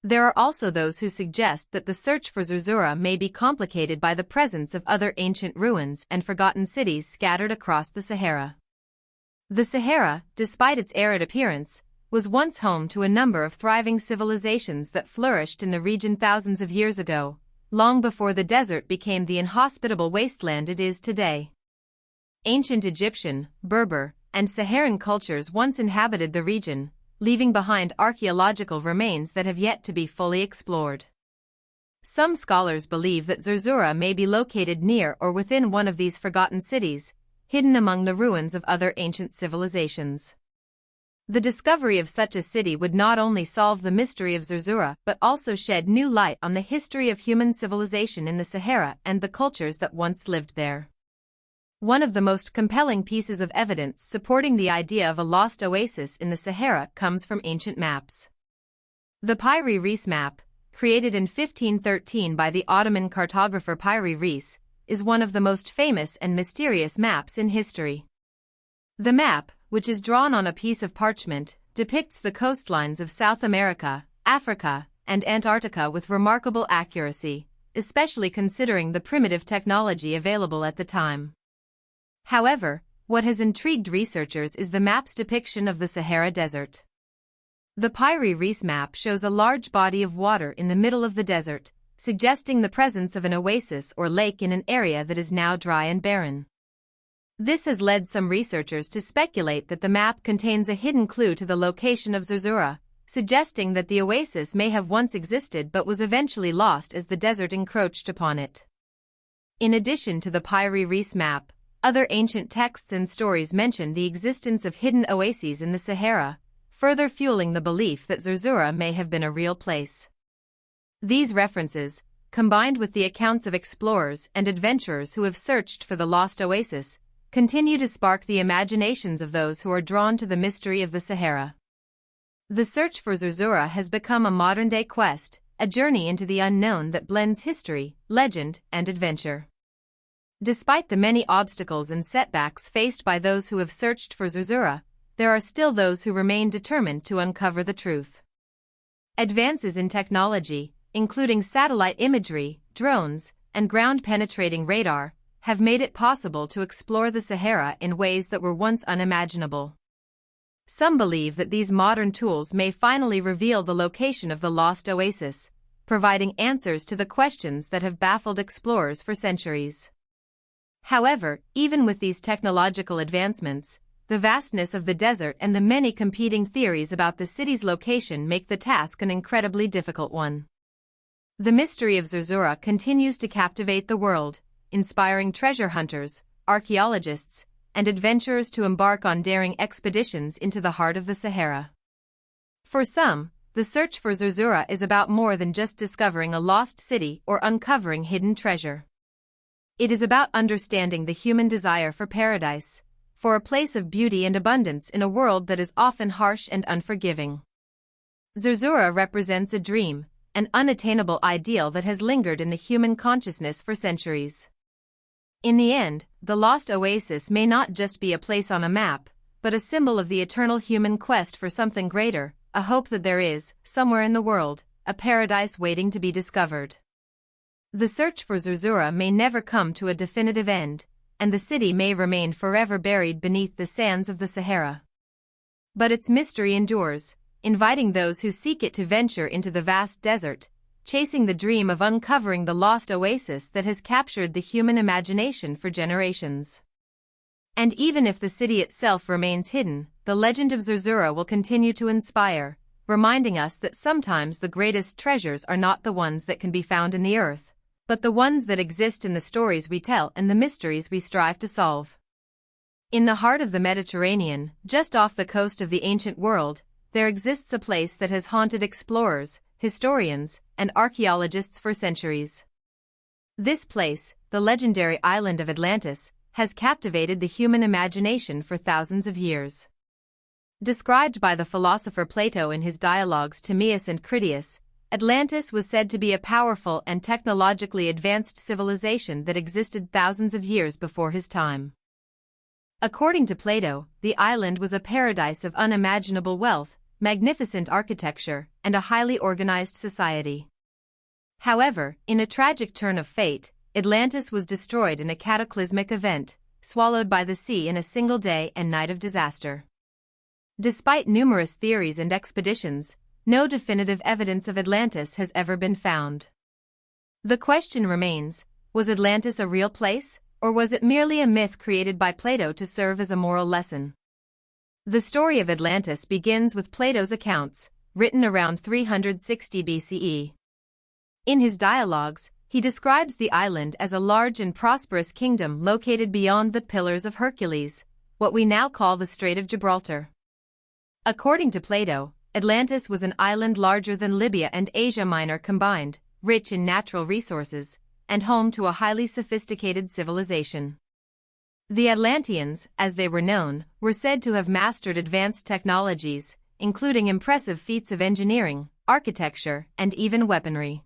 There are also those who suggest that the search for Zerzura may be complicated by the presence of other ancient ruins and forgotten cities scattered across the Sahara. The Sahara, despite its arid appearance, was once home to a number of thriving civilizations that flourished in the region thousands of years ago, long before the desert became the inhospitable wasteland it is today. Ancient Egyptian, Berber, and Saharan cultures once inhabited the region, leaving behind archaeological remains that have yet to be fully explored. Some scholars believe that Zerzura may be located near or within one of these forgotten cities, hidden among the ruins of other ancient civilizations. The discovery of such a city would not only solve the mystery of Zerzura but also shed new light on the history of human civilization in the Sahara and the cultures that once lived there. One of the most compelling pieces of evidence supporting the idea of a lost oasis in the Sahara comes from ancient maps. The Piri Reis map, created in 1513 by the Ottoman cartographer Piri Reis, is one of the most famous and mysterious maps in history. The map, which is drawn on a piece of parchment, depicts the coastlines of South America, Africa, and Antarctica with remarkable accuracy, especially considering the primitive technology available at the time. However, what has intrigued researchers is the map's depiction of the Sahara Desert. The Piri Reis map shows a large body of water in the middle of the desert, suggesting the presence of an oasis or lake in an area that is now dry and barren. This has led some researchers to speculate that the map contains a hidden clue to the location of Zerzura, suggesting that the oasis may have once existed but was eventually lost as the desert encroached upon it. In addition to the Piri Reis map, other ancient texts and stories mention the existence of hidden oases in the Sahara, further fueling the belief that Zerzura may have been a real place. These references, combined with the accounts of explorers and adventurers who have searched for the lost oasis, continue to spark the imaginations of those who are drawn to the mystery of the Sahara. The search for Zerzura has become a modern-day quest, a journey into the unknown that blends history, legend, and adventure. Despite the many obstacles and setbacks faced by those who have searched for Zerzura, there are still those who remain determined to uncover the truth. Advances in technology, including satellite imagery, drones, and ground-penetrating radar, have made it possible to explore the Sahara in ways that were once unimaginable. Some believe that these modern tools may finally reveal the location of the lost oasis, providing answers to the questions that have baffled explorers for centuries. However, even with these technological advancements, the vastness of the desert and the many competing theories about the city's location make the task an incredibly difficult one. The mystery of Zerzura continues to captivate the world, inspiring treasure hunters, archaeologists, and adventurers to embark on daring expeditions into the heart of the Sahara. For some, the search for Zerzura is about more than just discovering a lost city or uncovering hidden treasure. It is about understanding the human desire for paradise, for a place of beauty and abundance in a world that is often harsh and unforgiving. Zerzura represents a dream, an unattainable ideal that has lingered in the human consciousness for centuries. In the end, the lost oasis may not just be a place on a map, but a symbol of the eternal human quest for something greater, a hope that there is, somewhere in the world, a paradise waiting to be discovered. The search for Zerzura may never come to a definitive end, and the city may remain forever buried beneath the sands of the Sahara. But its mystery endures, inviting those who seek it to venture into the vast desert, chasing the dream of uncovering the lost oasis that has captured the human imagination for generations. And even if the city itself remains hidden, the legend of Zerzura will continue to inspire, reminding us that sometimes the greatest treasures are not the ones that can be found in the earth, but the ones that exist in the stories we tell and the mysteries we strive to solve. In the heart of the Mediterranean, just off the coast of the ancient world, there exists a place that has haunted explorers, historians, and archaeologists for centuries. This place, the legendary island of Atlantis, has captivated the human imagination for thousands of years. Described by the philosopher Plato in his dialogues Timaeus and Critias, Atlantis was said to be a powerful and technologically advanced civilization that existed thousands of years before his time. According to Plato, the island was a paradise of unimaginable wealth, magnificent architecture, and a highly organized society. However, in a tragic turn of fate, Atlantis was destroyed in a cataclysmic event, swallowed by the sea in a single day and night of disaster. Despite numerous theories and expeditions, no definitive evidence of Atlantis has ever been found. The question remains, was Atlantis a real place, or was it merely a myth created by Plato to serve as a moral lesson? The story of Atlantis begins with Plato's accounts, written around 360 BCE. In his dialogues, he describes the island as a large and prosperous kingdom located beyond the Pillars of Hercules, what we now call the Strait of Gibraltar. According to Plato, Atlantis was an island larger than Libya and Asia Minor combined, rich in natural resources, and home to a highly sophisticated civilization. The Atlanteans, as they were known, were said to have mastered advanced technologies, including impressive feats of engineering, architecture, and even weaponry.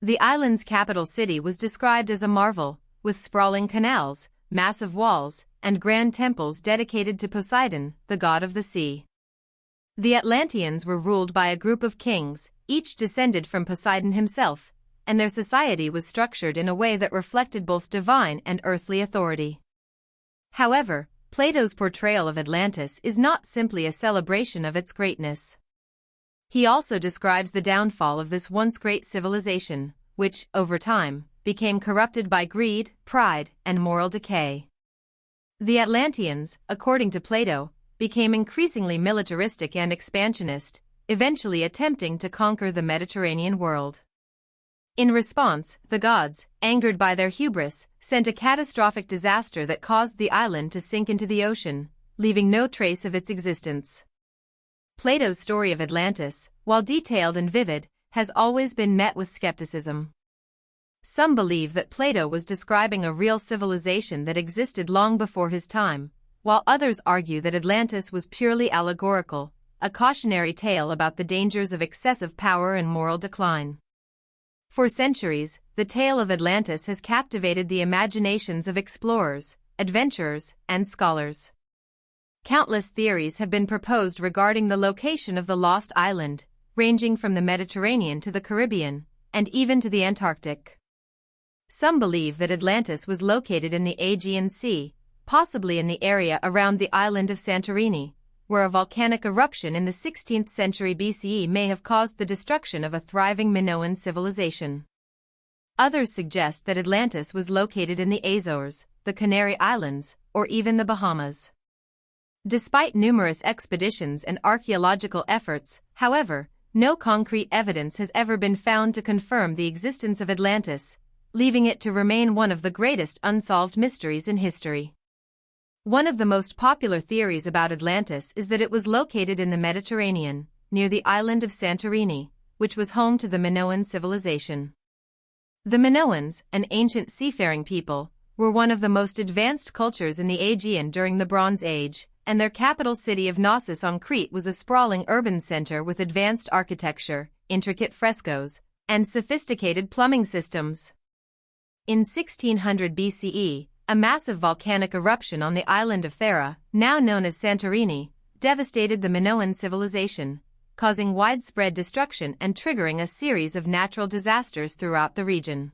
The island's capital city was described as a marvel, with sprawling canals, massive walls, and grand temples dedicated to Poseidon, the god of the sea. The Atlanteans were ruled by a group of kings, each descended from Poseidon himself, and their society was structured in a way that reflected both divine and earthly authority. However, Plato's portrayal of Atlantis is not simply a celebration of its greatness. He also describes the downfall of this once great civilization, which, over time, became corrupted by greed, pride, and moral decay. The Atlanteans, according to Plato, became increasingly militaristic and expansionist, eventually attempting to conquer the Mediterranean world. In response, the gods, angered by their hubris, sent a catastrophic disaster that caused the island to sink into the ocean, leaving no trace of its existence. Plato's story of Atlantis, while detailed and vivid, has always been met with skepticism. Some believe that Plato was describing a real civilization that existed long before his time, while others argue that Atlantis was purely allegorical, a cautionary tale about the dangers of excessive power and moral decline. For centuries, the tale of Atlantis has captivated the imaginations of explorers, adventurers, and scholars. Countless theories have been proposed regarding the location of the lost island, ranging from the Mediterranean to the Caribbean, and even to the Antarctic. Some believe that Atlantis was located in the Aegean Sea, possibly in the area around the island of Santorini, where a volcanic eruption in the 16th century BCE may have caused the destruction of a thriving Minoan civilization. Others suggest that Atlantis was located in the Azores, the Canary Islands, or even the Bahamas. Despite numerous expeditions and archaeological efforts, however, no concrete evidence has ever been found to confirm the existence of Atlantis, leaving it to remain one of the greatest unsolved mysteries in history. One of the most popular theories about Atlantis is that it was located in the Mediterranean, near the island of Santorini, which was home to the Minoan civilization. The Minoans, an ancient seafaring people, were one of the most advanced cultures in the Aegean during the Bronze Age, and their capital city of Knossos on Crete was a sprawling urban center with advanced architecture, intricate frescoes, and sophisticated plumbing systems. In 1600 BCE, a massive volcanic eruption on the island of Thera, now known as Santorini, devastated the Minoan civilization, causing widespread destruction and triggering a series of natural disasters throughout the region.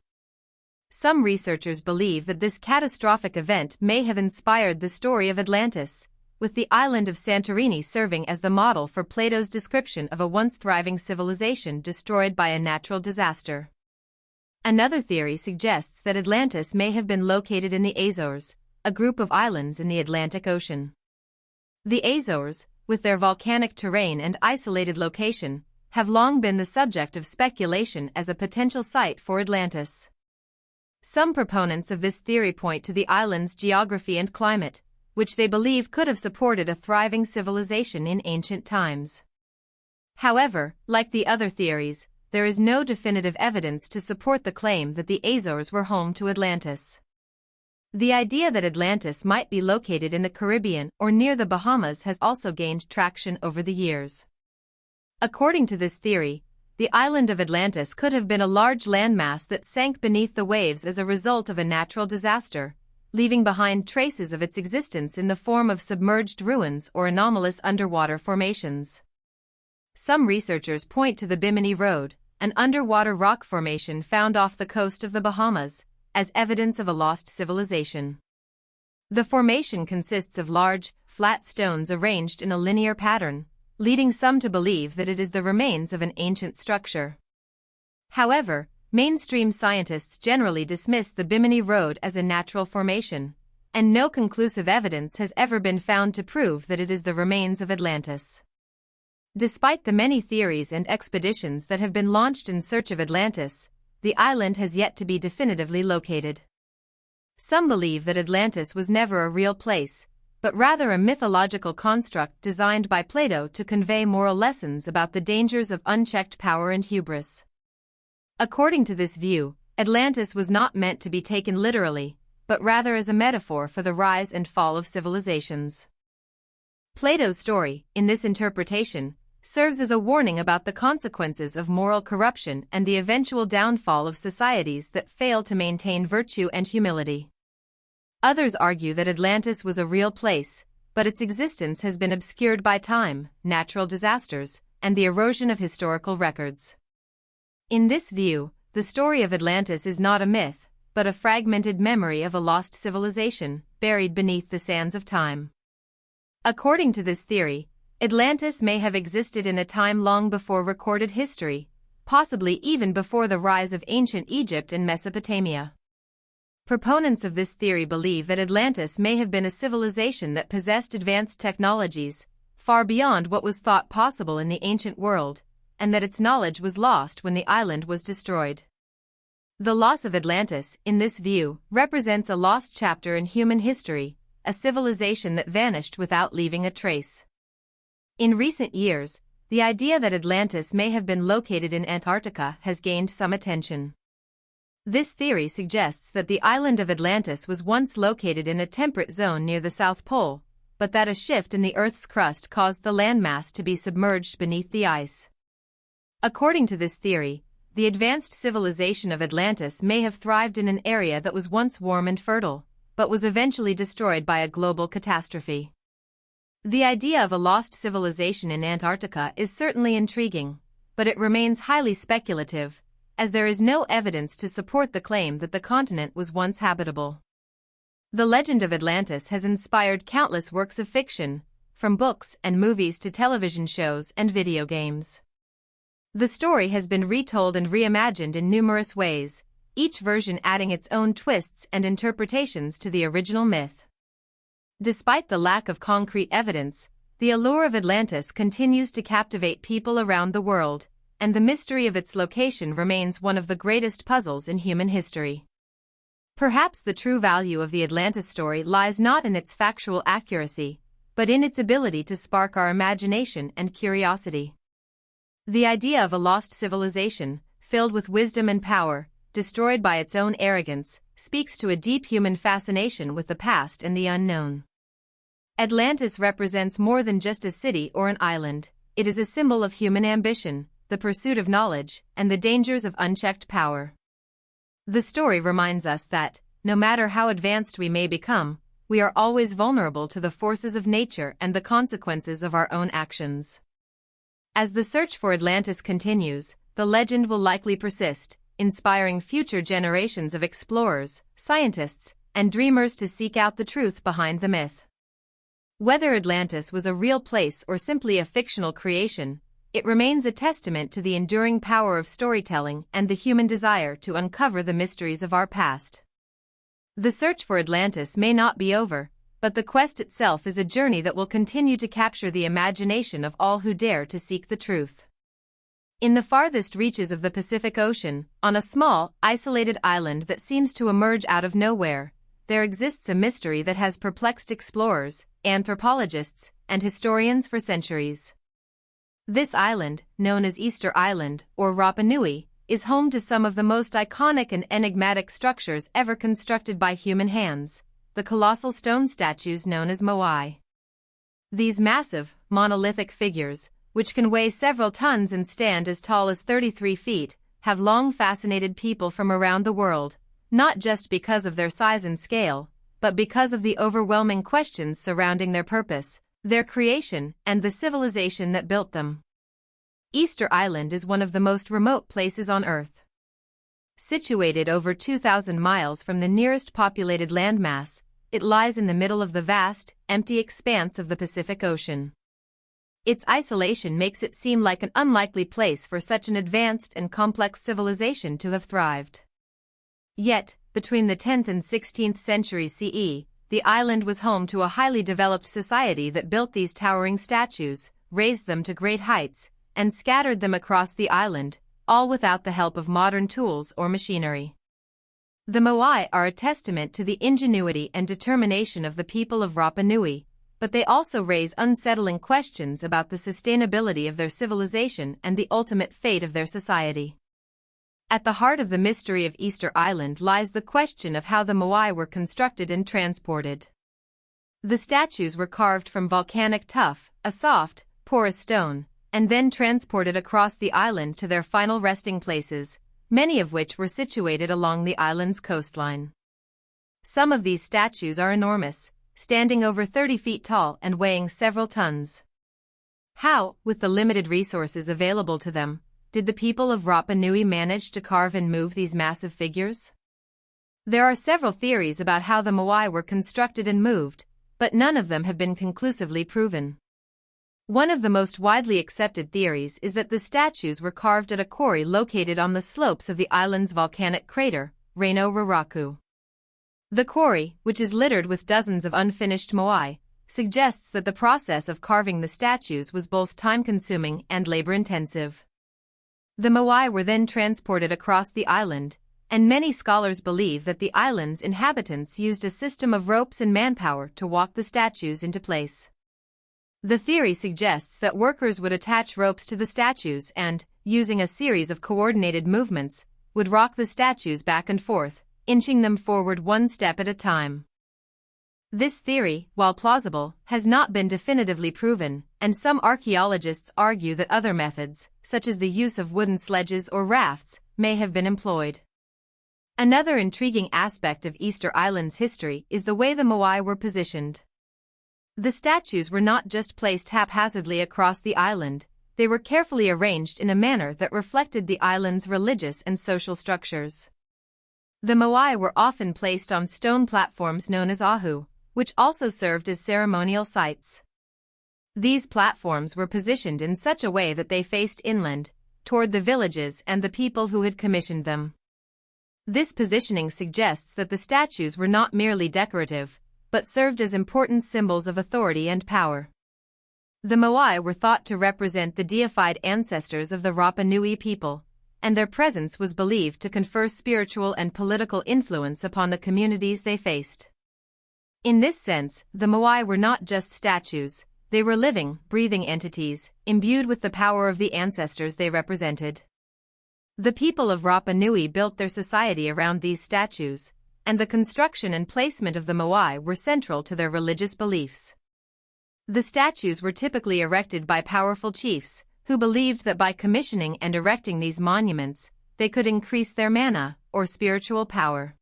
Some researchers believe that this catastrophic event may have inspired the story of Atlantis, with the island of Santorini serving as the model for Plato's description of a once thriving civilization destroyed by a natural disaster. Another theory suggests that Atlantis may have been located in the Azores, a group of islands in the Atlantic Ocean. The Azores, with their volcanic terrain and isolated location, have long been the subject of speculation as a potential site for Atlantis. Some proponents of this theory point to the island's geography and climate, which they believe could have supported a thriving civilization in ancient times. However, like the other theories, there is no definitive evidence to support the claim that the Azores were home to Atlantis. The idea that Atlantis might be located in the Caribbean or near the Bahamas has also gained traction over the years. According to this theory, the island of Atlantis could have been a large landmass that sank beneath the waves as a result of a natural disaster, leaving behind traces of its existence in the form of submerged ruins or anomalous underwater formations. Some researchers point to the Bimini Road, an underwater rock formation found off the coast of the Bahamas, as evidence of a lost civilization. The formation consists of large, flat stones arranged in a linear pattern, leading some to believe that it is the remains of an ancient structure. However, mainstream scientists generally dismiss the Bimini Road as a natural formation, and no conclusive evidence has ever been found to prove that it is the remains of Atlantis. Despite the many theories and expeditions that have been launched in search of Atlantis, the island has yet to be definitively located. Some believe that Atlantis was never a real place, but rather a mythological construct designed by Plato to convey moral lessons about the dangers of unchecked power and hubris. According to this view, Atlantis was not meant to be taken literally, but rather as a metaphor for the rise and fall of civilizations. Plato's story, in this interpretation, serves as a warning about the consequences of moral corruption and the eventual downfall of societies that fail to maintain virtue and humility. Others argue that Atlantis was a real place, but its existence has been obscured by time, natural disasters, and the erosion of historical records. In this view, the story of Atlantis is not a myth, but a fragmented memory of a lost civilization, buried beneath the sands of time. According to this theory, Atlantis may have existed in a time long before recorded history, possibly even before the rise of ancient Egypt and Mesopotamia. Proponents of this theory believe that Atlantis may have been a civilization that possessed advanced technologies, far beyond what was thought possible in the ancient world, and that its knowledge was lost when the island was destroyed. The loss of Atlantis, in this view, represents a lost chapter in human history, a civilization that vanished without leaving a trace. In recent years, the idea that Atlantis may have been located in Antarctica has gained some attention. This theory suggests that the island of Atlantis was once located in a temperate zone near the South Pole, but that a shift in the Earth's crust caused the landmass to be submerged beneath the ice. According to this theory, the advanced civilization of Atlantis may have thrived in an area that was once warm and fertile, but was eventually destroyed by a global catastrophe. The idea of a lost civilization in Antarctica is certainly intriguing, but it remains highly speculative, as there is no evidence to support the claim that the continent was once habitable. The legend of Atlantis has inspired countless works of fiction, from books and movies to television shows and video games. The story has been retold and reimagined in numerous ways, each version adding its own twists and interpretations to the original myth. Despite the lack of concrete evidence, the allure of Atlantis continues to captivate people around the world, and the mystery of its location remains one of the greatest puzzles in human history. Perhaps the true value of the Atlantis story lies not in its factual accuracy, but in its ability to spark our imagination and curiosity. The idea of a lost civilization, filled with wisdom and power, destroyed by its own arrogance, speaks to a deep human fascination with the past and the unknown. Atlantis represents more than just a city or an island. It is a symbol of human ambition, the pursuit of knowledge, and the dangers of unchecked power. The story reminds us that, no matter how advanced we may become, we are always vulnerable to the forces of nature and the consequences of our own actions. As the search for Atlantis continues, the legend will likely persist, inspiring future generations of explorers, scientists, and dreamers to seek out the truth behind the myth. Whether Atlantis was a real place or simply a fictional creation, it remains a testament to the enduring power of storytelling and the human desire to uncover the mysteries of our past. The search for Atlantis may not be over, but the quest itself is a journey that will continue to capture the imagination of all who dare to seek the truth. In the farthest reaches of the Pacific Ocean, on a small, isolated island that seems to emerge out of nowhere, there exists a mystery that has perplexed explorers, anthropologists, and historians for centuries. This island, known as Easter Island or Rapa Nui, is home to some of the most iconic and enigmatic structures ever constructed by human hands, the colossal stone statues known as moai. These massive, monolithic figures, which can weigh several tons and stand as tall as 33 feet, have long fascinated people from around the world, not just because of their size and scale, but because of the overwhelming questions surrounding their purpose, their creation, and the civilization that built them. Easter Island is one of the most remote places on Earth. Situated over 2,000 miles from the nearest populated landmass, it lies in the middle of the vast, empty expanse of the Pacific Ocean. Its isolation makes it seem like an unlikely place for such an advanced and complex civilization to have thrived. Yet, between the 10th and 16th centuries CE, the island was home to a highly developed society that built these towering statues, raised them to great heights, and scattered them across the island, all without the help of modern tools or machinery. The moai are a testament to the ingenuity and determination of the people of Rapa Nui, but they also raise unsettling questions about the sustainability of their civilization and the ultimate fate of their society. At the heart of the mystery of Easter Island lies the question of how the moai were constructed and transported. The statues were carved from volcanic tuff, a soft, porous stone, and then transported across the island to their final resting places, many of which were situated along the island's coastline. Some of these statues are enormous, standing over 30 feet tall and weighing several tons. How, with the limited resources available to them, did the people of Rapa Nui manage to carve and move these massive figures? There are several theories about how the moai were constructed and moved, but none of them have been conclusively proven. One of the most widely accepted theories is that the statues were carved at a quarry located on the slopes of the island's volcanic crater, Reino Raraku. The quarry, which is littered with dozens of unfinished moai, suggests that the process of carving the statues was both time-consuming and labor-intensive. The moai were then transported across the island, and many scholars believe that the island's inhabitants used a system of ropes and manpower to walk the statues into place. The theory suggests that workers would attach ropes to the statues and, using a series of coordinated movements, would rock the statues back and forth, inching them forward one step at a time. This theory, while plausible, has not been definitively proven, and some archaeologists argue that other methods, such as the use of wooden sledges or rafts, may have been employed. Another intriguing aspect of Easter Island's history is the way the moai were positioned. The statues were not just placed haphazardly across the island, they were carefully arranged in a manner that reflected the island's religious and social structures. The moai were often placed on stone platforms known as ahu, which also served as ceremonial sites. These platforms were positioned in such a way that they faced inland, toward the villages and the people who had commissioned them. This positioning suggests that the statues were not merely decorative, but served as important symbols of authority and power. The moai were thought to represent the deified ancestors of the Rapa Nui people, and their presence was believed to confer spiritual and political influence upon the communities they faced. In this sense, the moai were not just statues, they were living, breathing entities, imbued with the power of the ancestors they represented. The people of Rapa Nui built their society around these statues, and the construction and placement of the moai were central to their religious beliefs. The statues were typically erected by powerful chiefs, who believed that by commissioning and erecting these monuments, they could increase their mana, or spiritual power.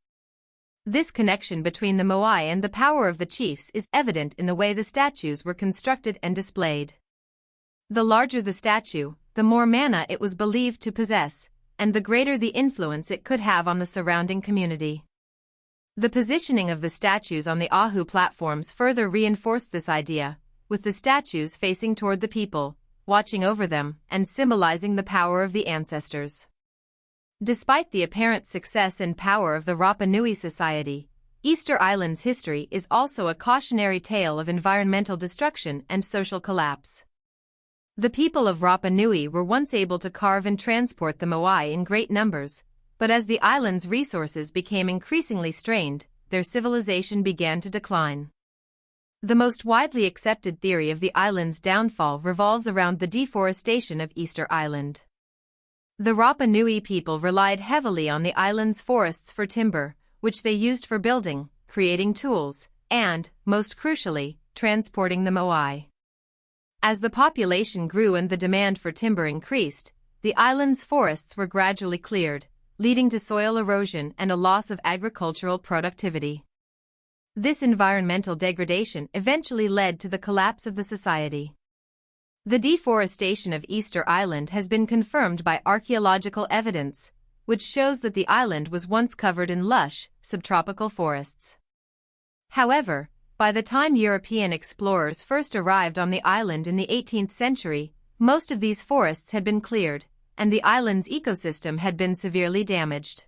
This connection between the moai and the power of the chiefs is evident in the way the statues were constructed and displayed. The larger the statue, the more mana it was believed to possess, and the greater the influence it could have on the surrounding community. The positioning of the statues on the ahu platforms further reinforced this idea, with the statues facing toward the people, watching over them, and symbolizing the power of the ancestors. Despite the apparent success and power of the Rapa Nui society, Easter Island's history is also a cautionary tale of environmental destruction and social collapse. The people of Rapa Nui were once able to carve and transport the moai in great numbers, but as the island's resources became increasingly strained, their civilization began to decline. The most widely accepted theory of the island's downfall revolves around the deforestation of Easter Island. The Rapa Nui people relied heavily on the island's forests for timber, which they used for building, creating tools, and, most crucially, transporting the moai. As the population grew and the demand for timber increased, the island's forests were gradually cleared, leading to soil erosion and a loss of agricultural productivity. This environmental degradation eventually led to the collapse of the society. The deforestation of Easter Island has been confirmed by archaeological evidence, which shows that the island was once covered in lush, subtropical forests. However, by the time European explorers first arrived on the island in the 18th century, most of these forests had been cleared, and the island's ecosystem had been severely damaged.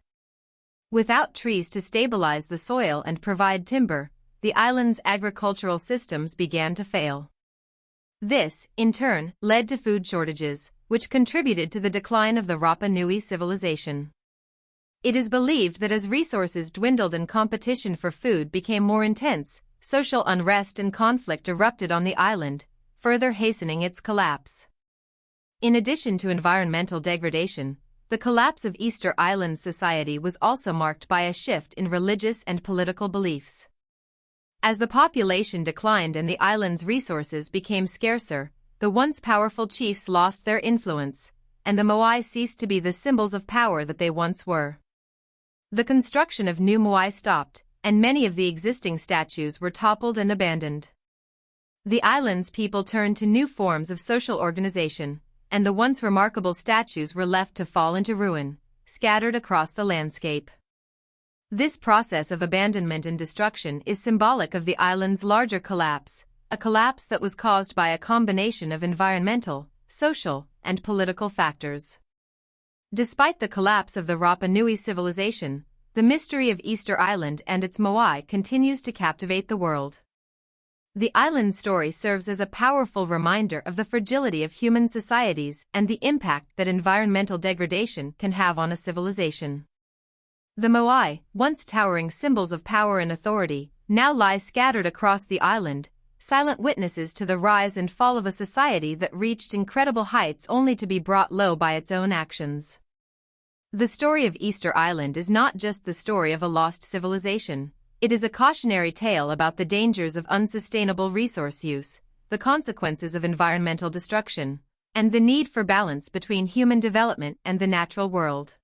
Without trees to stabilize the soil and provide timber, the island's agricultural systems began to fail. This, in turn, led to food shortages, which contributed to the decline of the Rapa Nui civilization. It is believed that as resources dwindled and competition for food became more intense, social unrest and conflict erupted on the island, further hastening its collapse. In addition to environmental degradation, the collapse of Easter Island society was also marked by a shift in religious and political beliefs. As the population declined and the island's resources became scarcer, the once powerful chiefs lost their influence, and the moai ceased to be the symbols of power that they once were. The construction of new moai stopped, and many of the existing statues were toppled and abandoned. The island's people turned to new forms of social organization, and the once remarkable statues were left to fall into ruin, scattered across the landscape. This process of abandonment and destruction is symbolic of the island's larger collapse, a collapse that was caused by a combination of environmental, social, and political factors. Despite the collapse of the Rapa Nui civilization, the mystery of Easter Island and its moai continues to captivate the world. The island's story serves as a powerful reminder of the fragility of human societies and the impact that environmental degradation can have on a civilization. The moai, once towering symbols of power and authority, now lie scattered across the island, silent witnesses to the rise and fall of a society that reached incredible heights only to be brought low by its own actions. The story of Easter Island is not just the story of a lost civilization. It is a cautionary tale about the dangers of unsustainable resource use, the consequences of environmental destruction, and the need for balance between human development and the natural world.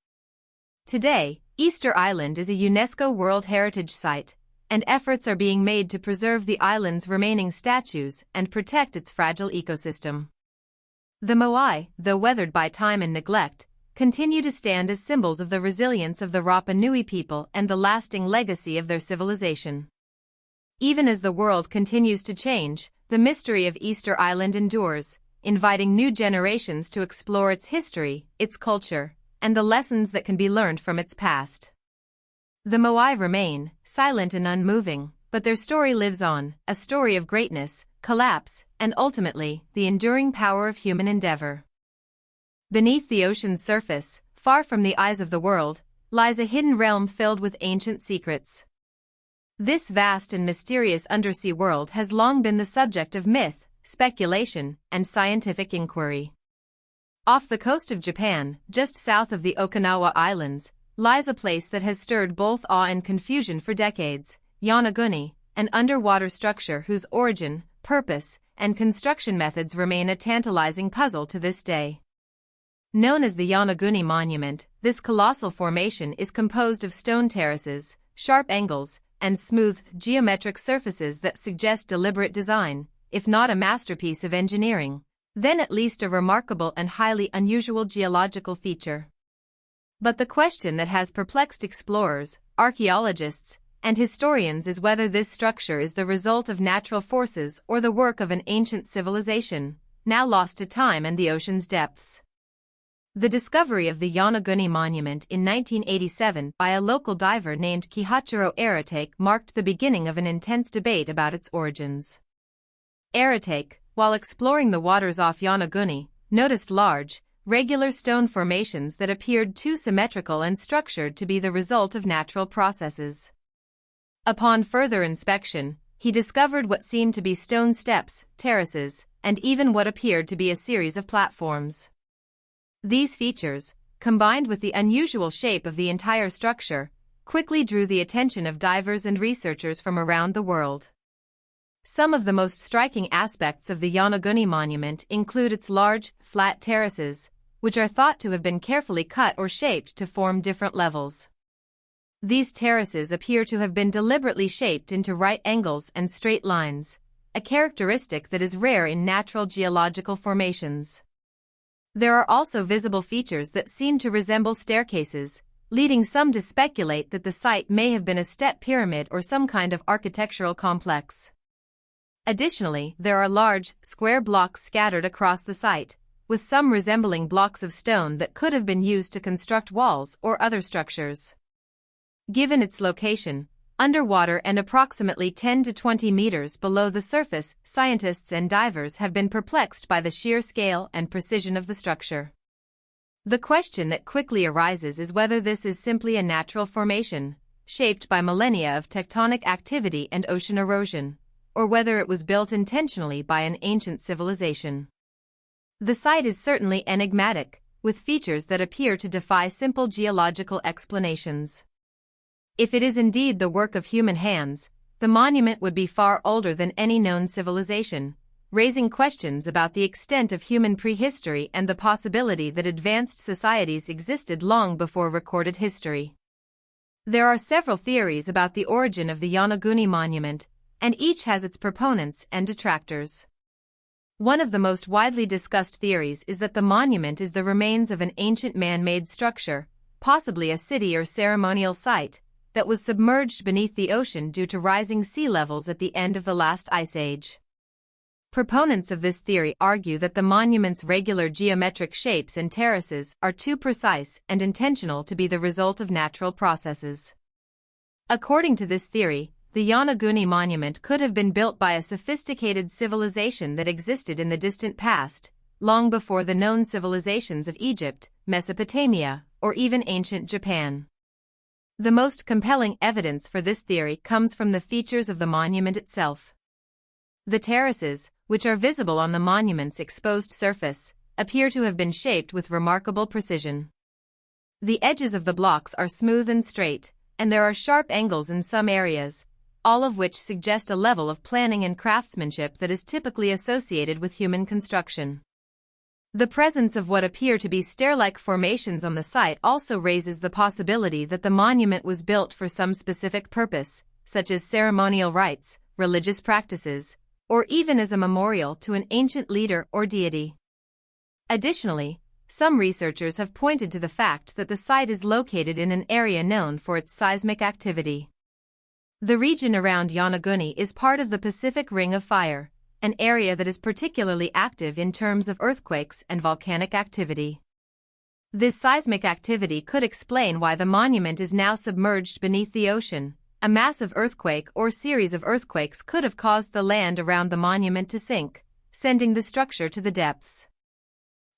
Today, Easter Island is a UNESCO World Heritage Site, and efforts are being made to preserve the island's remaining statues and protect its fragile ecosystem. The moai, though weathered by time and neglect, continue to stand as symbols of the resilience of the Rapa Nui people and the lasting legacy of their civilization. Even as the world continues to change, the mystery of Easter Island endures, inviting new generations to explore its history, its culture, and the lessons that can be learned from its past. The moai remain, silent and unmoving, but their story lives on, a story of greatness, collapse, and ultimately, the enduring power of human endeavor. Beneath the ocean's surface, far from the eyes of the world, lies a hidden realm filled with ancient secrets. This vast and mysterious undersea world has long been the subject of myth, speculation, and scientific inquiry. Off the coast of Japan, just south of the Okinawa Islands, lies a place that has stirred both awe and confusion for decades, Yonaguni, an underwater structure whose origin, purpose, and construction methods remain a tantalizing puzzle to this day. Known as the Yonaguni Monument, this colossal formation is composed of stone terraces, sharp angles, and smooth, geometric surfaces that suggest deliberate design, if not a masterpiece of engineering, then at least a remarkable and highly unusual geological feature. But the question that has perplexed explorers, archaeologists, and historians is whether this structure is the result of natural forces or the work of an ancient civilization, now lost to time and the ocean's depths. The discovery of the Yonaguni Monument in 1987 by a local diver named Kihachiro Aratake marked the beginning of an intense debate about its origins. Aratake, while exploring the waters off Yonaguni, noticed large, regular stone formations that appeared too symmetrical and structured to be the result of natural processes. Upon further inspection, he discovered what seemed to be stone steps, terraces, and even what appeared to be a series of platforms. These features, combined with the unusual shape of the entire structure, quickly drew the attention of divers and researchers from around the world. Some of the most striking aspects of the Yonaguni monument include its large, flat terraces, which are thought to have been carefully cut or shaped to form different levels. These terraces appear to have been deliberately shaped into right angles and straight lines, a characteristic that is rare in natural geological formations. There are also visible features that seem to resemble staircases, leading some to speculate that the site may have been a step pyramid or some kind of architectural complex. Additionally, there are large, square blocks scattered across the site, with some resembling blocks of stone that could have been used to construct walls or other structures. Given its location, underwater and approximately 10 to 20 meters below the surface, scientists and divers have been perplexed by the sheer scale and precision of the structure. The question that quickly arises is whether this is simply a natural formation, shaped by millennia of tectonic activity and ocean erosion, or whether it was built intentionally by an ancient civilization. The site is certainly enigmatic, with features that appear to defy simple geological explanations. If it is indeed the work of human hands, the monument would be far older than any known civilization, raising questions about the extent of human prehistory and the possibility that advanced societies existed long before recorded history. There are several theories about the origin of the Yonaguni monument, and each has its proponents and detractors. One of the most widely discussed theories is that the monument is the remains of an ancient man-made structure, possibly a city or ceremonial site, that was submerged beneath the ocean due to rising sea levels at the end of the last ice age. Proponents of this theory argue that the monument's regular geometric shapes and terraces are too precise and intentional to be the result of natural processes. According to this theory, the Yonaguni monument could have been built by a sophisticated civilization that existed in the distant past, long before the known civilizations of Egypt, Mesopotamia, or even ancient Japan. The most compelling evidence for this theory comes from the features of the monument itself. The terraces, which are visible on the monument's exposed surface, appear to have been shaped with remarkable precision. The edges of the blocks are smooth and straight, and there are sharp angles in some areas, all of which suggest a level of planning and craftsmanship that is typically associated with human construction. The presence of what appear to be stair-like formations on the site also raises the possibility that the monument was built for some specific purpose, such as ceremonial rites, religious practices, or even as a memorial to an ancient leader or deity. Additionally, some researchers have pointed to the fact that the site is located in an area known for its seismic activity. The region around Yonaguni is part of the Pacific Ring of Fire, an area that is particularly active in terms of earthquakes and volcanic activity. This seismic activity could explain why the monument is now submerged beneath the ocean. A massive earthquake or series of earthquakes could have caused the land around the monument to sink, sending the structure to the depths.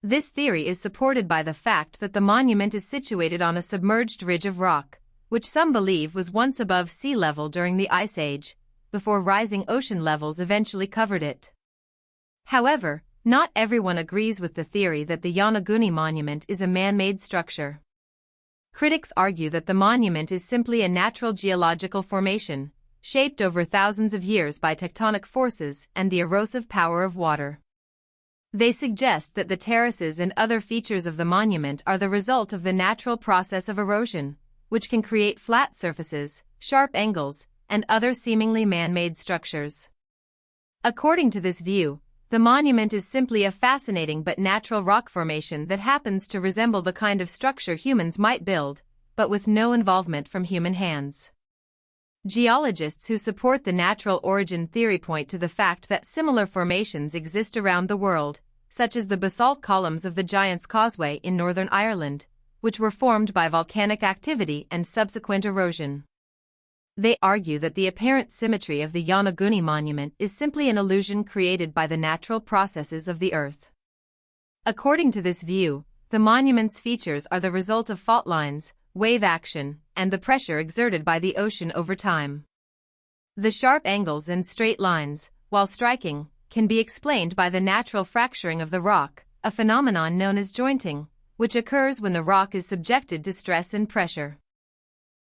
This theory is supported by the fact that the monument is situated on a submerged ridge of rock, which some believe was once above sea level during the Ice Age, before rising ocean levels eventually covered it. However, not everyone agrees with the theory that the Yonaguni monument is a man-made structure. Critics argue that the monument is simply a natural geological formation, shaped over thousands of years by tectonic forces and the erosive power of water. They suggest that the terraces and other features of the monument are the result of the natural process of erosion, which can create flat surfaces, sharp angles, and other seemingly man-made structures. According to this view, the monument is simply a fascinating but natural rock formation that happens to resemble the kind of structure humans might build, but with no involvement from human hands. Geologists who support the natural origin theory point to the fact that similar formations exist around the world, such as the basalt columns of the Giant's Causeway in Northern Ireland, which were formed by volcanic activity and subsequent erosion. They argue that the apparent symmetry of the Yonaguni monument is simply an illusion created by the natural processes of the Earth. According to this view, the monument's features are the result of fault lines, wave action, and the pressure exerted by the ocean over time. The sharp angles and straight lines, while striking, can be explained by the natural fracturing of the rock, a phenomenon known as jointing, which occurs when the rock is subjected to stress and pressure.